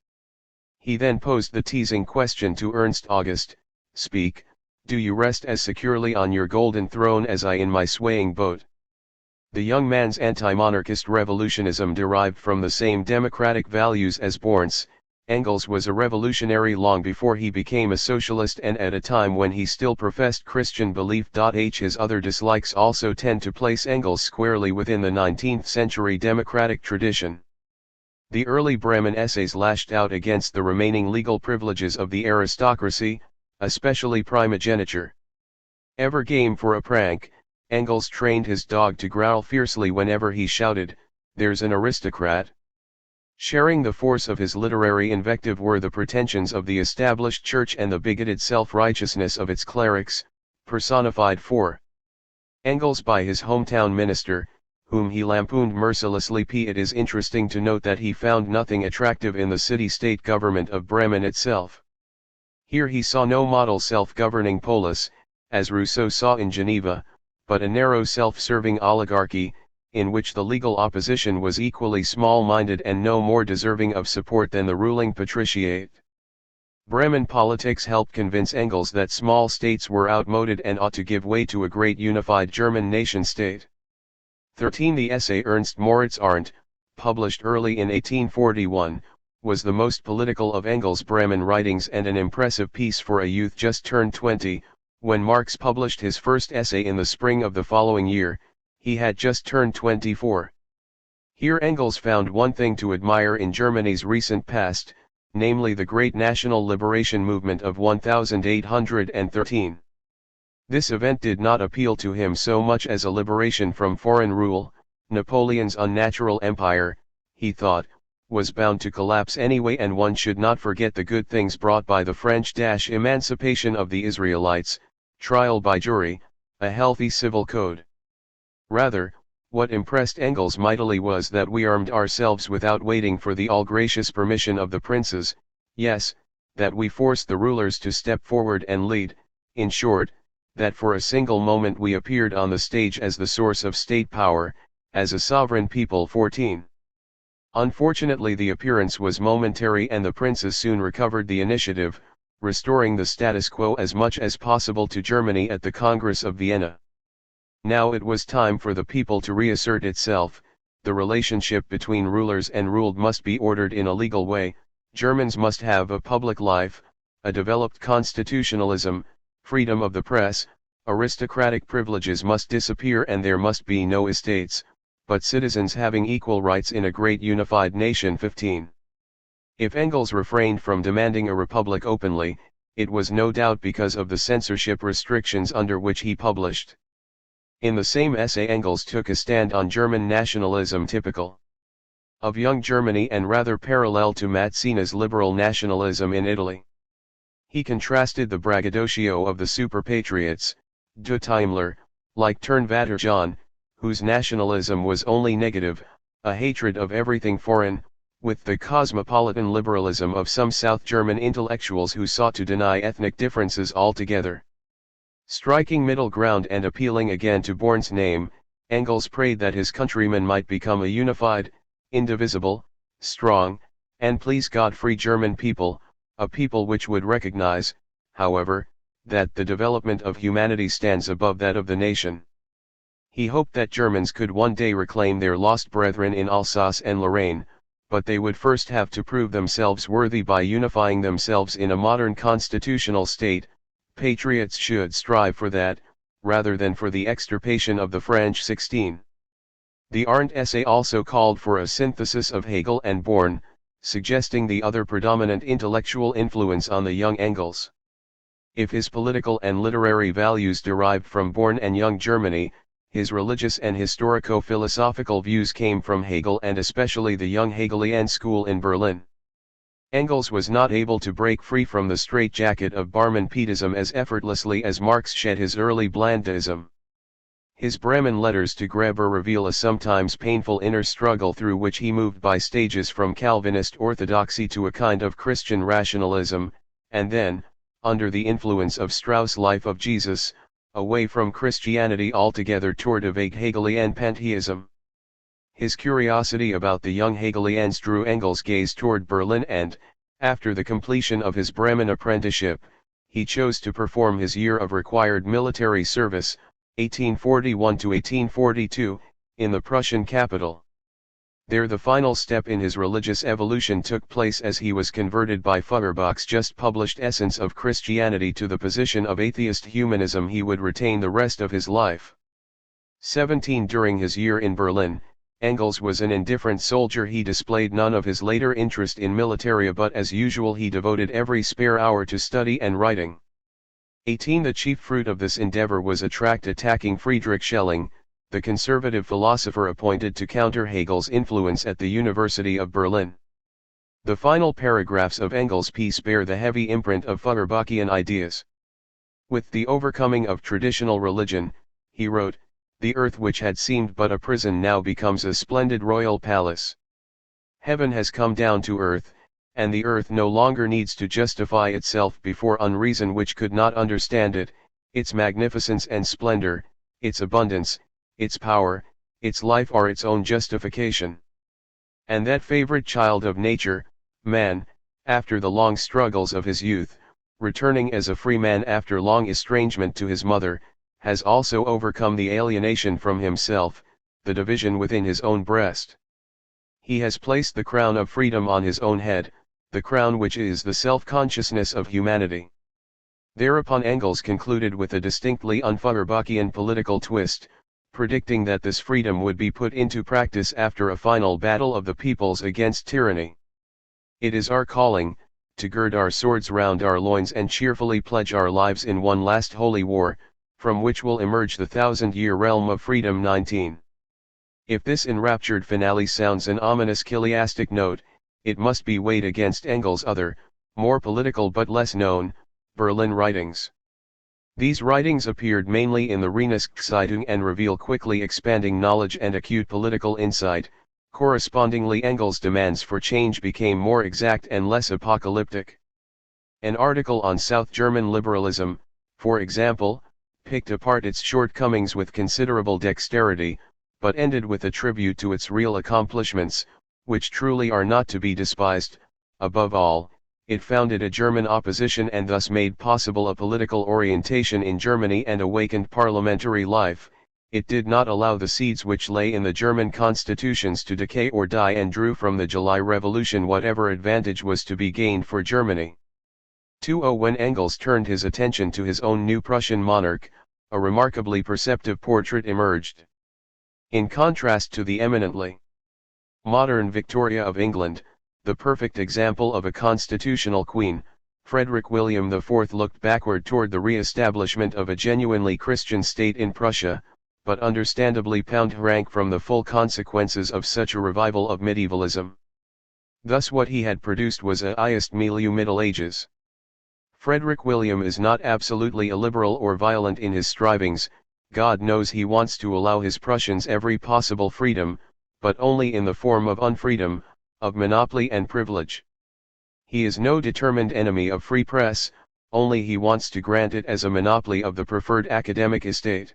He then posed the teasing question to Ernst August, "Speak, do you rest as securely on your golden throne as I in my swaying boat?" The young man's anti-monarchist revolutionism derived from the same democratic values as Born's. Engels was a revolutionary long before he became a socialist and at a time when he still professed Christian belief. His other dislikes also tend to place Engels squarely within the 19th century democratic tradition. The early Bremen essays lashed out against the remaining legal privileges of the aristocracy, especially primogeniture. Ever game for a prank, Engels trained his dog to growl fiercely whenever he shouted, "There's an aristocrat." Sharing the force of his literary invective were the pretensions of the established church and the bigoted self-righteousness of its clerics, personified for Engels by his hometown minister, whom he lampooned mercilessly. It is interesting to note that he found nothing attractive in the city-state government of Bremen itself. Here he saw no model self-governing polis, as Rousseau saw in Geneva, but a narrow self-serving oligarchy, in which the legal opposition was equally small-minded and no more deserving of support than the ruling patriciate. Bremen politics helped convince Engels that small states were outmoded and ought to give way to a great unified German nation-state. 13. The essay Ernst Moritz Arndt, published early in 1841, was the most political of Engels' Bremen writings and an impressive piece for a youth just turned 20. When Marx published his first essay in the spring of the following year, he had just turned 24. Here Engels found one thing to admire in Germany's recent past, namely the great national liberation movement of 1813. This event did not appeal to him so much as a liberation from foreign rule. Napoleon's unnatural empire, he thought, was bound to collapse anyway, and one should not forget the good things brought by the French emancipation of the Israelites, trial by jury, a healthy civil code. Rather, what impressed Engels mightily was that we armed ourselves without waiting for the all-gracious permission of the princes, yes, that we forced the rulers to step forward and lead, in short, that for a single moment we appeared on the stage as the source of state power, as a sovereign people. 14. Unfortunately, the appearance was momentary, and the princes soon recovered the initiative, restoring the status quo as much as possible to Germany at the Congress of Vienna. Now it was time for the people to reassert itself. The relationship between rulers and ruled must be ordered in a legal way. Germans must have a public life, a developed constitutionalism, freedom of the press, aristocratic privileges must disappear, and there must be no estates, but citizens having equal rights in a great unified nation. 15. If Engels refrained from demanding a republic openly, it was no doubt because of the censorship restrictions under which he published. In the same essay Engels took a stand on German nationalism typical of young Germany and rather parallel to Mazzini's liberal nationalism in Italy. He contrasted the braggadocio of the super-patriots, De Timler, like Turnvater John, whose nationalism was only negative, a hatred of everything foreign, with the cosmopolitan liberalism of some South German intellectuals who sought to deny ethnic differences altogether. Striking middle ground and appealing again to Born's name, Engels prayed that his countrymen might become a unified, indivisible, strong, and please God free German people, a people which would recognize, however, that the development of humanity stands above that of the nation. He hoped that Germans could one day reclaim their lost brethren in Alsace and Lorraine, but they would first have to prove themselves worthy by unifying themselves in a modern constitutional state. Patriots should strive for that, rather than for the extirpation of the French. 16. The Arndt essay also called for a synthesis of Hegel and Born, suggesting the other predominant intellectual influence on the young Engels. If his political and literary values derived from Born and young Germany, his religious and historico-philosophical views came from Hegel, and especially the young Hegelian school in Berlin. Engels was not able to break free from the straitjacket of Barman-Pietism as effortlessly as Marx shed his early Blandeism. His Bremen letters to Greber reveal a sometimes painful inner struggle through which he moved by stages from Calvinist orthodoxy to a kind of Christian rationalism, and then, under the influence of Strauss' Life of Jesus, away from Christianity altogether toward a vague Hegelian pantheism. His curiosity about the young Hegelians drew Engels' gaze toward Berlin, and, after the completion of his Bremen apprenticeship, he chose to perform his year of required military service, 1841 to 1842, in the Prussian capital. There the final step in his religious evolution took place as he was converted by Feuerbach's just published Essence of Christianity to the position of atheist humanism he would retain the rest of his life. 17. During his year in Berlin, Engels was an indifferent soldier. He displayed none of his later interest in militaria, but as usual he devoted every spare hour to study and writing. 18. The chief fruit of this endeavor was a tract attacking Friedrich Schelling, the conservative philosopher appointed to counter Hegel's influence at the University of Berlin. The final paragraphs of Engels' piece bear the heavy imprint of Feuerbachian ideas. With the overcoming of traditional religion, he wrote, "The earth which had seemed but a prison now becomes a splendid royal palace. Heaven has come down to earth, and the earth no longer needs to justify itself before unreason which could not understand it. Its magnificence and splendor, its abundance, its power, its life are its own justification. And that favorite child of nature, man, after the long struggles of his youth, returning as a free man after long estrangement to his mother, has also overcome the alienation from himself, the division within his own breast. He has placed the crown of freedom on his own head, the crown which is the self-consciousness of humanity." Thereupon Engels concluded with a distinctly un-Feuerbachian political twist, predicting that this freedom would be put into practice after a final battle of the peoples against tyranny. It is our calling, to gird our swords round our loins and cheerfully pledge our lives in one last holy war, from which will emerge the 1,000-year realm of freedom. 19. If this enraptured finale sounds an ominous chiastic note, it must be weighed against Engels' other, more political but less known, Berlin writings. These writings appeared mainly in the Rheineszeitung and reveal quickly expanding knowledge and acute political insight. Correspondingly, Engels' demands for change became more exact and less apocalyptic. An article on South German liberalism, for example, picked apart its shortcomings with considerable dexterity, but ended with a tribute to its real accomplishments, which truly are not to be despised. Above all, it founded a German opposition and thus made possible a political orientation in Germany and awakened parliamentary life. It did not allow the seeds which lay in the German constitutions to decay or die, and drew from the July Revolution whatever advantage was to be gained for Germany. 20. When Engels turned his attention to his own new Prussian monarch, a remarkably perceptive portrait emerged. In contrast to the eminently modern Victoria of England, the perfect example of a constitutional queen, Frederick William IV looked backward toward the re-establishment of a genuinely Christian state in Prussia, but understandably shrank from the full consequences of such a revival of medievalism. Thus what he had produced was a highest milieu Middle Ages. Frederick William is not absolutely illiberal or violent in his strivings. God knows he wants to allow his Prussians every possible freedom, but only in the form of unfreedom, of monopoly and privilege. He is no determined enemy of free press, only he wants to grant it as a monopoly of the preferred academic estate.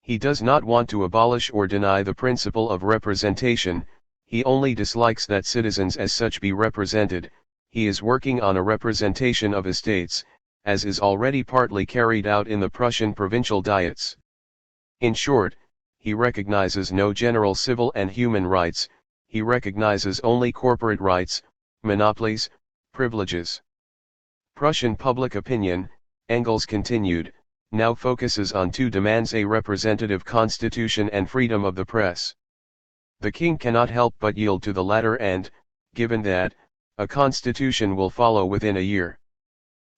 He does not want to abolish or deny the principle of representation, he only dislikes that citizens as such be represented. He is working on a representation of estates, as is already partly carried out in the Prussian provincial diets. In short, he recognizes no general civil and human rights, he recognizes only corporate rights, monopolies, privileges. Prussian public opinion, Engels continued, now focuses on two demands: a representative constitution and freedom of the press. The king cannot help but yield to the latter and, given that, a constitution will follow within a year.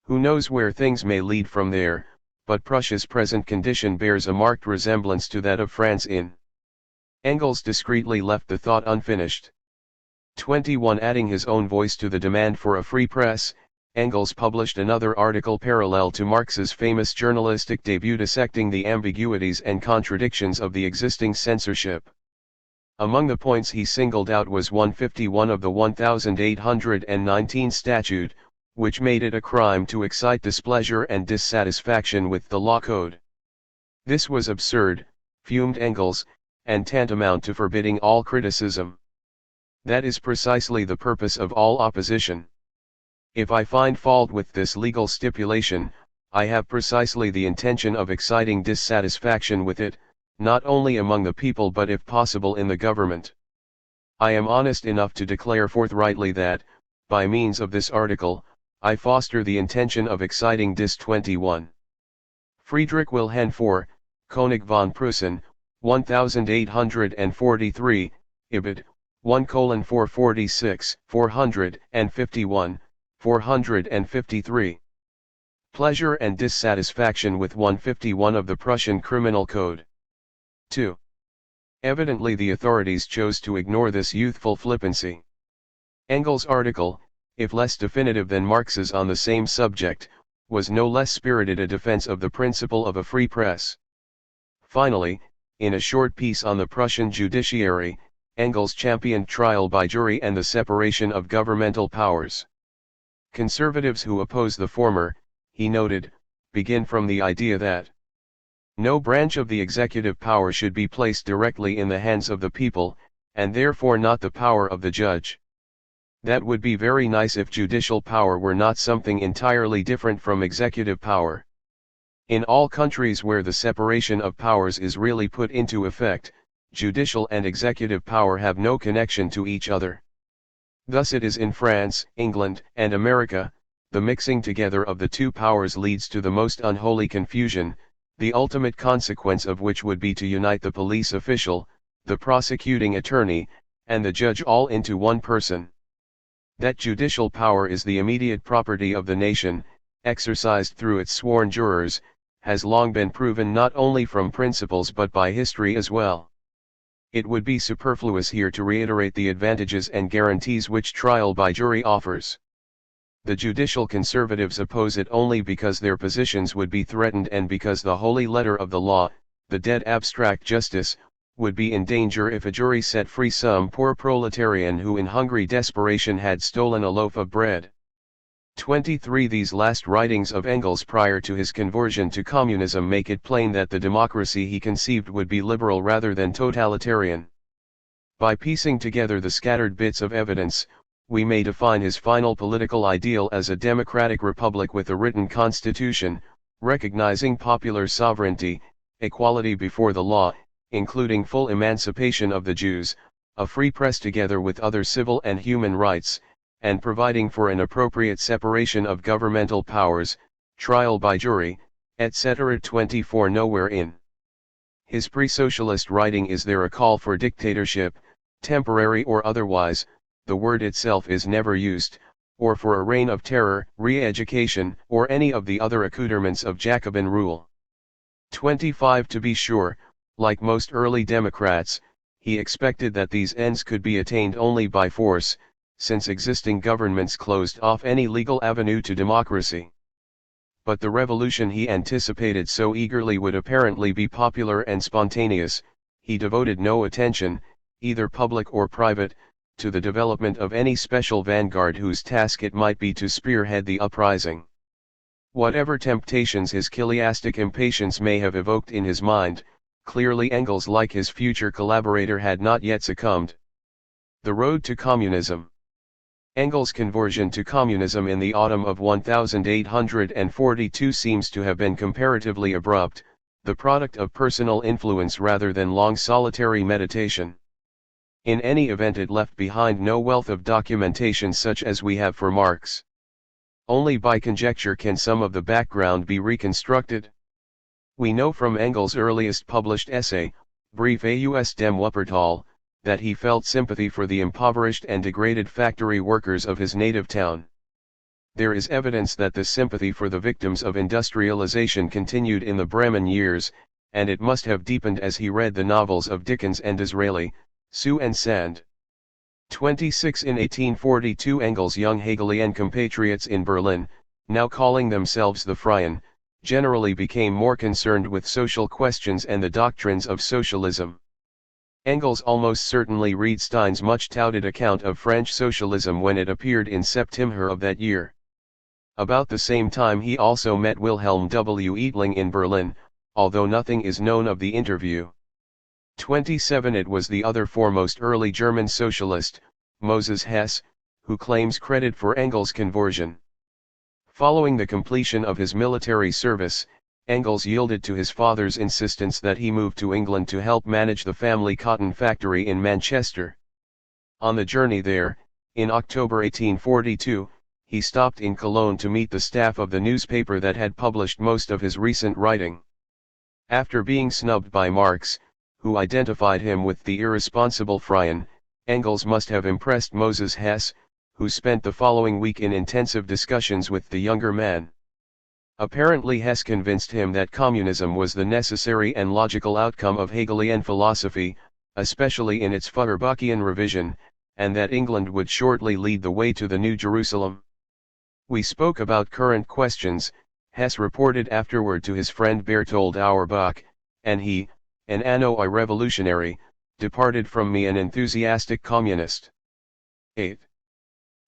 Who knows where things may lead from there, but Prussia's present condition bears a marked resemblance to that of France in. Engels discreetly left the thought unfinished. 21. Adding his own voice to the demand for a free press, Engels published another article parallel to Marx's famous journalistic debut dissecting the ambiguities and contradictions of the existing censorship. Among the points he singled out was 151 of the 1819 statute, which made it a crime to excite displeasure and dissatisfaction with the law code. This was absurd, fumed Engels, and tantamount to forbidding all criticism. That is precisely the purpose of all opposition. If I find fault with this legal stipulation, I have precisely the intention of exciting dissatisfaction with it, not only among the people but if possible in the government. I am honest enough to declare forthrightly that, by means of this article, I foster the intention of exciting dis. 21. Friedrich Wilhelm IV, König von Prussen, 1843, Ibid, 1:446, 451, 453. Pleasure and dissatisfaction with 151 of the Prussian Criminal Code. 2. Evidently the authorities chose to ignore this youthful flippancy. Engels' article, if less definitive than Marx's on the same subject, was no less spirited a defense of the principle of a free press. Finally, in a short piece on the Prussian judiciary, Engels championed trial by jury and the separation of governmental powers. Conservatives who oppose the former, he noted, begin from the idea that no branch of the executive power should be placed directly in the hands of the people, and therefore not the power of the judge. That would be very nice if judicial power were not something entirely different from executive power. In all countries where the separation of powers is really put into effect, judicial and executive power have no connection to each other. Thus it is in France, England, and America. The mixing together of the two powers leads to the most unholy confusion. the ultimate consequence of which would be to unite the police official, the prosecuting attorney, and the judge all into one person. That judicial power is the immediate property of the nation, exercised through its sworn jurors, has long been proven not only from principles but by history as well. It would be superfluous here to reiterate the advantages and guarantees which trial by jury offers. The judicial conservatives oppose it only because their positions would be threatened and because the holy letter of the law, the dead abstract justice, would be in danger if a jury set free some poor proletarian who in hungry desperation had stolen a loaf of bread. 23. These last writings of Engels prior to his conversion to communism make it plain that the democracy he conceived would be liberal rather than totalitarian. By piecing together the scattered bits of evidence, we may define his final political ideal as a democratic republic with a written constitution, recognizing popular sovereignty, equality before the law, including full emancipation of the Jews, a free press together with other civil and human rights, and providing for an appropriate separation of governmental powers, trial by jury, etc. 24. Nowhere in his pre-socialist writing is there a call for dictatorship, temporary or otherwise, the word itself is never used, or for a reign of terror, re-education, or any of the other accoutrements of Jacobin rule. 25. To be sure, like most early Democrats, he expected that these ends could be attained only by force, since existing governments closed off any legal avenue to democracy. But the revolution he anticipated so eagerly would apparently be popular and spontaneous. He devoted no attention, either public or private, to the development of any special vanguard whose task it might be to spearhead the uprising. Whatever temptations his chiliastic impatience may have evoked in his mind, clearly Engels, like his future collaborator, had not yet succumbed. The road to communism. Engels' conversion to communism in the autumn of 1842 seems to have been comparatively abrupt, the product of personal influence rather than long solitary meditation. In any event, it left behind no wealth of documentation such as we have for Marx. Only by conjecture can some of the background be reconstructed. We know from Engels' earliest published essay, Brief aus dem Wuppertal, that he felt sympathy for the impoverished and degraded factory workers of his native town. There is evidence that this sympathy for the victims of industrialization continued in the Bremen years, and it must have deepened as he read the novels of Dickens and Disraeli, Sue and Sand. 26. In 1842, Engels' young Hegelian compatriots in Berlin, now calling themselves the Freien, generally became more concerned with social questions and the doctrines of socialism. Engels almost certainly read Stein's much-touted account of French socialism when it appeared in September of that year. About the same time he also met Wilhelm W. Eitling in Berlin, although nothing is known of the interview. 27. It was the other foremost early German socialist, Moses Hess, who claims credit for Engels' conversion. Following the completion of his military service, Engels yielded to his father's insistence that he move to England to help manage the family cotton factory in Manchester. On the journey there, in October 1842, he stopped in Cologne to meet the staff of the newspaper that had published most of his recent writing. After being snubbed by Marx, who identified him with the irresponsible Freien, Engels must have impressed Moses Hess, who spent the following week in intensive discussions with the younger man. Apparently Hess convinced him that communism was the necessary and logical outcome of Hegelian philosophy, especially in its Feuerbachian revision, and that England would shortly lead the way to the New Jerusalem. We spoke about current questions, Hess reported afterward to his friend Berthold Auerbach, and he, an anno revolutionary, departed from me an enthusiastic communist. 8.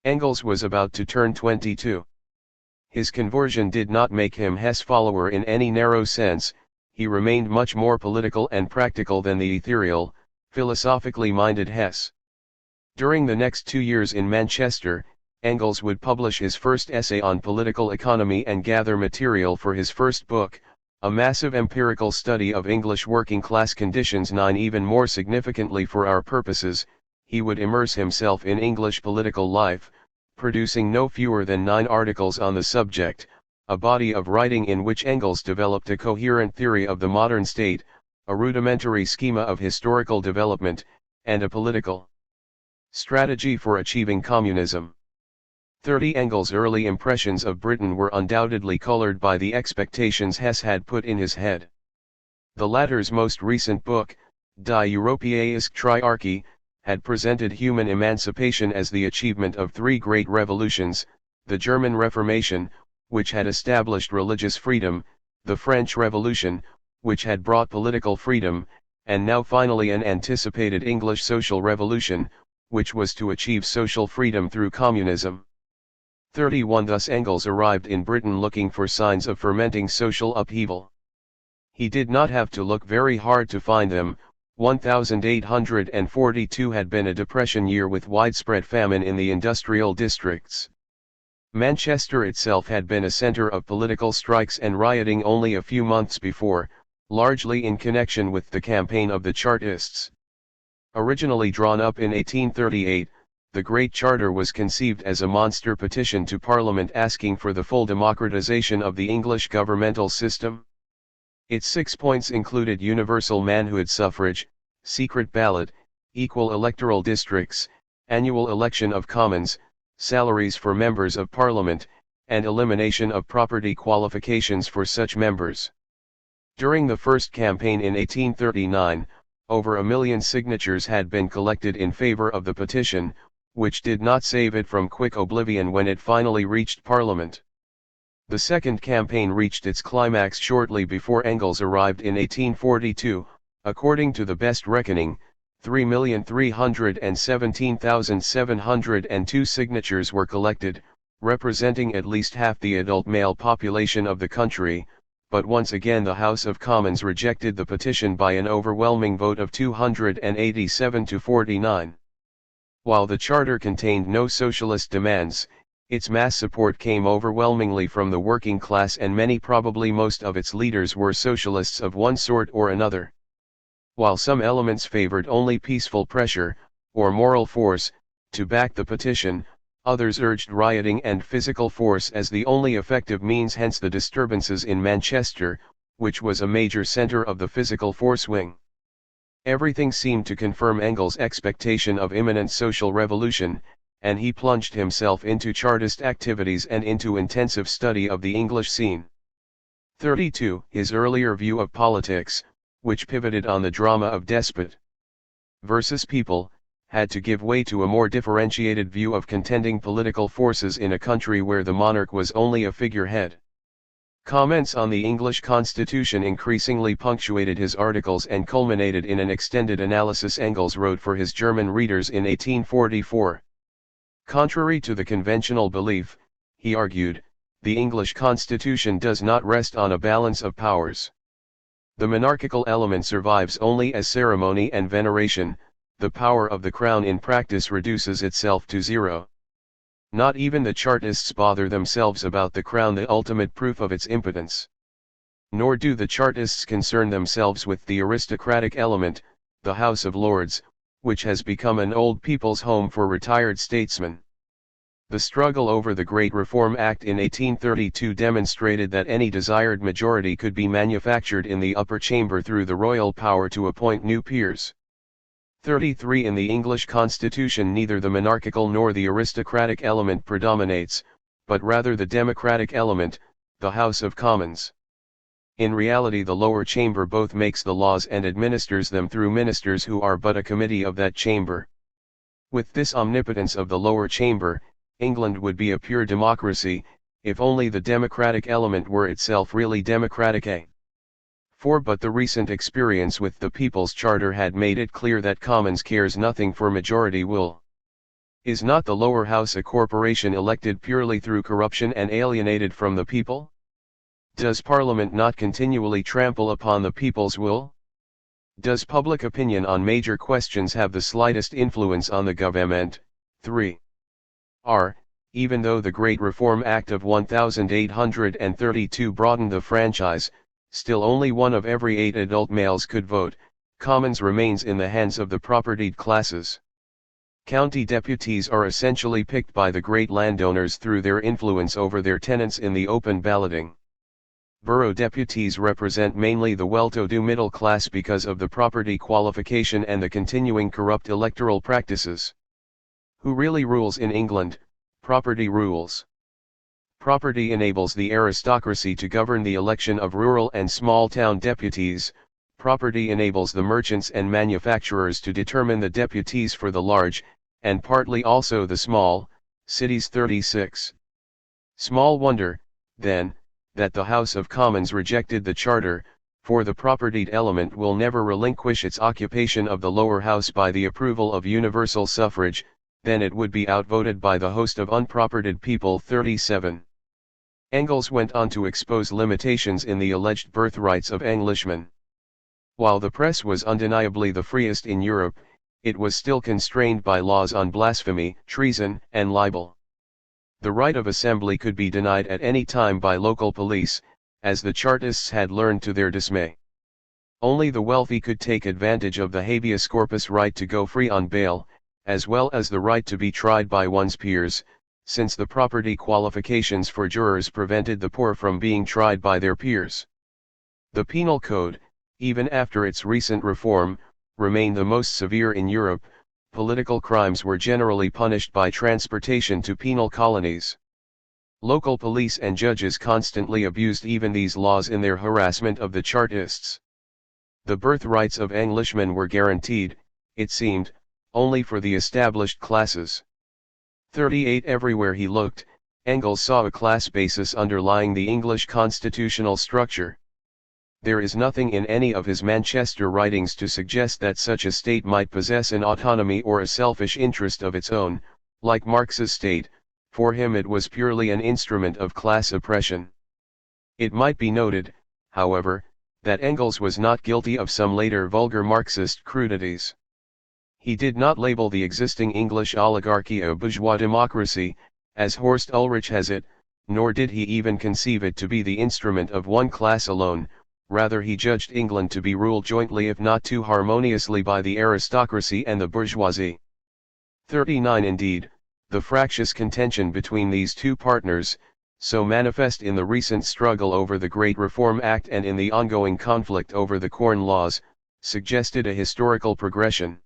Engels was about to turn 22. His conversion did not make him Hess follower in any narrow sense, he remained much more political and practical than the ethereal, philosophically minded Hess. During the next 2 years in Manchester, Engels would publish his first essay on political economy and gather material for his first book, a massive empirical study of English working-class conditions. 9. Even more significantly for our purposes, he would immerse himself in English political life, producing no fewer than 9 articles on the subject, a body of writing in which Engels developed a coherent theory of the modern state, a rudimentary schema of historical development, and a political strategy for achieving communism. 30 Engels' early impressions of Britain were undoubtedly colored by the expectations Hess had put in his head. The latter's most recent book, Die Europäische Triarchie, had presented human emancipation as the achievement of three great revolutions: the German Reformation, which had established religious freedom; the French Revolution, which had brought political freedom; and now finally an anticipated English social revolution, which was to achieve social freedom through communism. 31 Thus Engels arrived in Britain looking for signs of fermenting social upheaval. He did not have to look very hard to find them. 1842 had been a depression year with widespread famine in the industrial districts. Manchester itself had been a centre of political strikes and rioting only a few months before, largely in connection with the campaign of the Chartists. Originally drawn up in 1838, the Great Charter was conceived as a monster petition to Parliament asking for the full democratization of the English governmental system. Its 6 points included universal manhood suffrage, secret ballot, equal electoral districts, annual election of commons, salaries for members of Parliament, and elimination of property qualifications for such members. During the first campaign in 1839, over 1 million signatures had been collected in favor of the petition, which did not save it from quick oblivion when it finally reached Parliament. The second campaign reached its climax shortly before Engels arrived in 1842. According to the best reckoning, 3,317,702 signatures were collected, representing at least half the adult male population of the country, but once again the House of Commons rejected the petition by an overwhelming vote of 287 to 49. While the Charter contained no socialist demands, its mass support came overwhelmingly from the working class, and many, probably most of its leaders, were socialists of one sort or another. While some elements favored only peaceful pressure, or moral force, to back the petition, others urged rioting and physical force as the only effective means. Hence the disturbances in Manchester, which was a major centre of the physical force wing. Everything seemed to confirm Engels' expectation of imminent social revolution, and he plunged himself into Chartist activities and into intensive study of the English scene. 32. His earlier view of politics, which pivoted on the drama of despot versus people, had to give way to a more differentiated view of contending political forces in a country where the monarch was only a figurehead. Comments on the English Constitution increasingly punctuated his articles and culminated in an extended analysis Engels wrote for his German readers in 1844. Contrary to the conventional belief, he argued, the English Constitution does not rest on a balance of powers. The monarchical element survives only as ceremony and veneration. The power of the crown in practice reduces itself to zero. Not even the Chartists bother themselves about the crown, the ultimate proof of its impotence. Nor do the Chartists concern themselves with the aristocratic element, the House of Lords, which has become an old people's home for retired statesmen. The struggle over the Great Reform Act in 1832 demonstrated that any desired majority could be manufactured in the upper chamber through the royal power to appoint new peers. 33 In the English Constitution neither the monarchical nor the aristocratic element predominates, but rather the democratic element, the House of Commons. In reality the lower chamber both makes the laws and administers them through ministers who are but a committee of that chamber. With this omnipotence of the lower chamber, England would be a pure democracy, if only the democratic element were itself really democratic. But the recent experience with the People's Charter had made it clear that Commons cares nothing for majority will. Is not the lower house a corporation elected purely through corruption and alienated from the people? Does Parliament not continually trample upon the people's will? Does public opinion on major questions have the slightest influence on the government? 3. Even though the Great Reform Act of 1832 broadened the franchise, still only 1 of every 8 adult males could vote. Commons remains in the hands of the propertied classes. County deputies are essentially picked by the great landowners through their influence over their tenants in the open balloting. Borough deputies represent mainly the well-to-do middle class because of the property qualification and the continuing corrupt electoral practices. Who really rules in England? Property rules. Property enables the aristocracy to govern the election of rural and small-town deputies. Property enables the merchants and manufacturers to determine the deputies for the large, and partly also the small, cities. 36. Small wonder, then, that the House of Commons rejected the Charter, for the propertied element will never relinquish its occupation of the lower house by the approval of universal suffrage, then it would be outvoted by the host of unpropertied people. 37. Engels went on to expose limitations in the alleged birthrights of Englishmen. While the press was undeniably the freest in Europe, it was still constrained by laws on blasphemy, treason, and libel. The right of assembly could be denied at any time by local police, as the Chartists had learned to their dismay. Only the wealthy could take advantage of the habeas corpus right to go free on bail, as well as the right to be tried by one's peers, since the property qualifications for jurors prevented the poor from being tried by their peers. The penal code, even after its recent reform, remained the most severe in Europe. Political crimes were generally punished by transportation to penal colonies. Local police and judges constantly abused even these laws in their harassment of the Chartists. The birthrights of Englishmen were guaranteed, it seemed, only for the established classes. 38. Everywhere he looked, Engels saw a class basis underlying the English constitutional structure. There is nothing in any of his Manchester writings to suggest that such a state might possess an autonomy or a selfish interest of its own, like Marx's state. For him it was purely an instrument of class oppression. It might be noted, however, that Engels was not guilty of some later vulgar Marxist crudities. He did not label the existing English oligarchy a bourgeois democracy, as Horst Ulrich has it, nor did he even conceive it to be the instrument of one class alone. Rather he judged England to be ruled jointly if not too harmoniously by the aristocracy and the bourgeoisie. 39. Indeed, the fractious contention between these two partners, so manifest in the recent struggle over the Great Reform Act and in the ongoing conflict over the Corn Laws, suggested a historical progression,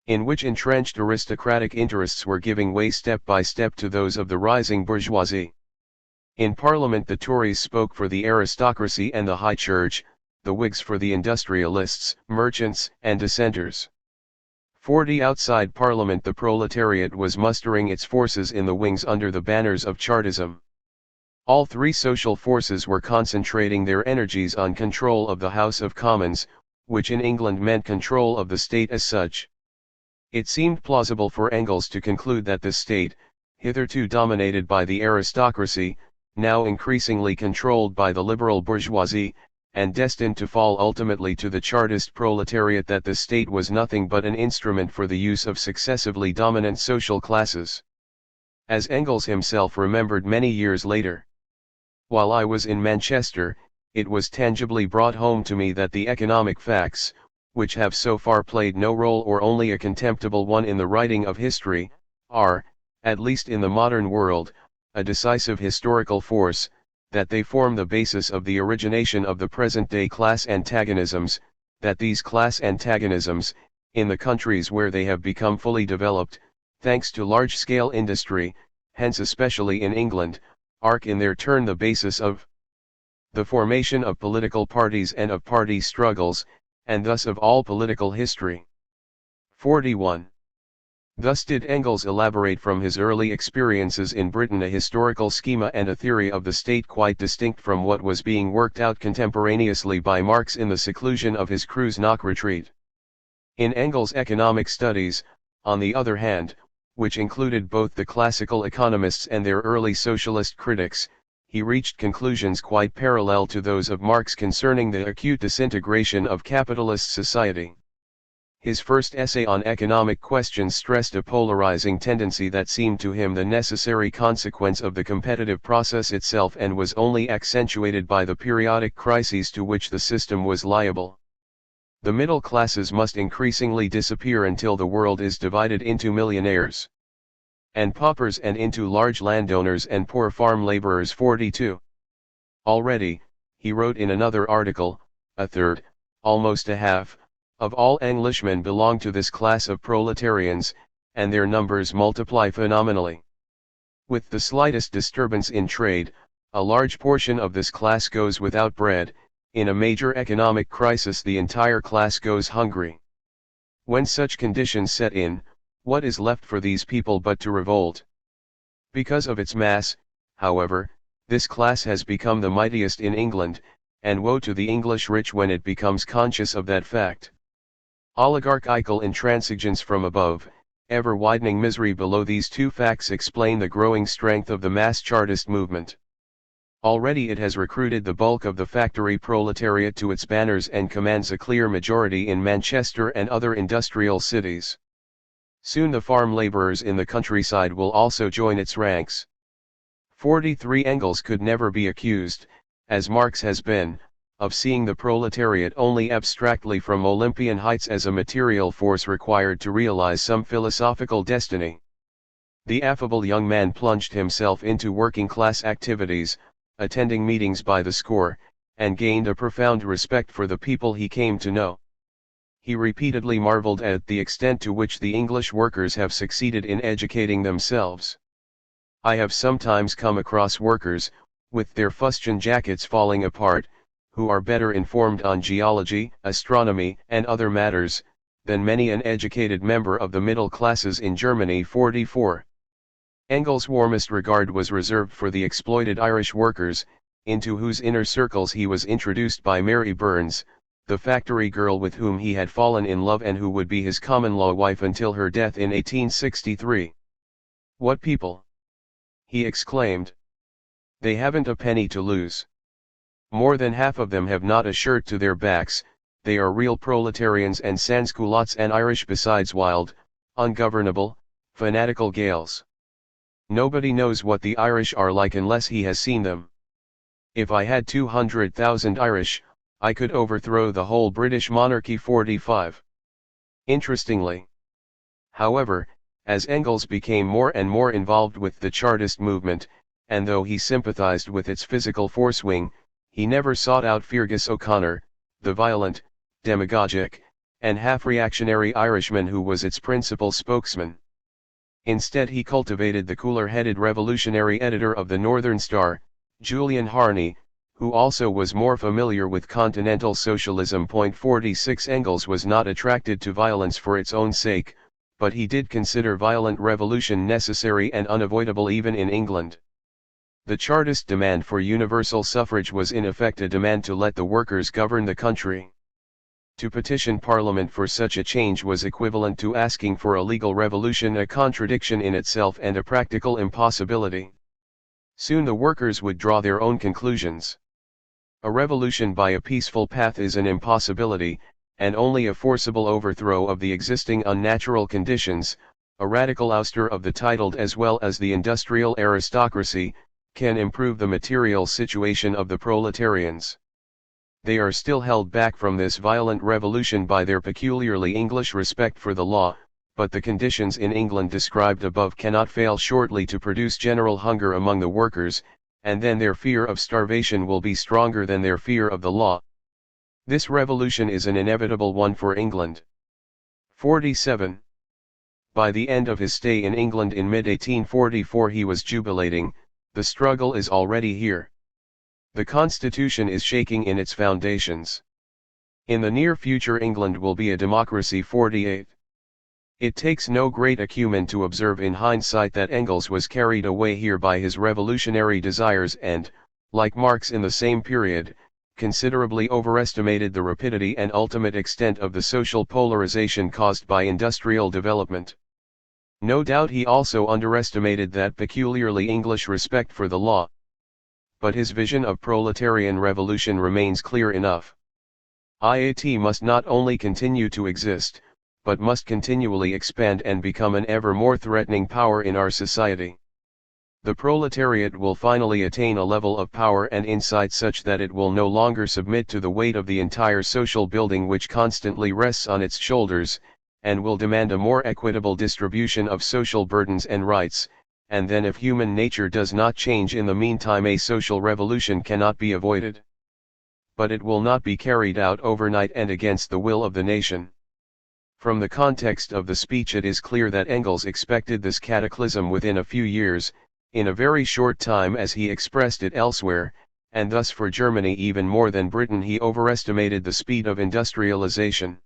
in which entrenched aristocratic interests were giving way step by step to those of the rising bourgeoisie. In Parliament the Tories spoke for the aristocracy and the High Church, the Whigs for the industrialists, merchants, and dissenters. 40. Outside Parliament the proletariat was mustering its forces in the wings under the banners of Chartism. All three social forces were concentrating their energies on control of the House of Commons, which in England meant control of the state as such. It seemed plausible for Engels to conclude that the state, hitherto dominated by the aristocracy, now increasingly controlled by the liberal bourgeoisie, and destined to fall ultimately to the Chartist proletariat, that the state was nothing but an instrument for the use of successively dominant social classes. As Engels himself remembered many years later, "While I was in Manchester, it was tangibly brought home to me that the economic facts, which have so far played no role or only a contemptible one in the writing of history, are, at least in the modern world, a decisive historical force, that they form the basis of the origination of the present-day class antagonisms, that these class antagonisms, in the countries where they have become fully developed, thanks to large-scale industry, hence especially in England, are in their turn the basis of the formation of political parties and of party struggles, and thus of all political history." 41. Thus did Engels elaborate from his early experiences in Britain a historical schema and a theory of the state quite distinct from what was being worked out contemporaneously by Marx in the seclusion of his Kreuznach retreat. In Engels' economic studies, on the other hand, which included both the classical economists and their early socialist critics, he reached conclusions quite parallel to those of Marx concerning the acute disintegration of capitalist society. His first essay on economic questions stressed a polarizing tendency that seemed to him the necessary consequence of the competitive process itself and was only accentuated by the periodic crises to which the system was liable. The middle classes must increasingly disappear until the world is divided into millionaires and paupers and into large landowners and poor farm laborers. 42. Already, he wrote in another article, a third, almost a half, of all Englishmen belong to this class of proletarians, and their numbers multiply phenomenally. With the slightest disturbance in trade, a large portion of this class goes without bread. In a major economic crisis the entire class goes hungry. When such conditions set in, what is left for these people but to revolt? Because of its mass, however, this class has become the mightiest in England, and woe to the English rich when it becomes conscious of that fact. Oligarchical intransigence from above, ever-widening misery below, these two facts explain the growing strength of the mass Chartist movement. Already it has recruited the bulk of the factory proletariat to its banners and commands a clear majority in Manchester and other industrial cities. Soon the farm labourers in the countryside will also join its ranks. 43. Engels could never be accused, as Marx has been, of seeing the proletariat only abstractly from Olympian heights as a material force required to realize some philosophical destiny. The affable young man plunged himself into working-class activities, attending meetings by the score, and gained a profound respect for the people he came to know. He repeatedly marveled at the extent to which the English workers have succeeded in educating themselves. I have sometimes come across workers, with their fustian jackets falling apart, who are better informed on geology, astronomy, and other matters, than many an educated member of the middle classes in Germany. 44. Engels' warmest regard was reserved for the exploited Irish workers, into whose inner circles he was introduced by Mary Burns, the factory girl with whom he had fallen in love and who would be his common-law wife until her death in 1863. "What people!" he exclaimed. "They haven't a penny to lose. More than half of them have not a shirt to their backs. They are real proletarians and sansculottes and Irish besides, wild, ungovernable, fanatical Gaels. Nobody knows what the Irish are like unless he has seen them. If I had 200,000 Irish, I could overthrow the whole British monarchy." 45. Interestingly, however, as Engels became more and more involved with the Chartist movement, and though he sympathized with its physical force wing, he never sought out Feargus O'Connor, the violent, demagogic, and half-reactionary Irishman who was its principal spokesman. Instead he cultivated the cooler-headed revolutionary editor of the Northern Star, Julian Harney, who also was more familiar with continental socialism. 46. Engels was not attracted to violence for its own sake, but he did consider violent revolution necessary and unavoidable even in England. The Chartist demand for universal suffrage was in effect a demand to let the workers govern the country. To petition Parliament for such a change was equivalent to asking for a legal revolution, a contradiction in itself and a practical impossibility. Soon the workers would draw their own conclusions. A revolution by a peaceful path is an impossibility, and only a forcible overthrow of the existing unnatural conditions, a radical ouster of the titled as well as the industrial aristocracy, can improve the material situation of the proletarians. They are still held back from this violent revolution by their peculiarly English respect for the law, but the conditions in England described above cannot fail shortly to produce general hunger among the workers, and then their fear of starvation will be stronger than their fear of the law. This revolution is an inevitable one for England. 47. By the end of his stay in England in mid-1844 he was jubilating, "The struggle is already here. The Constitution is shaking in its foundations. In the near future England will be a democracy." 48. It takes no great acumen to observe in hindsight that Engels was carried away here by his revolutionary desires and, like Marx in the same period, considerably overestimated the rapidity and ultimate extent of the social polarization caused by industrial development. No doubt he also underestimated that peculiarly English respect for the law. But his vision of proletarian revolution remains clear enough. IAT must not only continue to exist, but must continually expand and become an ever more threatening power in our society. The proletariat will finally attain a level of power and insight such that it will no longer submit to the weight of the entire social building which constantly rests on its shoulders, and will demand a more equitable distribution of social burdens and rights, and then if human nature does not change in the meantime a social revolution cannot be avoided. But it will not be carried out overnight and against the will of the nation. From the context of the speech it is clear that Engels expected this cataclysm within a few years, in a very short time as he expressed it elsewhere, and thus for Germany even more than Britain he overestimated the speed of industrialization.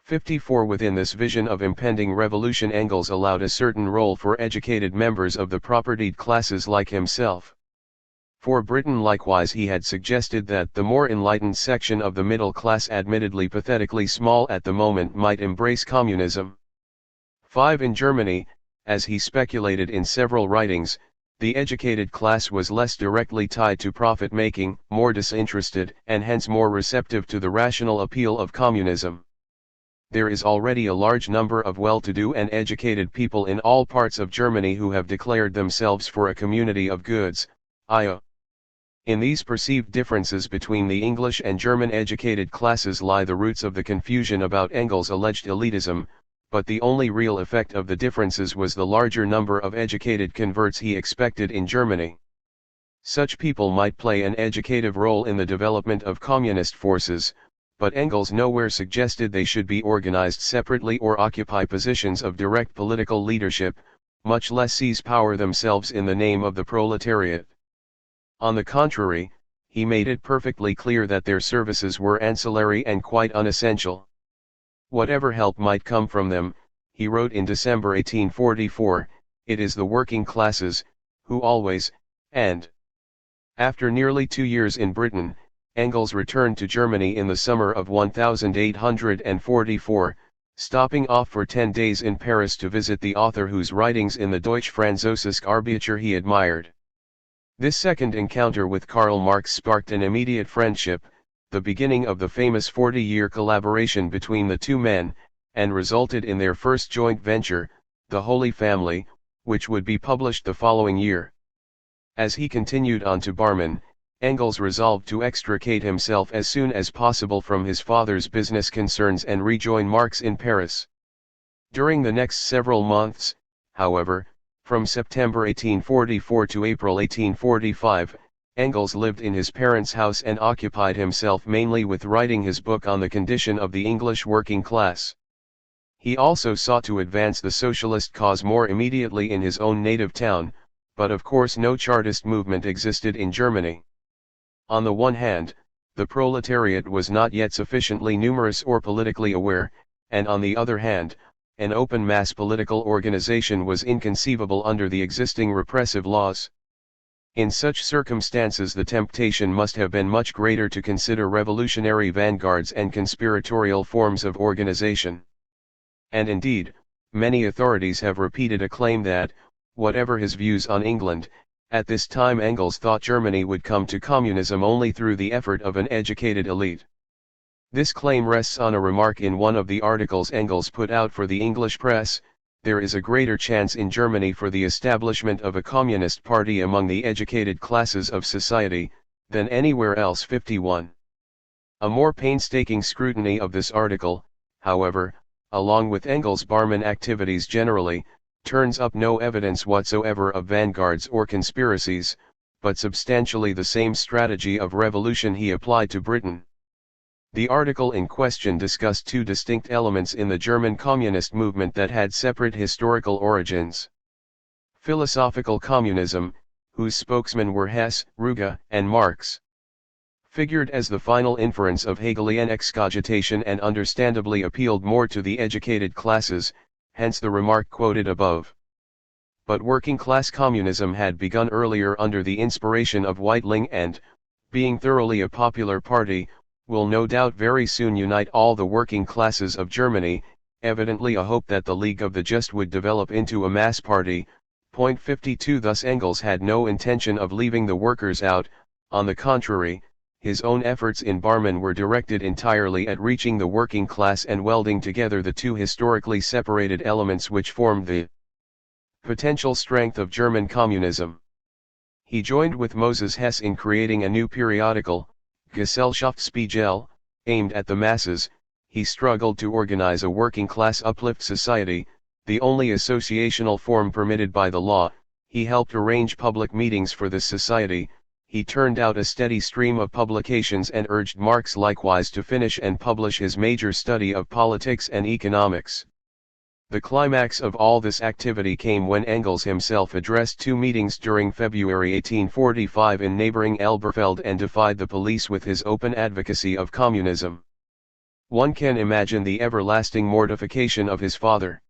54 Within this vision of impending revolution Engels allowed a certain role for educated members of the propertied classes like himself. For Britain likewise he had suggested that the more enlightened section of the middle class, admittedly pathetically small at the moment, might embrace communism. 5 In Germany, as he speculated in several writings, the educated class was less directly tied to profit-making, more disinterested, and hence more receptive to the rational appeal of communism. There is already a large number of well-to-do and educated people in all parts of Germany who have declared themselves for a community of goods, i.e. In these perceived differences between the English and German educated classes lie the roots of the confusion about Engels' alleged elitism, but the only real effect of the differences was the larger number of educated converts he expected in Germany. Such people might play an educative role in the development of communist forces, but Engels nowhere suggested they should be organized separately or occupy positions of direct political leadership, much less seize power themselves in the name of the proletariat. On the contrary, he made it perfectly clear that their services were ancillary and quite unessential. Whatever help might come from them, he wrote in December 1844, it is the working classes, who always, and after nearly 2 years in Britain, Engels returned to Germany in the summer of 1844, stopping off for 10 days in Paris to visit the author whose writings in the Deutsch-Französische Arbiter he admired. This second encounter with Karl Marx sparked an immediate friendship, the beginning of the famous 40-year collaboration between the two men, and resulted in their first joint venture, The Holy Family, which would be published the following year. As he continued on to Barmen, Engels resolved to extricate himself as soon as possible from his father's business concerns and rejoin Marx in Paris. During the next several months, however, from September 1844 to April 1845, Engels lived in his parents' house and occupied himself mainly with writing his book on the condition of the English working class. He also sought to advance the socialist cause more immediately in his own native town, but of course no Chartist movement existed in Germany. On the one hand, the proletariat was not yet sufficiently numerous or politically aware, and on the other hand, an open mass political organization was inconceivable under the existing repressive laws. In such circumstances the temptation must have been much greater to consider revolutionary vanguards and conspiratorial forms of organization. And indeed, many authorities have repeated a claim that, whatever his views on England, at this time Engels thought Germany would come to communism only through the effort of an educated elite. This claim rests on a remark in one of the articles Engels put out for the English press: there is a greater chance in Germany for the establishment of a communist party among the educated classes of society, than anywhere else. 51. A more painstaking scrutiny of this article, however, along with Engels' Barmen activities generally, turns up no evidence whatsoever of vanguards or conspiracies, but substantially the same strategy of revolution he applied to Britain. The article in question discussed two distinct elements in the German communist movement that had separate historical origins. Philosophical communism, whose spokesmen were Hess, Ruge, and Marx, figured as the final inference of Hegelian excogitation and understandably appealed more to the educated classes, hence the remark quoted above. But working-class communism had begun earlier under the inspiration of Weitling and, being thoroughly a popular party, will no doubt very soon unite all the working classes of Germany, evidently a hope that the League of the Just would develop into a mass party. Point 52. Thus Engels had no intention of leaving the workers out, on the contrary, his own efforts in Barmen were directed entirely at reaching the working class and welding together the two historically separated elements which formed the Potential strength of German communism. He joined with Moses Hess in creating a new periodical, Gesellschaftsspiegel, aimed at the masses. He struggled to organize a working-class uplift society, the only associational form permitted by the law. He helped arrange public meetings for this society. He turned out a steady stream of publications and urged Marx likewise to finish and publish his major study of politics and economics. The climax of all this activity came when Engels himself addressed two meetings during February 1845 in neighboring Elberfeld and defied the police with his open advocacy of communism. One can imagine the everlasting mortification of his father.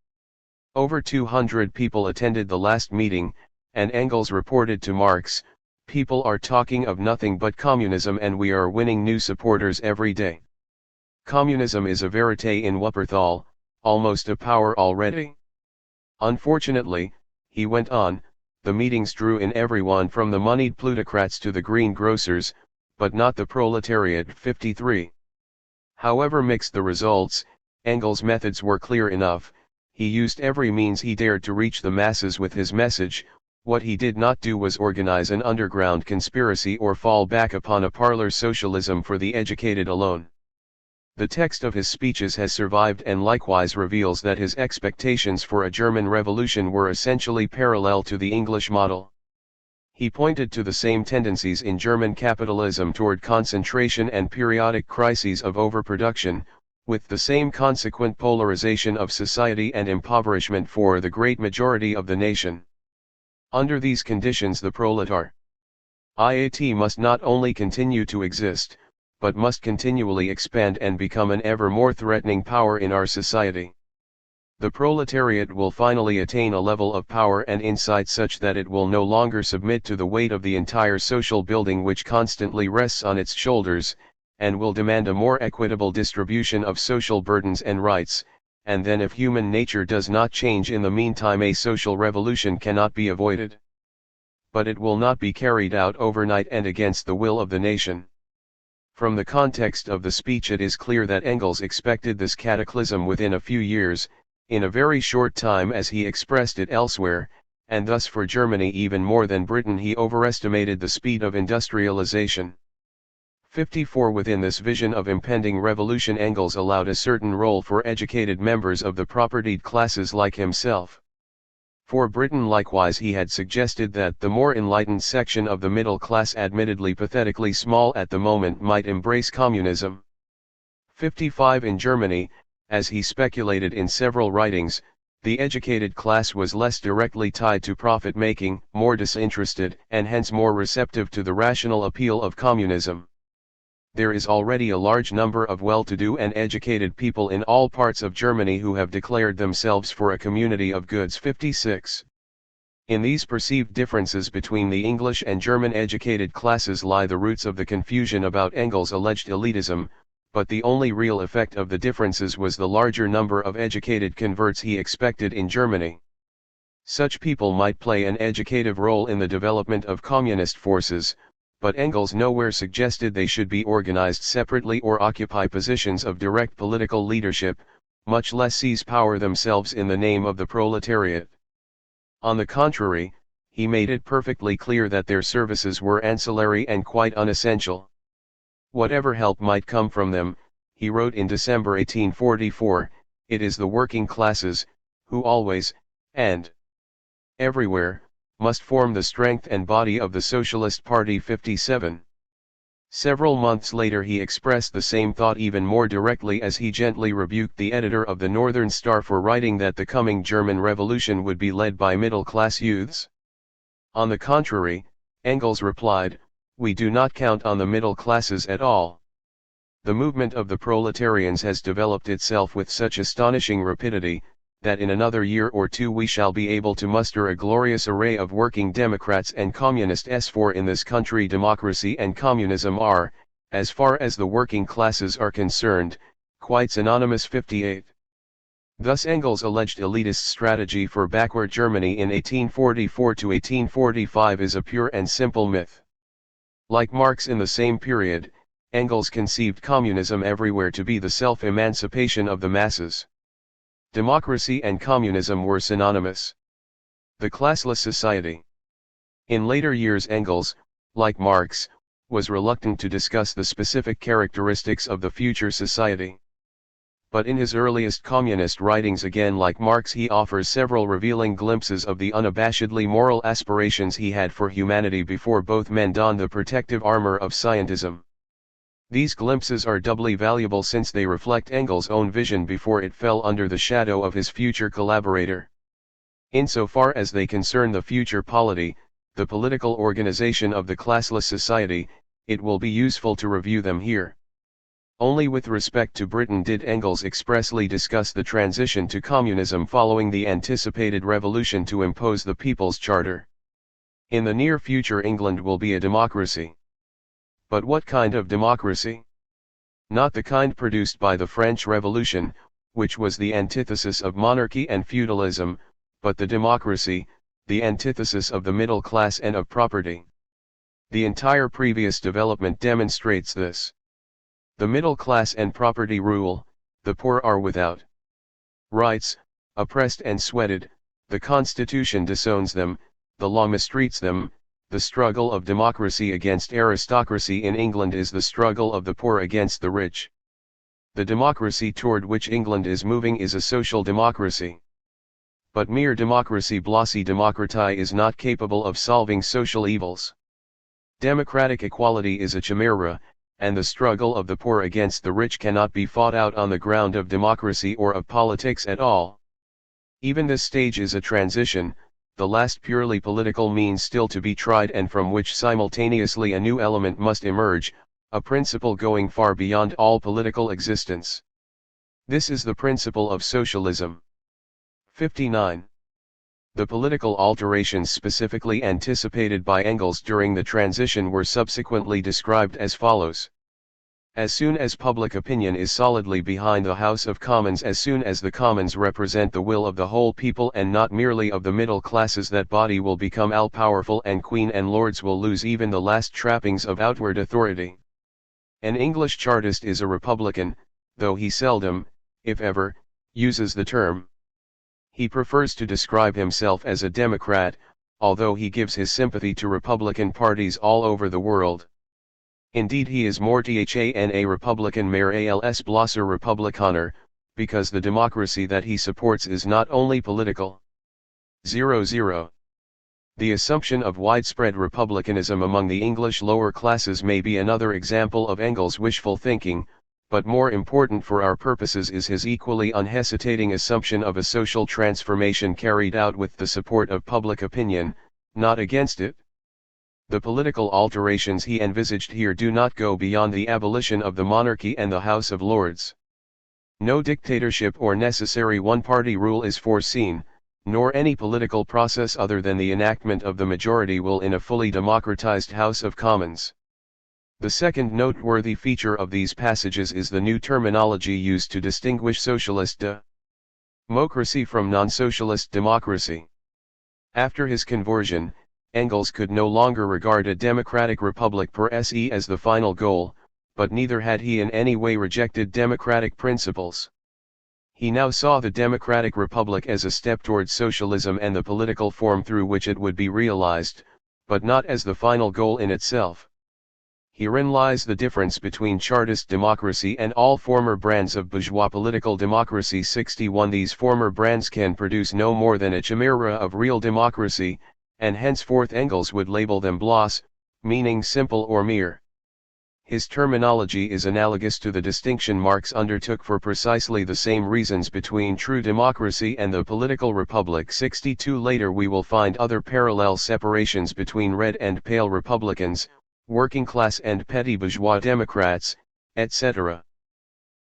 Over 200 people attended the last meeting, and Engels reported to Marx, "People are talking of nothing but communism and we are winning new supporters every day. Communism is a verite in Wuppertal, almost a power already." Unfortunately, he went on, the meetings drew in everyone from the moneyed plutocrats to the greengrocers, but not the proletariat. 53. However mixed the results, Engels' methods were clear enough. He used every means he dared to reach the masses with his message. What he did not do was organize an underground conspiracy or fall back upon a parlor socialism for the educated alone. The text of his speeches has survived and likewise reveals that his expectations for a German revolution were essentially parallel to the English model. He pointed to the same tendencies in German capitalism toward concentration and periodic crises of overproduction, with the same consequent polarization of society and impoverishment for the great majority of the nation. Under these conditions the proletariat must not only continue to exist, but must continually expand and become an ever more threatening power in our society. The proletariat will finally attain a level of power and insight such that it will no longer submit to the weight of the entire social building which constantly rests on its shoulders, and will demand a more equitable distribution of social burdens and rights, and then if human nature does not change in the meantime a social revolution cannot be avoided. But it will not be carried out overnight and against the will of the nation. From the context of the speech it is clear that Engels expected this cataclysm within a few years, in a very short time as he expressed it elsewhere, and thus for Germany even more than Britain he overestimated the speed of industrialization. 54. Within this vision of impending revolution Engels allowed a certain role for educated members of the propertied classes like himself. For Britain likewise he had suggested that the more enlightened section of the middle class, admittedly pathetically small at the moment, might embrace communism. 55. In Germany, as he speculated in several writings, the educated class was less directly tied to profit-making, more disinterested, and hence more receptive to the rational appeal of communism. There is already a large number of well-to-do and educated people in all parts of Germany who have declared themselves for a community of goods. 56. In these perceived differences between the English and German educated classes lie the roots of the confusion about Engels' alleged elitism, but the only real effect of the differences was the larger number of educated converts he expected in Germany. Such people might play an educative role in the development of communist forces, but Engels nowhere suggested they should be organized separately or occupy positions of direct political leadership, much less seize power themselves in the name of the proletariat. On the contrary, he made it perfectly clear that their services were ancillary and quite unessential. Whatever help might come from them, he wrote in December 1844, it is the working classes, who always, and everywhere, must form the strength and body of the Socialist Party. 57. Several months later he expressed the same thought even more directly as he gently rebuked the editor of the Northern Star for writing that the coming German Revolution would be led by middle-class youths. On the contrary, Engels replied, we do not count on the middle classes at all. The movement of the proletarians has developed itself with such astonishing rapidity, that in another year or two we shall be able to muster a glorious array of working Democrats and Communists. For in this country democracy and communism are, as far as the working classes are concerned, quite synonymous. 58. Thus Engels' alleged elitist strategy for backward Germany in 1844 to 1845 is a pure and simple myth. Like Marx in the same period, Engels conceived communism everywhere to be the self-emancipation of the masses. Democracy and communism were synonymous. The classless society. In later years Engels, like Marx, was reluctant to discuss the specific characteristics of the future society. But in his earliest communist writings, again like Marx, he offers several revealing glimpses of the unabashedly moral aspirations he had for humanity before both men donned the protective armor of scientism. These glimpses are doubly valuable since they reflect Engels' own vision before it fell under the shadow of his future collaborator. Insofar as they concern the future polity, the political organization of the classless society, it will be useful to review them here. Only with respect to Britain did Engels expressly discuss the transition to communism following the anticipated revolution to impose the People's Charter. In the near future England will be a democracy. But what kind of democracy? Not the kind produced by the French Revolution, which was the antithesis of monarchy and feudalism, but the democracy, the antithesis of the middle class and of property. The entire previous development demonstrates this. The middle class and property rule, the poor are without rights, oppressed and sweated, the Constitution disowns them, the law mistreats them. The struggle of democracy against aristocracy in England is the struggle of the poor against the rich. The democracy toward which England is moving is a social democracy. But mere democracy blossy democratai is not capable of solving social evils. Democratic equality is a chimera, and the struggle of the poor against the rich cannot be fought out on the ground of democracy or of politics at all. Even this stage is a transition, the last purely political means still to be tried and from which simultaneously a new element must emerge, a principle going far beyond all political existence. This is the principle of socialism. 59. The political alterations specifically anticipated by Engels during the transition were subsequently described as follows. As soon as public opinion is solidly behind the House of Commons, as soon as the Commons represent the will of the whole people and not merely of the middle classes, that body will become all-powerful and Queen and Lords will lose even the last trappings of outward authority. An English Chartist is a Republican, though he seldom, if ever, uses the term. He prefers to describe himself as a Democrat, although he gives his sympathy to Republican parties all over the world. Indeed, he is more than a Republican, mehr als bloßer Republikaner, because the democracy that he supports is not only political. 00. The assumption of widespread republicanism among the English lower classes may be another example of Engels' wishful thinking, but more important for our purposes is his equally unhesitating assumption of a social transformation carried out with the support of public opinion, not against it. The political alterations he envisaged here do not go beyond the abolition of the monarchy and the House of Lords. No dictatorship or necessary one-party rule is foreseen, nor any political process other than the enactment of the majority will in a fully democratized House of Commons. The second noteworthy feature of these passages is the new terminology used to distinguish socialist democracy from non-socialist democracy. After his conversion, Engels could no longer regard a democratic republic per se as the final goal, but neither had he in any way rejected democratic principles. He now saw the democratic republic as a step towards socialism and the political form through which it would be realized, but not as the final goal in itself. Herein lies the difference between Chartist democracy and all former brands of bourgeois political democracy. 61. These former brands can produce no more than a chimera of real democracy, and henceforth Engels would label them bloss, meaning simple or mere. His terminology is analogous to the distinction Marx undertook for precisely the same reasons between true democracy and the political republic. 62. Later we will find other parallel separations between red and pale republicans, working class and petty bourgeois democrats, etc.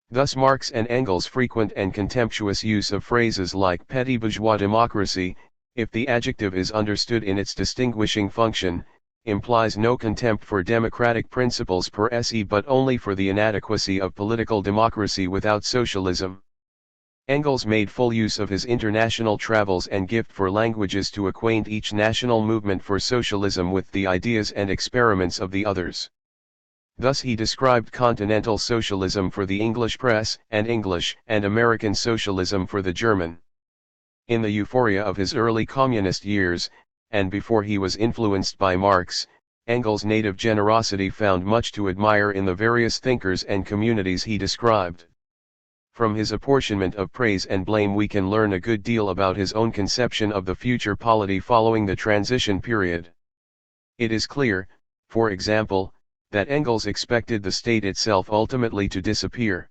Thus Marx and Engels' frequent and contemptuous use of phrases like petty bourgeois democracy, if the adjective is understood in its distinguishing function, implies no contempt for democratic principles per se but only for the inadequacy of political democracy without socialism. Engels made full use of his international travels and gift for languages to acquaint each national movement for socialism with the ideas and experiments of the others. Thus he described continental socialism for the English press and English and American socialism for the German. In the euphoria of his early communist years, and before he was influenced by Marx, Engels' native generosity found much to admire in the various thinkers and communities he described. From his apportionment of praise and blame we can learn a good deal about his own conception of the future polity following the transition period. It is clear, for example, that Engels expected the state itself ultimately to disappear.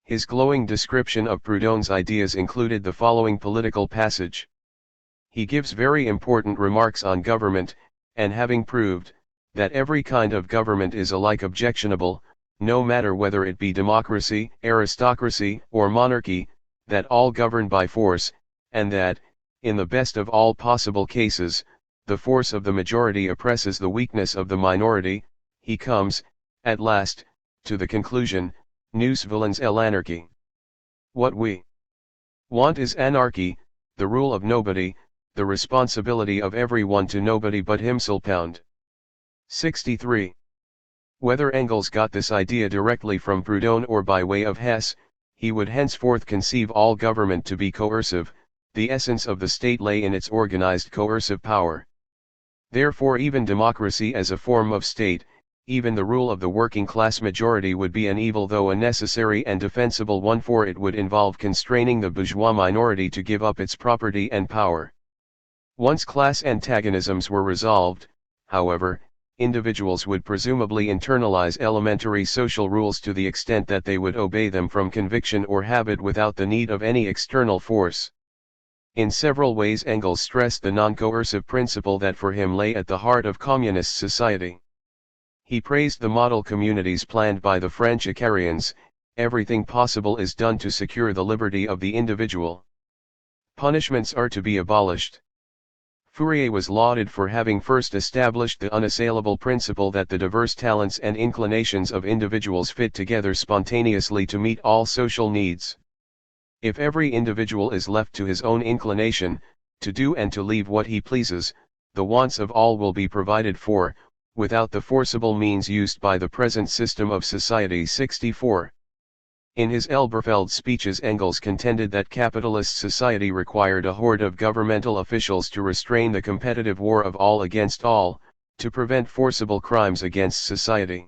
His glowing description of Proudhon's ideas included the following political passage. He gives very important remarks on government, and having proved that every kind of government is alike objectionable, no matter whether it be democracy, aristocracy, or monarchy, that all govern by force, and that, in the best of all possible cases, the force of the majority oppresses the weakness of the minority, he comes, at last, to the conclusion, nous voulons l'anarchie. What we want is anarchy, the rule of nobody, the responsibility of everyone to nobody but himself. 63. Whether Engels got this idea directly from Proudhon or by way of Hess, he would henceforth conceive all government to be coercive, the essence of the state lay in its organized coercive power. Therefore even democracy as a form of state, even the rule of the working class majority would be an evil though a necessary and defensible one, for it would involve constraining the bourgeois minority to give up its property and power. Once class antagonisms were resolved, however, individuals would presumably internalize elementary social rules to the extent that they would obey them from conviction or habit without the need of any external force. In several ways Engels stressed the non-coercive principle that for him lay at the heart of communist society. He praised the model communities planned by the French Icarians. Everything possible is done to secure the liberty of the individual. Punishments are to be abolished. Fourier was lauded for having first established the unassailable principle that the diverse talents and inclinations of individuals fit together spontaneously to meet all social needs. If every individual is left to his own inclination, to do and to leave what he pleases, the wants of all will be provided for, without the forcible means used by the present system of society. 64. In his Elberfeld speeches Engels contended that capitalist society required a horde of governmental officials to restrain the competitive war of all against all, to prevent forcible crimes against society.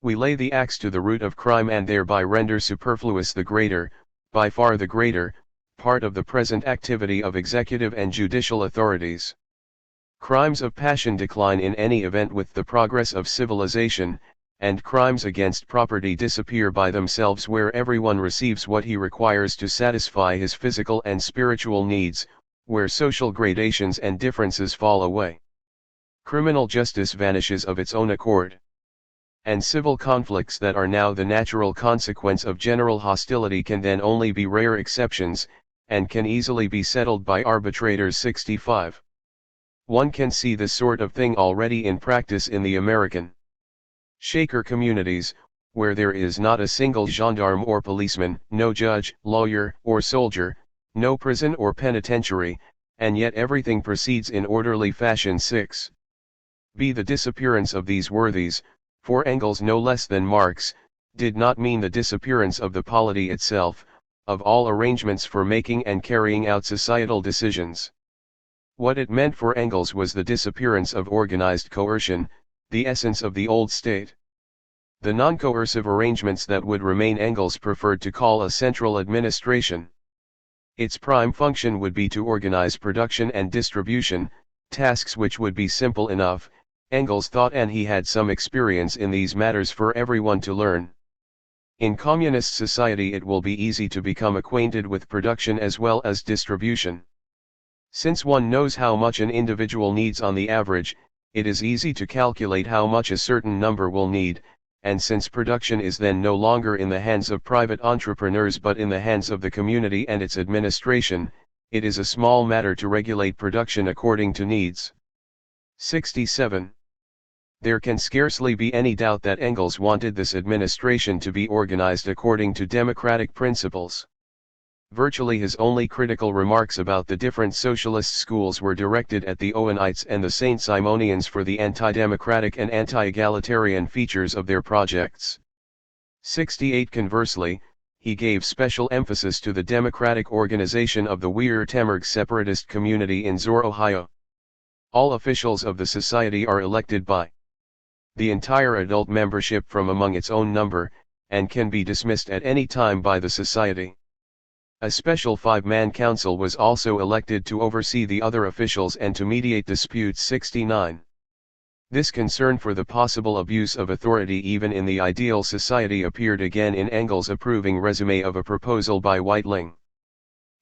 We lay the axe to the root of crime and thereby render superfluous the greater, by far the greater, part of the present activity of executive and judicial authorities. Crimes of passion decline in any event with the progress of civilization, and crimes against property disappear by themselves where everyone receives what he requires to satisfy his physical and spiritual needs, where social gradations and differences fall away. Criminal justice vanishes of its own accord. And civil conflicts that are now the natural consequence of general hostility can then only be rare exceptions, and can easily be settled by arbitrators. 65. One can see this sort of thing already in practice in the American Shaker communities, where there is not a single gendarme or policeman, no judge, lawyer, or soldier, no prison or penitentiary, and yet everything proceeds in orderly fashion. 6. The disappearance of these worthies, for Engels no less than Marx, did not mean the disappearance of the polity itself, of all arrangements for making and carrying out societal decisions. What it meant for Engels was the disappearance of organized coercion, the essence of the old state. The non-coercive arrangements that would remain Engels preferred to call a central administration. Its prime function would be to organize production and distribution, tasks which would be simple enough, Engels thought, and he had some experience in these matters for everyone to learn. In communist society it will be easy to become acquainted with production as well as distribution. Since one knows how much an individual needs on the average, it is easy to calculate how much a certain number will need, and since production is then no longer in the hands of private entrepreneurs but in the hands of the community and its administration, it is a small matter to regulate production according to needs. 67. There can scarcely be any doubt that Engels wanted this administration to be organized according to democratic principles. Virtually his only critical remarks about the different socialist schools were directed at the Owenites and the Saint-Simonians for the anti-democratic and anti-egalitarian features of their projects. 68. Conversely, he gave special emphasis to the democratic organization of the Weir-Temmerg separatist community in Zor, Ohio. All officials of the society are elected by the entire adult membership from among its own number, and can be dismissed at any time by the society. A special 5-man council was also elected to oversee the other officials and to mediate disputes. 69. This concern for the possible abuse of authority even in the ideal society appeared again in Engels' approving resume of a proposal by Weitling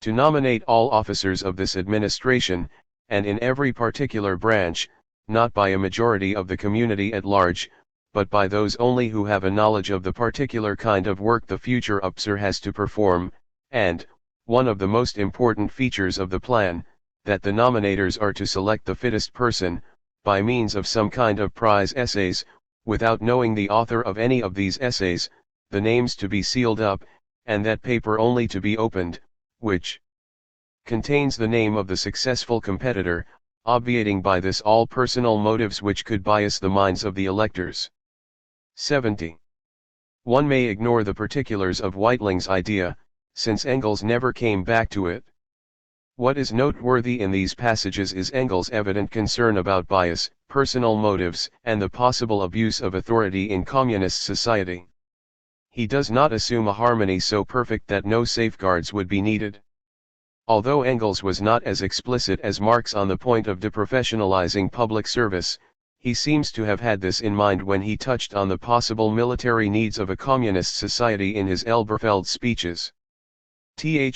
to nominate all officers of this administration, and in every particular branch, not by a majority of the community at large, but by those only who have a knowledge of the particular kind of work the future officer has to perform, and, one of the most important features of the plan, that the nominators are to select the fittest person, by means of some kind of prize essays, without knowing the author of any of these essays, the names to be sealed up, and that paper only to be opened, which contains the name of the successful competitor, obviating by this all personal motives which could bias the minds of the electors. 70. One may ignore the particulars of Weitling's idea, since Engels never came back to it. What is noteworthy in these passages is Engels' evident concern about bias, personal motives, and the possible abuse of authority in communist society. He does not assume a harmony so perfect that no safeguards would be needed. Although Engels was not as explicit as Marx on the point of deprofessionalizing public service, he seems to have had this in mind when he touched on the possible military needs of a communist society in his Elberfeld speeches.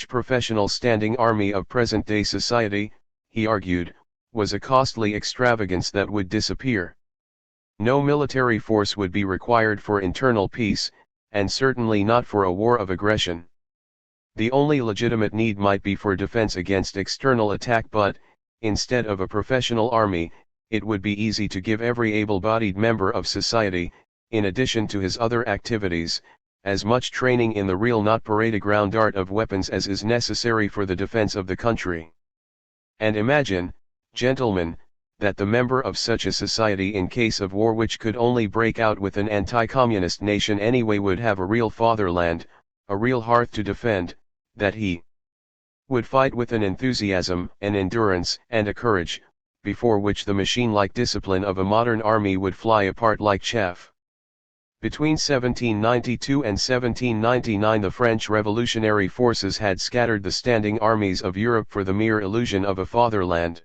Professional standing army of present-day society, he argued, was a costly extravagance that would disappear. No military force would be required for internal peace, and certainly not for a war of aggression. The only legitimate need might be for defense against external attack, but, instead of a professional army, it would be easy to give every able-bodied member of society, in addition to his other activities, as much training in the real not parade-ground art of weapons as is necessary for the defense of the country. And imagine, gentlemen, that the member of such a society in case of war which could only break out with an anti-communist nation anyway would have a real fatherland, a real hearth to defend, that he would fight with an enthusiasm, an endurance, and a courage, before which the machine-like discipline of a modern army would fly apart like chaff. Between 1792 and 1799 the French revolutionary forces had scattered the standing armies of Europe for the mere illusion of a fatherland.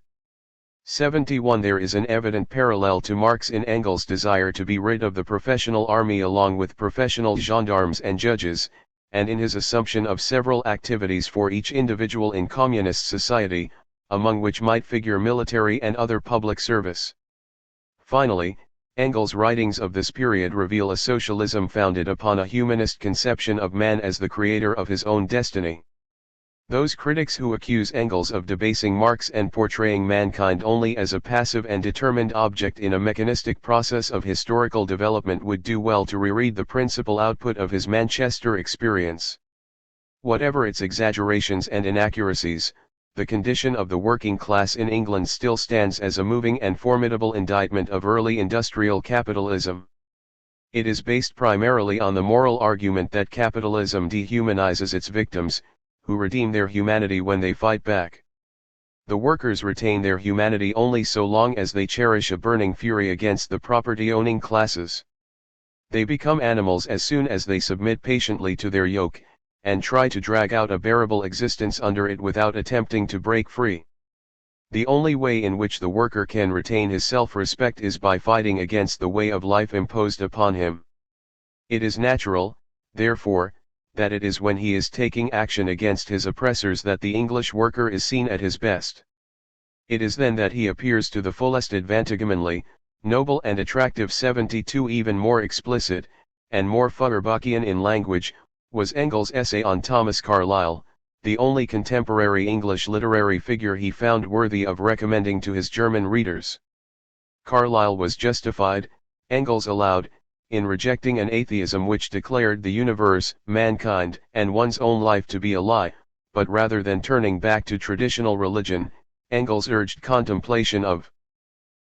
71 There is an evident parallel to Marx in Engels' desire to be rid of the professional army along with professional gendarmes and judges, and in his assumption of several activities for each individual in communist society, among which might figure military and other public service. Finally, Engels' writings of this period reveal a socialism founded upon a humanist conception of man as the creator of his own destiny. Those critics who accuse Engels of debasing Marx and portraying mankind only as a passive and determined object in a mechanistic process of historical development would do well to reread the principal output of his Manchester experience. Whatever its exaggerations and inaccuracies, the condition of the working class in England still stands as a moving and formidable indictment of early industrial capitalism. It is based primarily on the moral argument that capitalism dehumanizes its victims, who redeem their humanity when they fight back. The workers retain their humanity only so long as they cherish a burning fury against the property-owning classes. They become animals as soon as they submit patiently to their yoke, and try to drag out a bearable existence under it without attempting to break free. The only way in which the worker can retain his self-respect is by fighting against the way of life imposed upon him. It is natural, therefore, that it is when he is taking action against his oppressors that the English worker is seen at his best. It is then that he appears to the fullest advantageously, noble and attractive. 72 Even more explicit, and more Feuerbachkian in language, was Engels' essay on Thomas Carlyle, the only contemporary English literary figure he found worthy of recommending to his German readers. Carlyle was justified, Engels allowed, in rejecting an atheism which declared the universe, mankind, and one's own life to be a lie, but rather than turning back to traditional religion, Engels urged contemplation of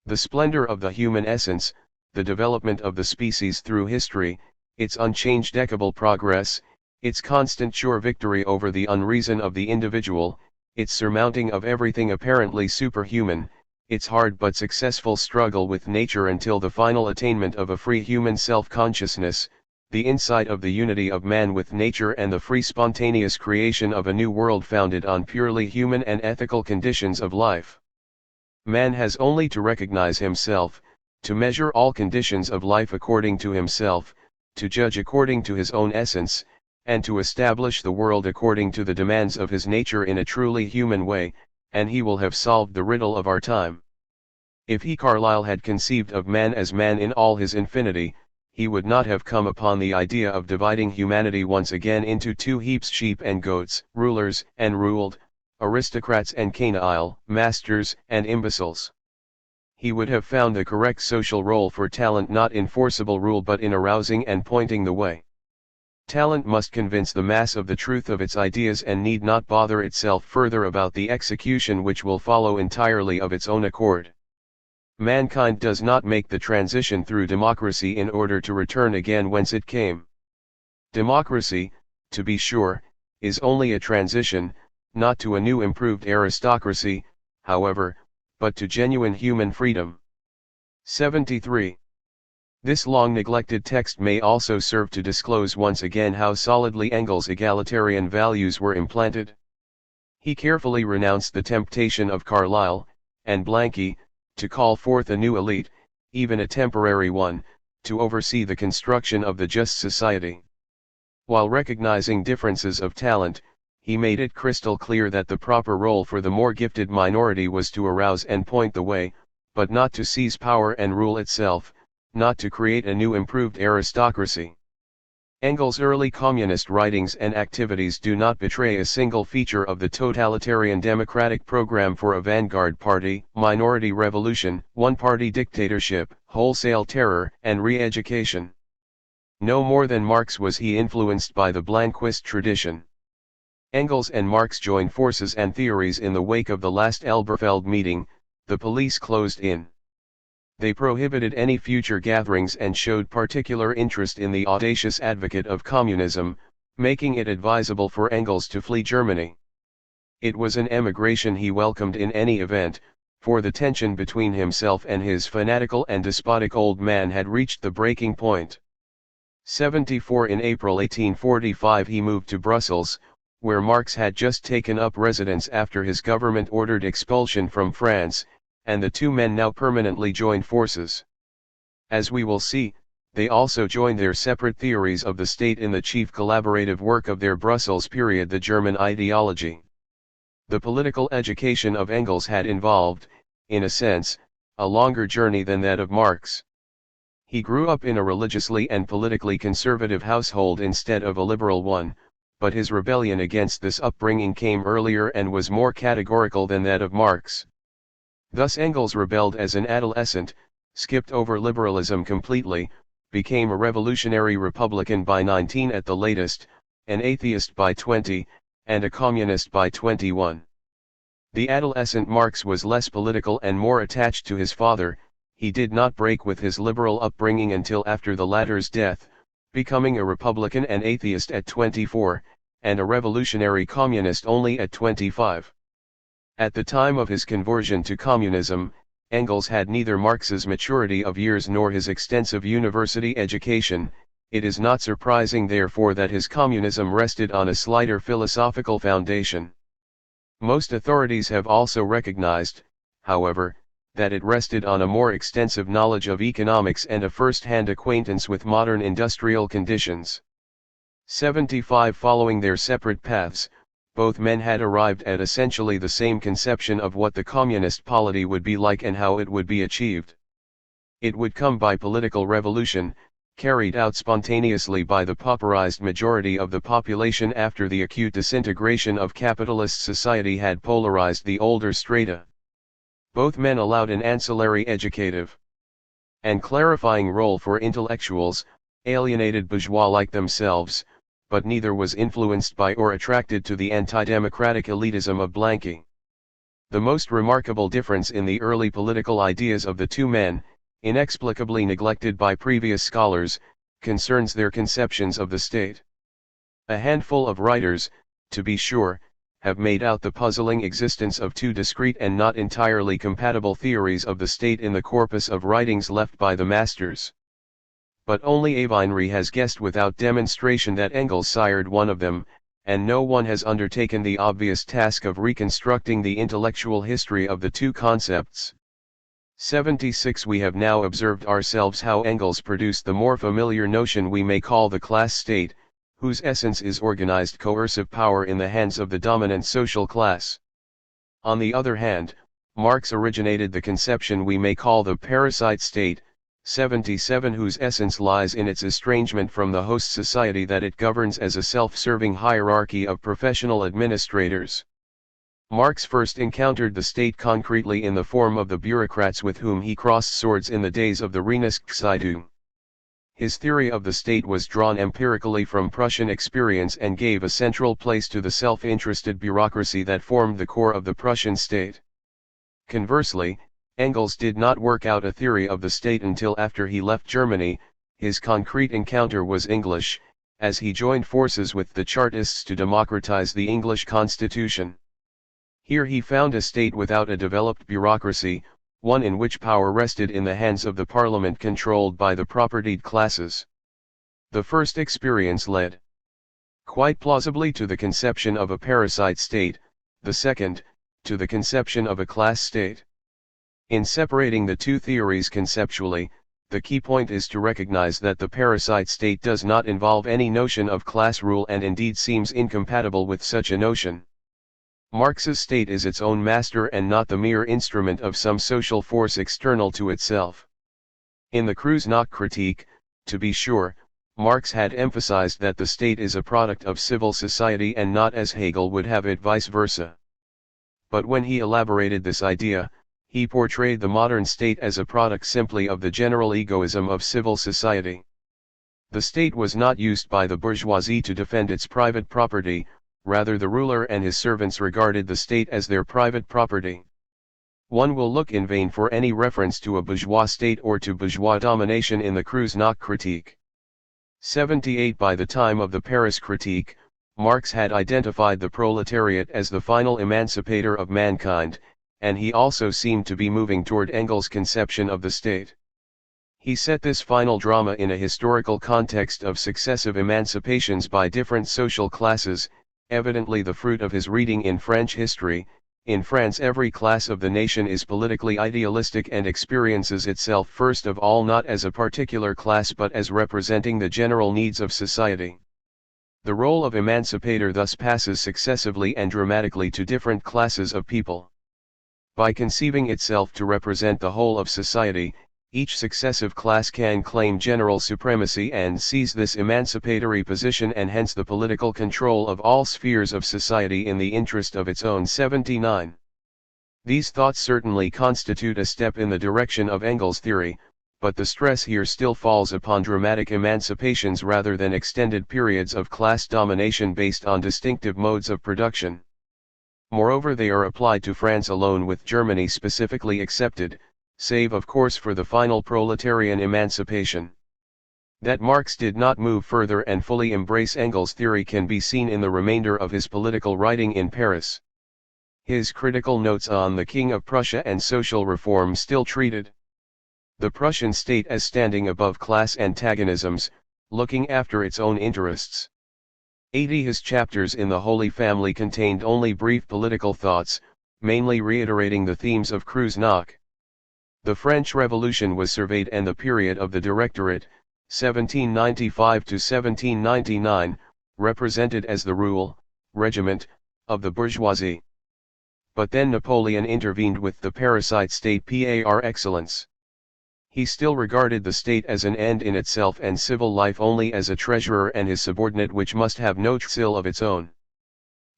the splendor of the human essence, the development of the species through history, its unchanged decable progress, its constant sure victory over the unreason of the individual, its surmounting of everything apparently superhuman, its hard but successful struggle with nature until the final attainment of a free human self-consciousness, the insight of the unity of man with nature and the free spontaneous creation of a new world founded on purely human and ethical conditions of life. Man has only to recognize himself, to measure all conditions of life according to himself, to judge according to his own essence, and to establish the world according to the demands of his nature in a truly human way, and he will have solved the riddle of our time. If Carlyle had conceived of man as man in all his infinity, he would not have come upon the idea of dividing humanity once again into two heaps: sheep and goats, rulers and ruled, aristocrats and canaille, masters and imbeciles. He would have found the correct social role for talent not in forcible rule but in arousing and pointing the way. Talent must convince the mass of the truth of its ideas and need not bother itself further about the execution, which will follow entirely of its own accord. Mankind does not make the transition through democracy in order to return again whence it came. Democracy, to be sure, is only a transition, not to a new improved aristocracy, however, but to genuine human freedom. 73. This long-neglected text may also serve to disclose once again how solidly Engels' egalitarian values were implanted. He carefully renounced the temptation of Carlyle and Blanqui to call forth a new elite, even a temporary one, to oversee the construction of the just society. While recognizing differences of talent, he made it crystal clear that the proper role for the more gifted minority was to arouse and point the way, but not to seize power and rule itself, not to create a new improved aristocracy. Engels' early communist writings and activities do not betray a single feature of the totalitarian democratic program for a vanguard party, minority revolution, one-party dictatorship, wholesale terror, and re-education. No more than Marx was he influenced by the Blanquist tradition. Engels and Marx joined forces and theories in the wake of the last Elberfeld meeting. The police closed in. They prohibited any future gatherings and showed particular interest in the audacious advocate of communism, making it advisable for Engels to flee Germany. It was an emigration he welcomed in any event, for the tension between himself and his fanatical and despotic old man had reached the breaking point. 74. In April 1845 he moved to Brussels, where Marx had just taken up residence after his government-ordered expulsion from France, and the two men now permanently joined forces. As we will see, they also joined their separate theories of the state in the chief collaborative work of their Brussels period, the German ideology. The political education of Engels had involved, in a sense, a longer journey than that of Marx. He grew up in a religiously and politically conservative household instead of a liberal one, but his rebellion against this upbringing came earlier and was more categorical than that of Marx. Thus Engels rebelled as an adolescent, skipped over liberalism completely, became a revolutionary Republican by 19 at the latest, an atheist by 20, and a communist by 21. The adolescent Marx was less political and more attached to his father. He did not break with his liberal upbringing until after the latter's death, becoming a Republican and atheist at 24, and a revolutionary communist only at 25. At the time of his conversion to communism, Engels had neither Marx's maturity of years nor his extensive university education. It is not surprising therefore that his communism rested on a slighter philosophical foundation. Most authorities have also recognized, however, that it rested on a more extensive knowledge of economics and a first-hand acquaintance with modern industrial conditions. 75. Following their separate paths, both men had arrived at essentially the same conception of what the communist polity would be like and how it would be achieved. It would come by political revolution, carried out spontaneously by the pauperized majority of the population after the acute disintegration of capitalist society had polarized the older strata. Both men allowed an ancillary educative and clarifying role for intellectuals, alienated bourgeois like themselves, but neither was influenced by or attracted to the anti-democratic elitism of Blanqui. The most remarkable difference in the early political ideas of the two men, inexplicably neglected by previous scholars, concerns their conceptions of the state. A handful of writers, to be sure, have made out the puzzling existence of two discrete and not entirely compatible theories of the state in the corpus of writings left by the masters. But only Avinri has guessed without demonstration that Engels sired one of them, and no one has undertaken the obvious task of reconstructing the intellectual history of the two concepts. 76 We have now observed ourselves how Engels produced the more familiar notion we may call the class state, whose essence is organized coercive power in the hands of the dominant social class. On the other hand, Marx originated the conception we may call the parasite state, 77 whose essence lies in its estrangement from the host society that it governs as a self-serving hierarchy of professional administrators. Marx first encountered the state concretely in the form of the bureaucrats with whom he crossed swords in the days of the Renässzeitung. His theory of the state was drawn empirically from Prussian experience and gave a central place to the self-interested bureaucracy that formed the core of the Prussian state. Conversely, Engels did not work out a theory of the state until after he left Germany. His concrete encounter was English, as he joined forces with the Chartists to democratize the English constitution. Here he found a state without a developed bureaucracy, one in which power rested in the hands of the parliament controlled by the propertied classes. The first experience led, quite plausibly, to the conception of a parasite state, the second, to the conception of a class state. In separating the two theories conceptually, the key point is to recognize that the parasite state does not involve any notion of class rule and indeed seems incompatible with such a notion. Marx's state is its own master and not the mere instrument of some social force external to itself. In the Kreuznach critique, to be sure, Marx had emphasized that the state is a product of civil society and not, as Hegel would have it, vice versa. But when he elaborated this idea, he portrayed the modern state as a product simply of the general egoism of civil society. The state was not used by the bourgeoisie to defend its private property, rather the ruler and his servants regarded the state as their private property. One will look in vain for any reference to a bourgeois state or to bourgeois domination in the Kreuznach critique. 78 By the time of the Paris critique, Marx had identified the proletariat as the final emancipator of mankind, and he also seemed to be moving toward Engels' conception of the state. He set this final drama in a historical context of successive emancipations by different social classes, evidently the fruit of his reading in French history. In France, every class of the nation is politically idealistic and experiences itself first of all not as a particular class but as representing the general needs of society. The role of emancipator thus passes successively and dramatically to different classes of people. By conceiving itself to represent the whole of society, each successive class can claim general supremacy and seize this emancipatory position and hence the political control of all spheres of society in the interest of its own. 79. These thoughts certainly constitute a step in the direction of Engels' theory, but the stress here still falls upon dramatic emancipations rather than extended periods of class domination based on distinctive modes of production. Moreover, they are applied to France alone with Germany specifically excepted, save of course for the final proletarian emancipation. That Marx did not move further and fully embrace Engels' theory can be seen in the remainder of his political writing in Paris. His critical notes on the King of Prussia and social reform still treated the Prussian state as standing above class antagonisms, looking after its own interests. 80 His chapters in the Holy Family contained only brief political thoughts, mainly reiterating the themes of Kreuznach. The French Revolution was surveyed and the period of the Directorate, 1795 to 1799, represented as the rule, regiment, of the bourgeoisie. But then Napoleon intervened with the parasite state par excellence. He still regarded the state as an end in itself and civil life only as a treasurer and his subordinate which must have no will of its own.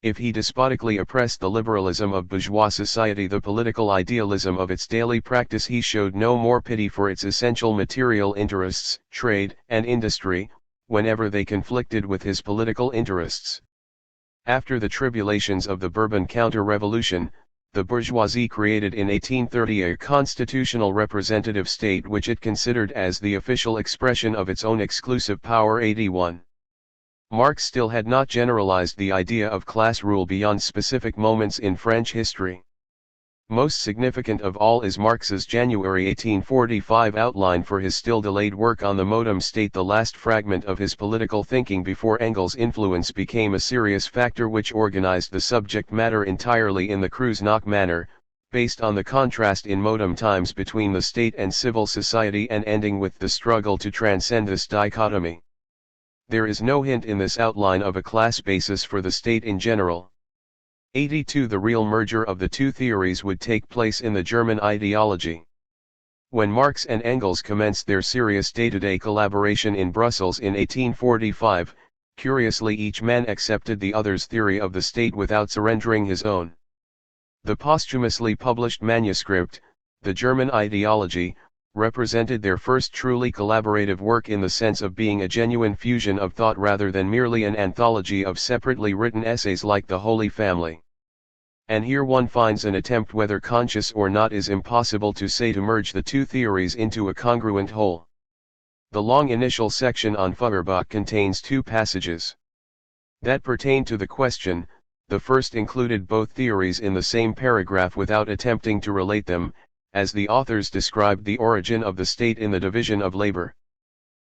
If he despotically oppressed the liberalism of bourgeois society, the political idealism of its daily practice, he showed no more pity for its essential material interests, trade and industry, whenever they conflicted with his political interests. After the tribulations of the Bourbon counter-revolution, the bourgeoisie created in 1830 a constitutional representative state which it considered as the official expression of its own exclusive power. 81. Marx still had not generalized the idea of class rule beyond specific moments in French history. Most significant of all is Marx's January 1845 outline for his still-delayed work on the modem state, the last fragment of his political thinking before Engels' influence became a serious factor which organized the subject matter entirely in the Kreuznach manner, based on the contrast in modem times between the state and civil society and ending with the struggle to transcend this dichotomy. There is no hint in this outline of a class basis for the state in general. 82 The real merger of the two theories would take place in the German ideology. When Marx and Engels commenced their serious day-to-day collaboration in Brussels in 1845, curiously each man accepted the other's theory of the state without surrendering his own. The posthumously published manuscript, The German Ideology, represented their first truly collaborative work in the sense of being a genuine fusion of thought rather than merely an anthology of separately written essays like the Holy Family. And here one finds an attempt, whether conscious or not is impossible to say, to merge the two theories into a congruent whole. The long initial section on Feuerbach contains two passages that pertain to the question. The first included both theories in the same paragraph without attempting to relate them, as the authors described the origin of the state in the division of labor.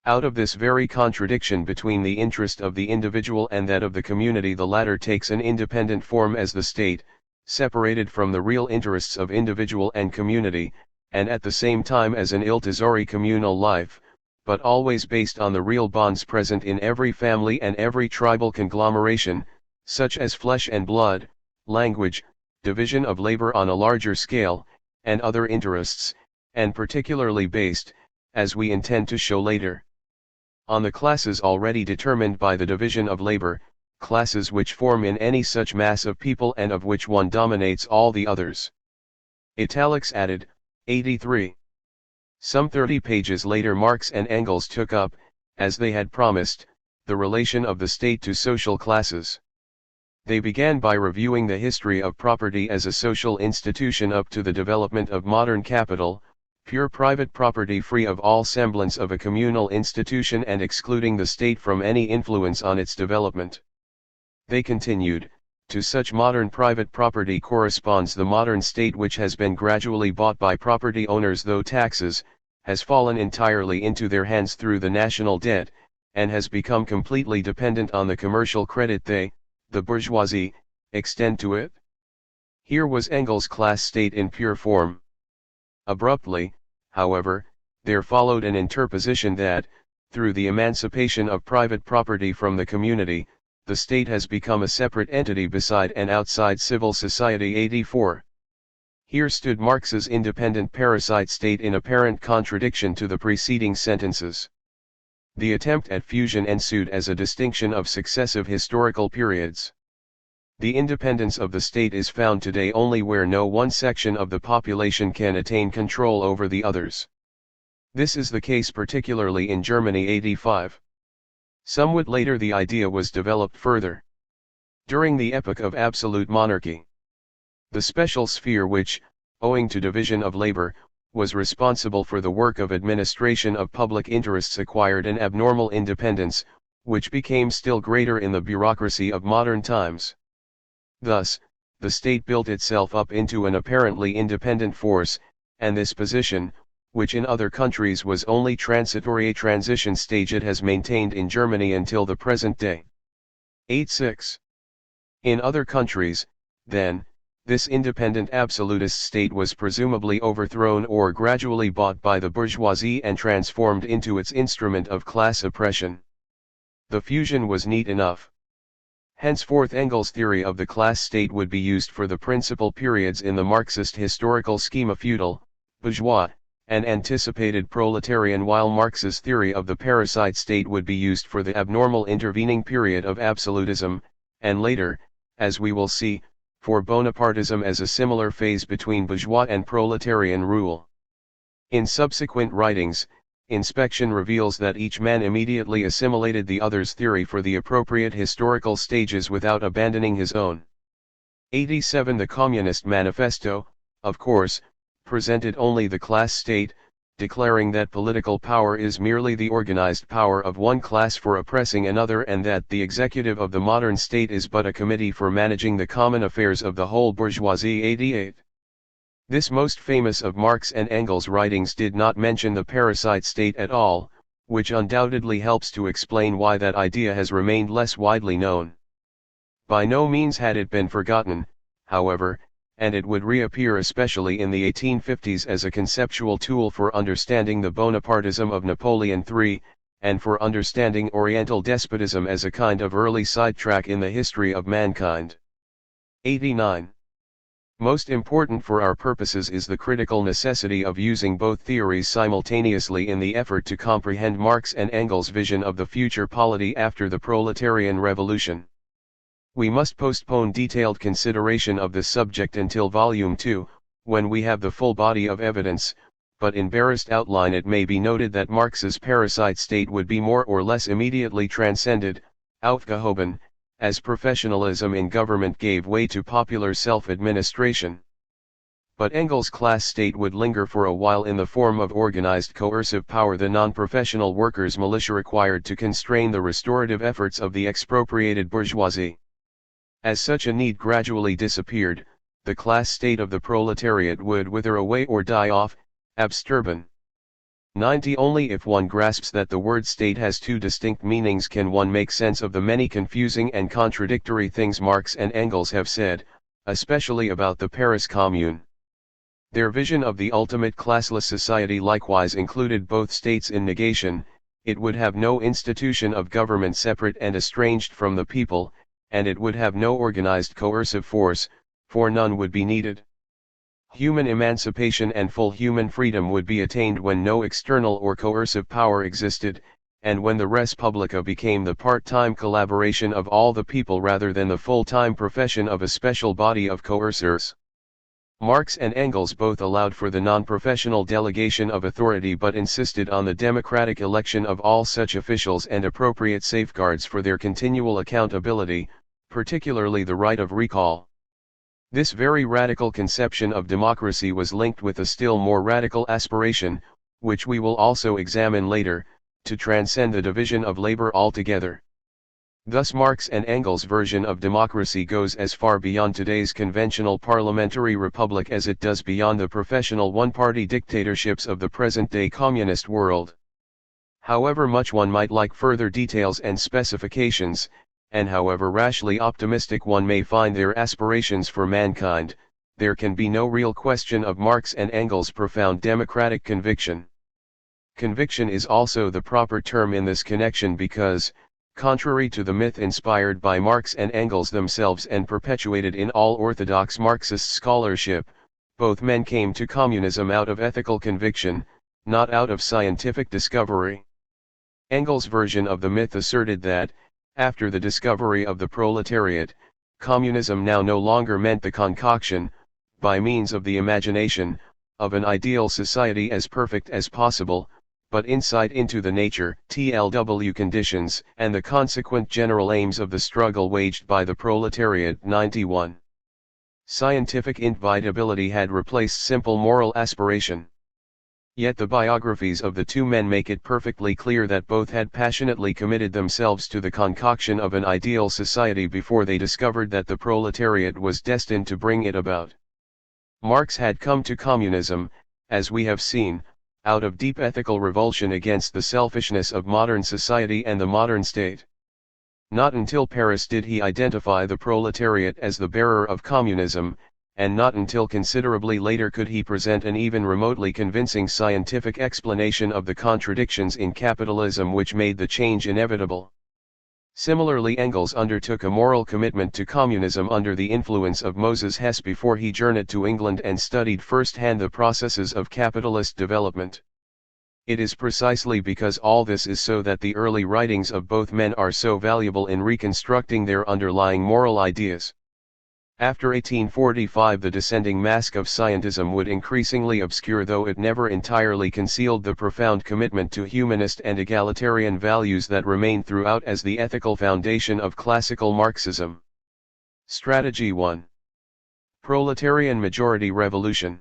Out of this very contradiction between the interest of the individual and that of the community, the latter takes an independent form as the state, separated from the real interests of individual and community, and at the same time as an illusory communal life, but always based on the real bonds present in every family and every tribal conglomeration, such as flesh and blood, language, division of labor on a larger scale, and other interests, and particularly based, as we intend to show later, on the classes already determined by the division of labor, classes which form in any such mass of people and of which one dominates all the others. Italics added, 83. Some 30 pages later Marx and Engels took up, as they had promised, the relation of the state to social classes. They began by reviewing the history of property as a social institution up to the development of modern capital, pure private property free of all semblance of a communal institution and excluding the state from any influence on its development. They continued, to such modern private property corresponds the modern state, which has been gradually bought by property owners though taxes, has fallen entirely into their hands through the national debt, and has become completely dependent on the commercial credit they, the bourgeoisie, extend to it. Here was Engels' class state in pure form. Abruptly, however, there followed an interposition that, through the emancipation of private property from the community, the state has become a separate entity beside and outside civil society. 84. Here stood Marx's independent parasite state in apparent contradiction to the preceding sentences. The attempt at fusion ensued as a distinction of successive historical periods. The independence of the state is found today only where no one section of the population can attain control over the others. This is the case particularly in Germany. 85. Somewhat later the idea was developed further. During the epoch of absolute monarchy, the special sphere which, owing to division of labor, was responsible for the work of administration of public interests acquired an abnormal independence, which became still greater in the bureaucracy of modern times. Thus, the state built itself up into an apparently independent force, and this position, which in other countries was only transitory, a transition stage, it has maintained in Germany until the present day. 86. In other countries, then, this independent absolutist state was presumably overthrown or gradually bought by the bourgeoisie and transformed into its instrument of class oppression. The fusion was neat enough. Henceforth Engels' theory of the class state would be used for the principal periods in the Marxist historical schema: feudal, bourgeois, and anticipated proletarian, while Marx's theory of the parasite state would be used for the abnormal intervening period of absolutism, and later, as we will see, for Bonapartism as a similar phase between bourgeois and proletarian rule. In subsequent writings, inspection reveals that each man immediately assimilated the other's theory for the appropriate historical stages without abandoning his own. 87. The Communist Manifesto, of course, presented only the class state, declaring that political power is merely the organized power of one class for oppressing another and that the executive of the modern state is but a committee for managing the common affairs of the whole bourgeoisie. 88. This most famous of Marx and Engels' writings did not mention the parasite state at all, which undoubtedly helps to explain why that idea has remained less widely known. By no means had it been forgotten, however, and it would reappear especially in the 1850s as a conceptual tool for understanding the Bonapartism of Napoleon III, and for understanding Oriental despotism as a kind of early sidetrack in the history of mankind. 89. Most important for our purposes is the critical necessity of using both theories simultaneously in the effort to comprehend Marx and Engels' vision of the future polity after the proletarian revolution. We must postpone detailed consideration of this subject until Volume 2, when we have the full body of evidence, but in barest outline it may be noted that Marx's parasite state would be more or less immediately transcended, aufgehoben, as professionalism in government gave way to popular self-administration. But Engels' class state would linger for a while in the form of organized coercive power, the non-professional workers' militia required to constrain the restorative efforts of the expropriated bourgeoisie. As such a need gradually disappeared, the class state of the proletariat would wither away or die off, absterben. 90. Only if one grasps that the word state has two distinct meanings can one make sense of the many confusing and contradictory things Marx and Engels have said, especially about the Paris Commune. Their vision of the ultimate classless society likewise included both states in negation. It would have no institution of government separate and estranged from the people, and it would have no organized coercive force, for none would be needed. Human emancipation and full human freedom would be attained when no external or coercive power existed, and when the res publica became the part-time collaboration of all the people rather than the full-time profession of a special body of coercers. Marx and Engels both allowed for the non-professional delegation of authority but insisted on the democratic election of all such officials and appropriate safeguards for their continual accountability, particularly the right of recall. This very radical conception of democracy was linked with a still more radical aspiration, which we will also examine later, to transcend the division of labor altogether. Thus Marx and Engels' version of democracy goes as far beyond today's conventional parliamentary republic as it does beyond the professional one-party dictatorships of the present-day communist world. However much one might like further details and specifications, and however rashly optimistic one may find their aspirations for mankind, there can be no real question of Marx and Engels' profound democratic conviction. Conviction is also the proper term in this connection because, contrary to the myth inspired by Marx and Engels themselves and perpetuated in all orthodox Marxist scholarship, both men came to communism out of ethical conviction, not out of scientific discovery. Engels' version of the myth asserted that, after the discovery of the proletariat, communism now no longer meant the concoction, by means of the imagination, of an ideal society as perfect as possible, but insight into the nature, TLW conditions, and the consequent general aims of the struggle waged by the proletariat. 91. Scientific inevitability had replaced simple moral aspiration. Yet the biographies of the two men make it perfectly clear that both had passionately committed themselves to the concoction of an ideal society before they discovered that the proletariat was destined to bring it about. Marx had come to communism, as we have seen, out of deep ethical revulsion against the selfishness of modern society and the modern state. Not until Paris did he identify the proletariat as the bearer of communism, and not until considerably later could he present an even remotely convincing scientific explanation of the contradictions in capitalism which made the change inevitable. Similarly, Engels undertook a moral commitment to communism under the influence of Moses Hess before he journeyed to England and studied firsthand the processes of capitalist development. It is precisely because all this is so that the early writings of both men are so valuable in reconstructing their underlying moral ideas. After 1845, the descending mask of scientism would increasingly obscure, though it never entirely concealed, the profound commitment to humanist and egalitarian values that remained throughout as the ethical foundation of classical Marxism. Strategy 1. Proletarian majority revolution.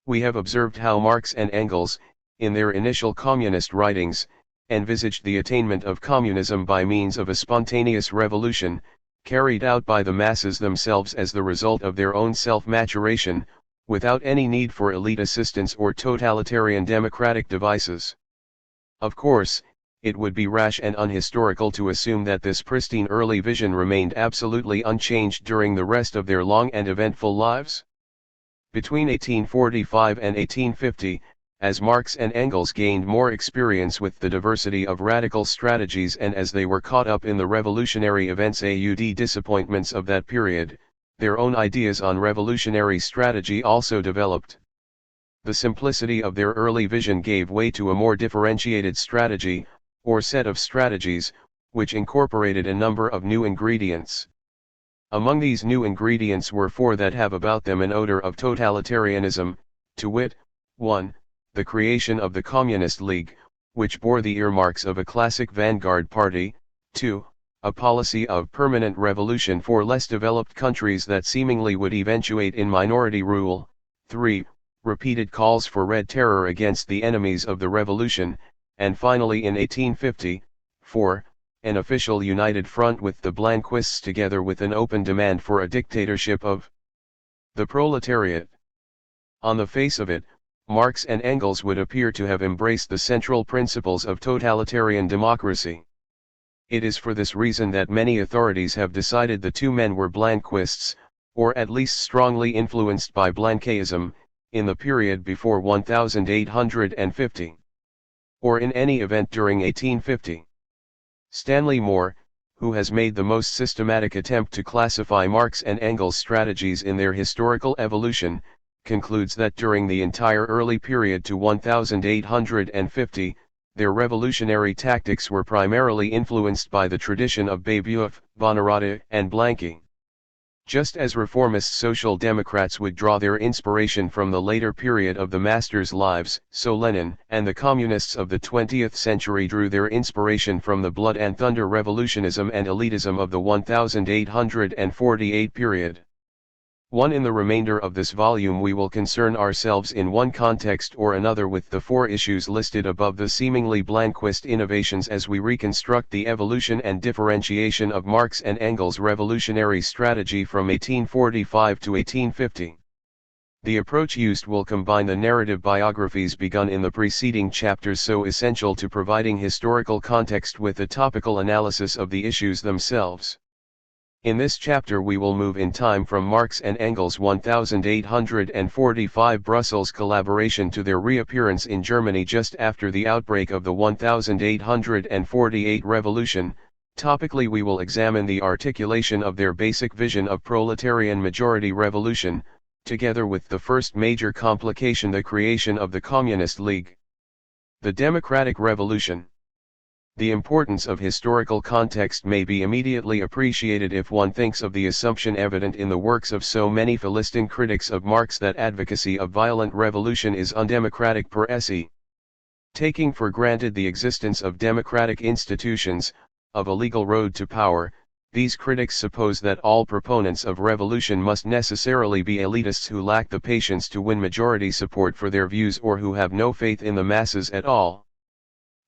We have observed how Marx and Engels, in their initial communist writings, envisaged the attainment of communism by means of a spontaneous revolution, carried out by the masses themselves as the result of their own self-maturation, without any need for elite assistance or totalitarian democratic devices. Of course, it would be rash and unhistorical to assume that this pristine early vision remained absolutely unchanged during the rest of their long and eventful lives. Between 1845 and 1850, as Marx and Engels gained more experience with the diversity of radical strategies and as they were caught up in the revolutionary events and disappointments of that period, their own ideas on revolutionary strategy also developed. The simplicity of their early vision gave way to a more differentiated strategy, or set of strategies, which incorporated a number of new ingredients. Among these new ingredients were four that have about them an odor of totalitarianism, to wit, 1. The creation of the Communist League, which bore the earmarks of a classic vanguard party, 2. A policy of permanent revolution for less developed countries that seemingly would eventuate in minority rule, 3. Repeated calls for red terror against the enemies of the revolution, and finally in 1850, 4. An official united front with the Blanquists together with an open demand for a dictatorship of the proletariat. On the face of it, Marx and Engels would appear to have embraced the central principles of totalitarian democracy. It is for this reason that many authorities have decided the two men were Blanquists, or at least strongly influenced by Blanquism, in the period before 1850. Or in any event during 1850. Stanley Moore, who has made the most systematic attempt to classify Marx and Engels' strategies in their historical evolution, concludes that during the entire early period to 1850, their revolutionary tactics were primarily influenced by the tradition of Babeuf, Buonarroti, and Blanqui. Just as reformist social democrats would draw their inspiration from the later period of the masters' lives, so Lenin and the communists of the 20th century drew their inspiration from the blood and thunder revolutionism and elitism of the 1848 period. In the remainder of this volume we will concern ourselves in one context or another with the four issues listed above the seemingly Blanquist innovations as we reconstruct the evolution and differentiation of Marx and Engels' revolutionary strategy from 1845 to 1850. The approach used will combine the narrative biographies begun in the preceding chapters so essential to providing historical context with a topical analysis of the issues themselves. In this chapter we will move in time from Marx and Engels' 1845 Brussels collaboration to their reappearance in Germany just after the outbreak of the 1848 revolution. Topically we will examine the articulation of their basic vision of proletarian majority revolution, together with the first major complication, the creation of the Communist League. The Democratic Revolution. The importance of historical context may be immediately appreciated if one thinks of the assumption evident in the works of so many Philistine critics of Marx that advocacy of violent revolution is undemocratic per se. Taking for granted the existence of democratic institutions, of a legal road to power, these critics suppose that all proponents of revolution must necessarily be elitists who lack the patience to win majority support for their views or who have no faith in the masses at all.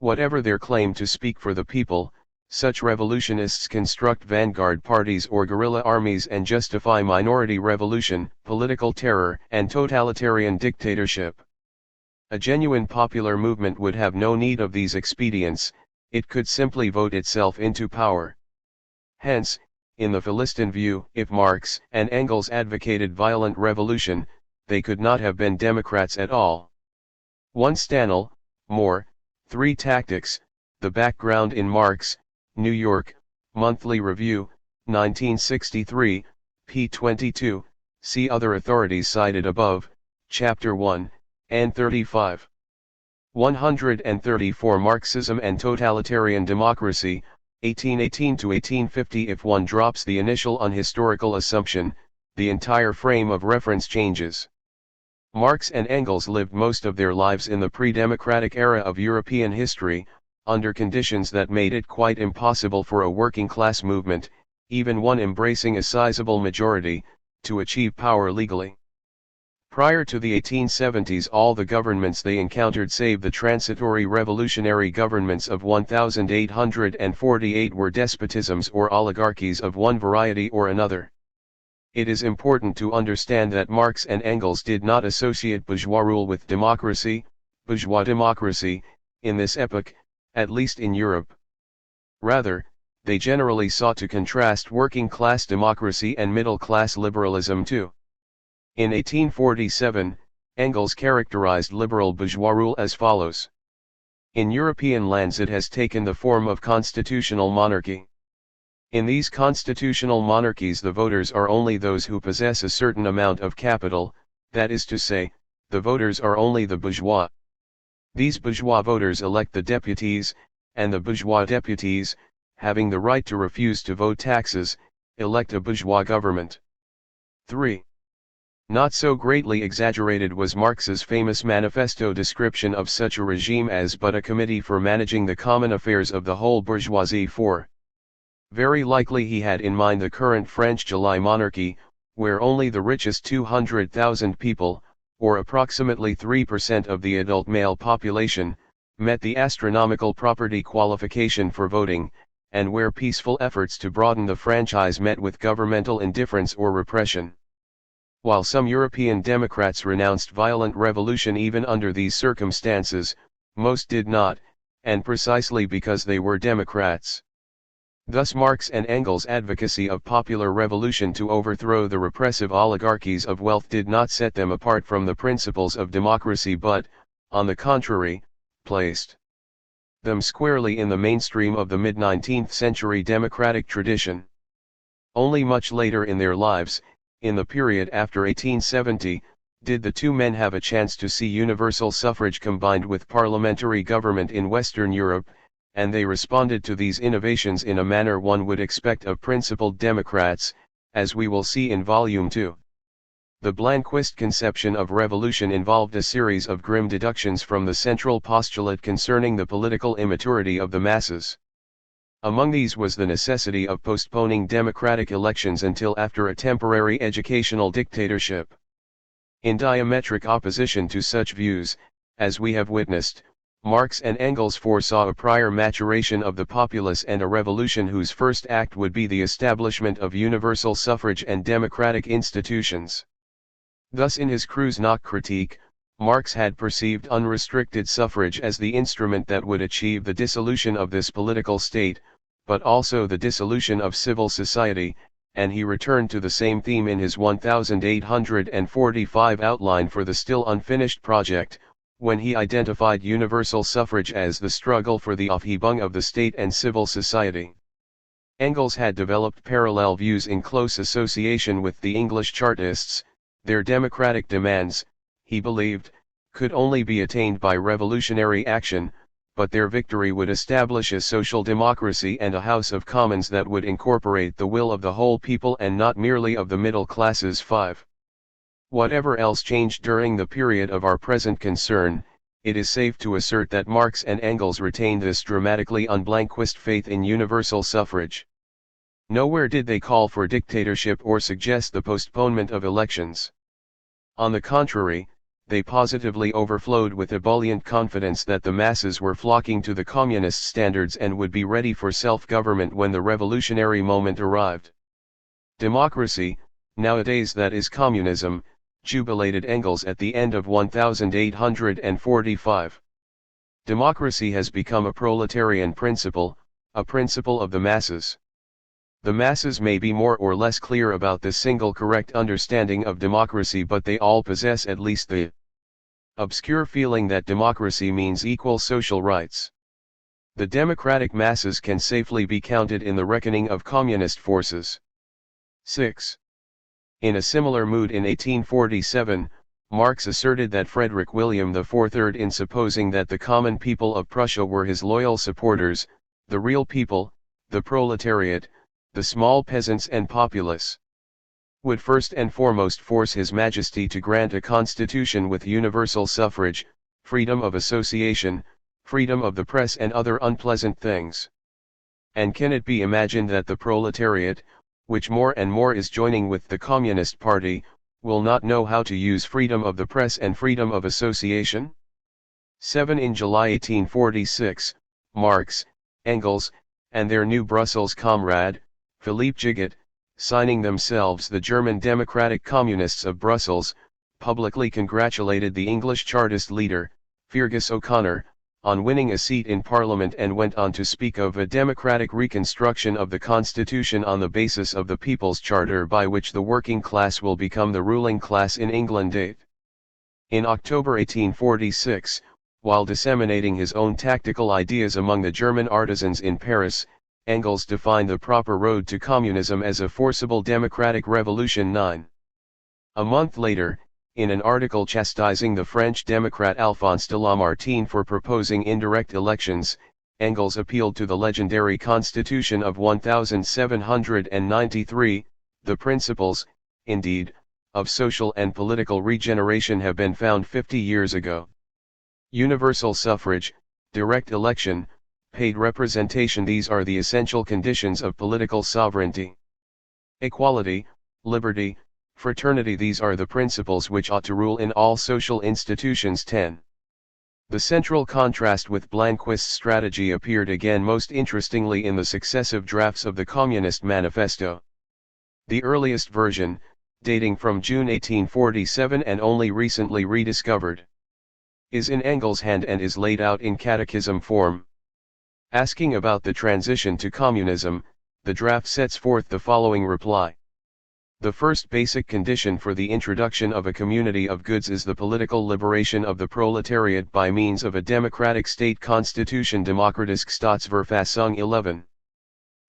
Whatever their claim to speak for the people, such revolutionists construct vanguard parties or guerrilla armies and justify minority revolution, political terror, and totalitarian dictatorship. A genuine popular movement would have no need of these expedients, it could simply vote itself into power. Hence, in the Philistine view, if Marx and Engels advocated violent revolution, they could not have been Democrats at all. 1 Stanley, Moore, 3 Tactics, The Background in Marx, New York, Monthly Review, 1963, p. 22, see other authorities cited above, Chapter 1, and 35. 134 Marxism and Totalitarian Democracy, 1818 to 1850. If one drops the initial unhistorical assumption, the entire frame of reference changes. Marx and Engels lived most of their lives in the pre-democratic era of European history, under conditions that made it quite impossible for a working-class movement, even one embracing a sizable majority, to achieve power legally. Prior to the 1870s, all the governments they encountered save the transitory revolutionary governments of 1848 were despotisms or oligarchies of one variety or another. It is important to understand that Marx and Engels did not associate bourgeois rule with democracy, bourgeois democracy, in this epoch, at least in Europe. Rather, they generally sought to contrast working-class democracy and middle-class liberalism too. In 1847, Engels characterized liberal bourgeois rule as follows. In European lands it has taken the form of constitutional monarchy. In these constitutional monarchies the voters are only those who possess a certain amount of capital, that is to say, the voters are only the bourgeois. These bourgeois voters elect the deputies, and the bourgeois deputies, having the right to refuse to vote taxes, elect a bourgeois government. 3. Not so greatly exaggerated was Marx's famous manifesto description of such a regime as but a committee for managing the common affairs of the whole bourgeoisie. 4. Very likely he had in mind the current French July monarchy, where only the richest 200,000 people, or approximately 3% of the adult male population, met the astronomical property qualification for voting, and where peaceful efforts to broaden the franchise met with governmental indifference or repression. While some European democrats renounced violent revolution even under these circumstances, most did not, and precisely because they were democrats. Thus Marx and Engels' advocacy of popular revolution to overthrow the repressive oligarchies of wealth did not set them apart from the principles of democracy but, on the contrary, placed them squarely in the mainstream of the mid-19th century democratic tradition. Only much later in their lives, in the period after 1870, did the two men have a chance to see universal suffrage combined with parliamentary government in Western Europe, and they responded to these innovations in a manner one would expect of principled democrats, as we will see in Volume 2. The Blanquist conception of revolution involved a series of grim deductions from the central postulate concerning the political immaturity of the masses. Among these was the necessity of postponing democratic elections until after a temporary educational dictatorship. In diametric opposition to such views, as we have witnessed, Marx and Engels foresaw a prior maturation of the populace and a revolution whose first act would be the establishment of universal suffrage and democratic institutions. Thus in his Kreuznach critique, Marx had perceived unrestricted suffrage as the instrument that would achieve the dissolution of this political state, but also the dissolution of civil society, and he returned to the same theme in his 1845 outline for the still unfinished project, when he identified universal suffrage as the struggle for the Aufhebung of the state and civil society. Engels had developed parallel views in close association with the English Chartists. Their democratic demands, he believed, could only be attained by revolutionary action, but their victory would establish a social democracy and a House of Commons that would incorporate the will of the whole people and not merely of the middle classes. 5. Whatever else changed during the period of our present concern, it is safe to assert that Marx and Engels retained this dramatically unblanquist faith in universal suffrage. Nowhere did they call for dictatorship or suggest the postponement of elections. On the contrary, they positively overflowed with ebullient confidence that the masses were flocking to the communist standards and would be ready for self-government when the revolutionary moment arrived. Democracy, nowadays that is communism, jubilated Engels at the end of 1845. Democracy has become a proletarian principle, a principle of the masses. The masses may be more or less clear about the single correct understanding of democracy, but they all possess at least the obscure feeling that democracy means equal social rights. The democratic masses can safely be counted in the reckoning of communist forces. 6. In a similar mood in 1847, Marx asserted that Frederick William IV in supposing that the common people of Prussia were his loyal supporters, the real people, the proletariat, the small peasants and populace, would first and foremost force His Majesty to grant a constitution with universal suffrage, freedom of association, freedom of the press and other unpleasant things. And can it be imagined that the proletariat, which more and more is joining with the Communist Party, will not know how to use freedom of the press and freedom of association? 7. In July 1846, Marx, Engels, and their new Brussels comrade, Philippe Gigot, signing themselves the German Democratic Communists of Brussels, publicly congratulated the English Chartist leader, Feargus O'Connor, on winning a seat in Parliament, and went on to speak of a democratic reconstruction of the constitution on the basis of the People's Charter, by which the working class will become the ruling class in England. In October 1846, while disseminating his own tactical ideas among the German artisans in Paris, Engels defined the proper road to communism as a forcible democratic revolution. 9. A month later, in an article chastising the French Democrat Alphonse de Lamartine for proposing indirect elections, Engels appealed to the legendary Constitution of 1793. The principles, indeed, of social and political regeneration have been found 50 years ago. Universal suffrage, direct election, paid representation, these are the essential conditions of political sovereignty. Equality, liberty, fraternity, these are the principles which ought to rule in all social institutions. 10. The central contrast with Blanquist's strategy appeared again most interestingly in the successive drafts of the Communist Manifesto. The earliest version, dating from June 1847 and only recently rediscovered, is in Engels' hand and is laid out in catechism form. Asking about the transition to communism, the draft sets forth the following reply. The first basic condition for the introduction of a community of goods is the political liberation of the proletariat by means of a democratic state constitution, Demokratische Staatsverfassung. 11.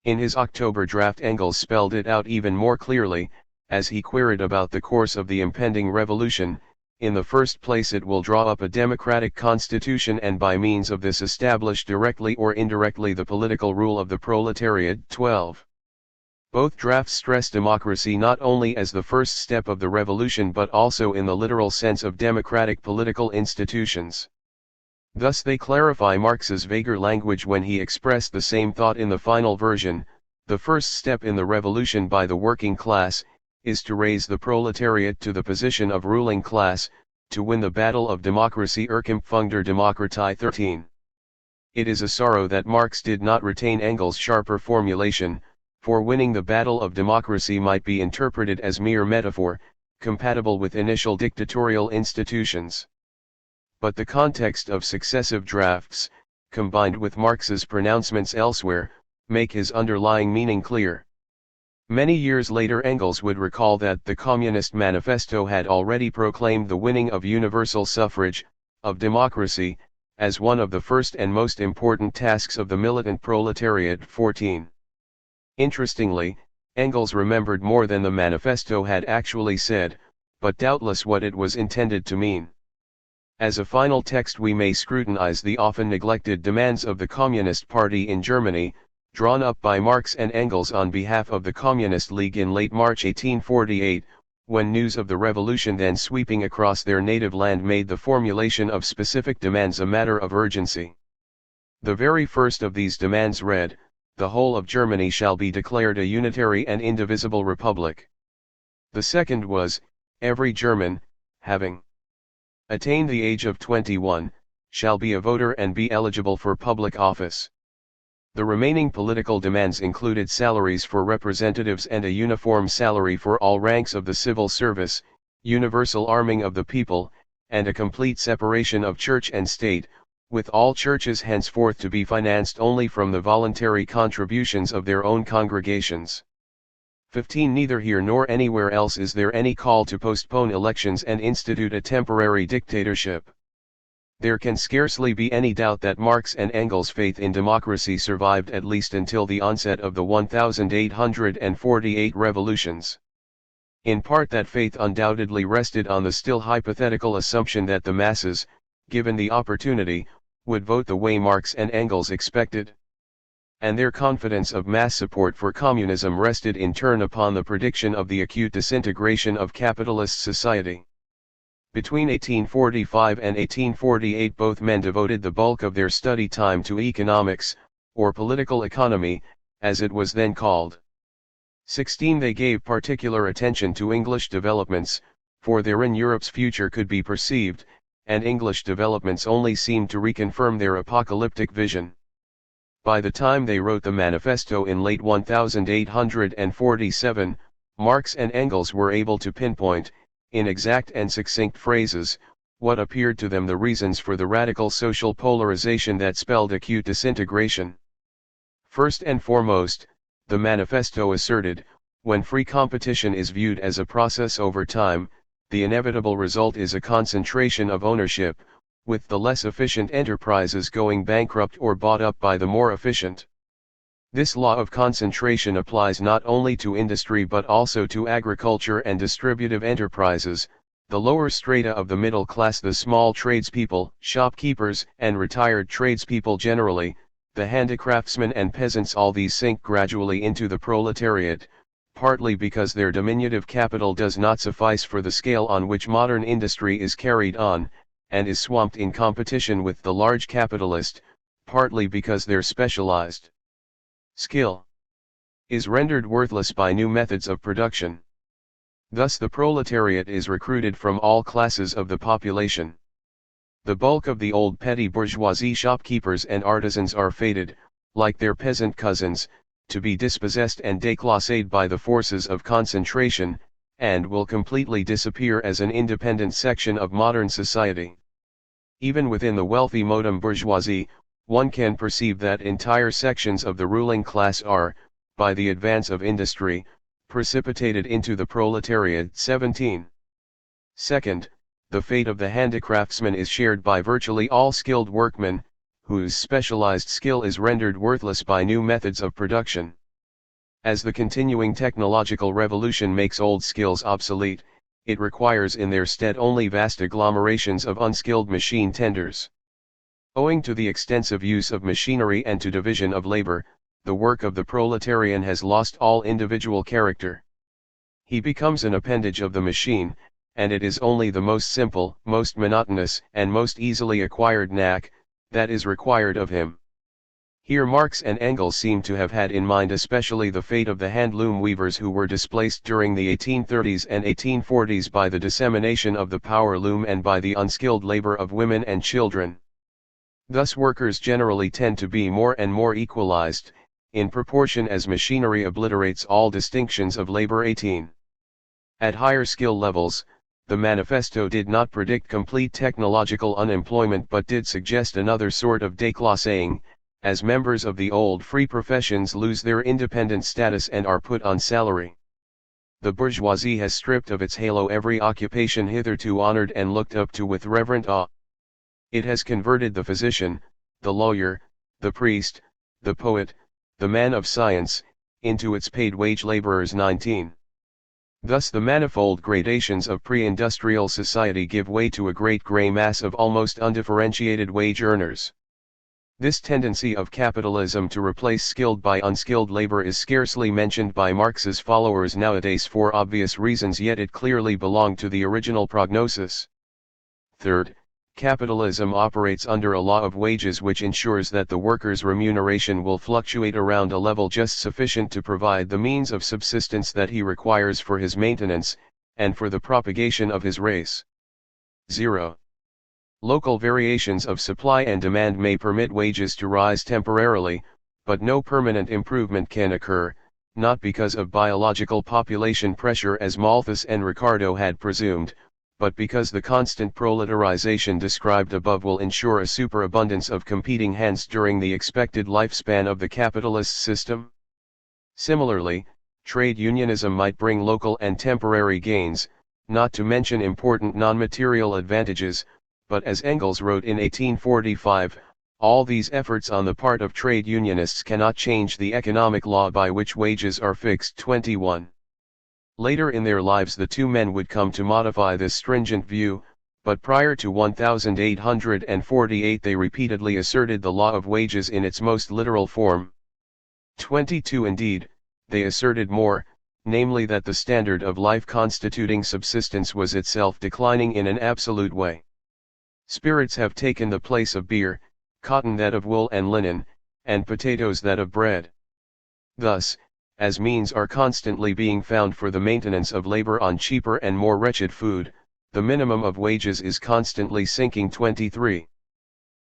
In his October draft, Engels spelled it out even more clearly, as he queried about the course of the impending revolution. In the first place, it will draw up a democratic constitution and by means of this establish directly or indirectly the political rule of the proletariat. 12. Both drafts stress democracy not only as the first step of the revolution but also in the literal sense of democratic political institutions. Thus they clarify Marx's vaguer language when he expressed the same thought in the final version. The first step in the revolution by the working class is to raise the proletariat to the position of ruling class, to win the battle of democracy. Erkämpfung der Demokratie. 13. It is a sorrow that Marx did not retain Engels' sharper formulation, for winning the battle of democracy might be interpreted as mere metaphor, compatible with initial dictatorial institutions. But the context of successive drafts, combined with Marx's pronouncements elsewhere, make his underlying meaning clear. Many years later, Engels would recall that the Communist Manifesto had already proclaimed the winning of universal suffrage, of democracy, as one of the first and most important tasks of the militant proletariat. 14. Interestingly, Engels remembered more than the manifesto had actually said, but doubtless what it was intended to mean. As a final text, we may scrutinize the often neglected demands of the Communist Party in Germany, drawn up by Marx and Engels on behalf of the Communist League in late March 1848, when news of the revolution then sweeping across their native land made the formulation of specific demands a matter of urgency. The very first of these demands read, "The whole of Germany shall be declared a unitary and indivisible republic." The second was, "Every German, having attained the age of 21, shall be a voter and be eligible for public office." The remaining political demands included salaries for representatives and a uniform salary for all ranks of the civil service, universal arming of the people, and a complete separation of church and state, with all churches henceforth to be financed only from the voluntary contributions of their own congregations. 15. Neither here nor anywhere else is there any call to postpone elections and institute a temporary dictatorship. There can scarcely be any doubt that Marx and Engels' faith in democracy survived at least until the onset of the 1848 revolutions. In part that faith undoubtedly rested on the still hypothetical assumption that the masses, given the opportunity, would vote the way Marx and Engels expected. And their confidence of mass support for communism rested in turn upon the prediction of the acute disintegration of capitalist society. Between 1845 and 1848 both men devoted the bulk of their study time to economics, or political economy, as it was then called. 16. They gave particular attention to English developments, for therein Europe's future could be perceived, and English developments only seemed to reconfirm their apocalyptic vision. By the time they wrote the manifesto in late 1847, Marx and Engels were able to pinpoint, in exact and succinct phrases, what appeared to them the reasons for the radical social polarization that spelled acute disintegration. First and foremost, the manifesto asserted, when free competition is viewed as a process over time, the inevitable result is a concentration of ownership, with the less efficient enterprises going bankrupt or bought up by the more efficient. This law of concentration applies not only to industry but also to agriculture and distributive enterprises, the lower strata of the middle class, the small tradespeople, shopkeepers, and retired tradespeople generally, the handicraftsmen and peasants, all these sink gradually into the proletariat, partly because their diminutive capital does not suffice for the scale on which modern industry is carried on, and is swamped in competition with the large capitalist, partly because their specialized skill is rendered worthless by new methods of production. Thus the proletariat is recruited from all classes of the population. The bulk of the old petty bourgeoisie shopkeepers and artisans are fated, like their peasant cousins, to be dispossessed and déclassed by the forces of concentration, and will completely disappear as an independent section of modern society. Even within the wealthy modem bourgeoisie, one can perceive that entire sections of the ruling class are, by the advance of industry, precipitated into the proletariat. 17. Second, the fate of the handicraftsman is shared by virtually all skilled workmen, whose specialized skill is rendered worthless by new methods of production. As the continuing technological revolution makes old skills obsolete, it requires in their stead only vast agglomerations of unskilled machine tenders. Owing to the extensive use of machinery and to division of labor, the work of the proletarian has lost all individual character. He becomes an appendage of the machine, and it is only the most simple, most monotonous, and most easily acquired knack that is required of him. Here Marx and Engels seem to have had in mind especially the fate of the handloom weavers who were displaced during the 1830s and 1840s by the dissemination of the power loom and by the unskilled labor of women and children. Thus workers generally tend to be more and more equalized, in proportion as machinery obliterates all distinctions of labor. 18. At higher skill levels, the manifesto did not predict complete technological unemployment but did suggest another sort of déclassing, as members of the old free professions lose their independent status and are put on salary. The bourgeoisie has stripped of its halo every occupation hitherto honored and looked up to with reverent awe. It has converted the physician, the lawyer, the priest, the poet, the man of science, into its paid wage laborers. 19. Thus the manifold gradations of pre-industrial society give way to a great gray mass of almost undifferentiated wage earners. This tendency of capitalism to replace skilled by unskilled labor is scarcely mentioned by Marx's followers nowadays for obvious reasons, yet it clearly belonged to the original prognosis. Third, capitalism operates under a law of wages which ensures that the worker's remuneration will fluctuate around a level just sufficient to provide the means of subsistence that he requires for his maintenance, and for the propagation of his race. 0. Local variations of supply and demand may permit wages to rise temporarily, but no permanent improvement can occur, not because of biological population pressure as Malthus and Ricardo had presumed, but because the constant proletarization described above will ensure a superabundance of competing hands during the expected lifespan of the capitalist system. Similarly, trade unionism might bring local and temporary gains, not to mention important non-material advantages, but as Engels wrote in 1845, all these efforts on the part of trade unionists cannot change the economic law by which wages are fixed. 21. Later in their lives the two men would come to modify this stringent view, but prior to 1848 they repeatedly asserted the law of wages in its most literal form. 22. Indeed, they asserted more, namely that the standard of life constituting subsistence was itself declining in an absolute way. Spirits have taken the place of beer, cotton that of wool and linen, and potatoes that of bread. Thus, as means are constantly being found for the maintenance of labor on cheaper and more wretched food, the minimum of wages is constantly sinking. 23.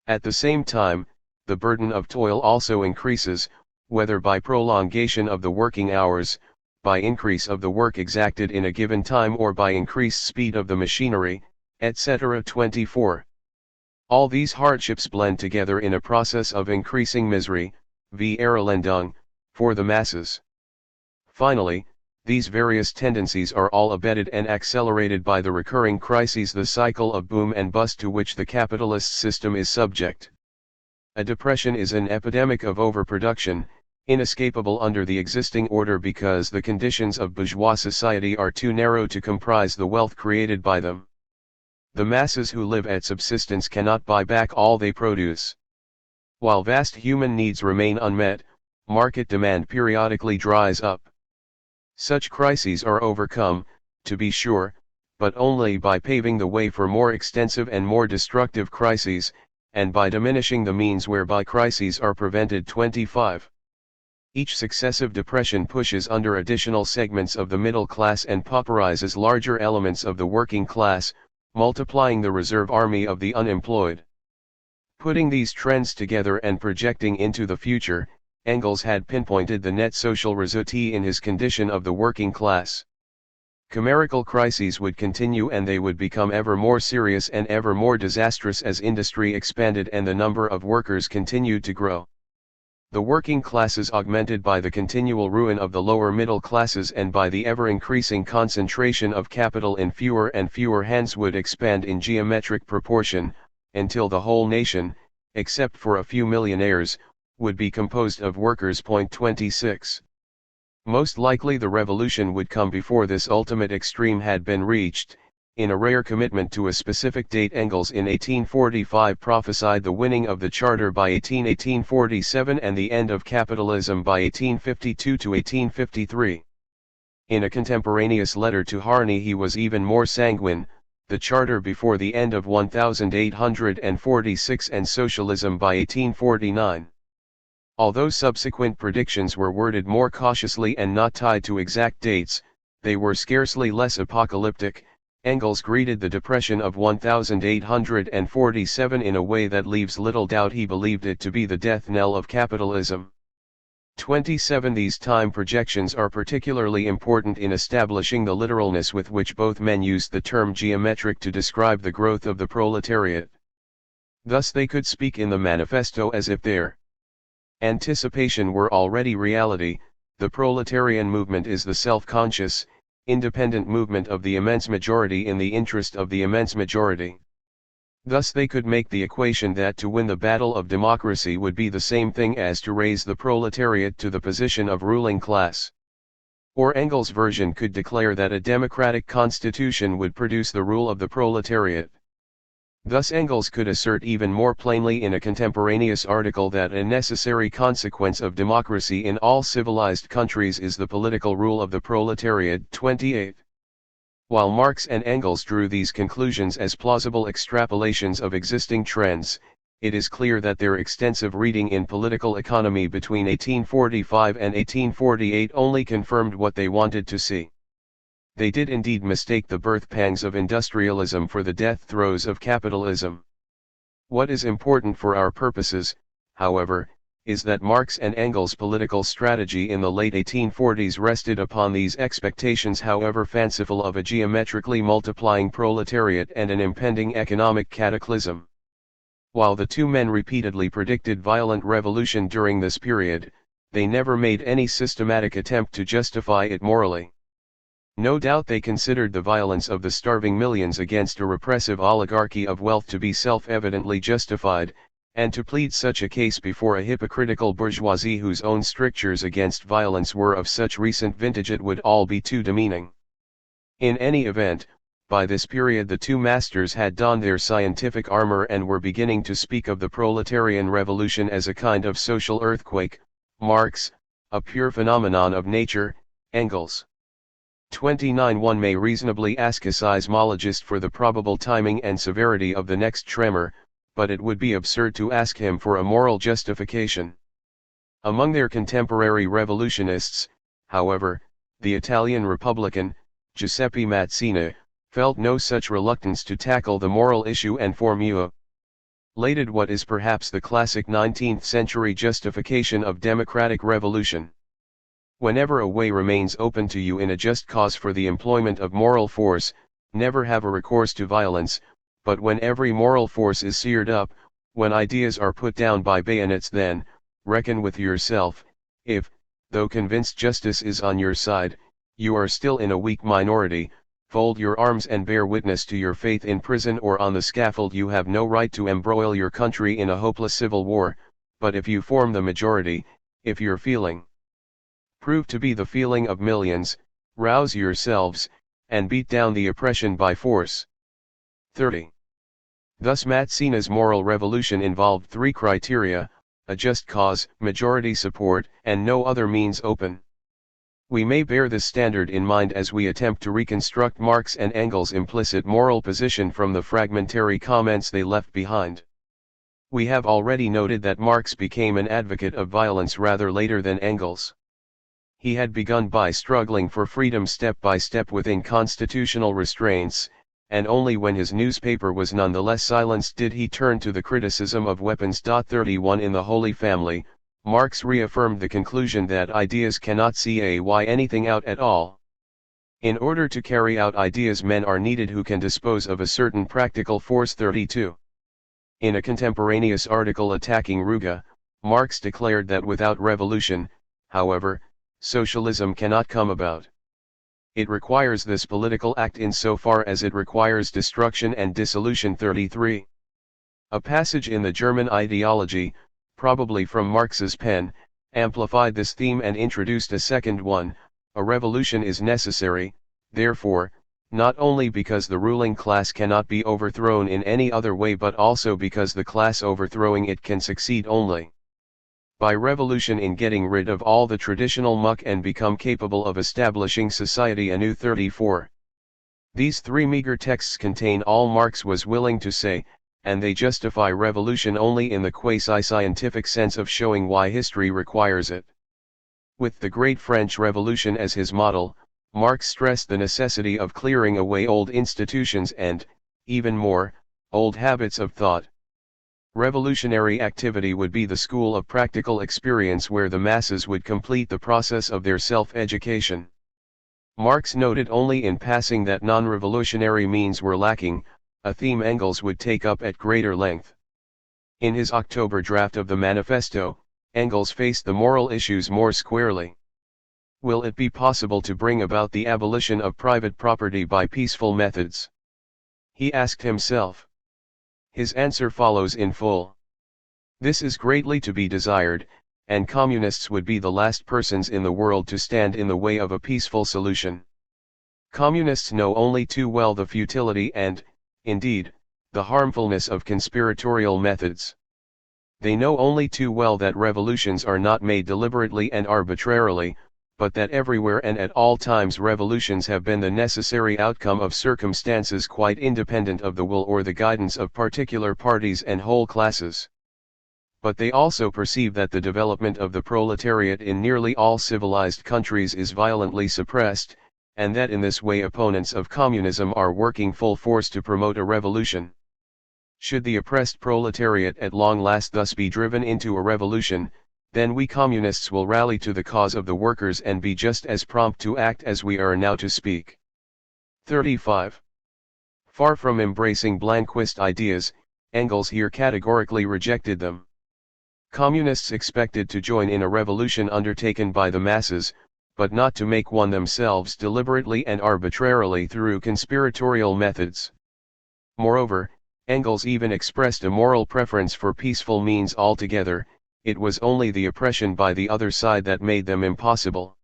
At the same time, the burden of toil also increases, whether by prolongation of the working hours, by increase of the work exacted in a given time, or by increased speed of the machinery, etc. 24. All these hardships blend together in a process of increasing misery, Verelendung, for the masses. Finally, these various tendencies are all abetted and accelerated by the recurring crises, the cycle of boom and bust to which the capitalist system is subject. A depression is an epidemic of overproduction, inescapable under the existing order because the conditions of bourgeois society are too narrow to comprise the wealth created by them. The masses who live at subsistence cannot buy back all they produce. While vast human needs remain unmet, market demand periodically dries up. Such crises are overcome, to be sure, but only by paving the way for more extensive and more destructive crises, and by diminishing the means whereby crises are prevented. 25. Each successive depression pushes under additional segments of the middle class and pauperizes larger elements of the working class, multiplying the reserve army of the unemployed. Putting these trends together and projecting into the future, Engels had pinpointed the net social resultat in his condition of the working class. Chimerical crises would continue, and they would become ever more serious and ever more disastrous as industry expanded and the number of workers continued to grow. The working classes, augmented by the continual ruin of the lower middle classes and by the ever-increasing concentration of capital in fewer and fewer hands, would expand in geometric proportion, until the whole nation, except for a few millionaires, would be composed of workers. 26. Most likely the revolution would come before this ultimate extreme had been reached. In a rare commitment to a specific date, Engels in 1845 prophesied the winning of the Charter by 1847 and the end of capitalism by 1852 to 1853. In a contemporaneous letter to Harney he was even more sanguine: the Charter before the end of 1846 and socialism by 1849. Although subsequent predictions were worded more cautiously and not tied to exact dates, they were scarcely less apocalyptic. Engels greeted the depression of 1847 in a way that leaves little doubt he believed it to be the death knell of capitalism. 27. These time projections are particularly important in establishing the literalness with which both men used the term geometric to describe the growth of the proletariat. Thus they could speak in the manifesto as if their anticipation were already reality. The proletarian movement is the self-conscious, independent movement of the immense majority in the interest of the immense majority. Thus they could make the equation that to win the battle of democracy would be the same thing as to raise the proletariat to the position of ruling class. Or Engels' version could declare that a democratic constitution would produce the rule of the proletariat. Thus Engels could assert even more plainly in a contemporaneous article that a necessary consequence of democracy in all civilized countries is the political rule of the proletariat. 28. While Marx and Engels drew these conclusions as plausible extrapolations of existing trends, it is clear that their extensive reading in political economy between 1845 and 1848 only confirmed what they wanted to see. They did indeed mistake the birth pangs of industrialism for the death throes of capitalism. What is important for our purposes, however, is that Marx and Engels' political strategy in the late 1840s rested upon these expectations, however fanciful, of a geometrically multiplying proletariat and an impending economic cataclysm. While the two men repeatedly predicted violent revolution during this period, they never made any systematic attempt to justify it morally. No doubt they considered the violence of the starving millions against a repressive oligarchy of wealth to be self-evidently justified, and to plead such a case before a hypocritical bourgeoisie whose own strictures against violence were of such recent vintage it would all be too demeaning. In any event, by this period the two masters had donned their scientific armor and were beginning to speak of the proletarian revolution as a kind of social earthquake, Marx, a pure phenomenon of nature, Engels. 29. One may reasonably ask a seismologist for the probable timing and severity of the next tremor, but it would be absurd to ask him for a moral justification. Among their contemporary revolutionists, however, the Italian Republican, Giuseppe Mazzini, felt no such reluctance to tackle the moral issue and formulated what is perhaps the classic 19th century justification of democratic revolution. Whenever a way remains open to you in a just cause for the employment of moral force, never have a recourse to violence, but when every moral force is seared up, when ideas are put down by bayonets, then, reckon with yourself. If, though convinced justice is on your side, you are still in a weak minority, fold your arms and bear witness to your faith in prison or on the scaffold. You have no right to embroil your country in a hopeless civil war, but if you form the majority, if your feeling prove to be the feeling of millions, rouse yourselves, and beat down the oppression by force. 30. Thus Mazzini's moral revolution involved three criteria: a just cause, majority support, and no other means open. We may bear this standard in mind as we attempt to reconstruct Marx and Engels' implicit moral position from the fragmentary comments they left behind. We have already noted that Marx became an advocate of violence rather later than Engels. He had begun by struggling for freedom step by step within constitutional restraints, and only when his newspaper was nonetheless silenced did he turn to the criticism of weapons. 31 In the Holy Family, Marx reaffirmed the conclusion that ideas cannot say anything out at all. In order to carry out ideas, men are needed who can dispose of a certain practical force. 32. In a contemporaneous article attacking Ruga, Marx declared that without revolution, however, socialism cannot come about. It requires this political act insofar as it requires destruction and dissolution. 33. A passage in the German ideology, probably from Marx's pen, amplified this theme and introduced a second one: a revolution is necessary, therefore, not only because the ruling class cannot be overthrown in any other way, but also because the class overthrowing it can succeed only by revolution in getting rid of all the traditional muck and become capable of establishing society anew. 34. These three meager texts contain all Marx was willing to say, and they justify revolution only in the quasi-scientific sense of showing why history requires it. With the Great French Revolution as his model, Marx stressed the necessity of clearing away old institutions and, even more, old habits of thought. Revolutionary activity would be the school of practical experience where the masses would complete the process of their self-education. Marx noted only in passing that non-revolutionary means were lacking, a theme Engels would take up at greater length. In his October draft of the manifesto, Engels faced the moral issues more squarely. Will it be possible to bring about the abolition of private property by peaceful methods? He asked himself. His answer follows in full. This is greatly to be desired, and communists would be the last persons in the world to stand in the way of a peaceful solution. Communists know only too well the futility and, indeed, the harmfulness of conspiratorial methods. They know only too well that revolutions are not made deliberately and arbitrarily, but that everywhere and at all times revolutions have been the necessary outcome of circumstances quite independent of the will or the guidance of particular parties and whole classes. But they also perceive that the development of the proletariat in nearly all civilized countries is violently suppressed, and that in this way opponents of communism are working full force to promote a revolution. Should the oppressed proletariat at long last thus be driven into a revolution, then we communists will rally to the cause of the workers and be just as prompt to act as we are now to speak. 35. Far from embracing Blanquist ideas, Engels here categorically rejected them. Communists expected to join in a revolution undertaken by the masses, but not to make one themselves deliberately and arbitrarily through conspiratorial methods. Moreover, Engels even expressed a moral preference for peaceful means altogether. It was only the oppression by the other side that made them impossible.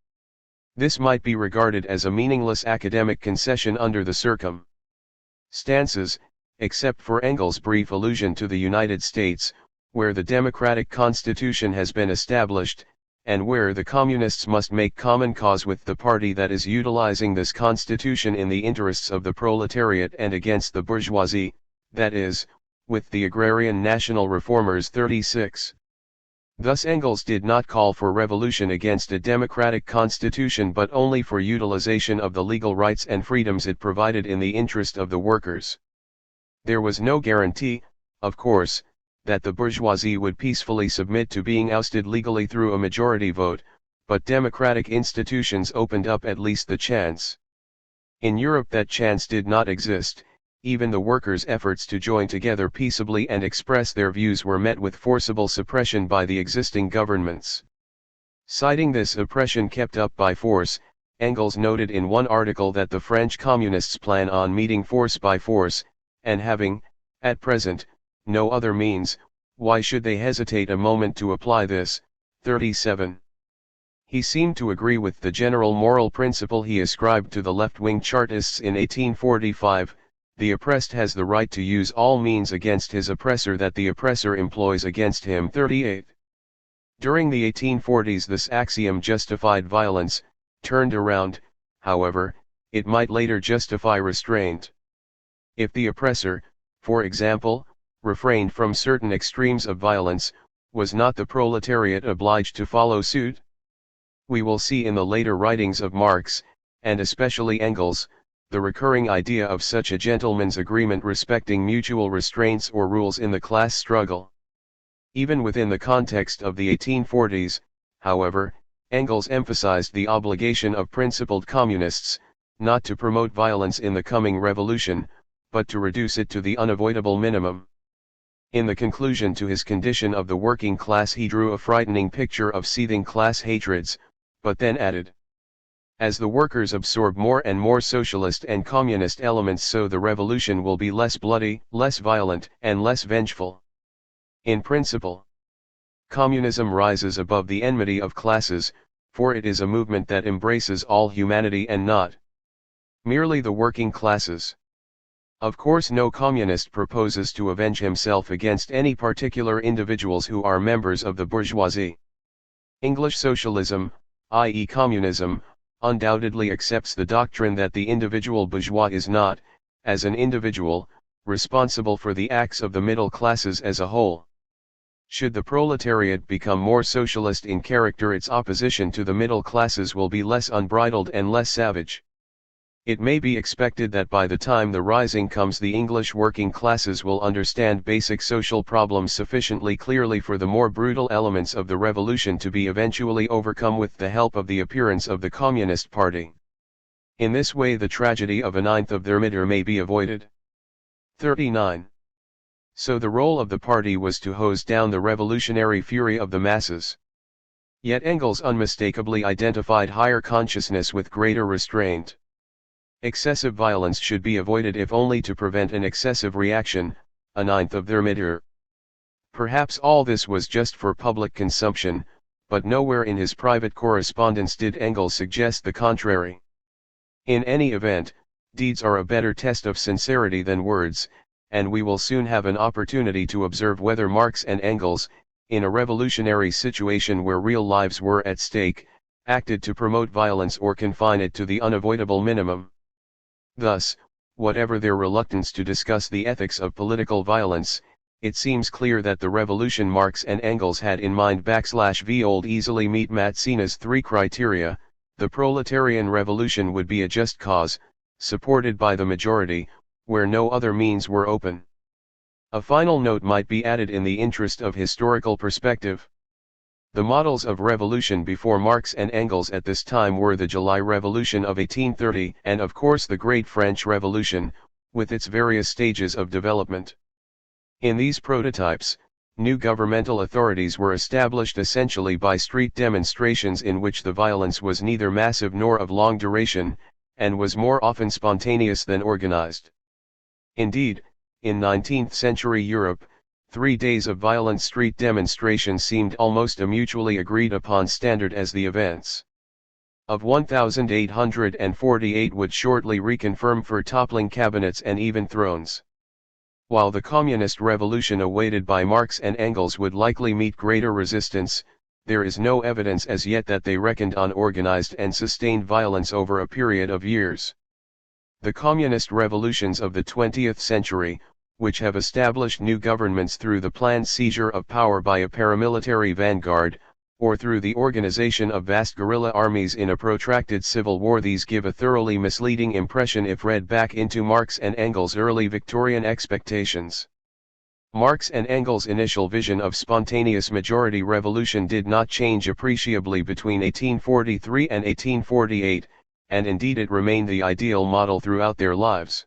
This might be regarded as a meaningless academic concession under the circumstances, except for Engels' brief allusion to the United States, where the democratic constitution has been established, and where the communists must make common cause with the party that is utilizing this constitution in the interests of the proletariat and against the bourgeoisie, that is, with the agrarian national reformers. 36. Thus Engels did not call for revolution against a democratic constitution but only for utilization of the legal rights and freedoms it provided in the interest of the workers. There was no guarantee, of course, that the bourgeoisie would peacefully submit to being ousted legally through a majority vote, but democratic institutions opened up at least the chance. In Europe that chance did not exist. Even the workers' efforts to join together peaceably and express their views were met with forcible suppression by the existing governments. Citing this oppression kept up by force, Engels noted in one article that the French communists plan on meeting force by force, and having, at present, no other means, why should they hesitate a moment to apply this? 37. He seemed to agree with the general moral principle he ascribed to the left-wing Chartists in 1845, the oppressed has the right to use all means against his oppressor that the oppressor employs against him. 38. During the 1840s this axiom justified violence. Turned around, however, it might later justify restraint. If the oppressor, for example, refrained from certain extremes of violence, was not the proletariat obliged to follow suit? We will see in the later writings of Marx, and especially Engels, the recurring idea of such a gentleman's agreement respecting mutual restraints or rules in the class struggle. Even within the context of the 1840s, however, Engels emphasized the obligation of principled communists, not to promote violence in the coming revolution, but to reduce it to the unavoidable minimum. In the conclusion to his condition of the working class he drew a frightening picture of seething class hatreds, but then added, as the workers absorb more and more socialist and communist elements so the revolution will be less bloody, less violent, and less vengeful. In principle, communism rises above the enmity of classes, for it is a movement that embraces all humanity and not merely the working classes. Of course no communist proposes to avenge himself against any particular individuals who are members of the bourgeoisie. English socialism, i.e. communism, undoubtedly accepts the doctrine that the individual bourgeois is not, as an individual, responsible for the acts of the middle classes as a whole. Should the proletariat become more socialist in character, its opposition to the middle classes will be less unbridled and less savage. It may be expected that by the time the rising comes the English working classes will understand basic social problems sufficiently clearly for the more brutal elements of the revolution to be eventually overcome with the help of the appearance of the Communist Party. In this way the tragedy of a 9th of Thermidor may be avoided. 39. So the role of the party was to hose down the revolutionary fury of the masses. Yet Engels unmistakably identified higher consciousness with greater restraint. Excessive violence should be avoided if only to prevent an excessive reaction, a 9th of Thermidor. Perhaps all this was just for public consumption, but nowhere in his private correspondence did Engels suggest the contrary. In any event, deeds are a better test of sincerity than words, and we will soon have an opportunity to observe whether Marx and Engels, in a revolutionary situation where real lives were at stake, acted to promote violence or confine it to the unavoidable minimum. Thus, whatever their reluctance to discuss the ethics of political violence, it seems clear that the revolution Marx and Engels had in mind /v old easily meet Mazzini's three criteria. The proletarian revolution would be a just cause, supported by the majority, where no other means were open. A final note might be added in the interest of historical perspective. The models of revolution before Marx and Engels at this time were the July Revolution of 1830 and of course the Great French Revolution, with its various stages of development. In these prototypes, new governmental authorities were established essentially by street demonstrations in which the violence was neither massive nor of long duration, and was more often spontaneous than organized. Indeed, in 19th-century Europe, 3 days of violent street demonstrations seemed almost a mutually agreed upon standard as the events of 1848 would shortly reconfirm for toppling cabinets and even thrones. While the communist revolution awaited by Marx and Engels would likely meet greater resistance, there is no evidence as yet that they reckoned on organized and sustained violence over a period of years. The communist revolutions of the 20th century, which have established new governments through the planned seizure of power by a paramilitary vanguard, or through the organization of vast guerrilla armies in a protracted civil war. These give a thoroughly misleading impression if read back into Marx and Engels' early Victorian expectations. Marx and Engels' initial vision of spontaneous majority revolution did not change appreciably between 1843 and 1848, and indeed it remained the ideal model throughout their lives.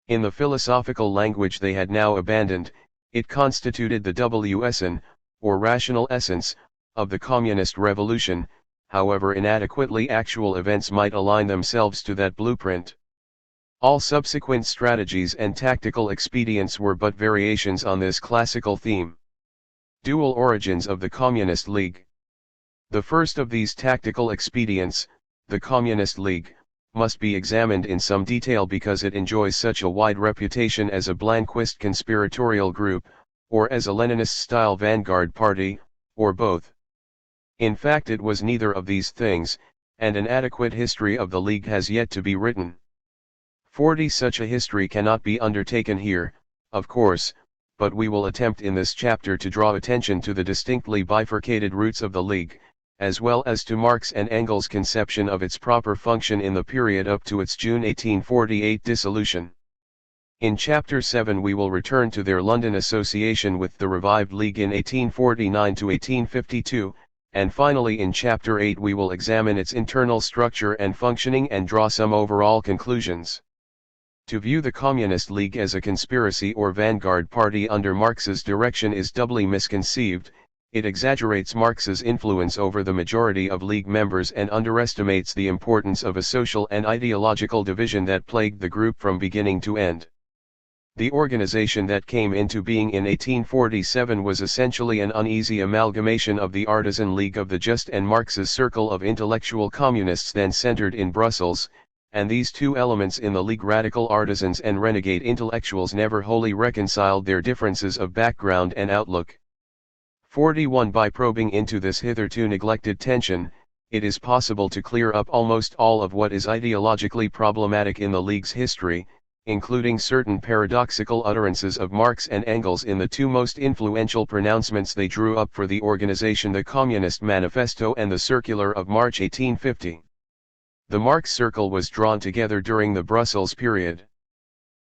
In the philosophical language they had now abandoned, it constituted the WSN, or rational essence, of the communist revolution, however inadequately actual events might align themselves to that blueprint. All subsequent strategies and tactical expedients were but variations on this classical theme. Dual origins of the Communist League. The first of these tactical expedients, the Communist League, must be examined in some detail because it enjoys such a wide reputation as a Blanquist conspiratorial group, or as a Leninist-style vanguard party, or both. In fact, it was neither of these things, and an adequate history of the League has yet to be written. Such a history cannot be undertaken here, of course, but we will attempt in this chapter to draw attention to the distinctly bifurcated roots of the League, as well as to Marx and Engels' conception of its proper function in the period up to its June 1848 dissolution. In Chapter 7 we will return to their London association with the revived League in 1849 to 1852, and finally in Chapter 8 we will examine its internal structure and functioning and draw some overall conclusions. To view the Communist League as a conspiracy or vanguard party under Marx's direction is doubly misconceived. It exaggerates Marx's influence over the majority of League members and underestimates the importance of a social and ideological division that plagued the group from beginning to end. The organization that came into being in 1847 was essentially an uneasy amalgamation of the Artisan League of the Just and Marx's circle of intellectual communists then centered in Brussels, and these two elements in the League, radical artisans and renegade intellectuals, never wholly reconciled their differences of background and outlook. 41. By probing into this hitherto neglected tension, it is possible to clear up almost all of what is ideologically problematic in the League's history, including certain paradoxical utterances of Marx and Engels in the two most influential pronouncements they drew up for the organization, the Communist Manifesto and the Circular of March 1850. The Marx Circle was drawn together during the Brussels period.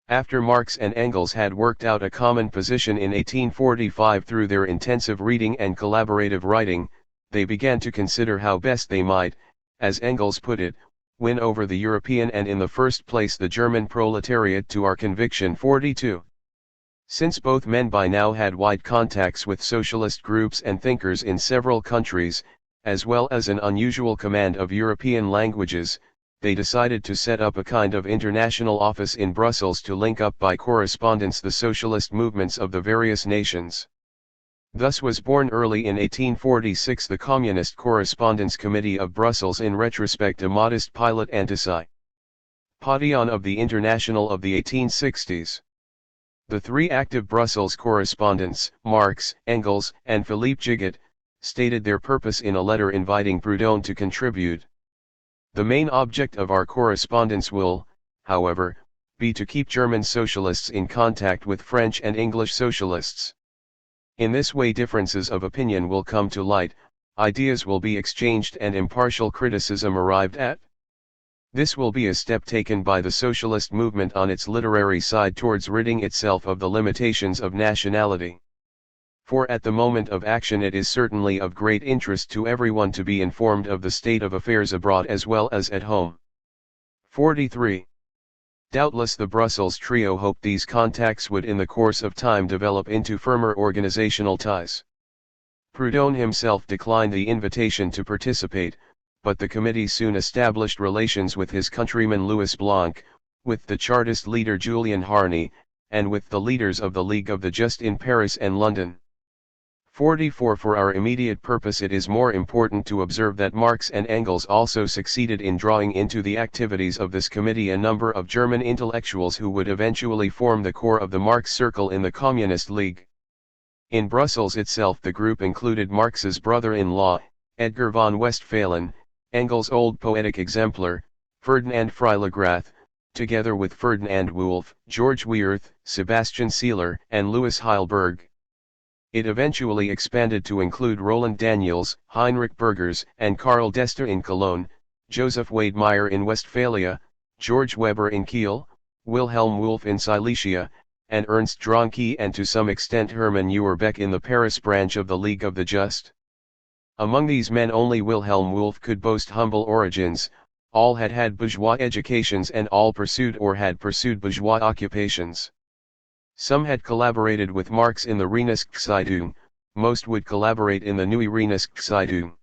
After Marx and Engels had worked out a common position in 1845 through their intensive reading and collaborative writing, they began to consider how best they might, as Engels put it, win over the European and in the first place the German proletariat to our conviction. 42. Since both men by now had wide contacts with socialist groups and thinkers in several countries, as well as an unusual command of European languages, they decided to set up a kind of international office in Brussels to link up by correspondence the socialist movements of the various nations. Thus was born early in 1846 the Communist Correspondence Committee of Brussels, in retrospect a modest pilot antipation of the International of the 1860s. The three active Brussels correspondents, Marx, Engels, and Philippe Gigot, stated their purpose in a letter inviting Proudhon to contribute. The main object of our correspondence will, however, be to keep German socialists in contact with French and English socialists. In this way differences of opinion will come to light, ideas will be exchanged and impartial criticism arrived at. This will be a step taken by the socialist movement on its literary side towards ridding itself of the limitations of nationality. For at the moment of action it is certainly of great interest to everyone to be informed of the state of affairs abroad as well as at home. 43. Doubtless the Brussels trio hoped these contacts would in the course of time develop into firmer organizational ties. Proudhon himself declined the invitation to participate, but the committee soon established relations with his countryman Louis Blanc, with the Chartist leader Julian Harney, and with the leaders of the League of the Just in Paris and London. 44. For our immediate purpose it is more important to observe that Marx and Engels also succeeded in drawing into the activities of this committee a number of German intellectuals who would eventually form the core of the Marx Circle in the Communist League. In Brussels itself the group included Marx's brother-in-law, Edgar von Westphalen, Engels' old poetic exemplar, Ferdinand Freiligrath, together with Ferdinand Wolff, George Weirth, Sebastian Seeler, and Louis Heilberg. It eventually expanded to include Roland Daniels, Heinrich Burgers, and Karl Dester in Cologne, Joseph Wedemeyer in Westphalia, George Weber in Kiel, Wilhelm Wolff in Silesia, and Ernst Dronke and to some extent Hermann Uerbeck in the Paris branch of the League of the Just. Among these men only Wilhelm Wolff could boast humble origins, all had had bourgeois educations and all pursued or had pursued bourgeois occupations. Some had collaborated with Marx in the Reinigungszeitung, most would collaborate in the Neue Reinigungszeitung.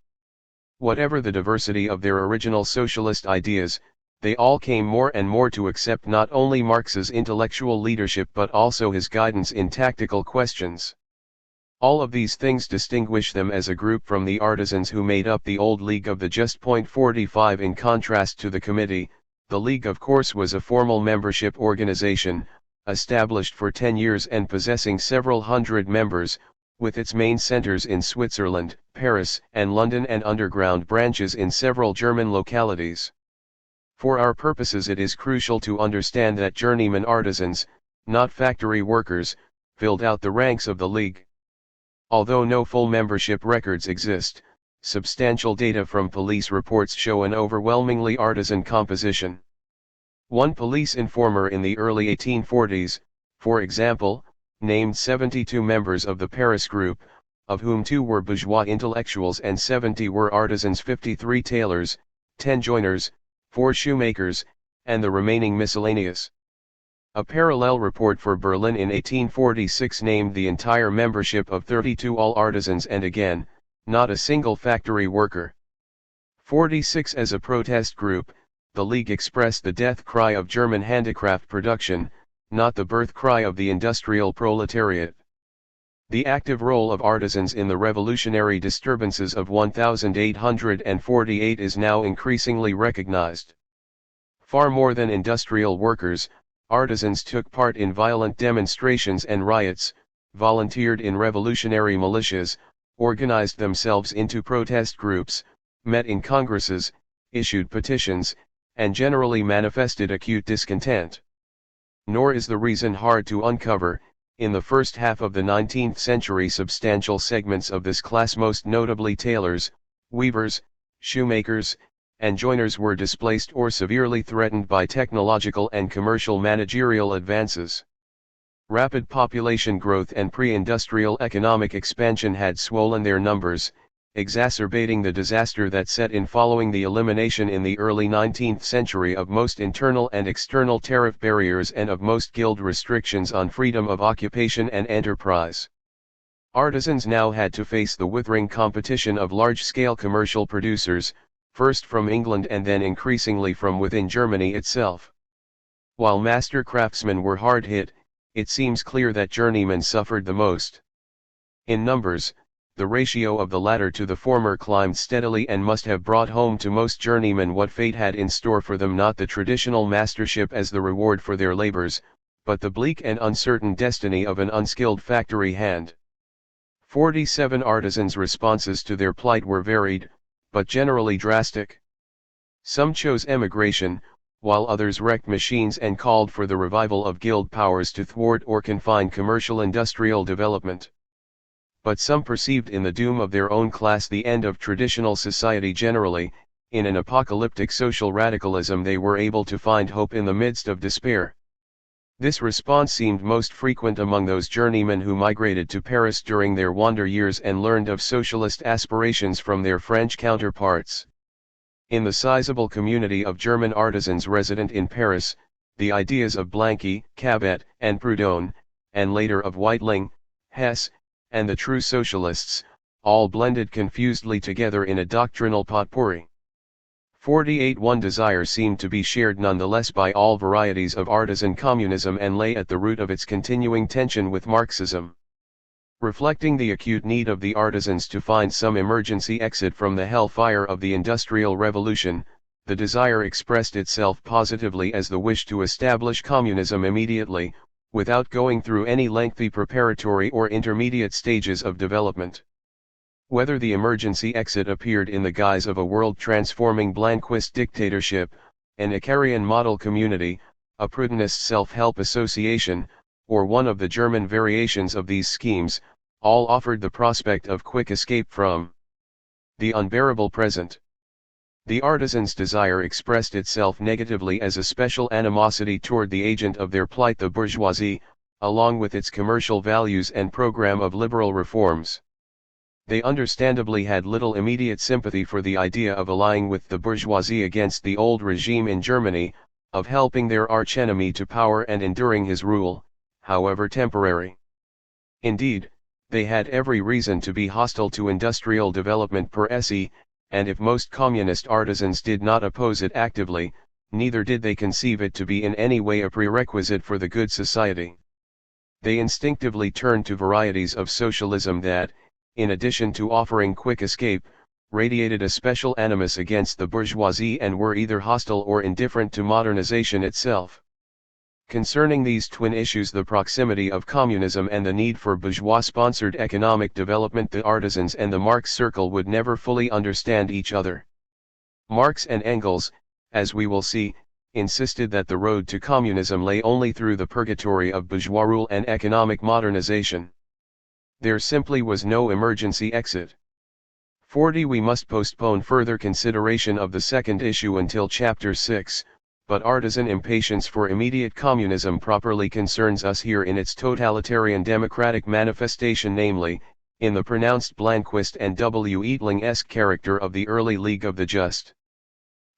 Whatever the diversity of their original socialist ideas, they all came more and more to accept not only Marx's intellectual leadership but also his guidance in tactical questions. All of these things distinguish them as a group from the artisans who made up the old League of the Just. 45 In contrast to the committee, the League of course was a formal membership organization, established for 10 years and possessing several hundred members, with its main centers in Switzerland, Paris, and London and underground branches in several German localities. For our purposes it is crucial to understand that journeyman artisans, not factory workers, filled out the ranks of the League. Although no full membership records exist, substantial data from police reports show an overwhelmingly artisan composition. One police informer in the early 1840s, for example, named 72 members of the Paris group, of whom 2 were bourgeois intellectuals and 70 were artisans, 53 tailors, 10 joiners, 4 shoemakers, and the remaining miscellaneous. A parallel report for Berlin in 1846 named the entire membership of 32 all artisans and again, not a single factory worker. 46 As a protest group, the League expressed the death cry of German handicraft production, not the birth cry of the industrial proletariat. The active role of artisans in the revolutionary disturbances of 1848 is now increasingly recognized. Far more than industrial workers, artisans took part in violent demonstrations and riots, volunteered in revolutionary militias, organized themselves into protest groups, met in congresses, issued petitions, and generally manifested acute discontent. Nor is the reason hard to uncover. In the first half of the 19th century, substantial segments of this class, most notably tailors, weavers, shoemakers, and joiners, were displaced or severely threatened by technological and commercial managerial advances. Rapid population growth and pre-industrial economic expansion had swollen their numbers, exacerbating the disaster that set in following the elimination in the early 19th century of most internal and external tariff barriers and of most guild restrictions on freedom of occupation and enterprise. Artisans now had to face the withering competition of large-scale commercial producers, first from England and then increasingly from within Germany itself. While master craftsmen were hard hit, it seems clear that journeymen suffered the most. In numbers, the ratio of the latter to the former climbed steadily and must have brought home to most journeymen what fate had in store for them: not the traditional mastership as the reward for their labors, but the bleak and uncertain destiny of an unskilled factory hand. 47 artisans' responses to their plight were varied, but generally drastic. Some chose emigration, while others wrecked machines and called for the revival of guild powers to thwart or confine commercial industrial development. But some perceived in the doom of their own class the end of traditional society generally. In an apocalyptic social radicalism they were able to find hope in the midst of despair. This response seemed most frequent among those journeymen who migrated to Paris during their wander years and learned of socialist aspirations from their French counterparts. In the sizable community of German artisans resident in Paris, the ideas of Blanqui, Cabet, and Proudhon, and later of Weitling, Hess, and the true socialists, all blended confusedly together in a doctrinal potpourri. 48 One desire seemed to be shared nonetheless by all varieties of artisan communism and lay at the root of its continuing tension with Marxism. Reflecting the acute need of the artisans to find some emergency exit from the hellfire of the Industrial Revolution, the desire expressed itself positively as the wish to establish communism immediately, without going through any lengthy preparatory or intermediate stages of development. Whether the emergency exit appeared in the guise of a world-transforming Blanquist dictatorship, an Icarian model community, a Prudenist self-help association, or one of the German variations of these schemes, all offered the prospect of quick escape from the unbearable present. The artisans' desire expressed itself negatively as a special animosity toward the agent of their plight, the bourgeoisie, along with its commercial values and program of liberal reforms. They understandably had little immediate sympathy for the idea of allying with the bourgeoisie against the old regime in Germany, of helping their archenemy to power and enduring his rule, however temporary. Indeed, they had every reason to be hostile to industrial development per se, and if most communist artisans did not oppose it actively, neither did they conceive it to be in any way a prerequisite for the good society. They instinctively turned to varieties of socialism that, in addition to offering quick escape, radiated a special animus against the bourgeoisie and were either hostile or indifferent to modernization itself. Concerning these twin issues, the proximity of communism and the need for bourgeois-sponsored economic development, the artisans and the Marx circle would never fully understand each other. Marx and Engels, as we will see, insisted that the road to communism lay only through the purgatory of bourgeois rule and economic modernization. There simply was no emergency exit. 40. We must postpone further consideration of the second issue until Chapter 6, but artisan impatience for immediate communism properly concerns us here in its totalitarian democratic manifestation, namely, in the pronounced Blanquist and W. Eatling-esque character of the early League of the Just.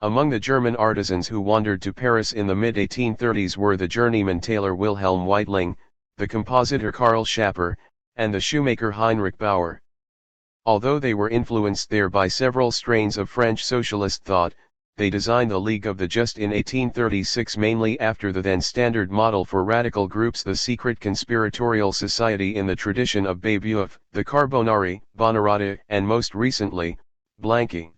Among the German artisans who wandered to Paris in the mid-1830s were the journeyman tailor Wilhelm Weitling, the compositor Karl Schapper, and the shoemaker Heinrich Bauer. Although they were influenced there by several strains of French socialist thought, they designed the League of the Just in 1836 mainly after the then standard model for radical groups, the secret conspiratorial society in the tradition of Babeuf, the Carbonari, Buonarroti, and most recently, Blanqui.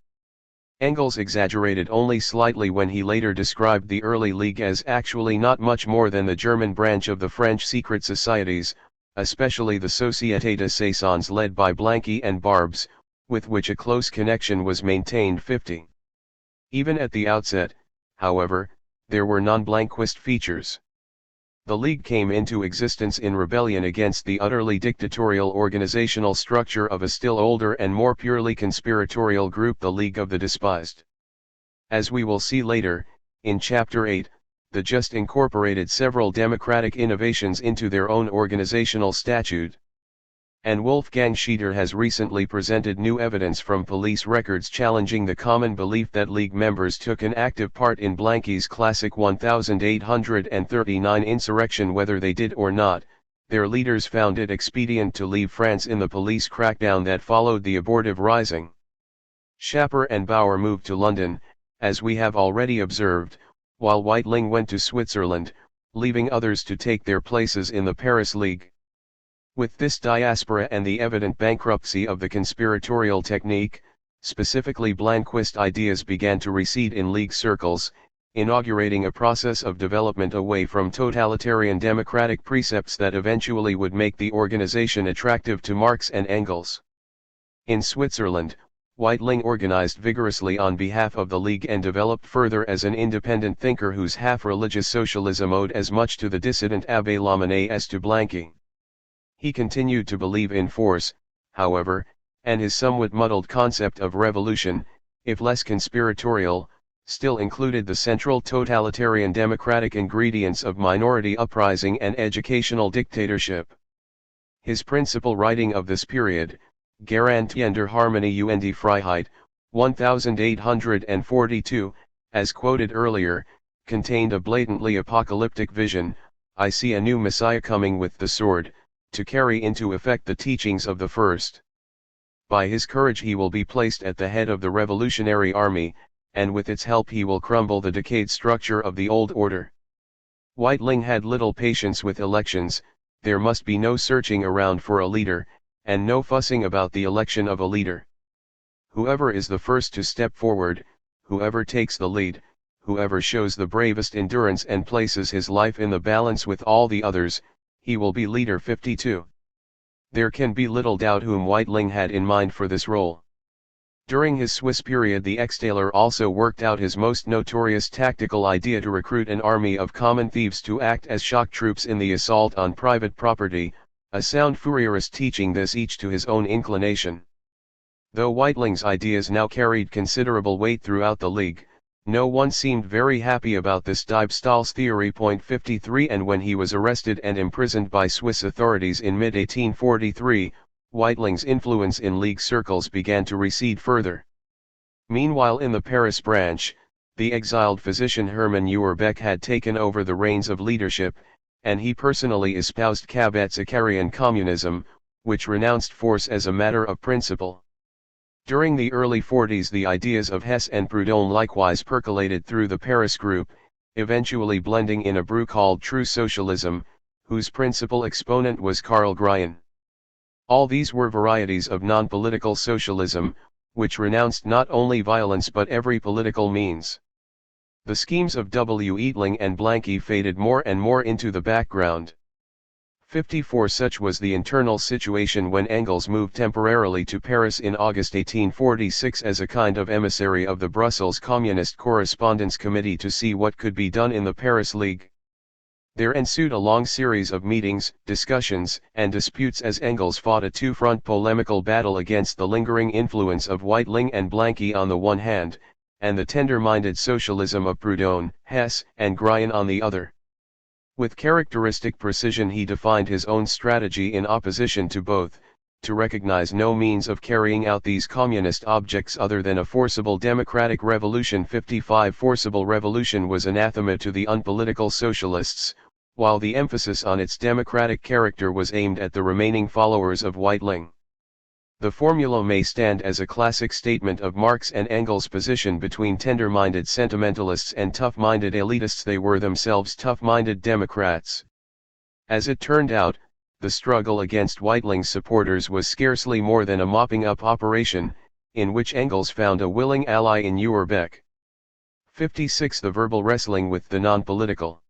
Engels exaggerated only slightly when he later described the early League as actually not much more than the German branch of the French secret societies, especially the Société des Saisons led by Blanqui and Barbes, with which a close connection was maintained. 50. Even at the outset, however, there were non-Blanquist features. The League came into existence in rebellion against the utterly dictatorial organizational structure of a still older and more purely conspiratorial group, the League of the Despised. As we will see later, in Chapter 8, the Just incorporated several democratic innovations into their own organizational statute. And Wolfgang Schieder has recently presented new evidence from police records challenging the common belief that League members took an active part in Blanqui's classic 1839 insurrection. Whether they did or not, their leaders found it expedient to leave France in the police crackdown that followed the abortive rising. Schapper and Bauer moved to London, as we have already observed, while Weitling went to Switzerland, leaving others to take their places in the Paris League. With this diaspora and the evident bankruptcy of the conspiratorial technique, specifically Blanquist ideas began to recede in League circles, inaugurating a process of development away from totalitarian democratic precepts that eventually would make the organization attractive to Marx and Engels. In Switzerland, Weitling organized vigorously on behalf of the League and developed further as an independent thinker whose half-religious socialism owed as much to the dissident Abbé Lamennais as to Blanqui. He continued to believe in force, however, and his somewhat muddled concept of revolution, if less conspiratorial, still included the central totalitarian democratic ingredients of minority uprising and educational dictatorship. His principal writing of this period, Garantie der Harmonie und die Freiheit, 1842, as quoted earlier, contained a blatantly apocalyptic vision: I see a new Messiah coming with the sword, to carry into effect the teachings of the first. By his courage he will be placed at the head of the revolutionary army, and with its help he will crumble the decayed structure of the old order. Weitling had little patience with elections. There must be no searching around for a leader, and no fussing about the election of a leader. Whoever is the first to step forward, whoever takes the lead, whoever shows the bravest endurance and places his life in the balance with all the others, he will be leader. 52. There can be little doubt whom Weitling had in mind for this role. During his Swiss period, the ex-tailor also worked out his most notorious tactical idea to recruit an army of common thieves to act as shock troops in the assault on private property, a sound Fourierist teaching this each to his own inclination. Though Weitling's ideas now carried considerable weight throughout the League, no one seemed very happy about this Diebstahl's theory. 53 And when he was arrested and imprisoned by Swiss authorities in mid-1843, Weitling's influence in League circles began to recede further. Meanwhile, in the Paris branch, the exiled physician Hermann Uerbeck had taken over the reins of leadership, and he personally espoused Kabatzakarian communism, which renounced force as a matter of principle. During the early 40s, the ideas of Hess and Proudhon likewise percolated through the Paris group, eventually blending in a brew called True Socialism, whose principal exponent was Karl Grian. All these were varieties of non-political socialism, which renounced not only violence but every political means. The schemes of W. Eitling and Blanqui faded more and more into the background. 54 Such was the internal situation when Engels moved temporarily to Paris in August 1846 as a kind of emissary of the Brussels Communist Correspondence Committee to see what could be done in the Paris League. There ensued a long series of meetings, discussions, and disputes as Engels fought a two-front polemical battle against the lingering influence of Weitling and Blanqui on the one hand, and the tender-minded socialism of Proudhon, Hess, and Grian on the other. With characteristic precision he defined his own strategy in opposition to both, to recognize no means of carrying out these communist objects other than a forcible democratic revolution. 55 Forcible revolution was anathema to the unpolitical socialists, while the emphasis on its democratic character was aimed at the remaining followers of Weitling. The formula may stand as a classic statement of Marx and Engels' position between tender-minded sentimentalists and tough-minded elitists. They were themselves tough-minded Democrats. As it turned out, the struggle against Weitling's supporters was scarcely more than a mopping-up operation, in which Engels found a willing ally in Uerbeck. 56 The verbal wrestling with the non-political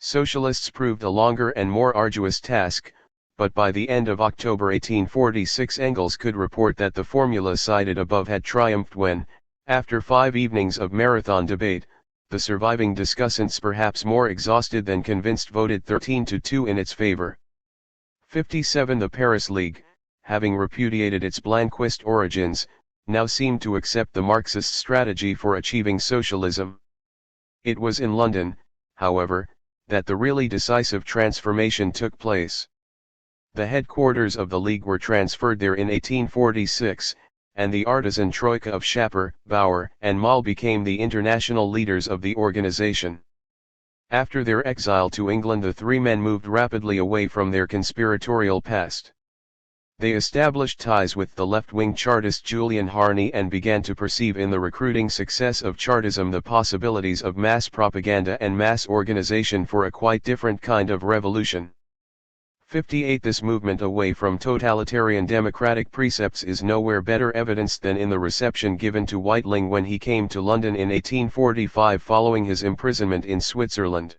socialists proved a longer and more arduous task, but by the end of October 1846 Engels could report that the formula cited above had triumphed when, after 5 evenings of marathon debate, the surviving discussants, perhaps more exhausted than convinced, voted 13-2 in its favor. 57 The Paris League, having repudiated its Blanquist origins, now seemed to accept the Marxist strategy for achieving socialism. It was in London, however, that the really decisive transformation took place. The headquarters of the League were transferred there in 1846, and the artisan troika of Schapper, Bauer, and Moll became the international leaders of the organization. After their exile to England, the three men moved rapidly away from their conspiratorial past. They established ties with the left-wing Chartist Julian Harney and began to perceive in the recruiting success of Chartism the possibilities of mass propaganda and mass organization for a quite different kind of revolution. 58 This movement away from totalitarian democratic precepts is nowhere better evidenced than in the reception given to Weitling when he came to London in 1845 following his imprisonment in Switzerland.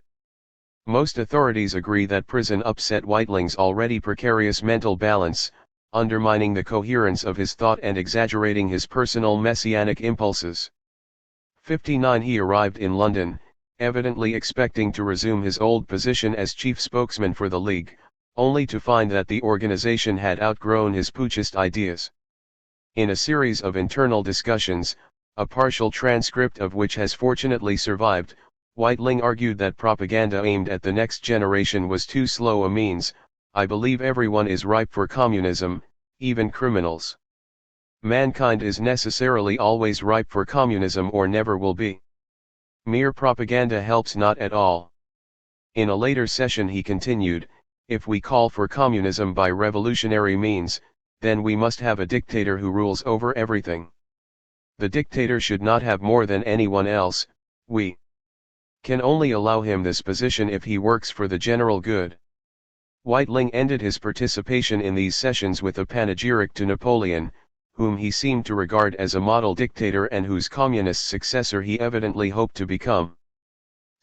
Most authorities agree that prison upset Weitling's already precarious mental balance, undermining the coherence of his thought and exaggerating his personal messianic impulses. 59 He arrived in London, evidently expecting to resume his old position as chief spokesman for the League, only to find that the organization had outgrown his putschist ideas. In a series of internal discussions, a partial transcript of which has fortunately survived, Weitling argued that propaganda aimed at the next generation was too slow a means. I believe everyone is ripe for communism, even criminals. Mankind is necessarily always ripe for communism or never will be. Mere propaganda helps not at all. In a later session he continued, if we call for communism by revolutionary means, then we must have a dictator who rules over everything. The dictator should not have more than anyone else. We can only allow him this position if he works for the general good. Weitling ended his participation in these sessions with a panegyric to Napoleon, whom he seemed to regard as a model dictator and whose communist successor he evidently hoped to become.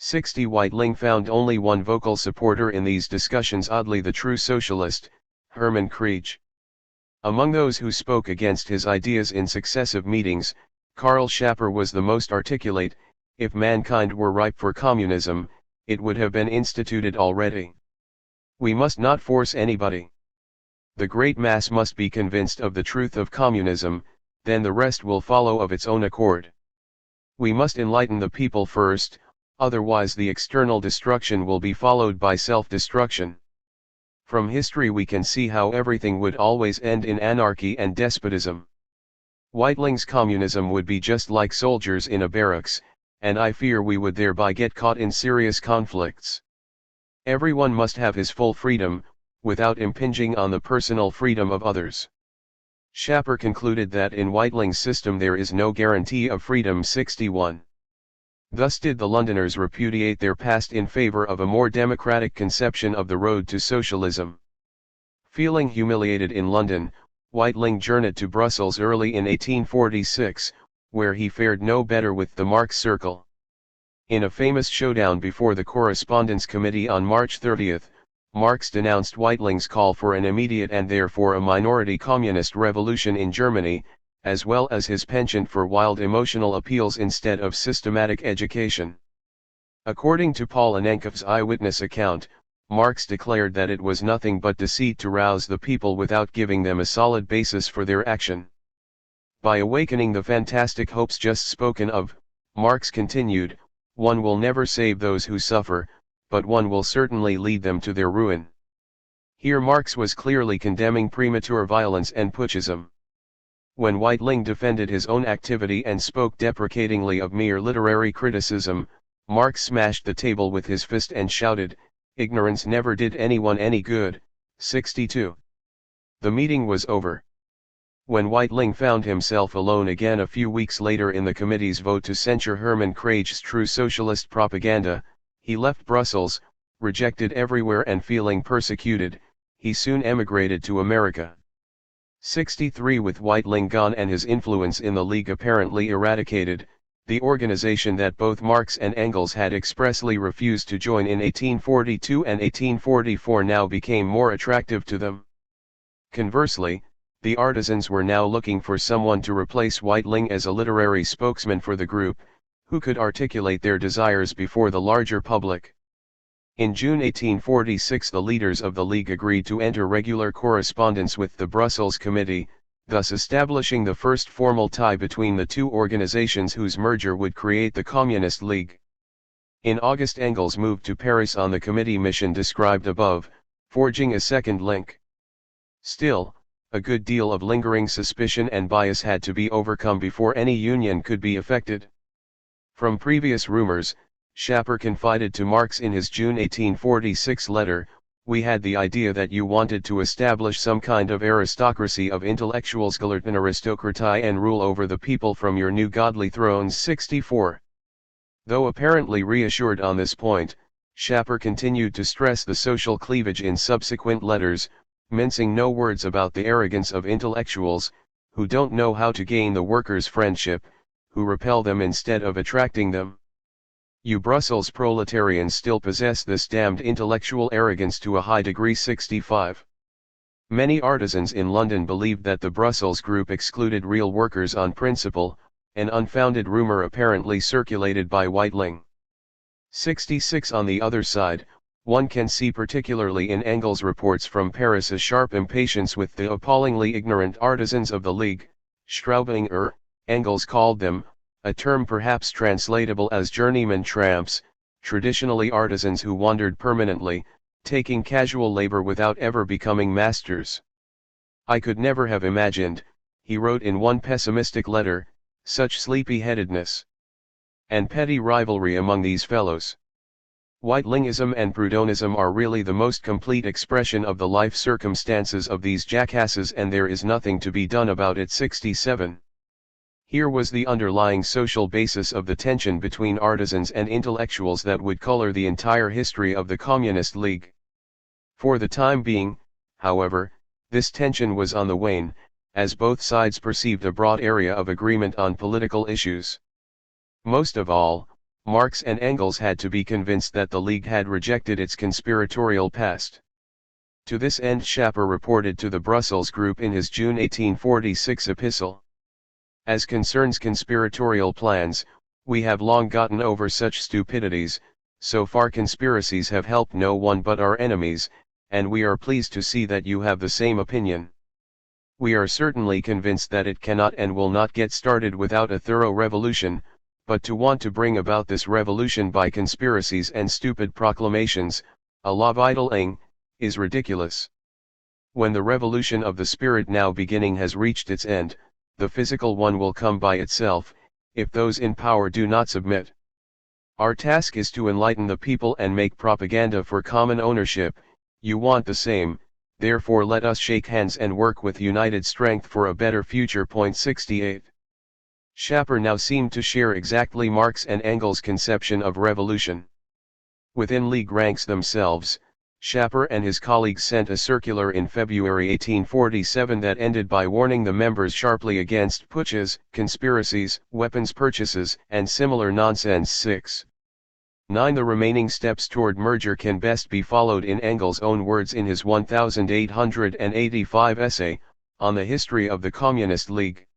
60 Weitling found only one vocal supporter in these discussions, oddly the true socialist, Hermann Kriege. Among those who spoke against his ideas in successive meetings, Karl Schapper was the most articulate. If mankind were ripe for communism, it would have been instituted already. We must not force anybody. The great mass must be convinced of the truth of communism, then the rest will follow of its own accord. We must enlighten the people first, otherwise the external destruction will be followed by self-destruction. From history we can see how everything would always end in anarchy and despotism. Weitling's communism would be just like soldiers in a barracks, and I fear we would thereby get caught in serious conflicts. Everyone must have his full freedom, without impinging on the personal freedom of others. Schapper concluded that in Weitling's system there is no guarantee of freedom. 61. Thus did the Londoners repudiate their past in favor of a more democratic conception of the road to socialism. Feeling humiliated in London, Weitling journeyed to Brussels early in 1846, where he fared no better with the Marx circle. In a famous showdown before the Correspondence Committee on March 30, Marx denounced Weitling's call for an immediate and therefore a minority communist revolution in Germany, as well as his penchant for wild emotional appeals instead of systematic education. According to Paul Anenkoff's eyewitness account, Marx declared that it was nothing but deceit to rouse the people without giving them a solid basis for their action. By awakening the fantastic hopes just spoken of, Marx continued, one will never save those who suffer, but one will certainly lead them to their ruin. Here Marx was clearly condemning premature violence and putschism. When Weitling defended his own activity and spoke deprecatingly of mere literary criticism, Marx smashed the table with his fist and shouted, "Ignorance never did anyone any good." 62. The meeting was over. When Weitling found himself alone again a few weeks later in the committee's vote to censure Hermann Krage's true socialist propaganda, he left Brussels, rejected everywhere and feeling persecuted, he soon emigrated to America. 63. With Weitling gone and his influence in the League apparently eradicated, the organization that both Marx and Engels had expressly refused to join in 1842 and 1844 now became more attractive to them. Conversely, the artisans were now looking for someone to replace Weitling as a literary spokesman for the group, who could articulate their desires before the larger public. In June 1846 the leaders of the League agreed to enter regular correspondence with the Brussels Committee, thus establishing the first formal tie between the two organizations whose merger would create the Communist League. In August Engels moved to Paris on the committee mission described above, forging a second link. Still, a good deal of lingering suspicion and bias had to be overcome before any union could be effected. From previous rumors, Schapper confided to Marx in his June 1846 letter, "We had the idea that you wanted to establish some kind of aristocracy of intellectuals, an aristocratie, and rule over the people from your new godly thrones." 64. Though apparently reassured on this point, Schapper continued to stress the social cleavage in subsequent letters, mincing no words about the arrogance of intellectuals, who don't know how to gain the workers' friendship, who repel them instead of attracting them. You Brussels proletarians still possess this damned intellectual arrogance to a high degree. 65. Many artisans in London believed that the Brussels group excluded real workers on principle, an unfounded rumor apparently circulated by Weitling. 66. On the other side, one can see particularly in Engels' reports from Paris a sharp impatience with the appallingly ignorant artisans of the League. Straubinger, Engels called them, a term perhaps translatable as journeyman tramps, traditionally artisans who wandered permanently, taking casual labor without ever becoming masters. "I could never have imagined," he wrote in one pessimistic letter, "such sleepy-headedness and petty rivalry among these fellows. Weitlingism and Proudhonism are really the most complete expression of the life circumstances of these jackasses, and there is nothing to be done about it." 67. Here was the underlying social basis of the tension between artisans and intellectuals that would color the entire history of the Communist League. For the time being, however, this tension was on the wane, as both sides perceived a broad area of agreement on political issues. Most of all, Marx and Engels had to be convinced that the League had rejected its conspiratorial past. To this end Schapper reported to the Brussels group in his June 1846 epistle. As concerns conspiratorial plans, we have long gotten over such stupidities, so far conspiracies have helped no one but our enemies, and we are pleased to see that you have the same opinion. We are certainly convinced that it cannot and will not get started without a thorough revolution, but to want to bring about this revolution by conspiracies and stupid proclamations, a la vitalising, is ridiculous. When the revolution of the spirit now beginning has reached its end, the physical one will come by itself, if those in power do not submit. Our task is to enlighten the people and make propaganda for common ownership. You want the same, therefore let us shake hands and work with united strength for a better future. 68. Schapper now seemed to share exactly Marx and Engels' conception of revolution. Within League ranks themselves, Schapper and his colleagues sent a circular in February 1847 that ended by warning the members sharply against putschs, conspiracies, weapons purchases, and similar nonsense. 6. 9. The remaining steps toward merger can best be followed in Engels' own words in his 1885 essay, on the history of the Communist League.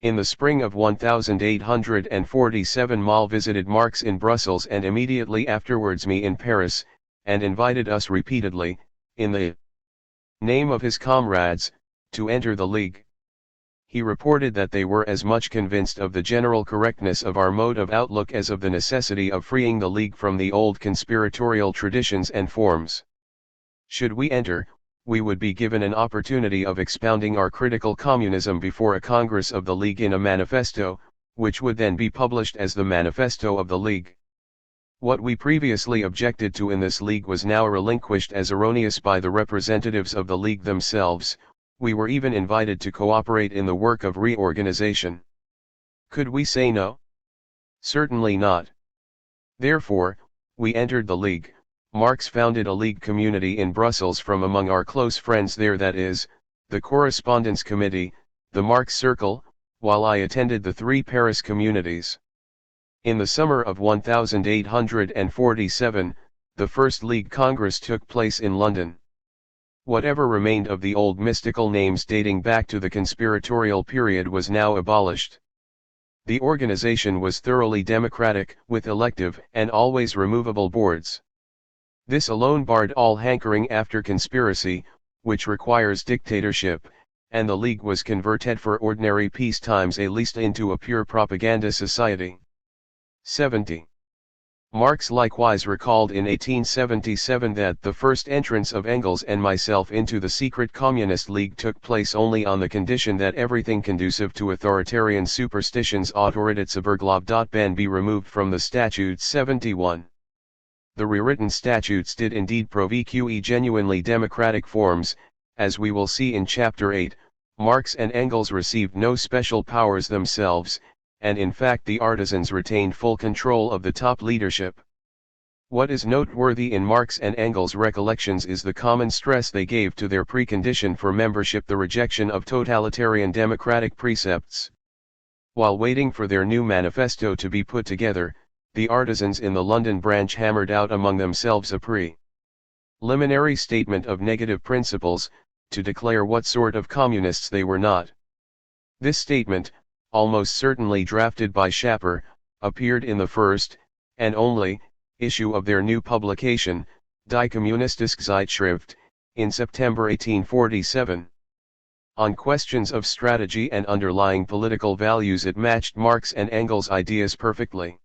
In the spring of 1847 Moll visited Marx in Brussels and immediately afterwards me in Paris, and invited us repeatedly, in the name of his comrades, to enter the League. He reported that they were as much convinced of the general correctness of our mode of outlook as of the necessity of freeing the League from the old conspiratorial traditions and forms. Should we enter, we would be given an opportunity of expounding our critical communism before a Congress of the League in a manifesto, which would then be published as the Manifesto of the League. What we previously objected to in this League was now relinquished as erroneous by the representatives of the League themselves. We were even invited to cooperate in the work of reorganization. Could we say no? Certainly not. Therefore, we entered the League. Marx founded a League community in Brussels from among our close friends there, that is, the Correspondence Committee, the Marx Circle, while I attended the 3 Paris communities. In the summer of 1847, the First League Congress took place in London. Whatever remained of the old mystical names dating back to the conspiratorial period was now abolished. The organization was thoroughly democratic, with elective and always removable boards. This alone barred all hankering after conspiracy, which requires dictatorship, and the League was converted for ordinary peace times at least into a pure propaganda society. 70. Marx likewise recalled in 1877 that the first entrance of Engels and myself into the secret Communist League took place only on the condition that everything conducive to authoritarian superstitions Autoritätsüberglaube be removed from the statutes. 71. The rewritten statutes did indeed provide genuinely democratic forms, as we will see in Chapter 8. Marx and Engels received no special powers themselves, and in fact the artisans retained full control of the top leadership. What is noteworthy in Marx and Engels' recollections is the common stress they gave to their precondition for membership, the rejection of totalitarian democratic precepts. While waiting for their new manifesto to be put together, the artisans in the London branch hammered out among themselves a preliminary statement of negative principles, to declare what sort of communists they were not. This statement, almost certainly drafted by Schapper, appeared in the first, and only, issue of their new publication, Die Kommunistische Zeitschrift, in September 1847. On questions of strategy and underlying political values it matched Marx and Engels' ideas perfectly.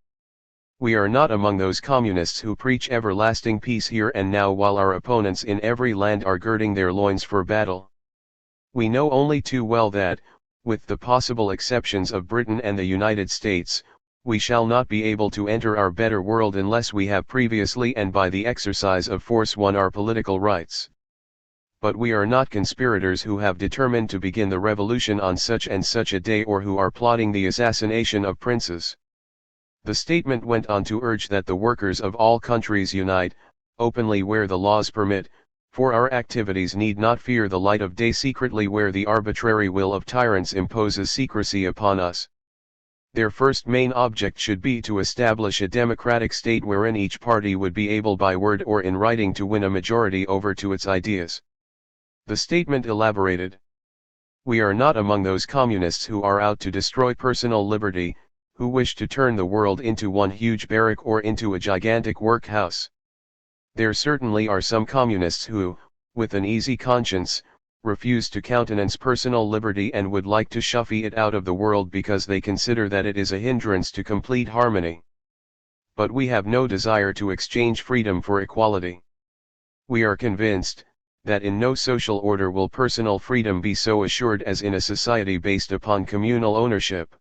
We are not among those communists who preach everlasting peace here and now while our opponents in every land are girding their loins for battle. We know only too well that, with the possible exceptions of Britain and the United States, we shall not be able to enter our better world unless we have previously and by the exercise of force won our political rights. But we are not conspirators who have determined to begin the revolution on such and such a day or who are plotting the assassination of princes. The statement went on to urge that the workers of all countries unite, openly where the laws permit, for our activities need not fear the light of day, secretly where the arbitrary will of tyrants imposes secrecy upon us. Their first main object should be to establish a democratic state wherein each party would be able by word or in writing to win a majority over to its ideas. The statement elaborated: "We are not among those communists who are out to destroy personal liberty, who wish to turn the world into one huge barrack or into a gigantic workhouse. There certainly are some communists who, with an easy conscience, refuse to countenance personal liberty and would like to shuffle it out of the world because they consider that it is a hindrance to complete harmony. But we have no desire to exchange freedom for equality. We are convinced that in no social order will personal freedom be so assured as in a society based upon communal ownership."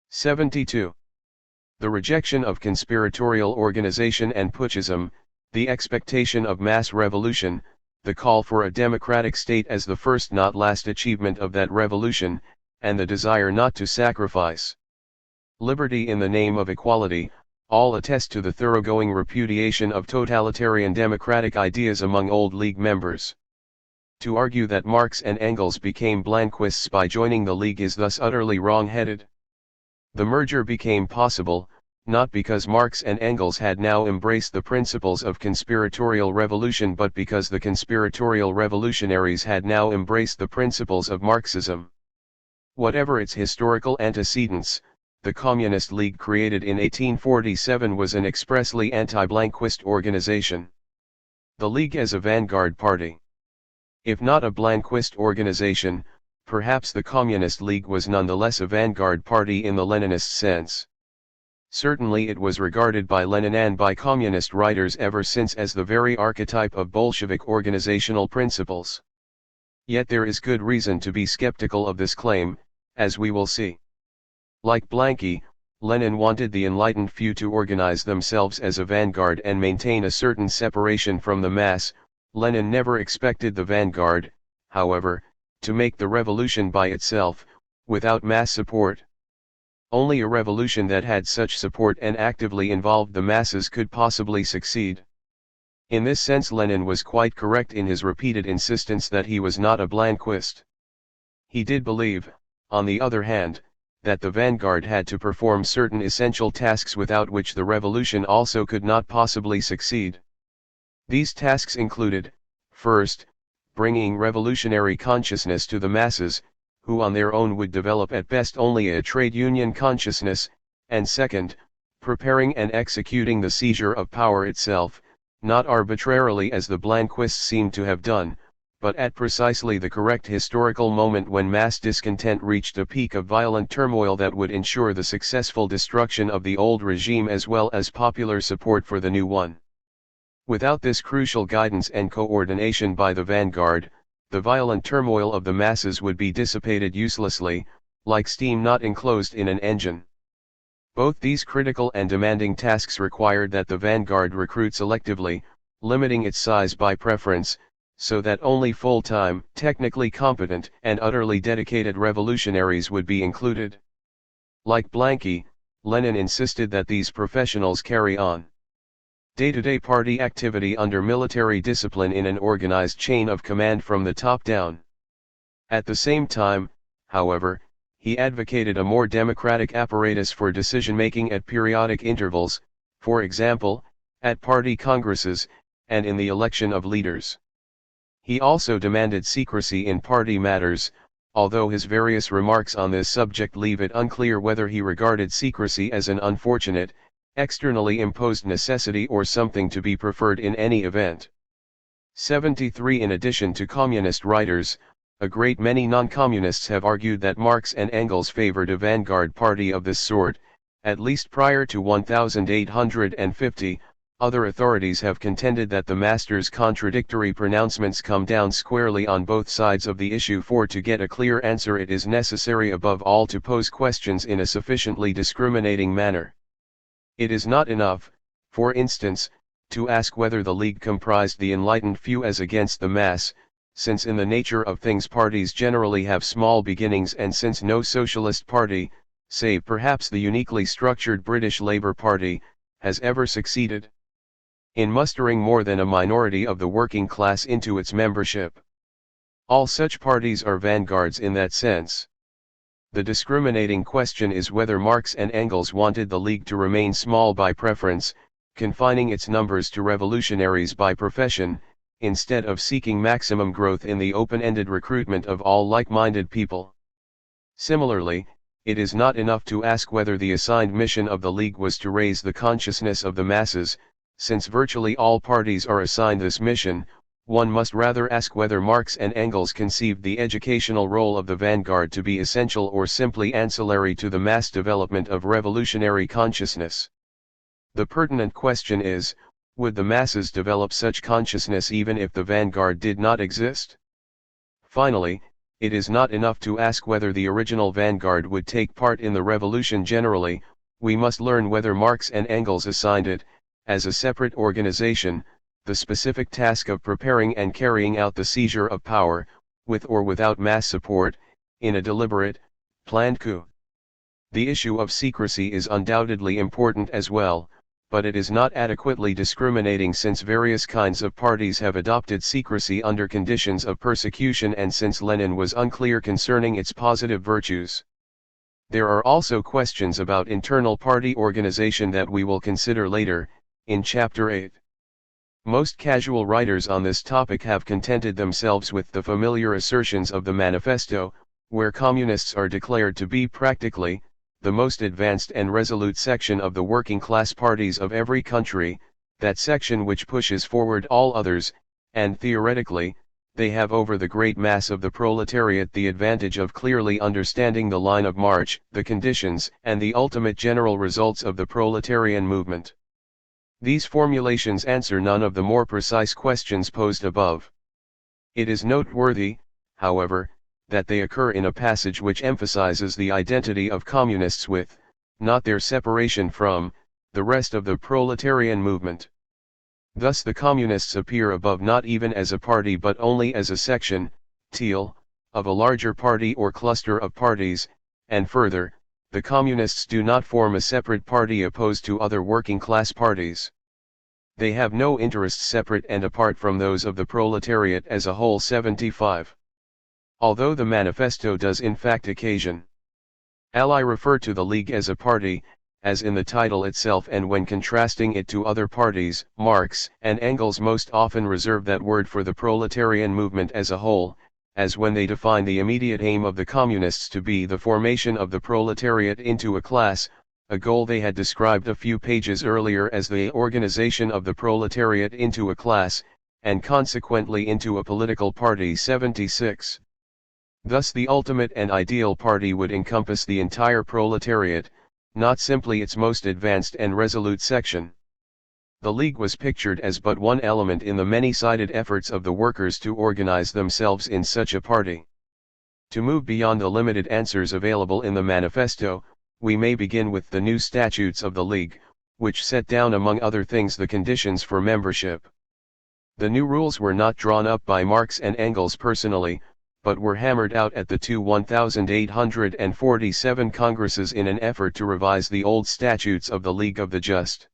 72. The rejection of conspiratorial organization and putschism, the expectation of mass revolution, the call for a democratic state as the first not last achievement of that revolution, and the desire not to sacrifice liberty in the name of equality, all attest to the thoroughgoing repudiation of totalitarian democratic ideas among old League members. To argue that Marx and Engels became Blanquists by joining the League is thus utterly wrong-headed. The merger became possible, not because Marx and Engels had now embraced the principles of conspiratorial revolution but because the conspiratorial revolutionaries had now embraced the principles of Marxism. Whatever its historical antecedents, the Communist League created in 1847 was an expressly anti-Blanquist organization. The League as a vanguard party. If not a Blanquist organization, perhaps the Communist League was nonetheless a vanguard party in the Leninist sense. Certainly it was regarded by Lenin and by communist writers ever since as the very archetype of Bolshevik organizational principles. Yet there is good reason to be skeptical of this claim, as we will see. Like Blanqui, Lenin wanted the enlightened few to organize themselves as a vanguard and maintain a certain separation from the mass. Lenin never expected the vanguard, however, to make the revolution by itself, without mass support. Only a revolution that had such support and actively involved the masses could possibly succeed. In this sense Lenin was quite correct in his repeated insistence that he was not a Blanquist. He did believe, on the other hand, that the vanguard had to perform certain essential tasks without which the revolution also could not possibly succeed. These tasks included, first, bringing revolutionary consciousness to the masses, who on their own would develop at best only a trade union consciousness, and second, preparing and executing the seizure of power itself, not arbitrarily as the Blanquists seem to have done, but at precisely the correct historical moment when mass discontent reached a peak of violent turmoil that would ensure the successful destruction of the old regime as well as popular support for the new one. Without this crucial guidance and coordination by the vanguard, the violent turmoil of the masses would be dissipated uselessly, like steam not enclosed in an engine. Both these critical and demanding tasks required that the vanguard recruit selectively, limiting its size by preference, so that only full-time, technically competent and utterly dedicated revolutionaries would be included. Like Blanqui, Lenin insisted that these professionals carry on day-to-day party activity under military discipline in an organized chain of command from the top down. At the same time, however, he advocated a more democratic apparatus for decision-making at periodic intervals, for example, at party congresses, and in the election of leaders. He also demanded secrecy in party matters, although his various remarks on this subject leave it unclear whether he regarded secrecy as an unfortunate, externally imposed necessity or something to be preferred in any event. 73. In addition to communist writers, a great many non-communists have argued that Marx and Engels favored a vanguard party of this sort, at least prior to 1850. Other authorities have contended that the master's contradictory pronouncements come down squarely on both sides of the issue, for to get a clear answer it is necessary above all to pose questions in a sufficiently discriminating manner. It is not enough, for instance, to ask whether the League comprised the enlightened few as against the mass, since in the nature of things parties generally have small beginnings, and since no socialist party, save perhaps the uniquely structured British Labour Party, has ever succeeded in mustering more than a minority of the working class into its membership. All such parties are vanguards in that sense. The discriminating question is whether Marx and Engels wanted the League to remain small by preference, confining its numbers to revolutionaries by profession, instead of seeking maximum growth in the open-ended recruitment of all like-minded people. Similarly, it is not enough to ask whether the assigned mission of the League was to raise the consciousness of the masses, since virtually all parties are assigned this mission. One must rather ask whether Marx and Engels conceived the educational role of the vanguard to be essential or simply ancillary to the mass development of revolutionary consciousness. The pertinent question is, would the masses develop such consciousness even if the vanguard did not exist? Finally, it is not enough to ask whether the original vanguard would take part in the revolution generally. We must learn whether Marx and Engels assigned it, as a separate organization, the specific task of preparing and carrying out the seizure of power, with or without mass support, in a deliberate, planned coup. The issue of secrecy is undoubtedly important as well, but it is not adequately discriminating since various kinds of parties have adopted secrecy under conditions of persecution and since Lenin was unclear concerning its positive virtues. There are also questions about internal party organization that we will consider later, in Chapter 8. Most casual writers on this topic have contented themselves with the familiar assertions of the manifesto, where communists are declared to be practically the most advanced and resolute section of the working class parties of every country, that section which pushes forward all others, and theoretically, they have over the great mass of the proletariat the advantage of clearly understanding the line of march, the conditions, and the ultimate general results of the proletarian movement. These formulations answer none of the more precise questions posed above. It is noteworthy, however, that they occur in a passage which emphasizes the identity of communists with, not their separation from, the rest of the proletarian movement. Thus the communists appear above not even as a party but only as a section, teal, of a larger party or cluster of parties, and further, the communists do not form a separate party opposed to other working class parties. They have no interests separate and apart from those of the proletariat as a whole. 75. Although the manifesto does in fact occasion ally refer to the League as a party, as in the title itself, and when contrasting it to other parties, Marx and Engels most often reserve that word for the proletarian movement as a whole, as when they define the immediate aim of the communists to be the formation of the proletariat into a class, a goal they had described a few pages earlier as the organization of the proletariat into a class, and consequently into a political party. 76. Thus the ultimate and ideal party would encompass the entire proletariat, not simply its most advanced and resolute section. The League was pictured as but one element in the many-sided efforts of the workers to organize themselves in such a party. To move beyond the limited answers available in the manifesto, we may begin with the new statutes of the League, which set down among other things the conditions for membership. The new rules were not drawn up by Marx and Engels personally, but were hammered out at the two 1847 Congresses in an effort to revise the old statutes of the League of the Just.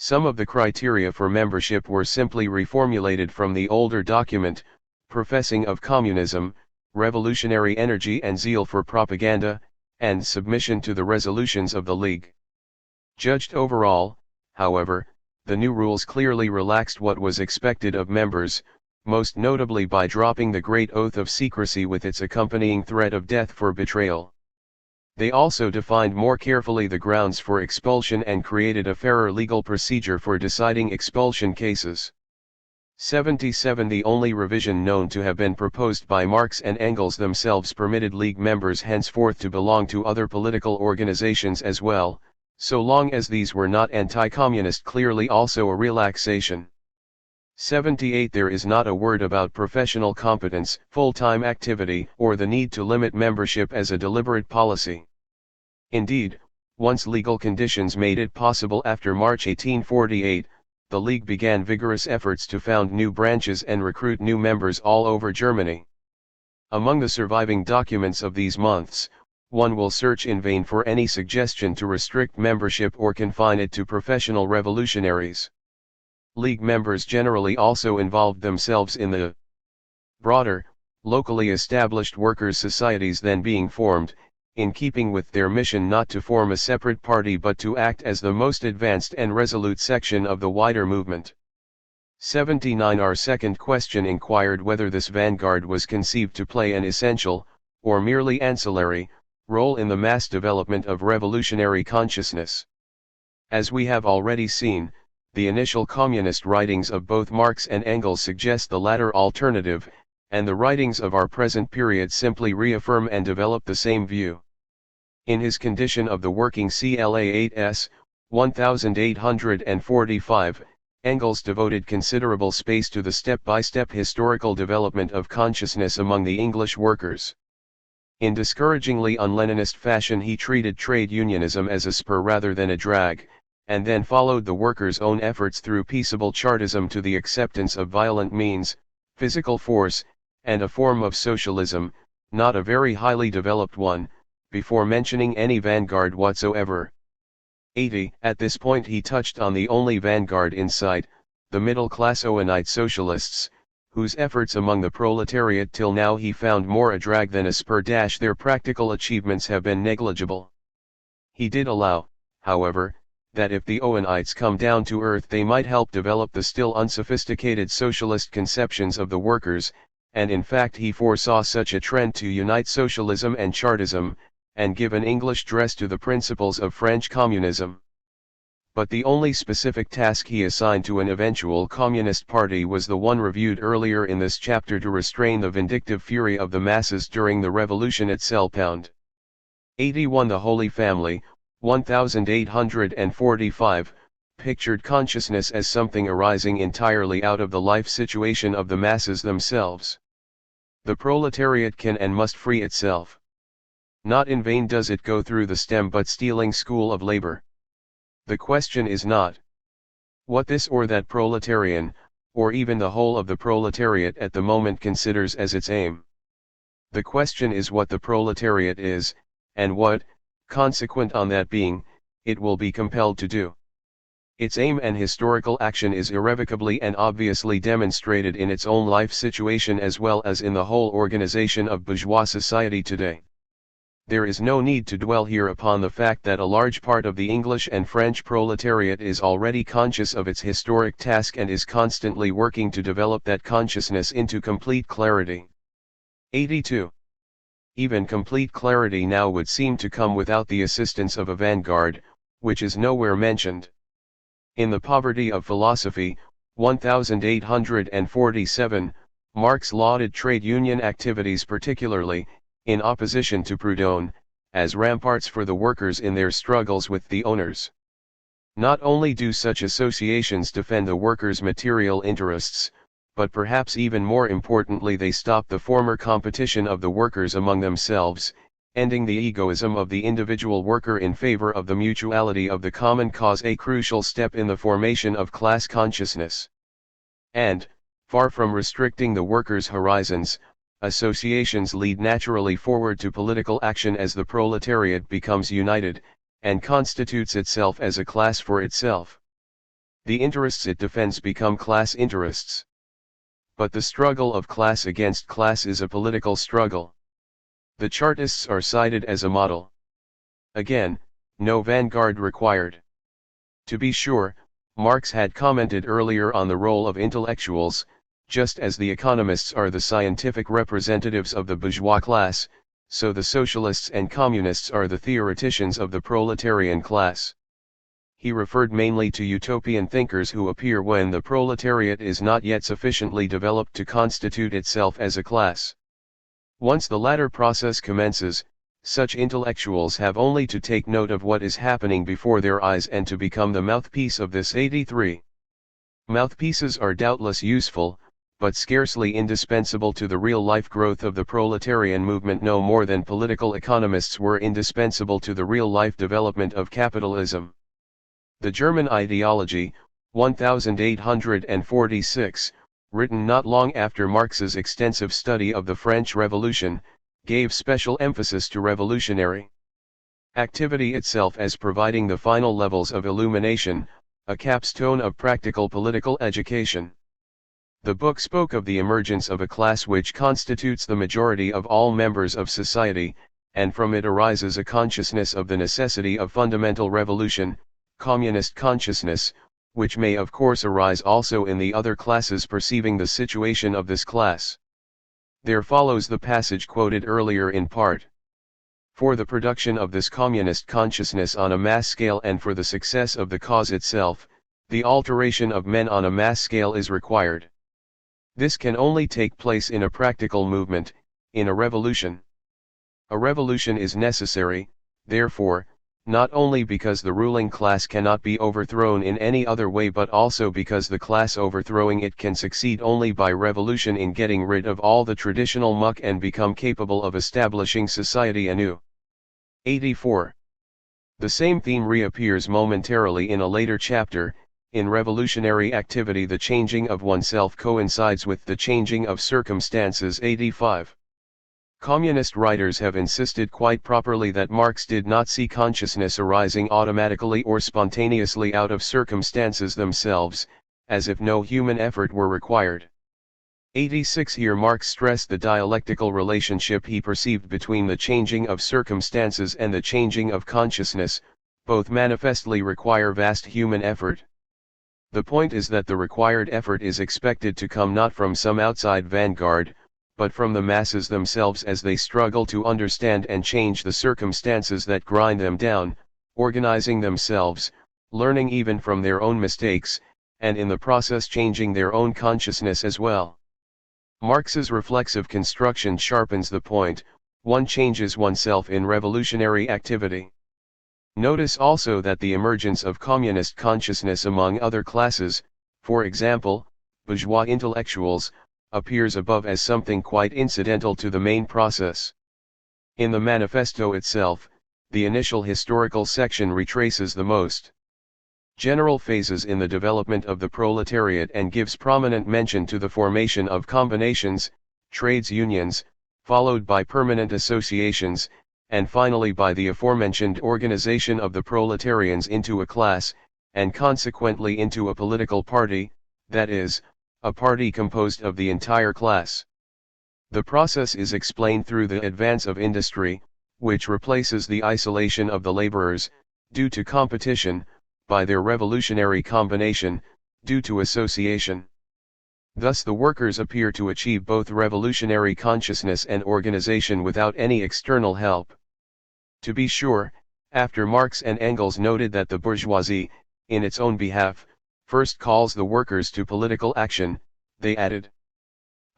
Some of the criteria for membership were simply reformulated from the older document, professing of communism, revolutionary energy and zeal for propaganda, and submission to the resolutions of the League. Judged overall, however, the new rules clearly relaxed what was expected of members, most notably by dropping the great oath of secrecy with its accompanying threat of death for betrayal. They also defined more carefully the grounds for expulsion and created a fairer legal procedure for deciding expulsion cases. 77. The only revision known to have been proposed by Marx and Engels themselves permitted League members henceforth to belong to other political organizations as well, so long as these were not anti-communist, clearly also a relaxation. 78. There is not a word about professional competence, full-time activity, or the need to limit membership as a deliberate policy. Indeed, once legal conditions made it possible after March 1848, the League began vigorous efforts to found new branches and recruit new members all over Germany. Among the surviving documents of these months, one will search in vain for any suggestion to restrict membership or confine it to professional revolutionaries. League members generally also involved themselves in the broader, locally established workers' societies then being formed, in keeping with their mission not to form a separate party but to act as the most advanced and resolute section of the wider movement. 79. Our second question inquired whether this vanguard was conceived to play an essential, or merely ancillary, role in the mass development of revolutionary consciousness. As we have already seen, the initial communist writings of both Marx and Engels suggest the latter alternative, and the writings of our present period simply reaffirm and develop the same view. In his Condition of the Working CLA 8s, 1845, Engels devoted considerable space to the step-by-step historical development of consciousness among the English workers. In discouragingly un-Leninist fashion he treated trade unionism as a spur rather than a drag, and then followed the workers' own efforts through peaceable Chartism to the acceptance of violent means, physical force, and a form of socialism, not a very highly developed one, before mentioning any vanguard whatsoever. 80. At this point he touched on the only vanguard in sight, the middle-class Owenite socialists, whose efforts among the proletariat till now he found more a drag than a spur. Their practical achievements have been negligible. He did allow, however, that if the Owenites come down to earth they might help develop the still unsophisticated socialist conceptions of the workers, and in fact he foresaw such a trend to unite socialism and Chartism, and give an English dress to the principles of French communism. But the only specific task he assigned to an eventual communist party was the one reviewed earlier in this chapter: to restrain the vindictive fury of the masses during the revolution itself. 81. The Holy Family, 1845, pictured consciousness as something arising entirely out of the life situation of the masses themselves. The proletariat can and must free itself. Not in vain does it go through the STEM but stealing school of labor. The question is not what this or that proletarian, or even the whole of the proletariat at the moment considers as its aim. The question is what the proletariat is, and what, consequent on that being, it will be compelled to do. Its aim and historical action is irrevocably and obviously demonstrated in its own life situation as well as in the whole organization of bourgeois society today. There is no need to dwell here upon the fact that a large part of the English and French proletariat is already conscious of its historic task and is constantly working to develop that consciousness into complete clarity. 82. Even complete clarity now would seem to come without the assistance of a vanguard, which is nowhere mentioned. In The Poverty of Philosophy, 1847, Marx lauded trade union activities particularly, in opposition to Proudhon, as ramparts for the workers in their struggles with the owners. Not only do such associations defend the workers' material interests, but perhaps even more importantly they stop the former competition of the workers among themselves, ending the egoism of the individual worker in favor of the mutuality of the common cause, a crucial step in the formation of class consciousness. And, far from restricting the workers' horizons, associations lead naturally forward to political action as the proletariat becomes united, and constitutes itself as a class for itself. The interests it defends become class interests. But the struggle of class against class is a political struggle. The Chartists are cited as a model. Again, no vanguard required. To be sure, Marx had commented earlier on the role of intellectuals, just as the economists are the scientific representatives of the bourgeois class, so the socialists and communists are the theoreticians of the proletarian class. He referred mainly to utopian thinkers who appear when the proletariat is not yet sufficiently developed to constitute itself as a class. Once the latter process commences, such intellectuals have only to take note of what is happening before their eyes and to become the mouthpiece of this. 83. Mouthpieces are doubtless useful, but scarcely indispensable to the real-life growth of the proletarian movement, no more than political economists were indispensable to the real-life development of capitalism. The German Ideology, 1846, written not long after Marx's extensive study of the French Revolution, gave special emphasis to revolutionary activity itself as providing the final levels of illumination, a capstone of practical political education. The book spoke of the emergence of a class which constitutes the majority of all members of society, and from it arises a consciousness of the necessity of fundamental revolution, communist consciousness, which may of course arise also in the other classes perceiving the situation of this class. There follows the passage quoted earlier in part. For the production of this communist consciousness on a mass scale and for the success of the cause itself, the alteration of men on a mass scale is required. This can only take place in a practical movement, in a revolution. A revolution is necessary, therefore, not only because the ruling class cannot be overthrown in any other way but also because the class overthrowing it can succeed only by revolution in getting rid of all the traditional muck and become capable of establishing society anew. 84. The same theme reappears momentarily in a later chapter. In revolutionary activity the changing of oneself coincides with the changing of circumstances. 85. Communist writers have insisted quite properly that Marx did not see consciousness arising automatically or spontaneously out of circumstances themselves, as if no human effort were required. 86. Here Marx stressed the dialectical relationship he perceived between the changing of circumstances and the changing of consciousness, both manifestly require vast human effort. The point is that the required effort is expected to come not from some outside vanguard, but from the masses themselves as they struggle to understand and change the circumstances that grind them down, organizing themselves, learning even from their own mistakes, and in the process changing their own consciousness as well. Marx's reflexive construction sharpens the point: one changes oneself in revolutionary activity. Notice also that the emergence of communist consciousness among other classes, for example, bourgeois intellectuals, appears above as something quite incidental to the main process. In the manifesto itself, the initial historical section retraces the most general phases in the development of the proletariat and gives prominent mention to the formation of combinations, trades unions, followed by permanent associations, and finally by the aforementioned organization of the proletarians into a class, and consequently into a political party, that is, a party composed of the entire class. The process is explained through the advance of industry, which replaces the isolation of the laborers, due to competition, by their revolutionary combination, due to association. Thus the workers appear to achieve both revolutionary consciousness and organization without any external help. To be sure, after Marx and Engels noted that the bourgeoisie, in its own behalf, first calls the workers to political action, they added.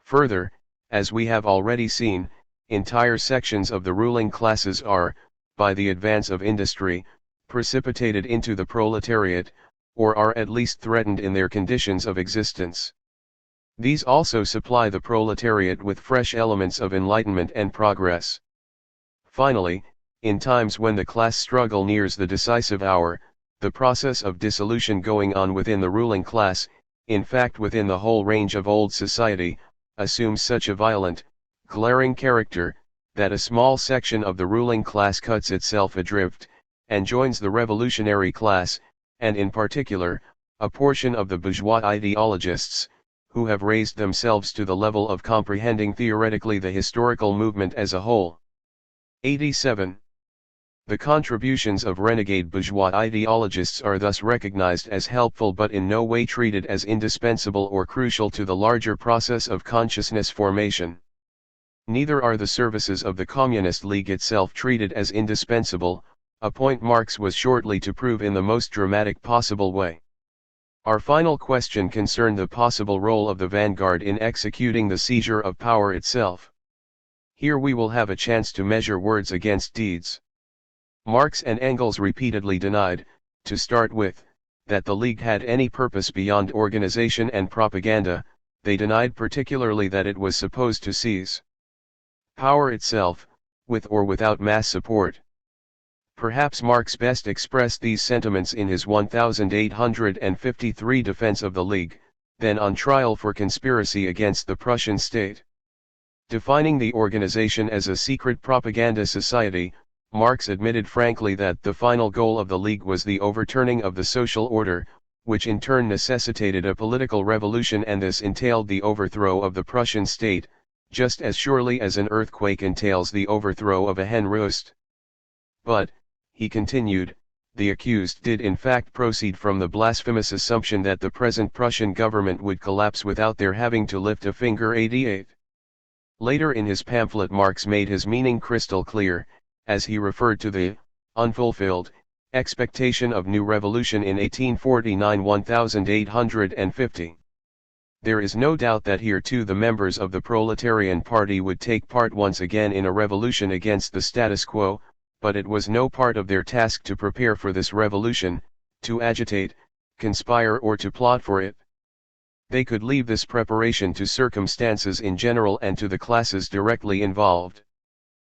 Further, as we have already seen, entire sections of the ruling classes are, by the advance of industry, precipitated into the proletariat, or are at least threatened in their conditions of existence. These also supply the proletariat with fresh elements of enlightenment and progress. Finally, in times when the class struggle nears the decisive hour, the process of dissolution going on within the ruling class, in fact within the whole range of old society, assumes such a violent, glaring character, that a small section of the ruling class cuts itself adrift, and joins the revolutionary class, and in particular, a portion of the bourgeois ideologists, who have raised themselves to the level of comprehending theoretically the historical movement as a whole. 87. The contributions of renegade bourgeois ideologists are thus recognized as helpful but in no way treated as indispensable or crucial to the larger process of consciousness formation. Neither are the services of the Communist League itself treated as indispensable, a point Marx was shortly to prove in the most dramatic possible way. Our final question concerned the possible role of the vanguard in executing the seizure of power itself. Here we will have a chance to measure words against deeds. Marx and Engels repeatedly denied, to start with, that the League had any purpose beyond organization and propaganda. They denied particularly that it was supposed to seize power itself, with or without mass support. Perhaps Marx best expressed these sentiments in his 1853 defense of the League, then on trial for conspiracy against the Prussian state. Defining the organization as a secret propaganda society, Marx admitted frankly that the final goal of the League was the overturning of the social order, which in turn necessitated a political revolution, and this entailed the overthrow of the Prussian state, just as surely as an earthquake entails the overthrow of a hen roost. But, he continued, the accused did in fact proceed from the blasphemous assumption that the present Prussian government would collapse without their having to lift a finger. 88. Later in his pamphlet Marx made his meaning crystal clear, as he referred to the unfulfilled expectation of new revolution in 1849 1850. There is no doubt that here too the members of the proletarian party would take part once again in a revolution against the status quo, but it was no part of their task to prepare for this revolution, to agitate, conspire or to plot for it. They could leave this preparation to circumstances in general and to the classes directly involved.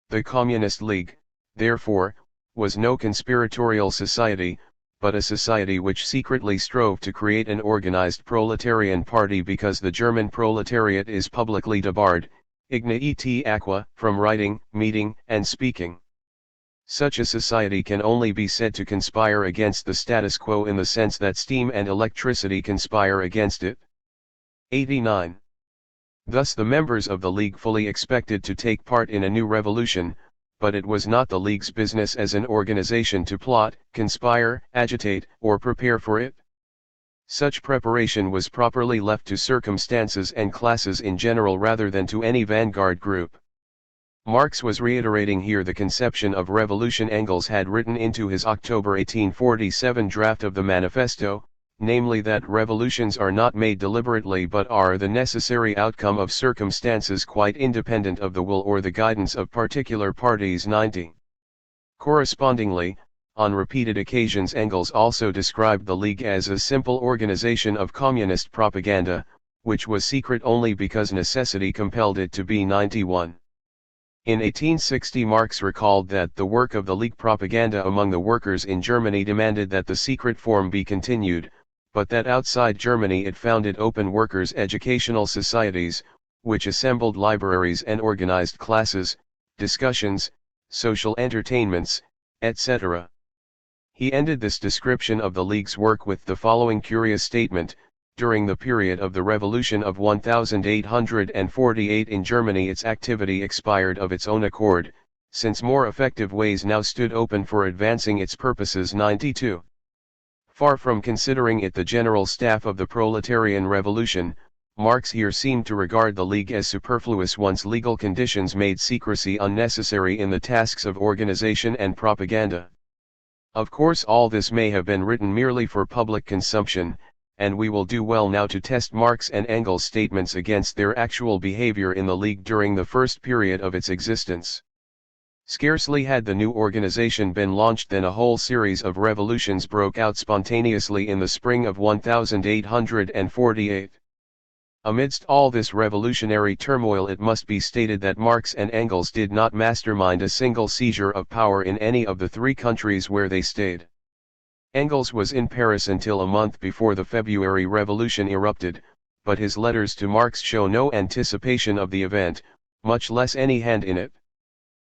The Communist League, therefore, was no conspiratorial society, but a society which secretly strove to create an organized proletarian party because the German proletariat is publicly debarred, igna et aqua, from writing, meeting, and speaking. Such a society can only be said to conspire against the status quo in the sense that steam and electricity conspire against it. 89. Thus the members of the League fully expected to take part in a new revolution, but it was not the League's business as an organization to plot, conspire, agitate, or prepare for it. Such preparation was properly left to circumstances and classes in general rather than to any vanguard group. Marx was reiterating here the conception of revolution Engels had written into his October 1847 draft of the Manifesto, namely that revolutions are not made deliberately but are the necessary outcome of circumstances quite independent of the will or the guidance of particular parties. 90. Correspondingly, on repeated occasions Engels also described the League as a simple organization of communist propaganda, which was secret only because necessity compelled it to be. 91. In 1860 Marx recalled that the work of the League propaganda among the workers in Germany demanded that the secret form be continued, but that outside Germany it founded open workers' educational societies, which assembled libraries and organized classes, discussions, social entertainments, etc. He ended this description of the League's work with the following curious statement: during the period of the Revolution of 1848 in Germany its activity expired of its own accord, since more effective ways now stood open for advancing its purposes. 92. Far from considering it the general staff of the proletarian revolution, Marx here seemed to regard the League as superfluous once legal conditions made secrecy unnecessary in the tasks of organization and propaganda. Of course all this may have been written merely for public consumption, and we will do well now to test Marx and Engels' statements against their actual behavior in the League during the first period of its existence. Scarcely had the new organization been launched than a whole series of revolutions broke out spontaneously in the spring of 1848. Amidst all this revolutionary turmoil it must be stated that Marx and Engels did not mastermind a single seizure of power in any of the three countries where they stayed. Engels was in Paris until a month before the February Revolution erupted, but his letters to Marx show no anticipation of the event, much less any hand in it.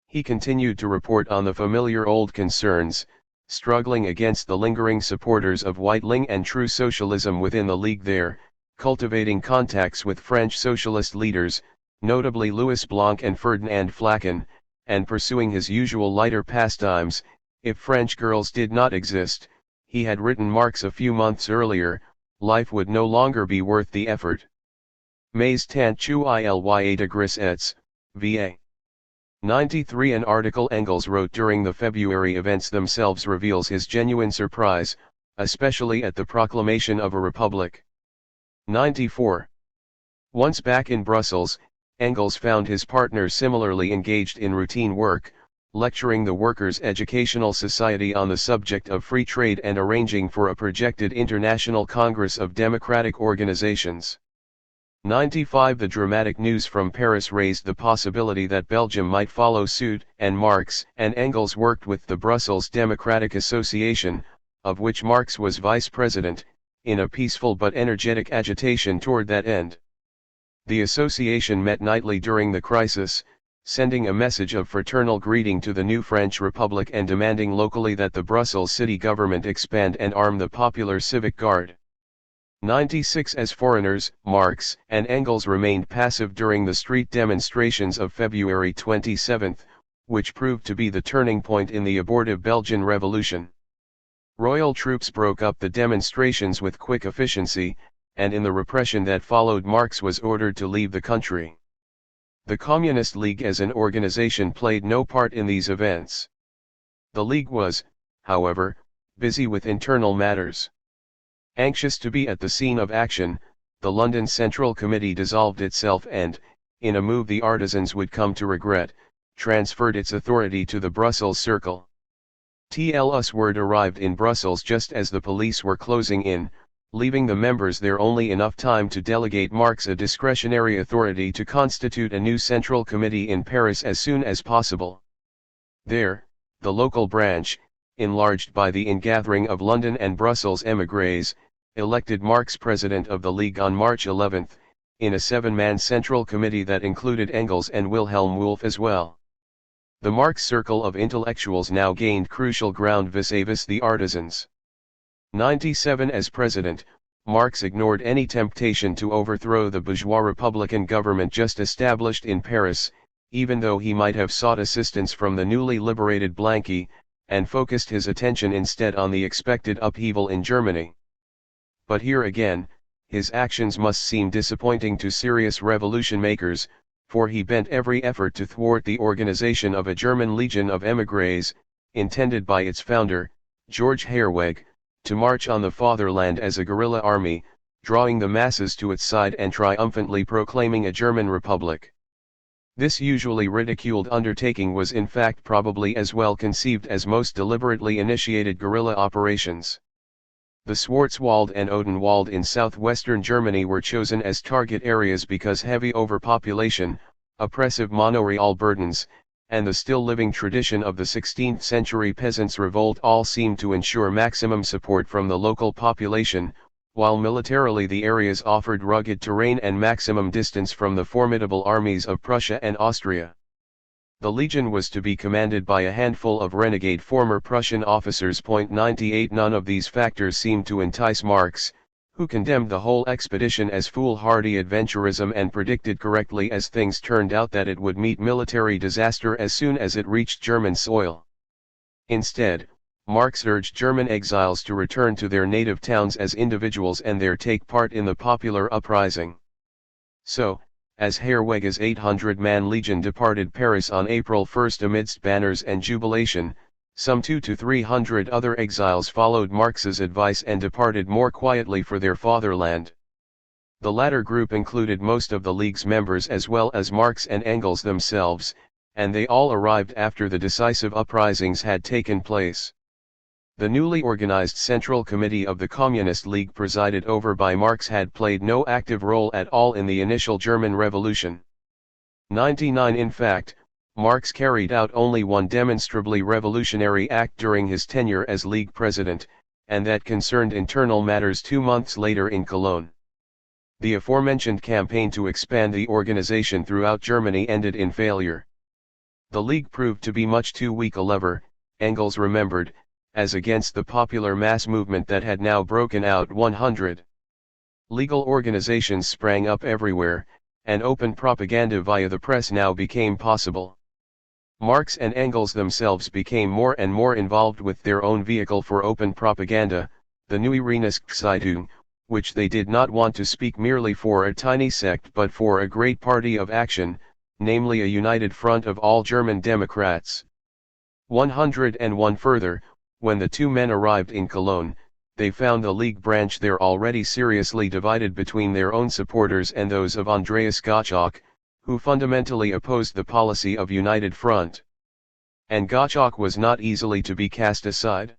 He continued to report on the familiar old concerns, struggling against the lingering supporters of Weitling and true socialism within the League there, cultivating contacts with French socialist leaders, notably Louis Blanc and Ferdinand Flacon, and pursuing his usual lighter pastimes. If French girls did not exist, he had written Marx a few months earlier, life would no longer be worth the effort. Mais tant tu ilya de gris ets, va. 93. An article Engels wrote during the February events themselves reveals his genuine surprise, especially at the proclamation of a republic. 94. Once back in Brussels, Engels found his partner similarly engaged in routine work, lecturing the Workers' Educational Society on the subject of free trade and arranging for a projected International Congress of Democratic Organizations. 95. The dramatic news from Paris raised the possibility that Belgium might follow suit, and Marx and Engels worked with the Brussels Democratic Association, of which Marx was vice president, in a peaceful but energetic agitation toward that end. The association met nightly during the crisis, sending a message of fraternal greeting to the new French Republic and demanding locally that the Brussels city government expand and arm the popular civic guard. 96 As foreigners, Marx and Engels remained passive during the street demonstrations of February 27, which proved to be the turning point in the abortive Belgian Revolution. Royal troops broke up the demonstrations with quick efficiency, and in the repression that followed Marx was ordered to leave the country. The Communist League as an organization played no part in these events. The League was, however, busy with internal matters. Anxious to be at the scene of action, the London Central Committee dissolved itself and, in a move the artisans would come to regret, transferred its authority to the Brussels Circle. TL's word arrived in Brussels just as the police were closing in, leaving the members there only enough time to delegate Marx a discretionary authority to constitute a new Central Committee in Paris as soon as possible. There, the local branch, enlarged by the ingathering of London and Brussels émigrés, elected Marx president of the League on March 11, in a 7-man Central Committee that included Engels and Wilhelm Wolff as well. The Marx circle of intellectuals now gained crucial ground vis-à-vis the artisans. 97 As president, Marx ignored any temptation to overthrow the bourgeois republican government just established in Paris, even though he might have sought assistance from the newly liberated Blanqui, and focused his attention instead on the expected upheaval in Germany. But here again, his actions must seem disappointing to serious revolution makers, for he bent every effort to thwart the organization of a German legion of émigrés, intended by its founder, George Herwegh, to march on the fatherland as a guerrilla army, drawing the masses to its side and triumphantly proclaiming a German republic. This usually ridiculed undertaking was in fact probably as well conceived as most deliberately initiated guerrilla operations. The Schwarzwald and Odenwald in southwestern Germany were chosen as target areas because heavy overpopulation, oppressive monoreal burdens, and the still living tradition of the 16th century peasants' revolt all seemed to ensure maximum support from the local population, while militarily the areas offered rugged terrain and maximum distance from the formidable armies of Prussia and Austria. The legion was to be commanded by a handful of renegade former Prussian officers. 98 None of these factors seemed to entice Marx, who condemned the whole expedition as foolhardy adventurism and predicted correctly as things turned out that it would meet military disaster as soon as it reached German soil. Instead, Marx urged German exiles to return to their native towns as individuals and there take part in the popular uprising. So, as Herwegh's 800-man legion departed Paris on April 1 amidst banners and jubilation, some 200 to 300 other exiles followed Marx's advice and departed more quietly for their fatherland. The latter group included most of the League's members as well as Marx and Engels themselves, and they all arrived after the decisive uprisings had taken place. The newly organized Central Committee of the Communist League presided over by Marx had played no active role at all in the initial German Revolution. 99 In fact, Marx carried out only one demonstrably revolutionary act during his tenure as League president, and that concerned internal matters 2 months later in Cologne. The aforementioned campaign to expand the organization throughout Germany ended in failure. The League proved to be much too weak a lever, Engels remembered, as against the popular mass movement that had now broken out. 100. Legal organizations sprang up everywhere, and open propaganda via the press now became possible. Marx and Engels themselves became more and more involved with their own vehicle for open propaganda, the Neue Reinigungszeitung, which they did not want to speak merely for a tiny sect but for a great party of action, namely a united front of all German Democrats. 101 Further, when the two men arrived in Cologne, they found the League branch there already seriously divided between their own supporters and those of Andreas Gottschalk, who fundamentally opposed the policy of United Front. And Gottschalk was not easily to be cast aside.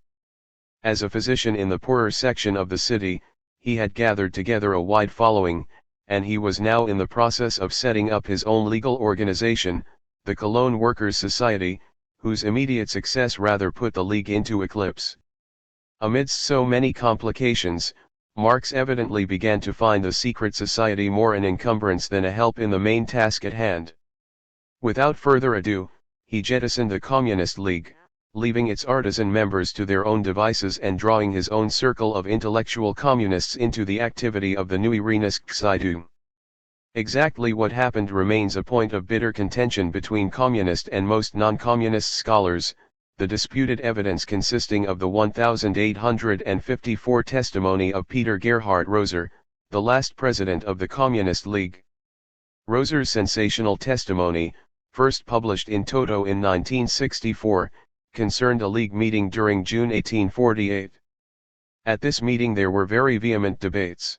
As a physician in the poorer section of the city, he had gathered together a wide following, and he was now in the process of setting up his own legal organization, the Cologne Workers' Society, whose immediate success rather put the League into eclipse. Amidst so many complications, Marx evidently began to find the secret society more an encumbrance than a help in the main task at hand. Without further ado, he jettisoned the Communist League, leaving its artisan members to their own devices and drawing his own circle of intellectual communists into the activity of the Neue Reneszeitung. Exactly what happened remains a point of bitter contention between communist and most non-communist scholars, the disputed evidence consisting of the 1854 testimony of Peter Gerhard Roser, the last president of the Communist League. Roser's sensational testimony, first published in Toto in 1964, concerned a League meeting during June 1848. At this meeting there were very vehement debates.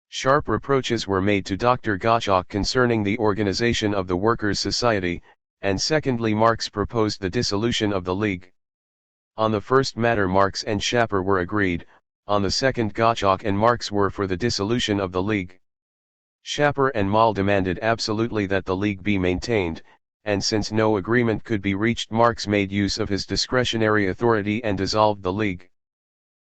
Sharp reproaches were made to Dr. Gottschalk concerning the organization of the Workers' Society, and secondly Marx proposed the dissolution of the League. On the first matter Marx and Schapper were agreed, on the second Gottschalk and Marx were for the dissolution of the League. Schapper and Moll demanded absolutely that the League be maintained, and since no agreement could be reached Marx made use of his discretionary authority and dissolved the League.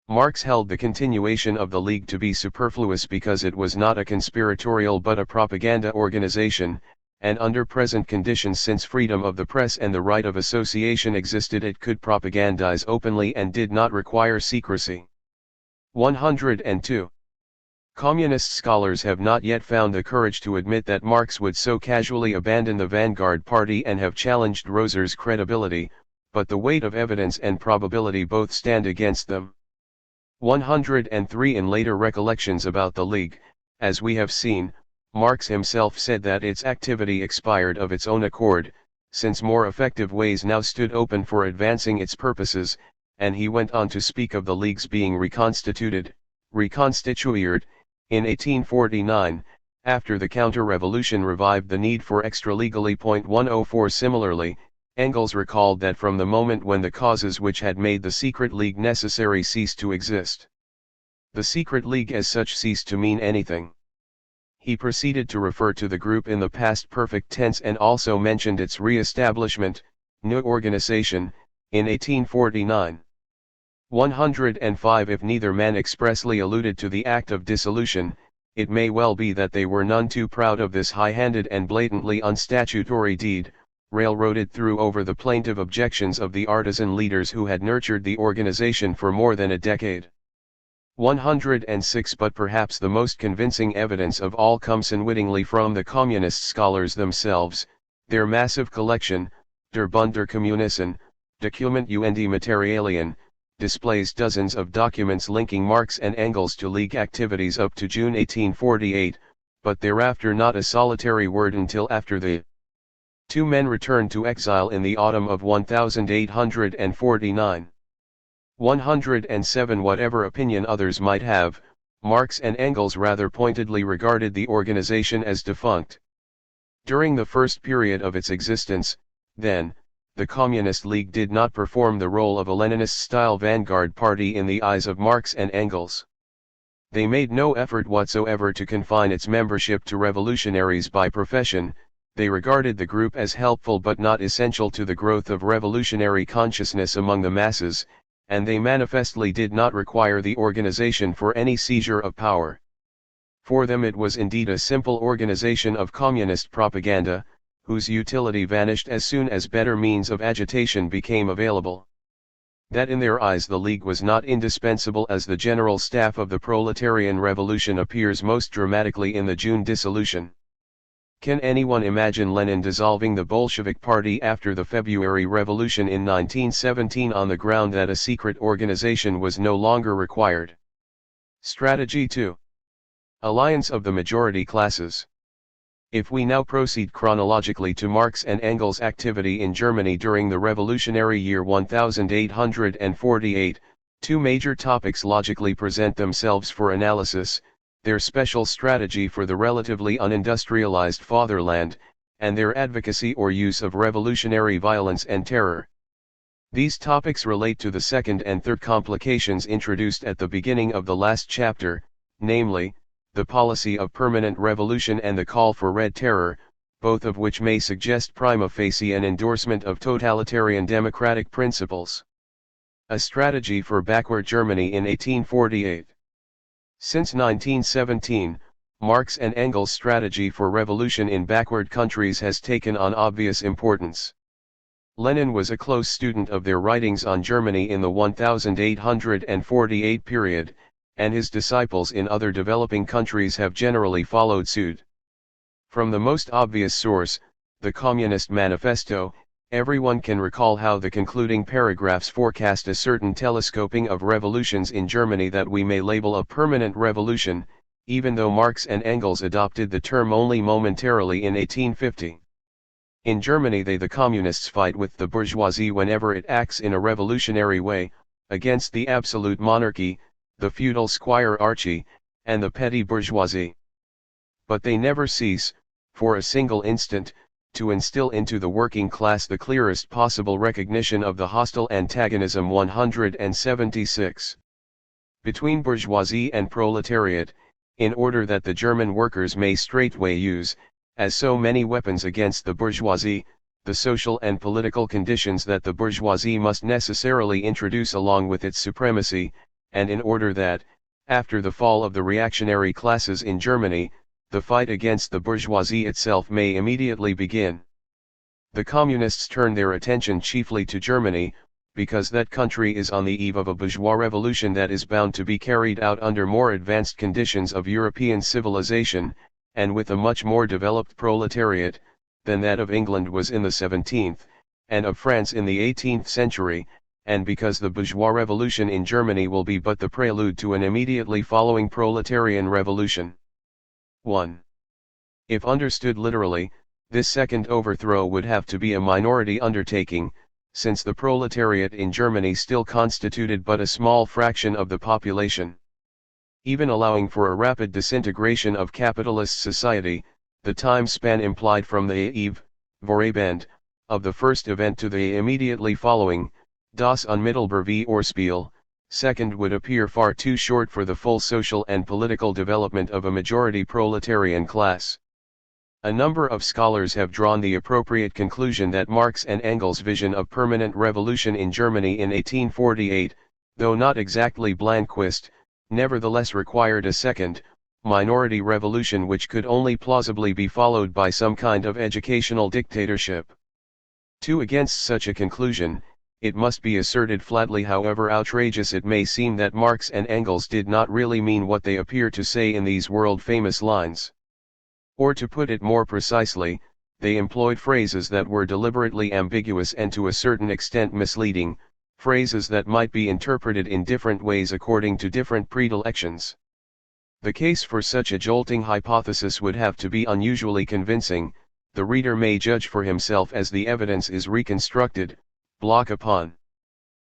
Marx held the continuation of the League to be superfluous because it was not a conspiratorial but a propaganda organization, and under present conditions since freedom of the press and the right of association existed it could propagandize openly and did not require secrecy. 102. Communist scholars have not yet found the courage to admit that Marx would so casually abandon the vanguard party and have challenged Roser's credibility, but the weight of evidence and probability both stand against them. 103. In later recollections about the League, as we have seen, Marx himself said that its activity expired of its own accord, since more effective ways now stood open for advancing its purposes, and he went on to speak of the League's being reconstituted, in 1849, after the counter-revolution revived the need for extra-legally. 104. Similarly, Engels recalled that from the moment when the causes which had made the secret league necessary ceased to exist, the secret league as such ceased to mean anything. He proceeded to refer to the group in the past perfect tense and also mentioned its re-establishment, new organization, in 1849. 105. If neither man expressly alluded to the act of dissolution, it may well be that they were none too proud of this high-handed and blatantly unstatutory deed, railroaded through over the plaintive objections of the artisan leaders who had nurtured the organization for more than a decade. 106. But perhaps the most convincing evidence of all comes unwittingly from the communist scholars themselves. Their massive collection, Der Bund der Kommunisten, Dokument und Materialien, displays dozens of documents linking Marx and Engels to League activities up to June 1848, but thereafter not a solitary word until after the two men returned to exile in the autumn of 1849. 107. Whatever opinion others might have, Marx and Engels rather pointedly regarded the organization as defunct. During the first period of its existence, then, the Communist League did not perform the role of a Leninist-style vanguard party in the eyes of Marx and Engels. They made no effort whatsoever to confine its membership to revolutionaries by profession. They regarded the group as helpful but not essential to the growth of revolutionary consciousness among the masses, and they manifestly did not require the organization for any seizure of power. For them it was indeed a simple organization of communist propaganda, whose utility vanished as soon as better means of agitation became available. That in their eyes the League was not indispensable as the general staff of the proletarian revolution appears most dramatically in the June dissolution. Can anyone imagine Lenin dissolving the Bolshevik Party after the February Revolution in 1917 on the ground that a secret organization was no longer required? Strategy 2. Alliance of the majority classes. If we now proceed chronologically to Marx and Engels' activity in Germany during the revolutionary year 1848, two major topics logically present themselves for analysis: their special strategy for the relatively unindustrialized fatherland, and their advocacy or use of revolutionary violence and terror. These topics relate to the second and third complications introduced at the beginning of the last chapter, namely, the policy of permanent revolution and the call for Red Terror, both of which may suggest prima facie an endorsement of totalitarian democratic principles. A strategy for backward Germany in 1848. Since 1917, Marx and Engels' strategy for revolution in backward countries has taken on obvious importance. Lenin was a close student of their writings on Germany in the 1848 period, and his disciples in other developing countries have generally followed suit. From the most obvious source, the Communist Manifesto, everyone can recall how the concluding paragraphs forecast a certain telescoping of revolutions in Germany that we may label a permanent revolution, even though Marx and Engels adopted the term only momentarily in 1850. In Germany the communists fight with the bourgeoisie whenever it acts in a revolutionary way, against the absolute monarchy, the feudal squirearchy, and the petty bourgeoisie. But they never cease, for a single instant, to instill into the working class the clearest possible recognition of the hostile antagonism 176. Between bourgeoisie and proletariat, in order that the German workers may straightway use, as so many weapons against the bourgeoisie, the social and political conditions that the bourgeoisie must necessarily introduce along with its supremacy, and in order that, after the fall of the reactionary classes in Germany, the fight against the bourgeoisie itself may immediately begin. The communists turn their attention chiefly to Germany, because that country is on the eve of a bourgeois revolution that is bound to be carried out under more advanced conditions of European civilization, and with a much more developed proletariat, than that of England was in the 17th, and of France in the 18th century, and because the bourgeois revolution in Germany will be but the prelude to an immediately following proletarian revolution. 1. If understood literally, this second overthrow would have to be a minority undertaking, since the proletariat in Germany still constituted but a small fraction of the population. Even allowing for a rapid disintegration of capitalist society, the time span implied from the eve, Vorabend, of the first event to the immediately following, das unmittelbare Vorspiel, second would appear far too short for the full social and political development of a majority proletarian class. A number of scholars have drawn the appropriate conclusion that Marx and Engels' vision of permanent revolution in Germany in 1848, though not exactly Blanquist, nevertheless required a second, minority revolution which could only plausibly be followed by some kind of educational dictatorship. Against such a conclusion, it must be asserted flatly, however outrageous it may seem, that Marx and Engels did not really mean what they appear to say in these world-famous lines. Or to put it more precisely, they employed phrases that were deliberately ambiguous and to a certain extent misleading, phrases that might be interpreted in different ways according to different predilections. The case for such a jolting hypothesis would have to be unusually convincing. The reader may judge for himself as the evidence is reconstructed, block upon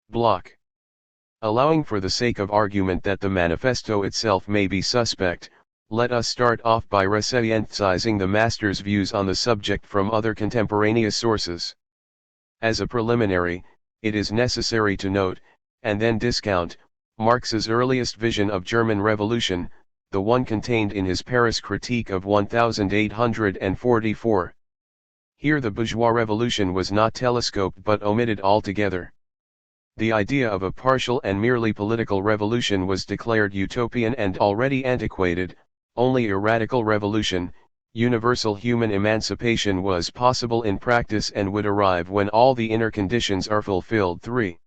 block. Allowing for the sake of argument that the manifesto itself may be suspect, let us start off by rescientizing the master's views on the subject from other contemporaneous sources. As a preliminary, it is necessary to note, and then discount, Marx's earliest vision of German revolution, the one contained in his Paris Critique of 1844. Here the bourgeois revolution was not telescoped but omitted altogether. The idea of a partial and merely political revolution was declared utopian and already antiquated. Only a radical revolution, universal human emancipation, was possible in practice and would arrive when all the inner conditions are fulfilled. 3.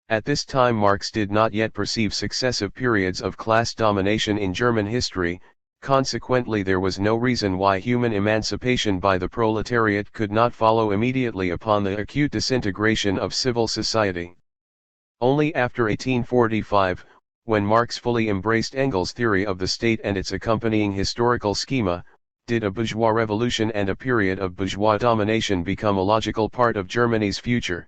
At this time Marx did not yet perceive successive periods of class domination in German history, consequently there was no reason why human emancipation by the proletariat could not follow immediately upon the acute disintegration of civil society. Only after 1845, when Marx fully embraced Engels' theory of the state and its accompanying historical schema, did a bourgeois revolution and a period of bourgeois domination become a logical part of Germany's future.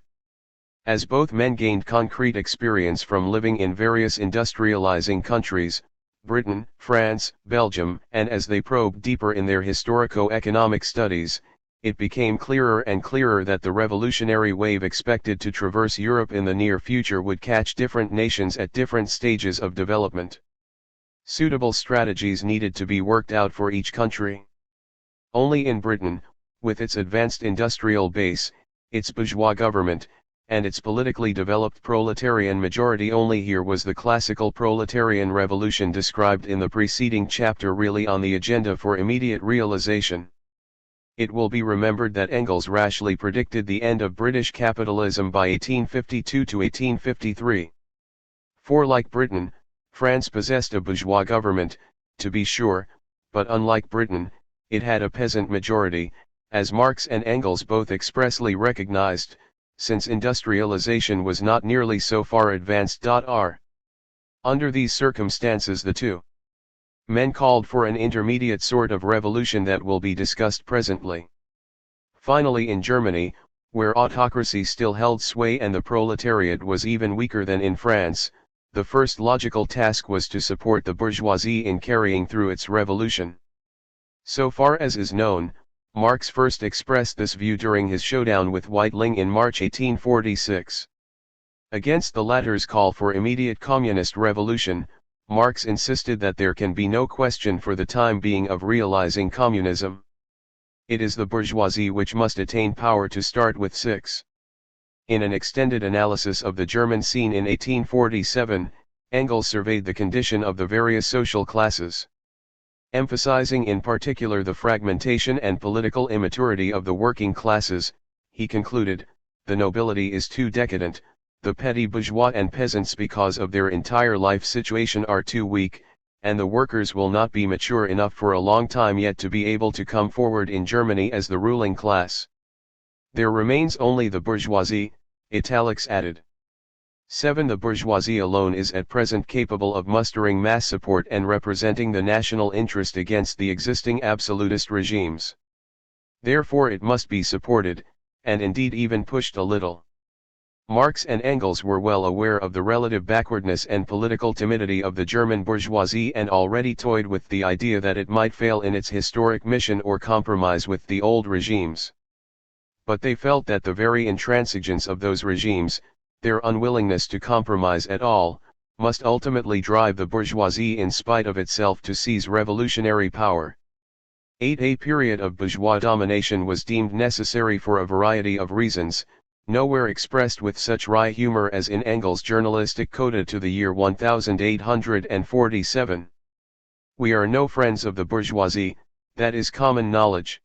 As both men gained concrete experience from living in various industrializing countries, Britain, France, Belgium, and as they probed deeper in their historico-economic studies, it became clearer and clearer that the revolutionary wave expected to traverse Europe in the near future would catch different nations at different stages of development. Suitable strategies needed to be worked out for each country. Only in Britain, with its advanced industrial base, its bourgeois government, and its politically developed proletarian majority, only here was the classical proletarian revolution described in the preceding chapter really on the agenda for immediate realization. It will be remembered that Engels rashly predicted the end of British capitalism by 1852 to 1853. For like Britain, France possessed a bourgeois government, to be sure, but unlike Britain, it had a peasant majority, as Marx and Engels both expressly recognized, since industrialization was not nearly so far advanced. Under these circumstances the two men called for an intermediate sort of revolution that will be discussed presently. Finally, in Germany, where autocracy still held sway and the proletariat was even weaker than in France, the first logical task was to support the bourgeoisie in carrying through its revolution. So far as is known, Marx first expressed this view during his showdown with Weitling in March 1846. Against the latter's call for immediate communist revolution, Marx insisted that there can be no question for the time being of realizing communism. It is the bourgeoisie which must attain power to start with. 6. In an extended analysis of the German scene in 1847, Engels surveyed the condition of the various social classes. Emphasizing in particular the fragmentation and political immaturity of the working classes, he concluded, the nobility is too decadent, the petty bourgeois and peasants because of their entire life situation are too weak, and the workers will not be mature enough for a long time yet to be able to come forward in Germany as the ruling class. There remains only the bourgeoisie, italics added. 7. The bourgeoisie alone is at present capable of mustering mass support and representing the national interest against the existing absolutist regimes. Therefore it must be supported, and indeed even pushed a little. Marx and Engels were well aware of the relative backwardness and political timidity of the German bourgeoisie and already toyed with the idea that it might fail in its historic mission or compromise with the old regimes. But they felt that the very intransigence of those regimes, their unwillingness to compromise at all, must ultimately drive the bourgeoisie in spite of itself to seize revolutionary power. 8. A period of bourgeois domination was deemed necessary for a variety of reasons, nowhere expressed with such wry humor as in Engels' journalistic coda to the year 1847. We are no friends of the bourgeoisie, that is common knowledge.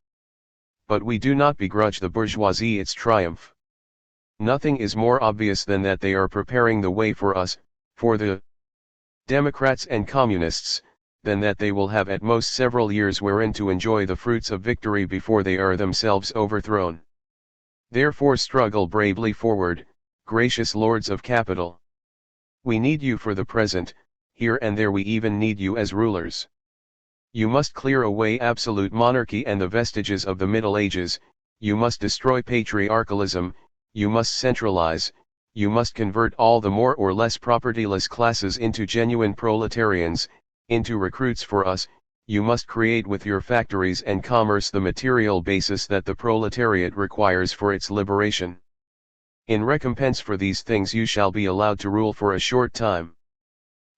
But we do not begrudge the bourgeoisie its triumph. Nothing is more obvious than that they are preparing the way for us, for the Democrats and Communists, than that they will have at most several years wherein to enjoy the fruits of victory before they are themselves overthrown. Therefore struggle bravely forward, gracious lords of capital. We need you for the present, here and there we even need you as rulers. You must clear away absolute monarchy and the vestiges of the Middle Ages, you must destroy patriarchalism, you must centralize, you must convert all the more or less propertyless classes into genuine proletarians, into recruits for us, you must create with your factories and commerce the material basis that the proletariat requires for its liberation. In recompense for these things you shall be allowed to rule for a short time.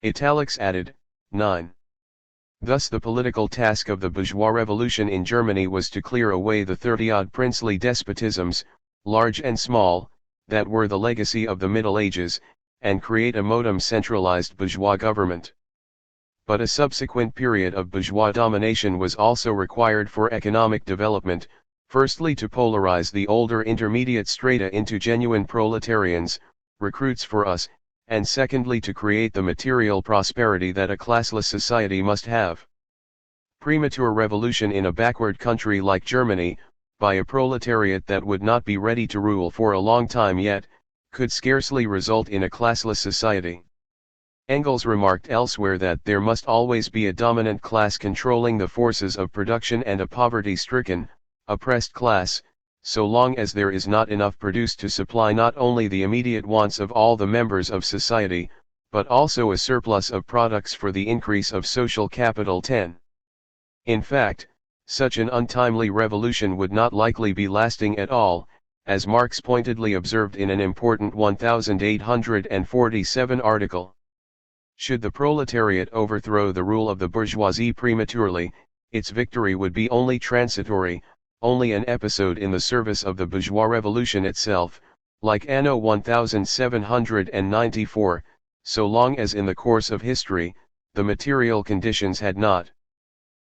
Italics added. 9. Thus the political task of the bourgeois revolution in Germany was to clear away the 30-odd princely despotisms, large and small, that were the legacy of the Middle Ages, and create a modern centralized bourgeois government. But a subsequent period of bourgeois domination was also required for economic development, firstly to polarize the older intermediate strata into genuine proletarians, recruits for us, and secondly to create the material prosperity that a classless society must have. Premature revolution in a backward country like Germany, by a proletariat that would not be ready to rule for a long time yet, could scarcely result in a classless society. Engels remarked elsewhere that there must always be a dominant class controlling the forces of production and a poverty-stricken, oppressed class, so long as there is not enough produced to supply not only the immediate wants of all the members of society, but also a surplus of products for the increase of social capital. 10. In fact, such an untimely revolution would not likely be lasting at all, as Marx pointedly observed in an important 1847 article. Should the proletariat overthrow the rule of the bourgeoisie prematurely, its victory would be only transitory, only an episode in the service of the bourgeois revolution itself, like Anno 1794, so long as in the course of history, the material conditions had not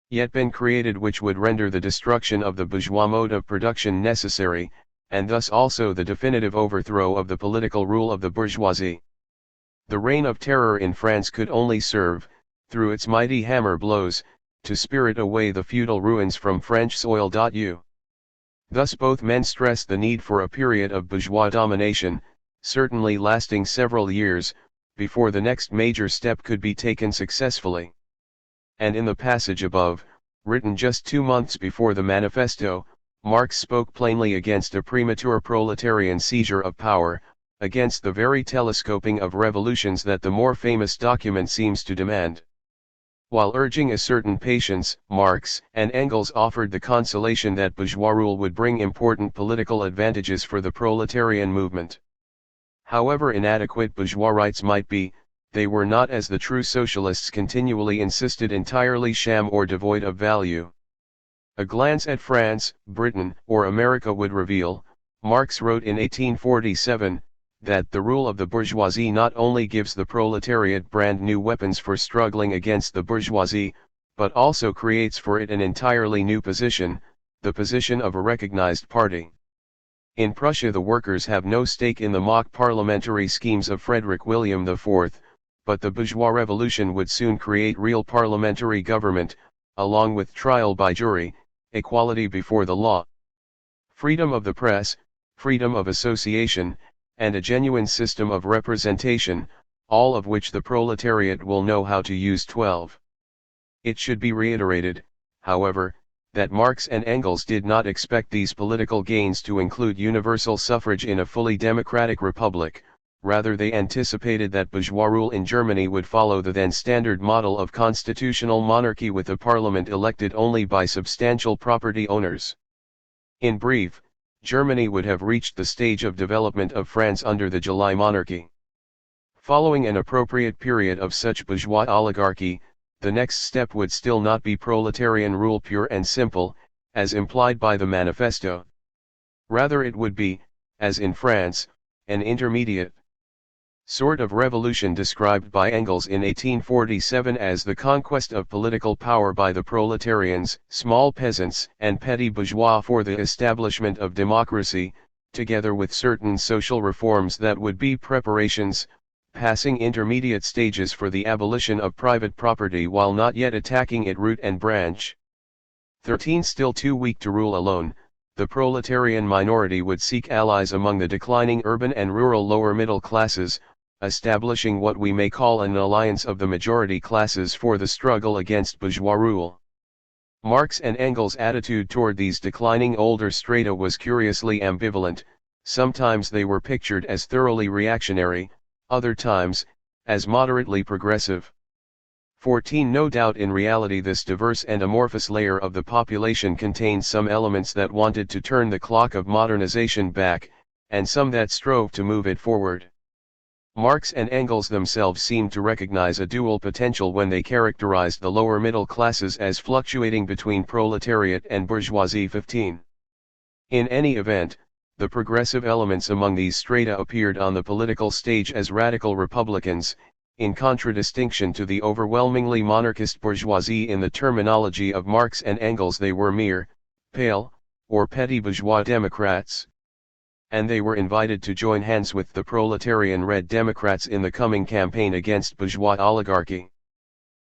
yet been created which would render the destruction of the bourgeois mode of production necessary, and thus also the definitive overthrow of the political rule of the bourgeoisie. The reign of terror in France could only serve, through its mighty hammer blows, to spirit away the feudal ruins from French soil. Thus both men stressed the need for a period of bourgeois domination, certainly lasting several years, before the next major step could be taken successfully. And in the passage above, written just 2 months before the manifesto, Marx spoke plainly against a premature proletarian seizure of power, against the very telescoping of revolutions that the more famous document seems to demand. While urging a certain patience, Marx and Engels offered the consolation that bourgeois rule would bring important political advantages for the proletarian movement. However inadequate bourgeois rights might be, they were not, as the true socialists continually insisted, entirely sham or devoid of value. A glance at France, Britain, or America would reveal, Marx wrote in 1847, that the rule of the bourgeoisie not only gives the proletariat brand new weapons for struggling against the bourgeoisie, but also creates for it an entirely new position, the position of a recognized party. In Prussia the workers have no stake in the mock parliamentary schemes of Frederick William IV, but the bourgeois revolution would soon create real parliamentary government, along with trial by jury, equality before the law, freedom of the press, freedom of association, and a genuine system of representation, all of which the proletariat will know how to use. 12. It should be reiterated, however, that Marx and Engels did not expect these political gains to include universal suffrage in a fully democratic republic, rather they anticipated that bourgeois rule in Germany would follow the then standard model of constitutional monarchy with a parliament elected only by substantial property owners. In brief, Germany would have reached the stage of development of France under the July monarchy. Following an appropriate period of such bourgeois oligarchy, the next step would still not be proletarian rule pure and simple, as implied by the manifesto. Rather it would be, as in France, an intermediate sort of revolution described by Engels in 1847 as the conquest of political power by the proletarians, small peasants, and petty bourgeois for the establishment of democracy, together with certain social reforms that would be preparations, passing intermediate stages for the abolition of private property while not yet attacking it root and branch. 13. Still too weak to rule alone, the proletarian minority would seek allies among the declining urban and rural lower middle classes, establishing what we may call an alliance of the majority classes for the struggle against bourgeois rule. Marx and Engels' attitude toward these declining older strata was curiously ambivalent. Sometimes they were pictured as thoroughly reactionary, other times, as moderately progressive. 14. No doubt in reality this diverse and amorphous layer of the population contained some elements that wanted to turn the clock of modernization back, and some that strove to move it forward. Marx and Engels themselves seemed to recognize a dual potential when they characterized the lower middle classes as fluctuating between proletariat and bourgeoisie. 15. In any event, the progressive elements among these strata appeared on the political stage as radical republicans, in contradistinction to the overwhelmingly monarchist bourgeoisie. In the terminology of Marx and Engels, they were mere, pale, or petty bourgeois democrats, and they were invited to join hands with the proletarian Red Democrats in the coming campaign against bourgeois oligarchy.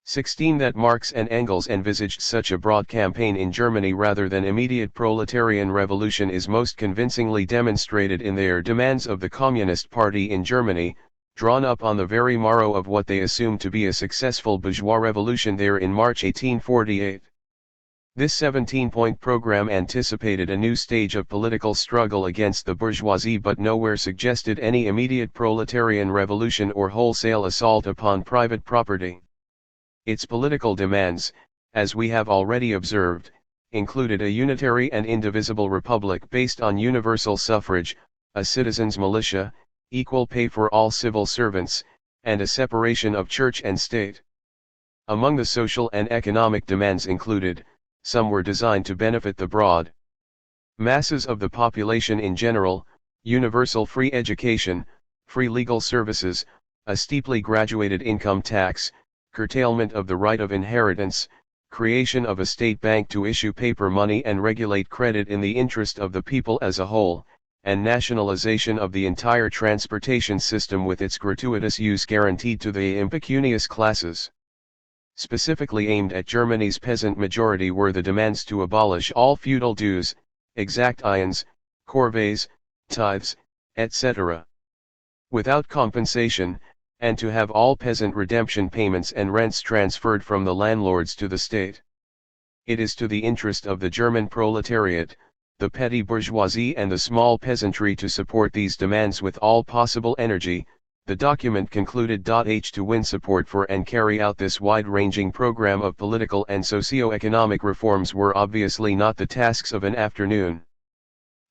16. That Marx and Engels envisaged such a broad campaign in Germany rather than immediate proletarian revolution is most convincingly demonstrated in their demands of the Communist Party in Germany, drawn up on the very morrow of what they assumed to be a successful bourgeois revolution there in March 1848. This 17-point program anticipated a new stage of political struggle against the bourgeoisie but nowhere suggested any immediate proletarian revolution or wholesale assault upon private property. Its political demands, as we have already observed, included a unitary and indivisible republic based on universal suffrage, a citizens' militia, equal pay for all civil servants, and a separation of church and state. Among the social and economic demands included, some were designed to benefit the broad masses of the population in general, universal free education, free legal services, a steeply graduated income tax, curtailment of the right of inheritance, creation of a state bank to issue paper money and regulate credit in the interest of the people as a whole, and nationalization of the entire transportation system with its gratuitous use guaranteed to the impecunious classes. Specifically aimed at Germany's peasant majority were the demands to abolish all feudal dues, exactions, corvées, tithes, etc. without compensation, and to have all peasant redemption payments and rents transferred from the landlords to the state. It is to the interest of the German proletariat, the petty bourgeoisie and the small peasantry to support these demands with all possible energy. The document concluded. To win support for and carry out this wide-ranging program of political and socio-economic reforms were obviously not the tasks of an afternoon.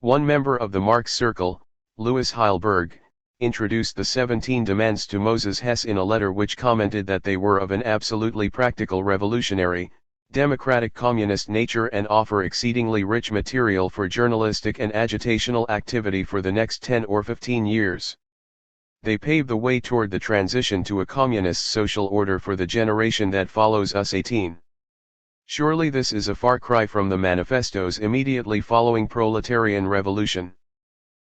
One member of the Marx circle, Louis Heilberg, introduced the 17 demands to Moses Hess in a letter which commented that they were of an absolutely practical revolutionary, democratic communist nature and offer exceedingly rich material for journalistic and agitational activity for the next 10 or 15 years. They pave the way toward the transition to a communist social order for the generation that follows us. 18. Surely this is a far cry from the manifestos immediately following proletarian revolution.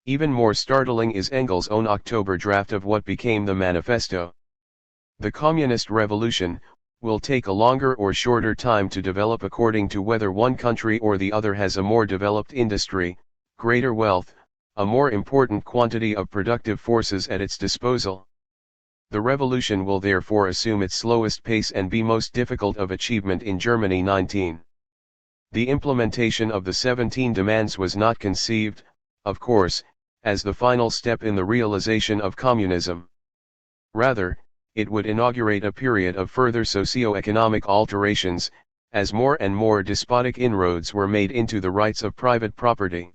Even more startling is Engels' own October draft of what became the manifesto. The communist revolution will take a longer or shorter time to develop according to whether one country or the other has a more developed industry, greater wealth, a more important quantity of productive forces at its disposal. The revolution will therefore assume its slowest pace and be most difficult of achievement in Germany. 19. The implementation of the 17 demands was not conceived, of course, as the final step in the realization of communism. Rather, it would inaugurate a period of further socio-economic alterations, as more and more despotic inroads were made into the rights of private property.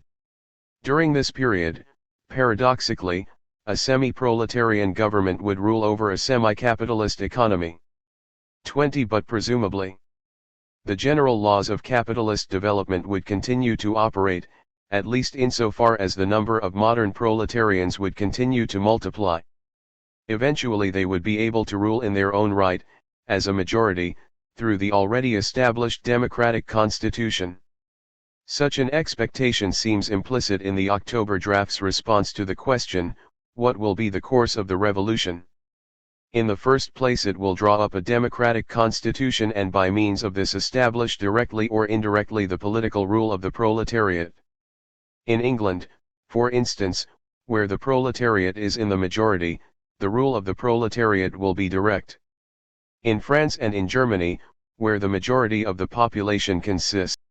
During this period, paradoxically, a semi-proletarian government would rule over a semi-capitalist economy. 20. But presumably, the general laws of capitalist development would continue to operate, at least insofar as the number of modern proletarians would continue to multiply. Eventually they would be able to rule in their own right, as a majority, through the already established democratic constitution. Such an expectation seems implicit in the October draft's response to the question, what will be the course of the revolution? In the first place, it will draw up a democratic constitution and by means of this establish directly or indirectly the political rule of the proletariat. In England, for instance, where the proletariat is in the majority, the rule of the proletariat will be direct. In France and in Germany, where the majority of the population consists